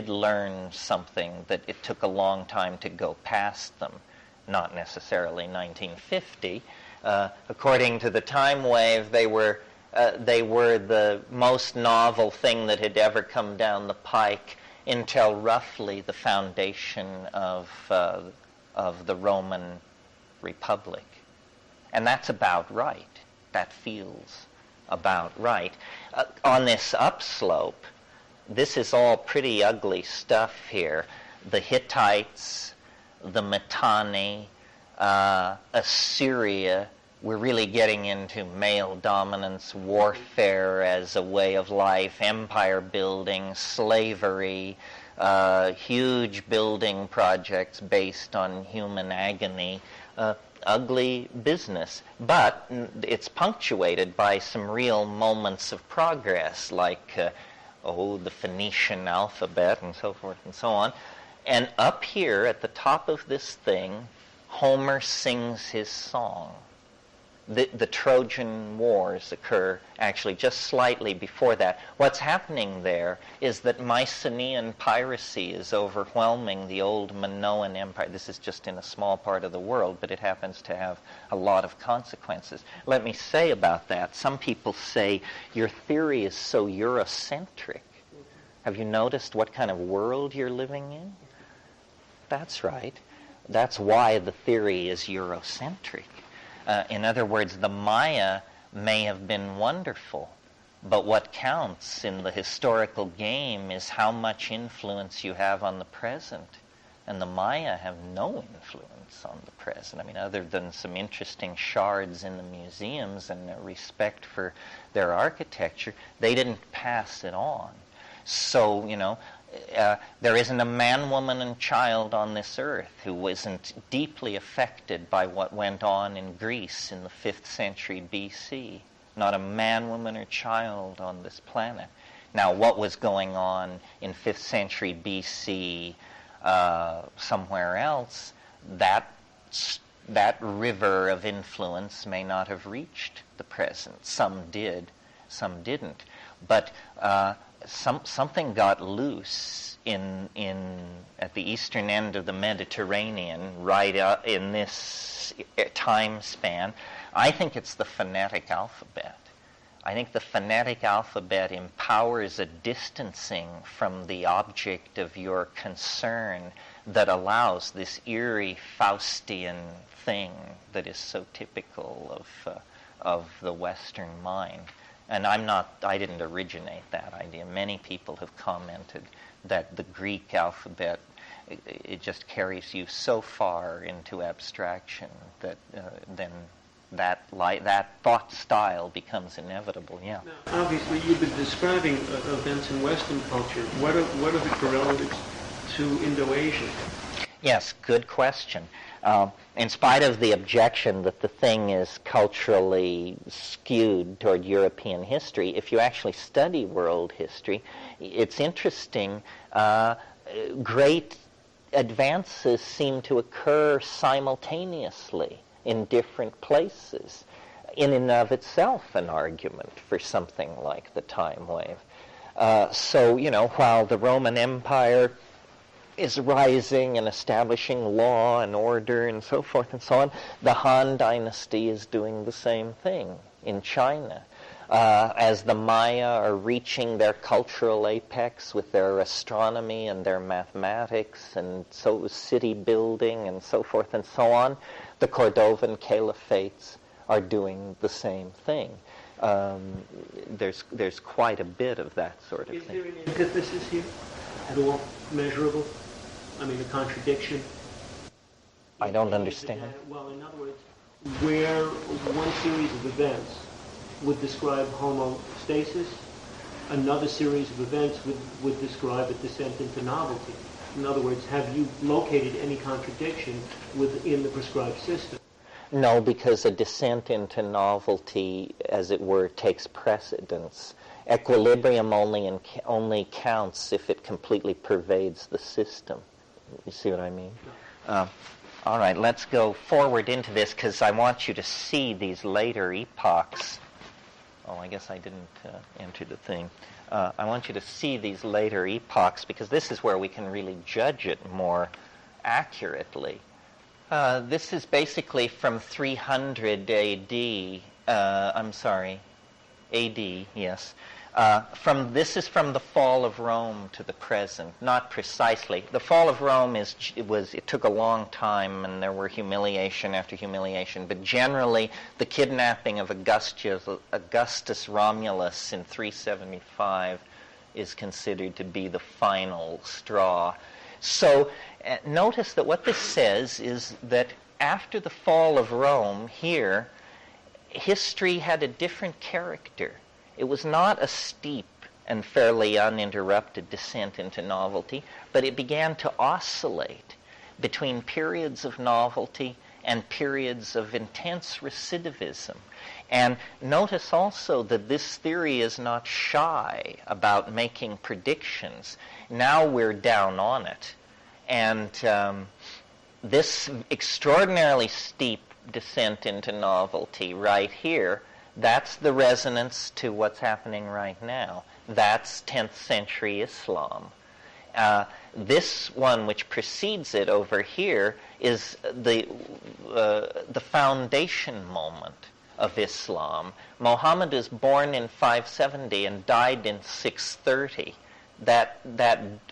learn something, that it took a long time to go past them. Not necessarily 1950. According to the time wave, they were the most novel thing that had ever come down the pike until roughly the foundation of the Roman Republic. And that's about right. That feels about right. On this upslope, this is all pretty ugly stuff here. The Hittites, the Mitanni, Assyria. We're really getting into male dominance, warfare as a way of life, empire building, slavery, huge building projects based on human agony. Ugly business, but it's punctuated by some real moments of progress, like the Phoenician alphabet and so forth and so on. And up here at the top of this thing, Homer sings his song. The Trojan Wars occur actually just slightly before that. What's happening there is that Mycenaean piracy is overwhelming the old Minoan Empire. This is just in a small part of the world, but it happens to have a lot of consequences. Let me say about that, some people say your theory is so Eurocentric. Have you noticed what kind of world you're living in? That's right. That's why the theory is Eurocentric. In other words, the Maya may have been wonderful, but what counts in the historical game is how much influence you have on the present. And the Maya have no influence on the present. I mean, other than some interesting shards in the museums and a respect for their architecture, they didn't pass it on. So, there isn't a man, woman, and child on this earth who wasn't deeply affected by what went on in Greece in the 5th century BC. Not a man, woman, or child on this planet. Now, what was going on in 5th century BC somewhere else, that river of influence may not have reached the present. Some did, some didn't. But something got loose at the eastern end of the Mediterranean, right in this time span. I think it's the phonetic alphabet. I think the phonetic alphabet empowers a distancing from the object of your concern that allows this eerie Faustian thing that is so typical of the Western mind. And I didn't originate that idea. Many people have commented that the Greek alphabet, it just carries you so far into abstraction that then that thought style becomes inevitable. Yeah. Now, obviously, you've been describing events in Western culture. What are the correlatives to Indo-Asian? Yes, good question. In spite of the objection that the thing is culturally skewed toward European history, if you actually study world history, it's interesting. Great advances seem to occur simultaneously in different places. In and of itself, an argument for something like the time wave. So, while the Roman Empire is rising and establishing law and order and so forth and so on, the Han Dynasty is doing the same thing in China. As the Maya are reaching their cultural apex with their astronomy and their mathematics and so city building and so forth and so on, the Cordovan caliphates are doing the same thing. There's quite a bit of that sort of thing. Is there any antithesis here at all measurable? I mean, a contradiction? I don't understand. Well, in other words, where one series of events would describe homostasis, another series of events would describe a descent into novelty. In other words, have you located any contradiction within the prescribed system? No, because a descent into novelty, as it were, takes precedence. Equilibrium only counts if it completely pervades the system. You see what I mean? All right, let's go forward into this because I want you to see these later epochs. Oh, I guess I didn't enter the thing. I want you to see these later epochs because this is where we can really judge it more accurately. This is basically from 300 AD. AD, yes. This is from the fall of Rome to the present, not precisely. The fall of Rome it took a long time, and there were humiliation after humiliation. But generally, the kidnapping of Augustus Romulus in 375 is considered to be the final straw. So notice that what this says is that after the fall of Rome, here, history had a different character. It was not a steep and fairly uninterrupted descent into novelty, but it began to oscillate between periods of novelty and periods of intense recidivism. And notice also that this theory is not shy about making predictions. Now we're down on it. And this extraordinarily steep descent into novelty right here, that's the resonance to what's happening right now. That's 10th century Islam. This one which precedes it over here is the foundation moment of Islam. Muhammad is born in 570 and died in 630. That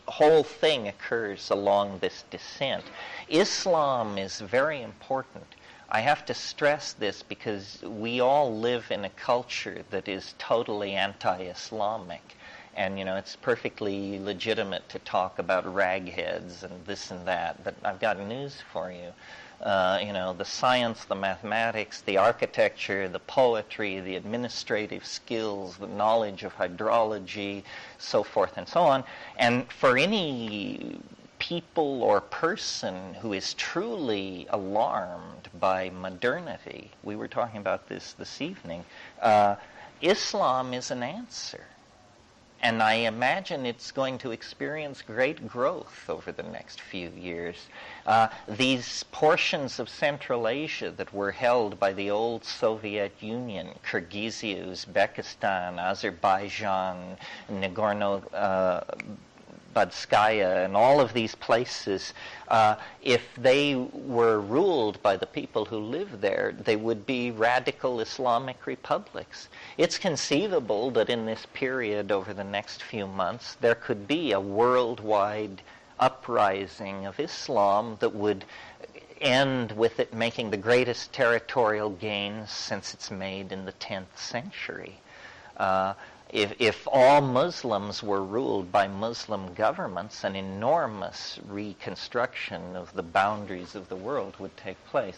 whole thing occurs along this descent. Islam is very important. I have to stress this because we all live in a culture that is totally anti-Islamic. And, it's perfectly legitimate to talk about ragheads and this and that. But I've got news for you. The science, the mathematics, the architecture, the poetry, the administrative skills, the knowledge of hydrology, so forth and so on. And for any people or person who is truly alarmed by modernity, we were talking about this evening, Islam is an answer. And I imagine it's going to experience great growth over the next few years. These portions of Central Asia that were held by the old Soviet Union, Kyrgyzia, Uzbekistan, Azerbaijan, Nagorno-Badskaya, and all of these places, if they were ruled by the people who live there, they would be radical Islamic republics. It's conceivable that in this period over the next few months, there could be a worldwide uprising of Islam that would end with it making the greatest territorial gains since it's made in the 10th century. If all Muslims were ruled by Muslim governments, an enormous reconstruction of the boundaries of the world would take place.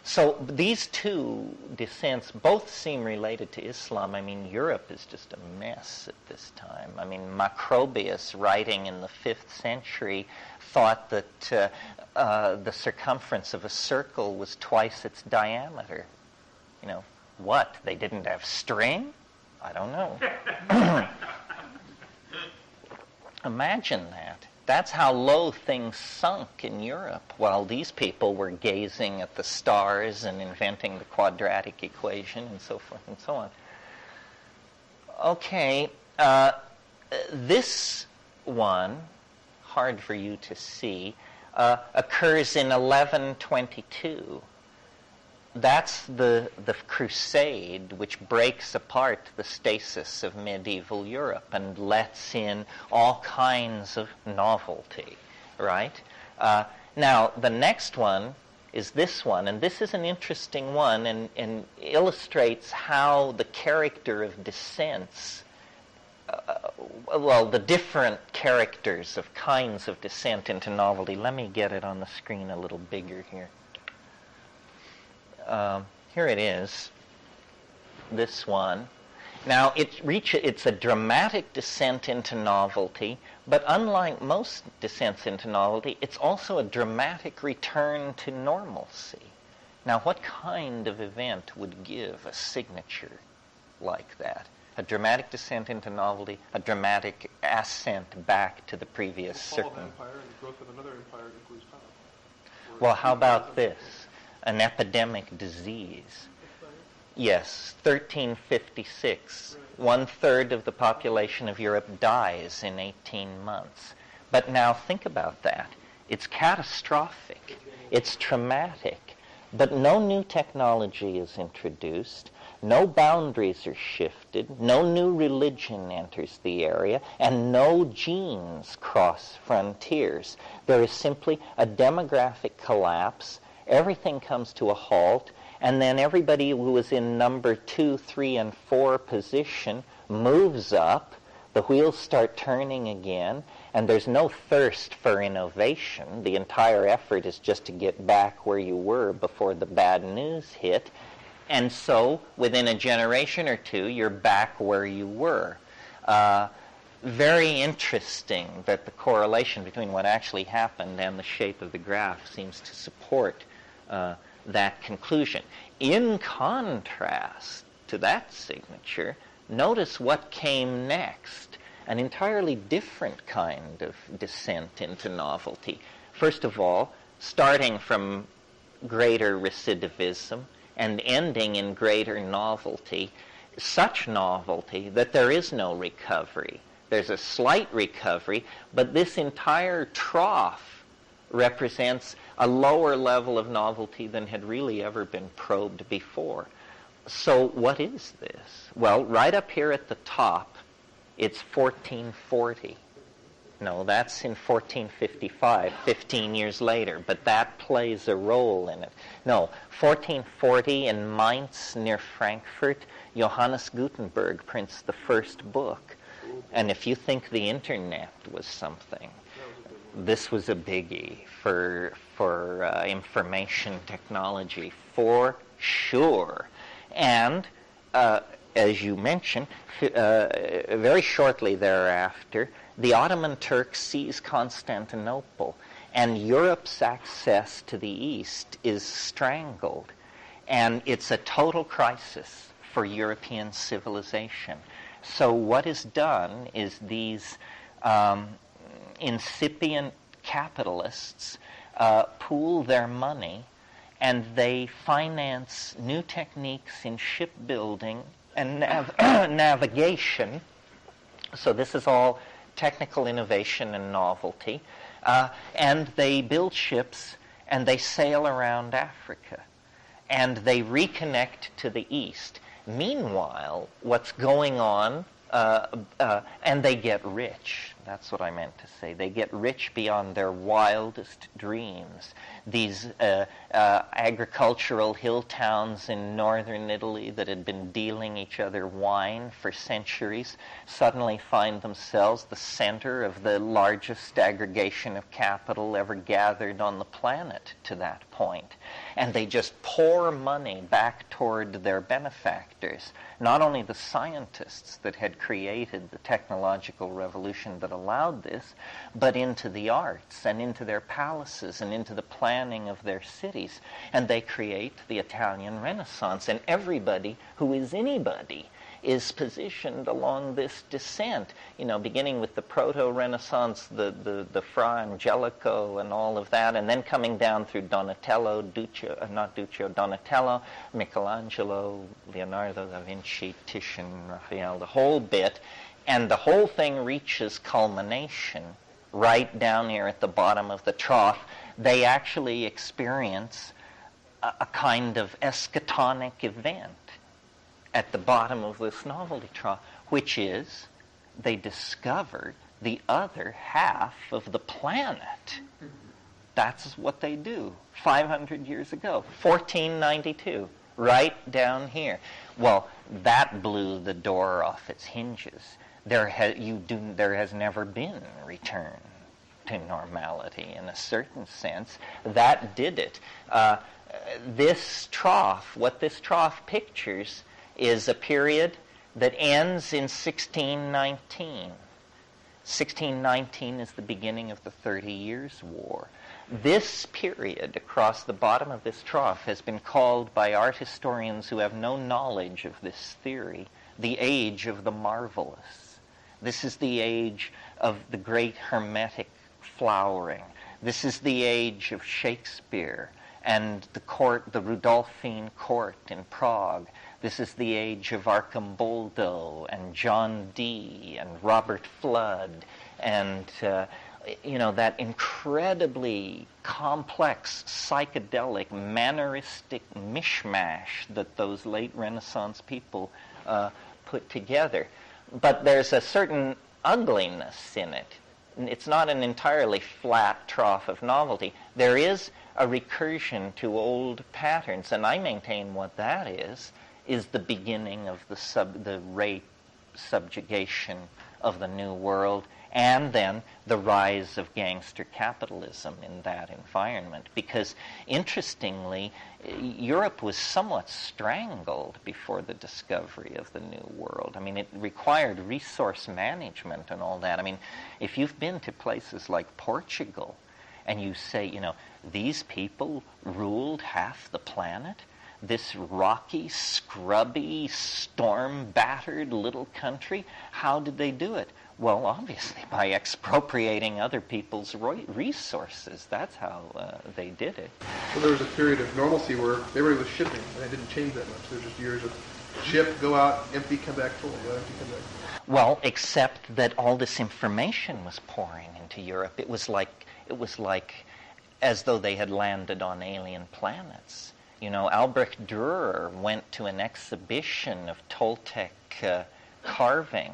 So these two descents both seem related to Islam. I mean, Europe is just a mess at this time. I mean, Macrobius, writing in the 5th century, thought that the circumference of a circle was twice its diameter. You know, what? They didn't have string? I don't know. Imagine that. That's how low things sunk in Europe while these people were gazing at the stars and inventing the quadratic equation and so forth and so on. Okay, this one, hard for you to see, occurs in 1122. That's the crusade which breaks apart the stasis of medieval Europe and lets in all kinds of novelty, right? Now, the next one is this one, and this is an interesting one and illustrates how the character of descents, the different characters of kinds of descent into novelty. Let me get it on the screen a little bigger here. Here it is, this one. Now, it's a dramatic descent into novelty, but unlike most descents into novelty, it's also a dramatic return to normalcy. Now, what kind of event would give a signature like that? A dramatic descent into novelty, a dramatic ascent back to the previous circumstance. The fall of empire and the growth of another empire equals power. Well, how about this? An epidemic disease. Yes, 1356. 1/3 of the population of Europe dies in 18 months. But now think about that. It's catastrophic. It's traumatic. But no new technology is introduced. No boundaries are shifted. No new religion enters the area. And no genes cross frontiers. There is simply a demographic collapse. Everything comes to a halt, and then everybody who was in number 2, 3, and 4 position moves up, the wheels start turning again, and there's no thirst for innovation. The entire effort is just to get back where you were before the bad news hit, and so within a generation or two, you're back where you were. Very interesting that the correlation between what actually happened and the shape of the graph seems to support that conclusion. In contrast to that signature, notice what came next. An entirely different kind of descent into novelty. First of all, starting from greater recidivism and ending in greater novelty, such novelty that there is no recovery. There's a slight recovery, but this entire trough represents a lower level of novelty than had really ever been probed before. So what is this? Well, right up here at the top, it's 1440. No, that's in 1455, 15 years later, but that plays a role in it. No, 1440 in Mainz near Frankfurt, Johannes Gutenberg prints the first book. And if you think the internet was something, this was a biggie for information technology, for sure. And as you mentioned, very shortly thereafter, the Ottoman Turks seize Constantinople, and Europe's access to the East is strangled. And it's a total crisis for European civilization. So what is done is these incipient capitalists pool their money, and they finance new techniques in shipbuilding and navigation. So this is all technical innovation and novelty. And they build ships, and they sail around Africa, and they reconnect to the East. Meanwhile, what's going on, and they get rich. That's what I meant to say. They get rich beyond their wildest dreams. these agricultural hill towns in northern Italy that had been dealing each other wine for centuries suddenly find themselves the center of the largest aggregation of capital ever gathered on the planet to that point. And they just pour money back toward their benefactors, not only the scientists that had created the technological revolution that allowed this, but into the arts and into their palaces and into the planning of their cities. And they create the Italian Renaissance. And everybody who is anybody is positioned along this descent, beginning with the Proto-Renaissance, the Fra Angelico and all of that, and then coming down through Donatello, Donatello, Michelangelo, Leonardo da Vinci, Titian, Raphael, the whole bit, and the whole thing reaches culmination right down here at the bottom of the trough. They actually experience a kind of eschatonic event at the bottom of this novelty trough, which is they discover the other half of the planet. That's what they do 500 years ago, 1492, right down here. Well, that blew the door off its hinges. There has never been a return to normality in a certain sense. That did it. This trough, what this trough pictures, is a period that ends in 1619. 1619 is the beginning of the 30 Years' War. This period across the bottom of this trough has been called by art historians who have no knowledge of this theory the age of the marvelous. This is the age of the great Hermetic flowering. This is the age of Shakespeare and the Rudolphine court in Prague. This is the age of Arcimboldo and John Dee and Robert Flood and, that incredibly complex, psychedelic, manneristic mishmash that those late Renaissance people put together. But there's a certain ugliness in it. It's not an entirely flat trough of novelty. There is a recursion to old patterns, and I maintain what that is the beginning of the rape subjugation of the New World, and then the rise of gangster capitalism in that environment. Because, interestingly, Europe was somewhat strangled before the discovery of the New World. I mean, it required resource management and all that. I mean, if you've been to places like Portugal, and you say, these people ruled half the planet, this rocky, scrubby, storm-battered little country, how did they do it? Well, obviously by expropriating other people's resources. That's how they did it. So there was a period of normalcy where everybody was shipping, and it didn't change that much. There were just years of ship, go out, empty, come back full, go out, empty, come back. Well, except that all this information was pouring into Europe. It was like as though they had landed on alien planets. Albrecht Dürer went to an exhibition of Toltec carving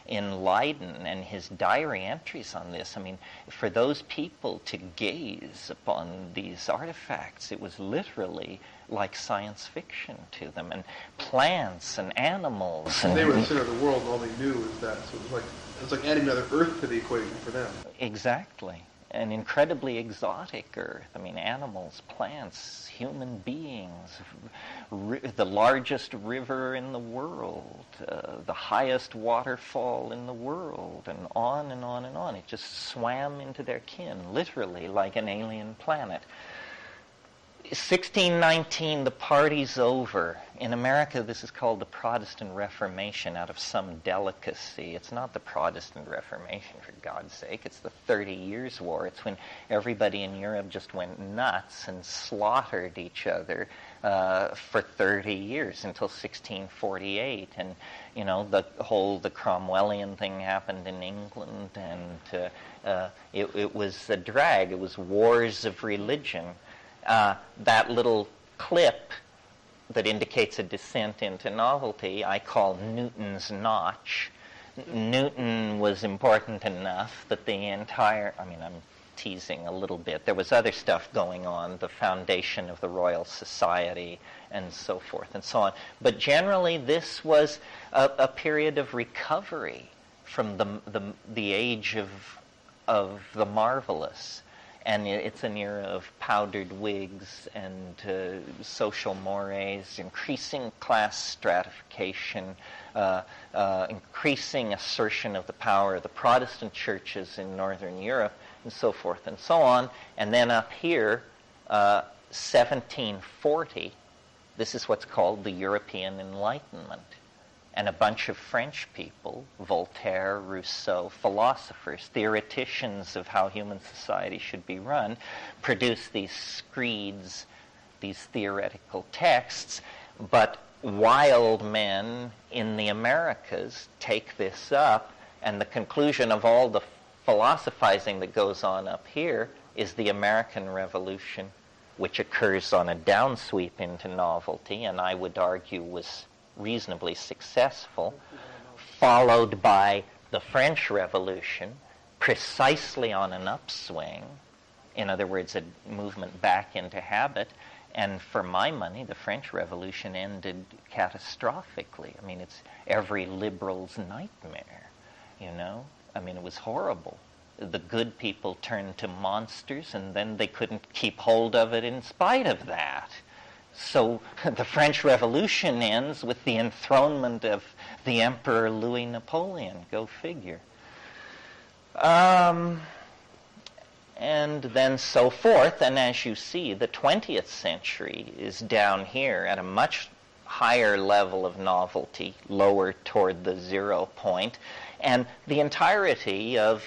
in Leiden, and his diary entries on this, I mean, for those people to gaze upon these artifacts, it was literally like science fiction to them, and plants and animals. And they were the center of the world, and all they knew was that, so it was like adding another Earth to the equation for them. Exactly. An incredibly exotic Earth. I mean, animals, plants, human beings, the largest river in the world, the highest waterfall in the world, and on and on and on. It just swam into their kin, literally like an alien planet. 1619, the party's over. In America, this is called the Protestant Reformation out of some delicacy. It's not the Protestant Reformation, for God's sake. It's the 30 Years' War. It's when everybody in Europe just went nuts and slaughtered each other for 30 years until 1648. And, the Cromwellian thing happened in England, and it was a drag. It was wars of religion. That little clip that indicates a descent into novelty I call Newton's notch. Newton was important enough that the entire, teasing a little bit. There was other stuff going on, the foundation of the Royal Society and so forth and so on. But generally, this was a period of recovery from the age of the marvelous. And it's an era of powdered wigs and social mores, increasing class stratification, increasing assertion of the power of the Protestant churches in Northern Europe, and so forth and so on. And then up here, 1740, this is what's called the European Enlightenment. And a bunch of French people, Voltaire, Rousseau, philosophers, theoreticians of how human society should be run, produce these screeds, these theoretical texts, but wild men in the Americas take this up, and the conclusion of all the philosophizing that goes on up here is the American Revolution, which occurs on a downsweep into novelty, and I would argue was reasonably successful, followed by the French Revolution, precisely on an upswing. In other words, a movement back into habit. And for my money, the French Revolution ended catastrophically. I mean, it's every liberal's nightmare, you know? I mean, it was horrible. The good people turned to monsters, and then they couldn't keep hold of it in spite of that. So the French Revolution ends with the enthronement of the Emperor Louis Napoleon. Go figure. And then so forth. And as you see, the 20th century is down here at a much higher level of novelty, lower toward the 0 point. And the entirety of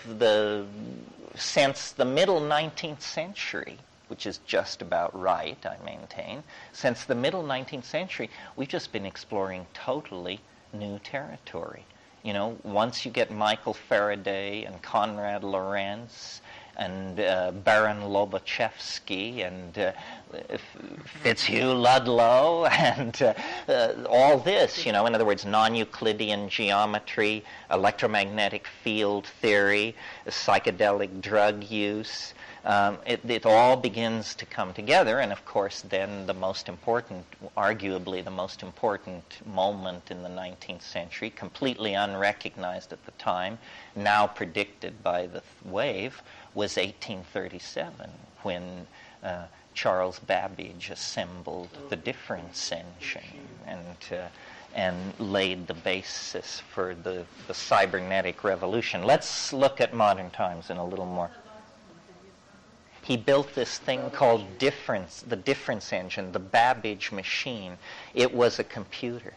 since the middle 19th century, which is just about right, I maintain. Since the middle 19th century, we've just been exploring totally new territory. You know, once you get Michael Faraday and Konrad Lorenz and Baron Lobachevsky and Fitzhugh Ludlow and all this, you know, in other words, non-Euclidean geometry, electromagnetic field theory, psychedelic drug use, it all begins to come together, and of course then the most important, arguably the most important moment in the 19th century, completely unrecognized at the time, now predicted by the wave, was 1837, when Charles Babbage assembled the difference engine and laid the basis for the cybernetic revolution. Let's look at modern times in a little more. He built this thing called the difference engine, the Babbage machine. It was a computer.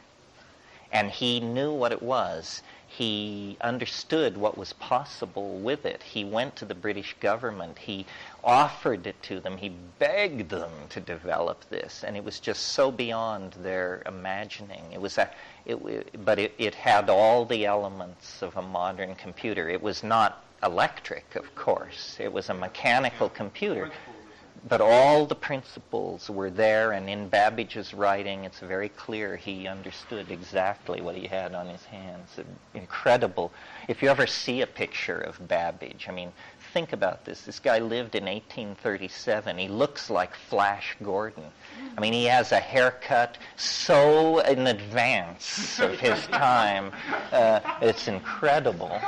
And he knew what it was. He understood what was possible with it. He went to the British government. He offered it to them. He begged them to develop this. And it was just so beyond their imagining. But it had all the elements of a modern computer. It was not electric, of course. It was a mechanical computer. But all the principles were there, and in Babbage's writing, it's very clear he understood exactly what he had on his hands. Incredible. If you ever see a picture of Babbage, I mean, think about this. This guy lived in 1837. He looks like Flash Gordon. I mean, he has a haircut so in advance of his time. It's incredible.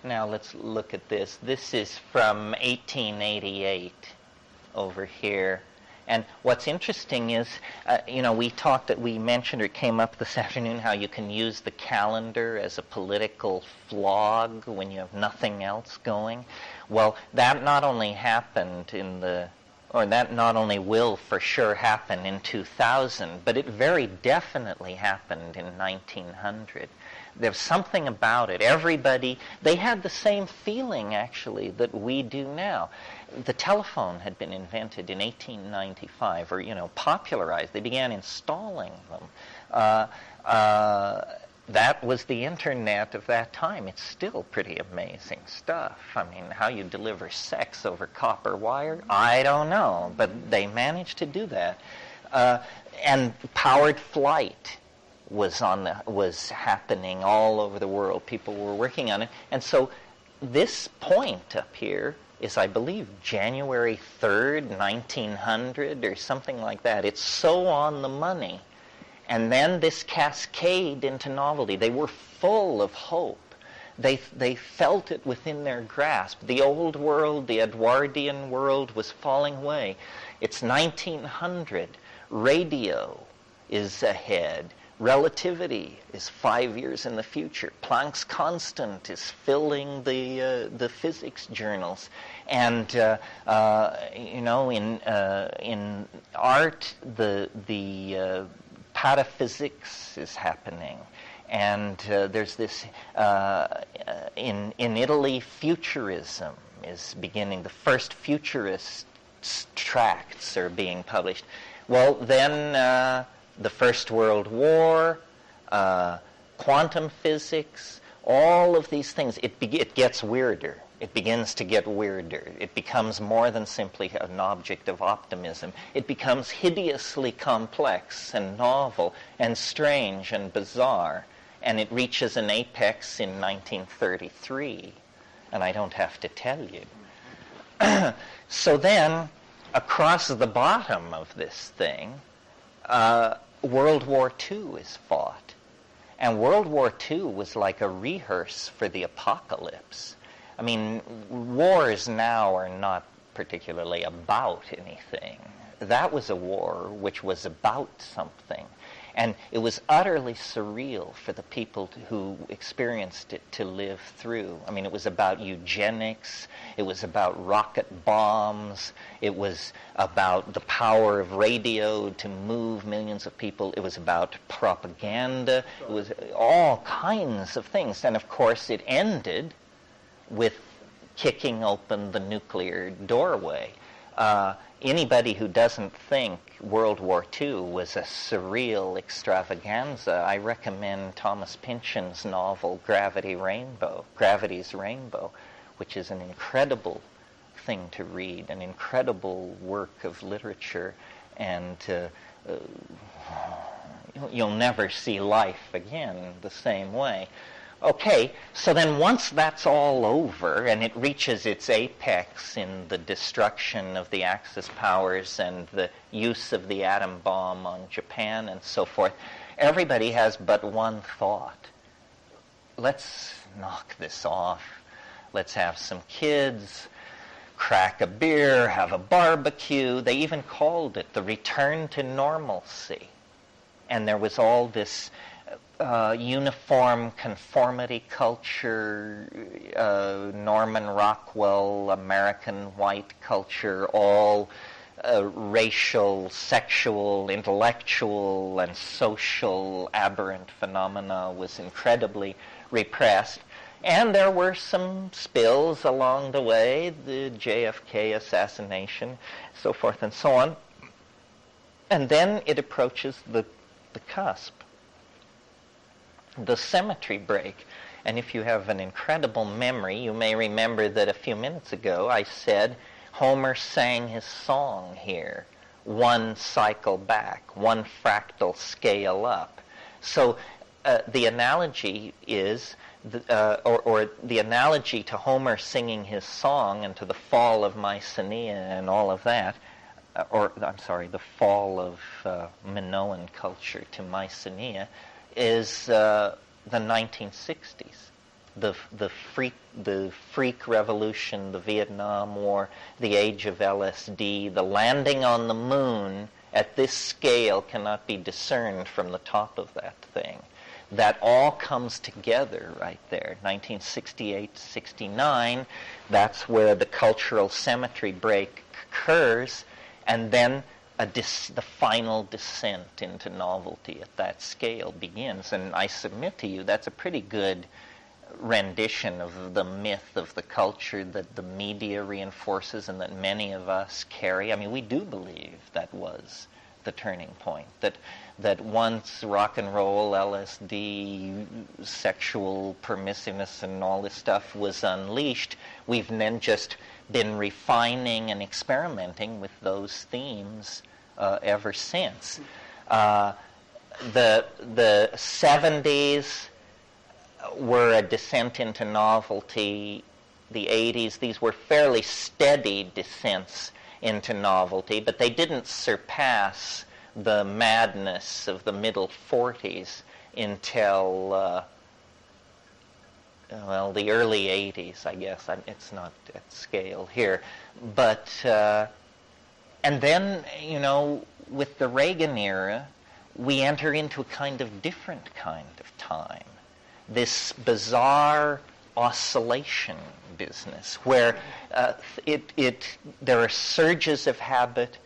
Now let's look at this. This is from 1888 over here. And what's interesting is, we mentioned, or it came up this afternoon, how you can use the calendar as a political flog when you have nothing else going. Well, that not only happened that not only will for sure happen in 2000, but it very definitely happened in 1900. There's something about it. They had the same feeling, actually, that we do now. The telephone had been invented in 1895, or, popularized. They began installing them. That was the internet of that time. It's still pretty amazing stuff. I mean, how you deliver sex over copper wire, I don't know, but they managed to do that. And powered flight was happening all over the world. People were working on it. And so this point up here is, I believe, January 3rd, 1900, or something like that. It's so on the money. And then this cascade into novelty. They were full of hope. They felt it within their grasp. The old world, the Edwardian world, was falling away. It's 1900. Radio is ahead. Relativity is 5 years in the future. Planck's constant is filling the physics journals, and in art the pataphysics is happening, and there's this in Italy, futurism is beginning. The first futurist tracts are being published. Well, then. The First World War, quantum physics, all of these things, it gets weirder. It begins to get weirder. It becomes more than simply an object of optimism. It becomes hideously complex and novel and strange and bizarre. And it reaches an apex in 1933. And I don't have to tell you. So then, across the bottom of this thing, World War II is fought. And World War II was like a rehearse for the apocalypse. I mean, wars now are not particularly about anything. That was a war which was about something. And it was utterly surreal for the people who experienced it to live through. I mean, it was about eugenics. It was about rocket bombs. It was about the power of radio to move millions of people. It was about propaganda. It was all kinds of things. And, of course, it ended with kicking open the nuclear doorway. Anybody who doesn't think World War II was a surreal extravaganza, I recommend Thomas Pynchon's novel Gravity's Rainbow, which is an incredible thing to read, an incredible work of literature, and you'll never see life again the same way. Okay, so then once that's all over and it reaches its apex in the destruction of the Axis powers and the use of the atom bomb on Japan and so forth, everybody has but one thought. Let's knock this off. Let's have some kids, crack a beer, have a barbecue. They even called it the return to normalcy. And there was all this uniform conformity culture, Norman Rockwell, American white culture, all racial, sexual, intellectual, and social aberrant phenomena was incredibly repressed. And there were some spills along the way, the JFK assassination, so forth and so on. And then it approaches the cusp. The symmetry break. And if you have an incredible memory, you may remember that a few minutes ago I said Homer sang his song here, one cycle back, one fractal scale up. So the analogy is, or the analogy to Homer singing his song and to the fall of Mycenae and all of that, the fall of Minoan culture to Mycenae, is the 1960s, the freak revolution, the Vietnam War, the age of LSD, the landing on the moon at this scale cannot be discerned from the top of that thing. That all comes together right there. 1968, 69, that's where the cultural symmetry break occurs, and then the final descent into novelty at that scale begins. And I submit to you that's a pretty good rendition of the myth of the culture that the media reinforces and that many of us carry. I mean, we do believe that was the turning point, that once rock and roll, LSD, sexual permissiveness and all this stuff was unleashed, we've then just been refining and experimenting with those themes ever since. The 70s were a descent into novelty the 80s, these were fairly steady descents into novelty, but they didn't surpass the madness of the middle 40s until, well, the early 80s, I guess. It's not at scale here. But, and then, you know, with the Reagan era, we enter into a kind of different kind of time. This bizarre oscillation business where there are surges of habit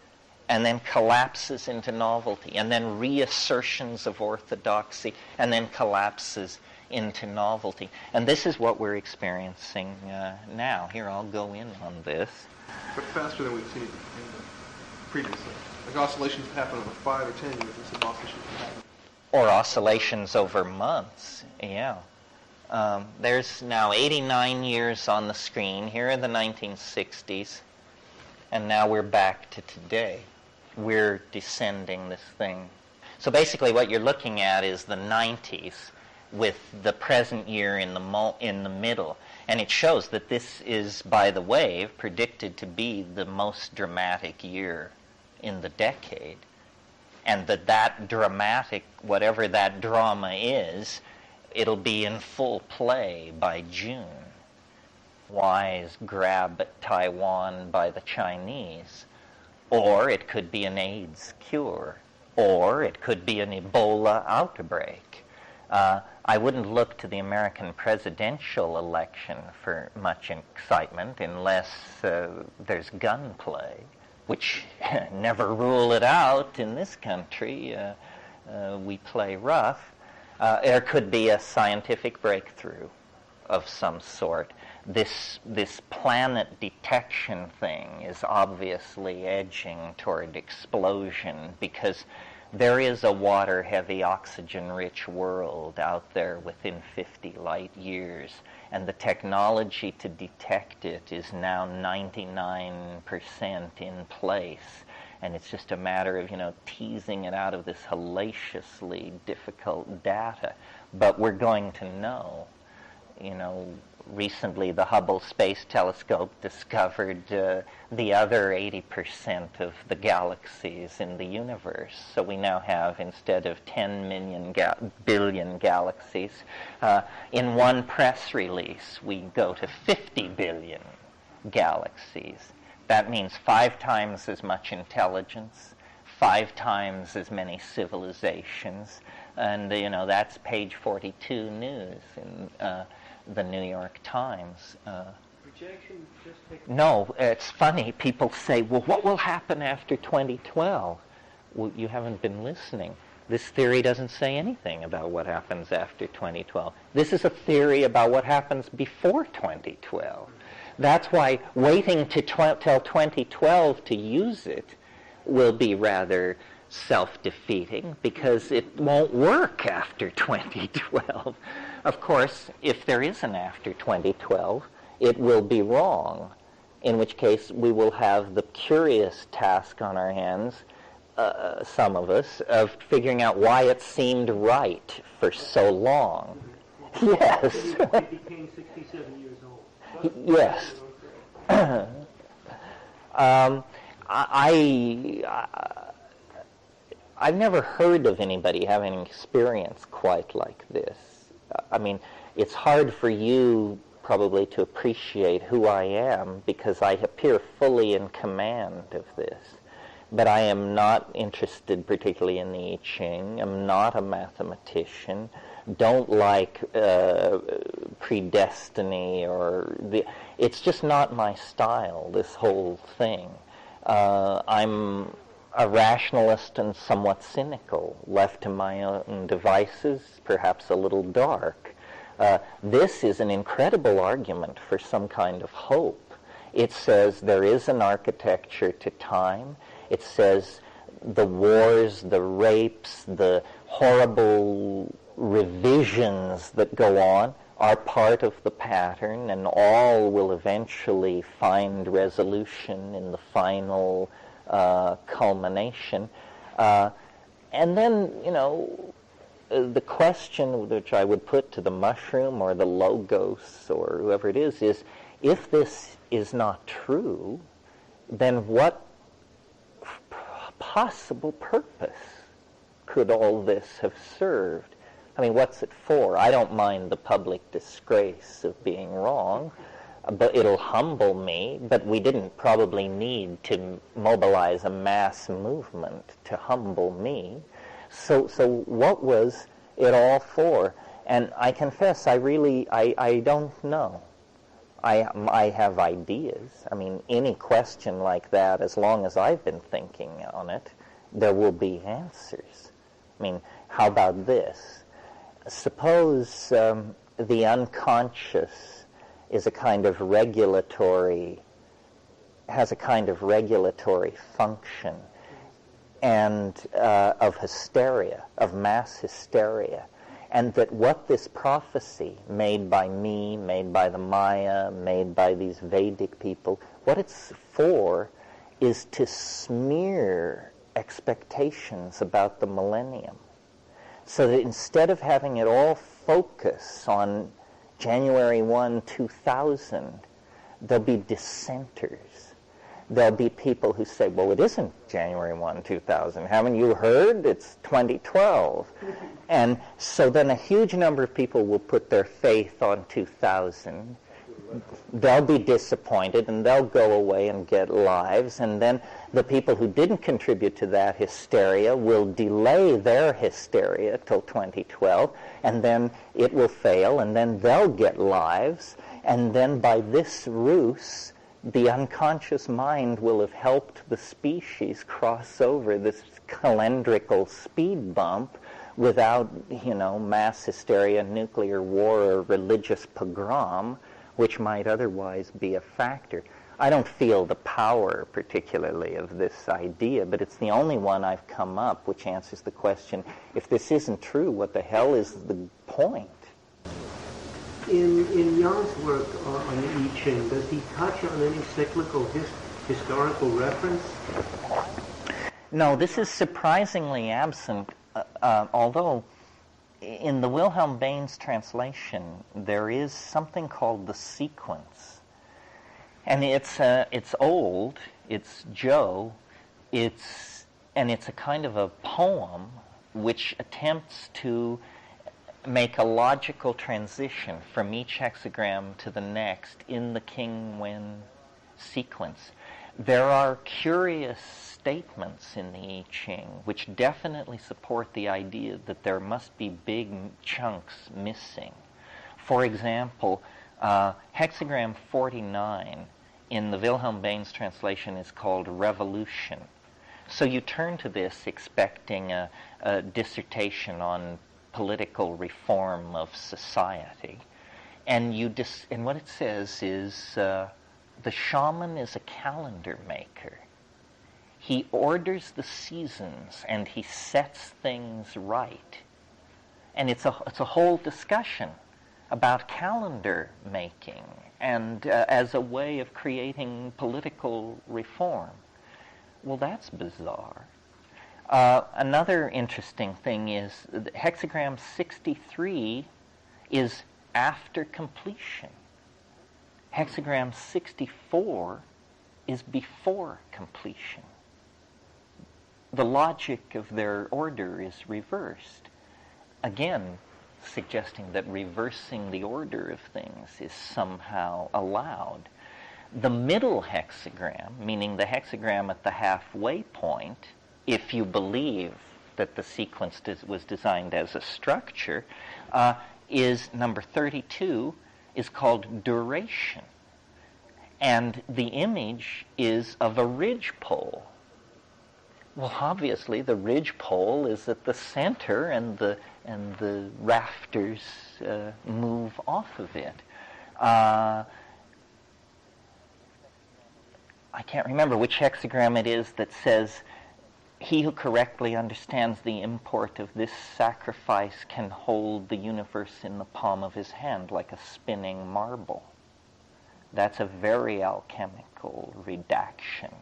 and then collapses into novelty, and then reassertions of orthodoxy, and then collapses into novelty. And this is what we're experiencing now. Here, I'll go in on this. But faster than we've seen previously. Like oscillations happen over 5 or 10 years, instead of oscillations happen. Or oscillations over months, yeah. There's now 89 years on the screen. Here are the 1960s. And now we're back to today. We're descending this thing. So basically what you're looking at is the 90s with the present year in the middle. And it shows that this is, by the way, predicted to be the most dramatic year in the decade. And that dramatic, whatever that drama is, it'll be in full play by June. Wise grab at Taiwan by the Chinese. Or it could be an AIDS cure. Or it could be an Ebola outbreak. I wouldn't look to the American presidential election for much excitement unless there's gunplay, which never rule it out in this country. We play rough. There could be a scientific breakthrough of some sort. This planet detection thing is obviously edging toward explosion because there is a water-heavy, oxygen-rich world out there within 50 light years, and the technology to detect it is now 99% in place. And it's just a matter of, teasing it out of this hellaciously difficult data. But we're going to know. Recently the Hubble Space Telescope discovered the other 80% of the galaxies in the universe. So we now have, instead of 10 billion galaxies, in one press release we go to 50 billion galaxies. That means 5 times as much intelligence, 5 times as many civilizations, and that's page 42 news in the New York Times. Projection just take... No, it's funny. People say, well, what will happen after 2012? Well, you haven't been listening. This theory doesn't say anything about what happens after 2012. This is a theory about what happens before 2012. That's why waiting till 2012 to use it will be rather self-defeating, because it won't work after 2012. Of course, if there is an after 2012, it will be wrong, in which case we will have the curious task on our hands, some of us, of figuring out why it seemed right for so long. Yes. It became 67 years old. Yes. I've never heard of anybody having an experience quite like this. I mean, it's hard for you probably to appreciate who I am because I appear fully in command of this. But I am not interested particularly in the I Ching. I'm not a mathematician. Don't like predestiny it's just not my style, this whole thing. I'm a rationalist and somewhat cynical, left to my own devices, perhaps a little dark. This is an incredible argument for some kind of hope. It says there is an architecture to time. It says the wars, the rapes, the horrible revisions that go on are part of the pattern, and all will eventually find resolution in the final culmination. And then, the question which I would put to the mushroom or the logos or whoever it is if this is not true, then what possible purpose could all this have served? I mean, what's it for? I don't mind the public disgrace of being wrong, but it'll humble me. But we didn't probably need to mobilize a mass movement to humble me. So what was it all for? And I confess, I don't know. I have ideas. I mean, any question like that, as long as I've been thinking on it, there will be answers. I mean, how about this? Suppose the unconscious is a kind of regulatory, has a kind of regulatory function, and of hysteria, of mass hysteria, and that what this prophecy made by me, made by the Maya, made by these Vedic people, what it's for is to smear expectations about the millennium. So that instead of having it all focus on January 1, 2000, there'll be dissenters. There'll be people who say, well, it isn't January 1, 2000. Haven't you heard? It's 2012. And so then a huge number of people will put their faith on 2000. They'll be disappointed, and they'll go away and get lives. And then the people who didn't contribute to that hysteria will delay their hysteria till 2012, and then it will fail, and then they'll get lives. And then by this ruse, the unconscious mind will have helped the species cross over this calendrical speed bump without, mass hysteria, nuclear war, or religious pogrom, which might otherwise be a factor. I don't feel the power, particularly, of this idea, but it's the only one I've come up which answers the question, if this isn't true, what the hell is the point? In Jung's work on the I Ching, does he touch on any cyclical historical reference? No, this is surprisingly absent, although in the Wilhelm Baines translation there is something called the sequence. And it's old, it's Joe, it's a kind of a poem which attempts to make a logical transition from each hexagram to the next in the King-Wen sequence. There are curious statements in the I Ching which definitely support the idea that there must be big chunks missing. For example, hexagram 49 in the Wilhelm Baines translation is called revolution. So you turn to this expecting a dissertation on political reform of society, and what it says is the shaman is a calendar maker. He orders the seasons and he sets things right. And it's a whole discussion about calendar making and as a way of creating political reform. Well, that's bizarre. Another interesting thing is hexagram 63 is after completion. Hexagram 64 is before completion. The logic of their order is reversed. Again, suggesting that reversing the order of things is somehow allowed. The middle hexagram, meaning the hexagram at the halfway point, if you believe that the sequence was designed as a structure, is number 32, is called duration. And the image is of a ridgepole. Well, obviously, the ridgepole is at the center, and the rafters move off of it. I can't remember which hexagram it is that says, "He who correctly understands the import of this sacrifice can hold the universe in the palm of his hand like a spinning marble." That's a very alchemical redaction.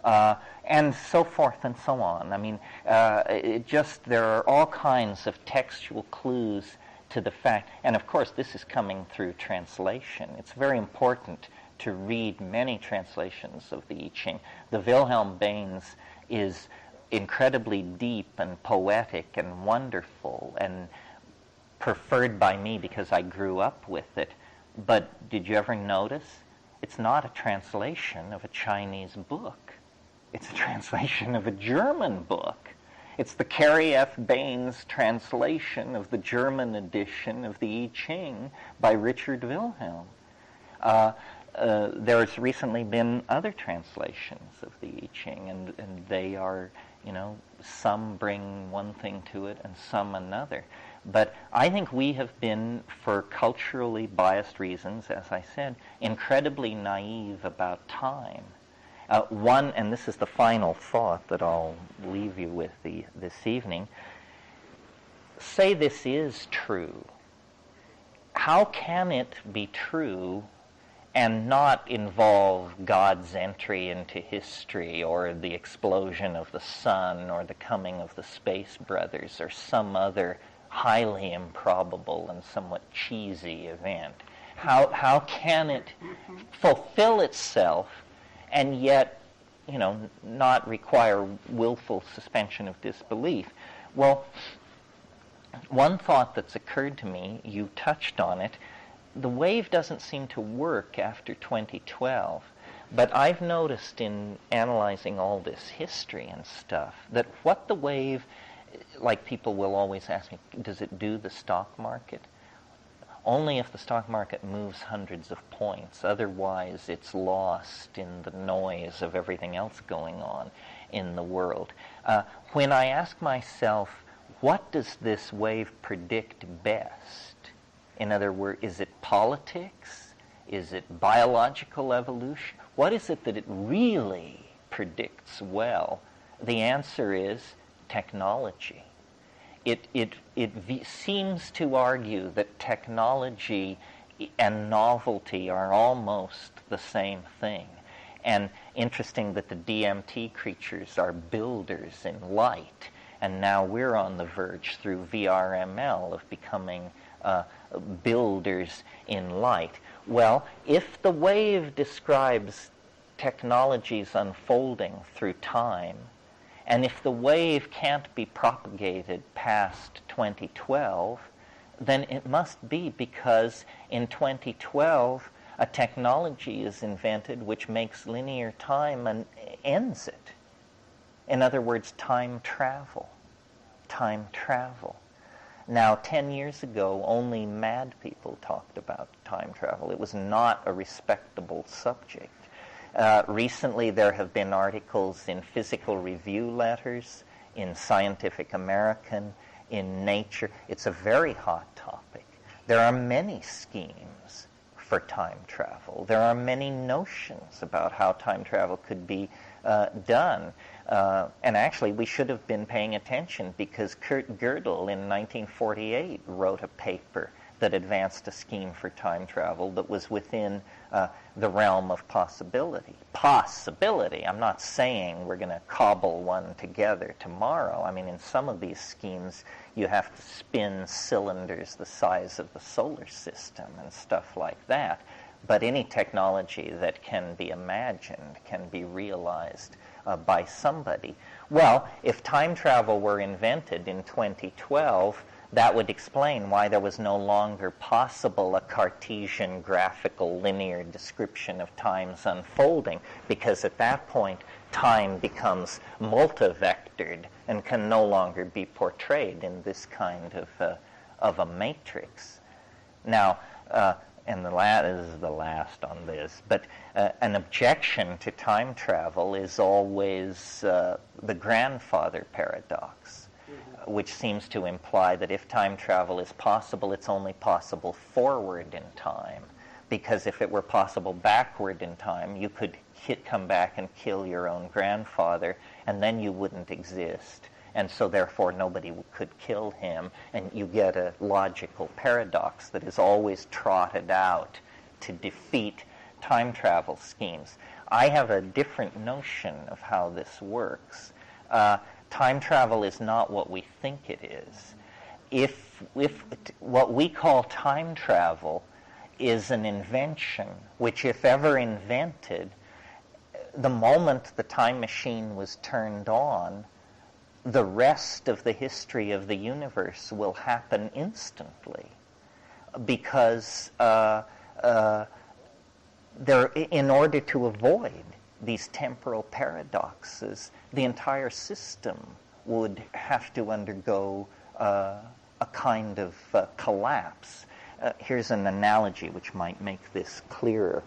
And so forth and so on. I mean, there are all kinds of textual clues to the fact, and of course this is coming through translation. It's very important to read many translations of the I Ching. The Wilhelm Baines is incredibly deep and poetic and wonderful and preferred by me because I grew up with it. But did you ever notice? It's not a translation of a Chinese book. It's a translation of a German book. It's the Carrie F. Baines translation of the German edition of the I Ching by Richard Wilhelm. There's recently been other translations of the I Ching, and they are, some bring one thing to it and some another. But I think we have been, for culturally biased reasons, as I said, incredibly naive about time. One, and this is the final thought that I'll leave you with this evening, say this is true. How can it be true and not involve God's entry into history or the explosion of the sun or the coming of the Space Brothers or some other highly improbable and somewhat cheesy event? How can it fulfill itself and yet, not require willful suspension of disbelief? Well, one thought that's occurred to me, you touched on it, the wave doesn't seem to work after 2012, but I've noticed in analyzing all this history and stuff that what the wave, like people will always ask me, does it do the stock market? Only if the stock market moves hundreds of points. Otherwise, it's lost in the noise of everything else going on in the world. When I ask myself, what does this wave predict best? In other words, is it politics? Is it biological evolution? What is it that it really predicts well? The answer is technology. It seems to argue that technology and novelty are almost the same thing. And interesting that the DMT creatures are builders in light, and now we're on the verge through VRML of becoming builders in light. Well, if the wave describes technologies unfolding through time, and if the wave can't be propagated past 2012, then it must be because in 2012 a technology is invented which makes linear time and ends it. In other words, time travel. Time travel. Now, 10 years ago, only mad people talked about time travel. It was not a respectable subject. Recently, there have been articles in Physical Review letters, in Scientific American, in Nature. It's a very hot topic. There are many schemes for time travel. There are many notions about how time travel could be done. And actually, we should have been paying attention because Kurt Gödel in 1948 wrote a paper that advanced a scheme for time travel that was within the realm of possibility. Possibility. I'm not saying we're going to cobble one together tomorrow. I mean, in some of these schemes, you have to spin cylinders the size of the solar system and stuff like that. But any technology that can be imagined can be realized by somebody. Well, if time travel were invented in 2012, that would explain why there was no longer possible a Cartesian graphical linear description of time's unfolding, because at that point time becomes multivectored and can no longer be portrayed in this kind of a matrix. Now, and this is the last on this, but an objection to time travel is always the grandfather paradox, which seems to imply that if time travel is possible, it's only possible forward in time. Because if it were possible backward in time, you could come back and kill your own grandfather, and then you wouldn't exist. And so therefore nobody could kill him, and you get a logical paradox that is always trotted out to defeat time travel schemes. I have a different notion of how this works. Time travel is not what we think it is. if what we call time travel is an invention, which if ever invented, the moment the time machine was turned on, the rest of the history of the universe will happen instantly, because in order to avoid these temporal paradoxes, the entire system would have to undergo a kind of collapse. Here's an analogy which might make this clearer.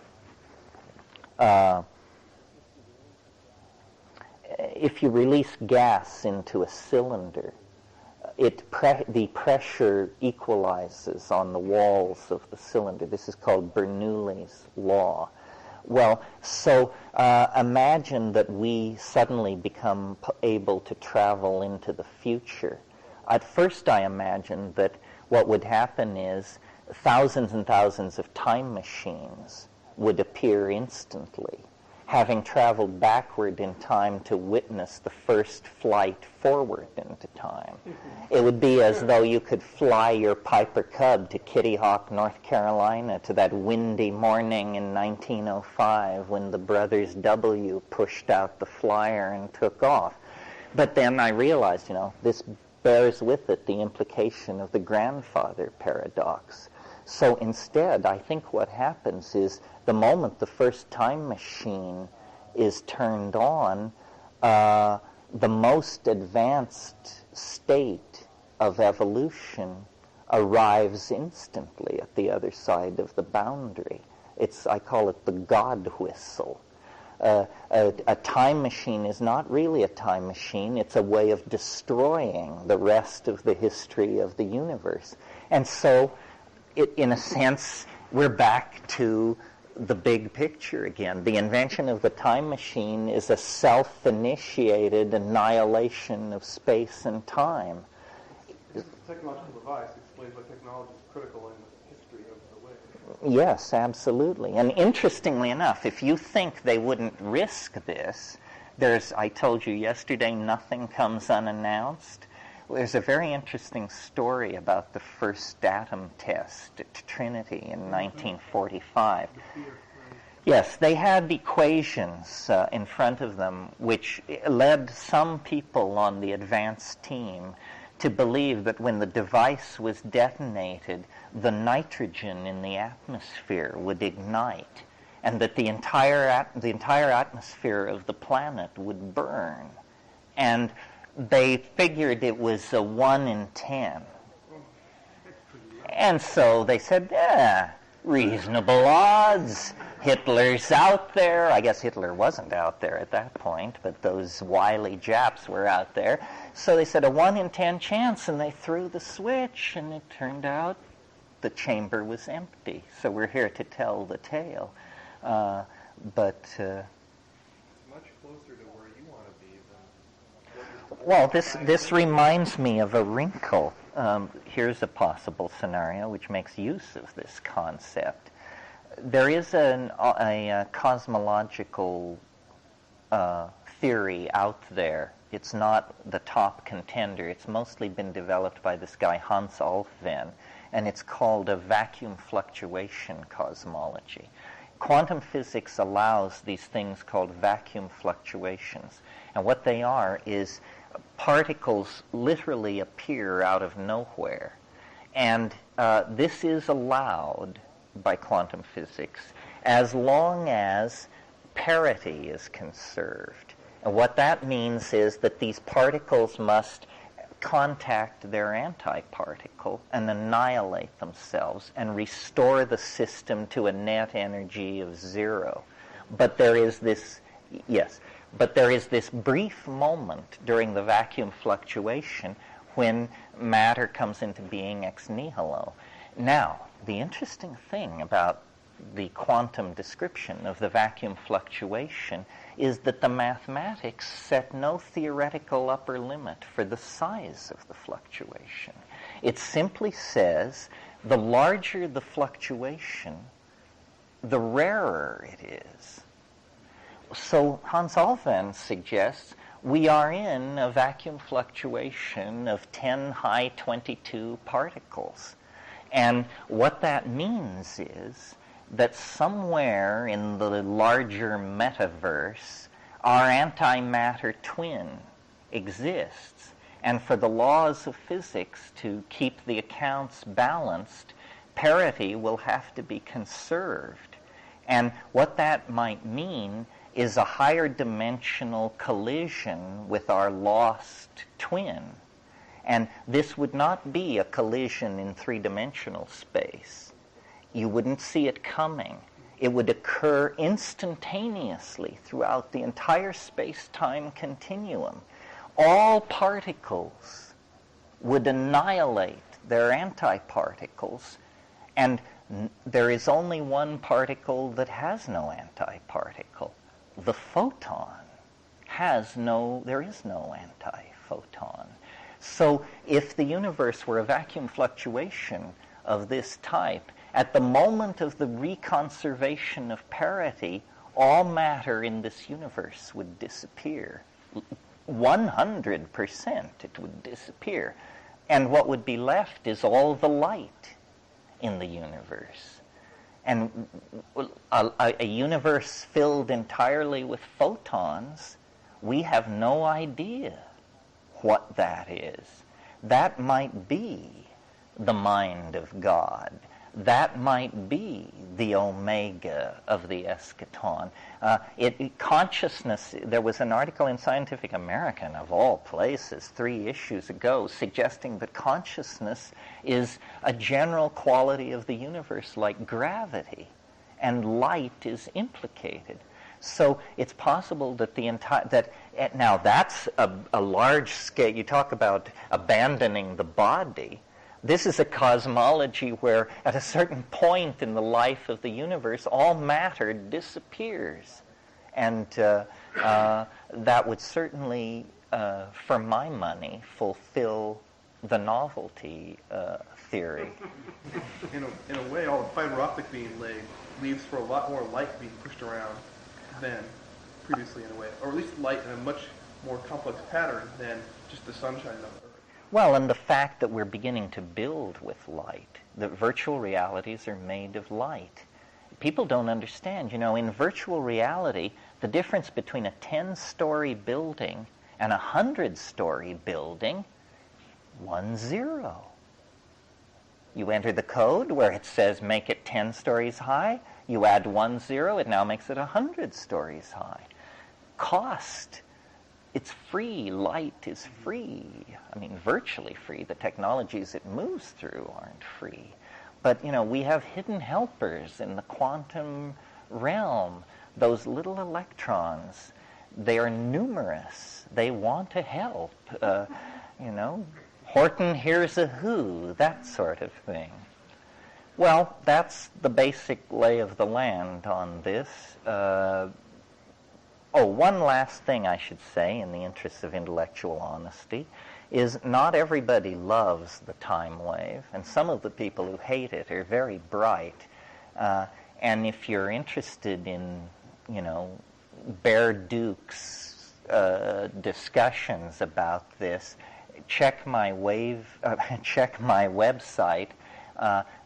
If you release gas into a cylinder, the pressure equalizes on the walls of the cylinder. This is called Bernoulli's law. Well, so imagine that we suddenly become able to travel into the future. At first I imagined that what would happen is thousands and thousands of time machines would appear instantly, having traveled backward in time to witness the first flight forward into time. It would be as though you could fly your Piper Cub to Kitty Hawk, North Carolina, to that windy morning in 1905 when the brothers W pushed out the flyer and took off. But then I realized, this bears with it the implication of the grandfather paradox. So instead, I think what happens is the moment the first time machine is turned on, the most advanced state of evolution arrives instantly at the other side of the boundary. I call it the God whistle. A time machine is not really a time machine. It's a way of destroying the rest of the history of the universe. And so, in a sense, we're back to the big picture again. The invention of the time machine is a self-initiated annihilation of space and time. This technological device explains why technology is critical in the history of the way. Yes, absolutely. And interestingly enough, if you think they wouldn't risk this, I told you yesterday, nothing comes unannounced. There's a very interesting story about the first atom test at Trinity in 1945. Yes, they had equations in front of them which led some people on the advanced team to believe that when the device was detonated, the nitrogen in the atmosphere would ignite, and that the entire atmosphere of the planet would burn. And they figured it was a 1 in 10. And so they said, reasonable odds. Hitler's out there. I guess Hitler wasn't out there at that point, but those wily Japs were out there. So they said a 1 in 10 chance, and they threw the switch, and it turned out the chamber was empty. So we're here to tell the tale. Much closer to where you want to be than... Well, this reminds me of a wrinkle. Here's a possible scenario which makes use of this concept. There is a cosmological theory out there. It's not the top contender. It's mostly been developed by this guy Hans Alfvén, and it's called a vacuum fluctuation cosmology. Quantum physics allows these things called vacuum fluctuations. And what they are is particles literally appear out of nowhere. And this is allowed by quantum physics as long as parity is conserved. And what that means is that these particles must contact their antiparticle and annihilate themselves and restore the system to a net energy of 0. But there is this brief moment during the vacuum fluctuation when matter comes into being ex nihilo. Now, the interesting thing about the quantum description of the vacuum fluctuation is that the mathematics set no theoretical upper limit for the size of the fluctuation. It simply says the larger the fluctuation, the rarer it is. So Hans Alfvén suggests, we are in a vacuum fluctuation of 10 high 22 particles. And what that means is that somewhere in the larger metaverse, our antimatter twin exists. And for the laws of physics to keep the accounts balanced, parity will have to be conserved. And what that might mean is a higher dimensional collision with our lost twin. And this would not be a collision in three-dimensional space. You wouldn't see it coming. It would occur instantaneously throughout the entire space-time continuum. All particles would annihilate their antiparticles, and there is only one particle that has no antiparticle. The photon there is no antiphoton. So if the universe were a vacuum fluctuation of this type, at the moment of the reconservation of parity, all matter in this universe would disappear. 100% it would disappear. And what would be left is all the light in the universe. And a universe filled entirely with photons, we have no idea what that is. That might be the mind of God. That might be the omega of the eschaton. Consciousness, there was an article in Scientific American, of all places, 3 issues ago, suggesting that consciousness is a general quality of the universe like gravity, and light is implicated. So it's possible that now that's a large scale. You talk about abandoning the body. This is a cosmology where at a certain point in the life of the universe, all matter disappears. And that would certainly, for my money, fulfill the novelty theory. In a way, all the fiber optic being laid leaves for a lot more light being pushed around than previously in a way, or at least light in a much more complex pattern than just the sunshine on Earth. Well, and the fact that we're beginning to build with light, that virtual realities are made of light. People don't understand, in virtual reality, the difference between a 10-story building and a 100-story building, 1-0. You enter the code where it says make it 10 stories high, you add 1-0, it now makes it 100 stories high. Cost, it's free. Light is free. I mean, virtually free. The technologies it moves through aren't free. But, we have hidden helpers in the quantum realm. Those little electrons, they are numerous. They want to help. Horton hears a who, that sort of thing. Well, that's the basic lay of the land on this. One last thing I should say in the interest of intellectual honesty is not everybody loves the time wave, and some of the people who hate it are very bright. And if you're interested in, Bear Duke's discussions about this, check my website.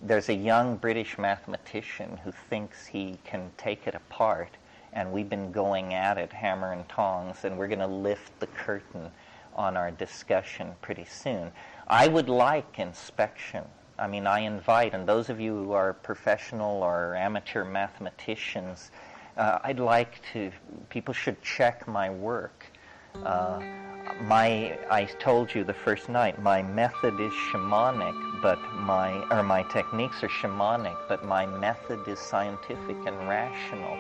There's a young British mathematician who thinks he can take it apart, and we've been going at it hammer and tongs, and we're going to lift the curtain on our discussion pretty soon. I would like inspection. I mean, I invite, and those of you who are professional or amateur mathematicians, people should check my work. I told you the first night, my method is shamanic, but my techniques are shamanic, but my method is scientific and rational.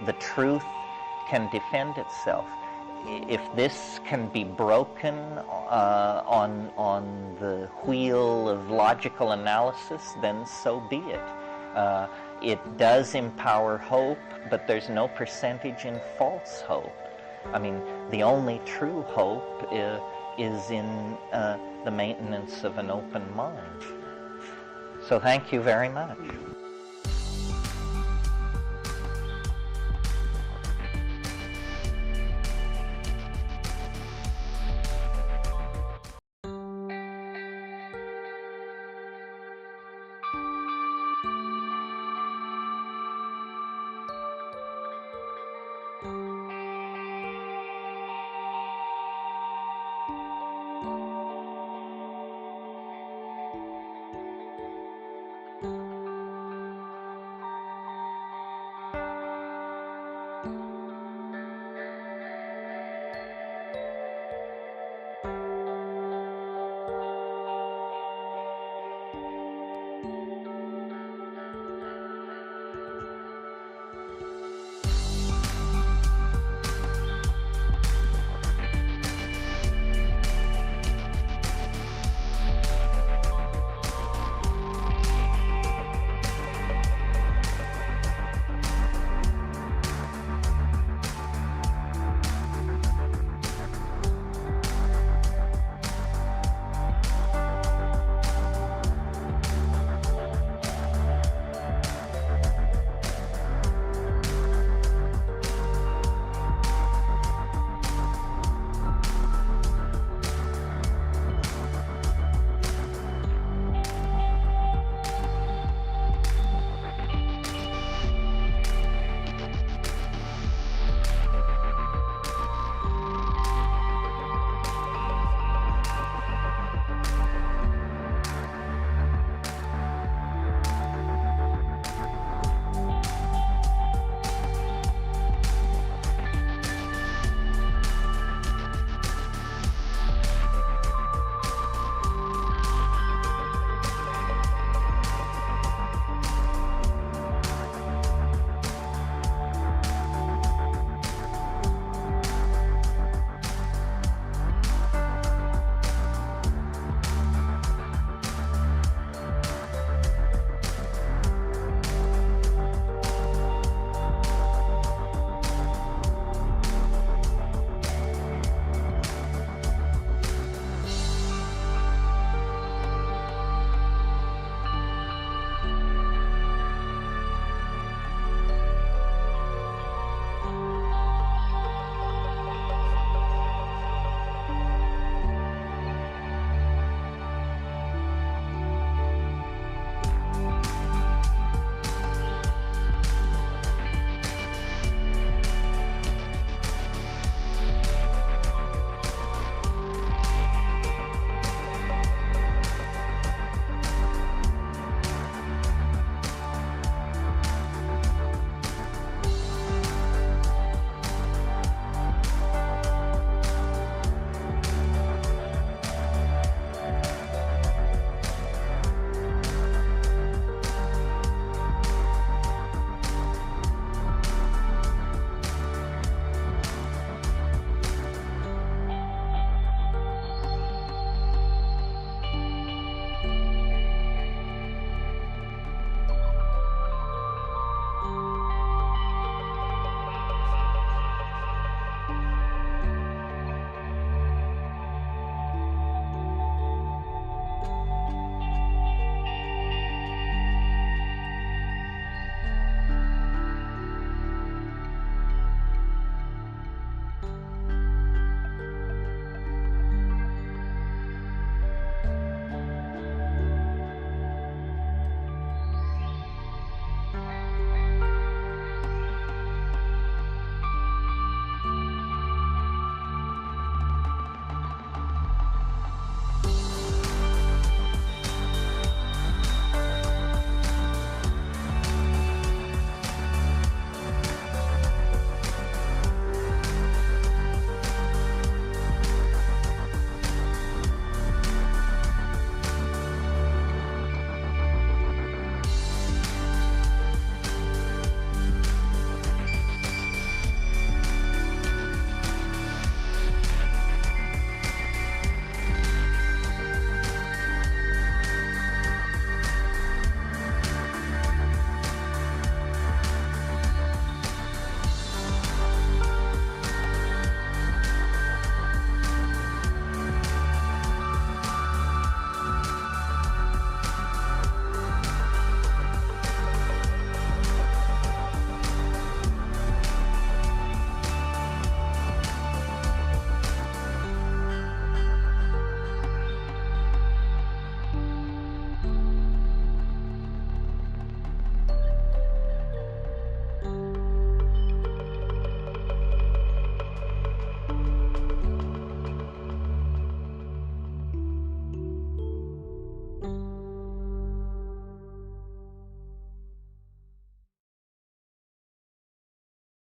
The truth can defend itself. If this can be broken on the wheel of logical analysis, then so be it. It does empower hope, but there's no percentage in false hope. I mean, the only true hope is in the maintenance of an open mind. So thank you very much.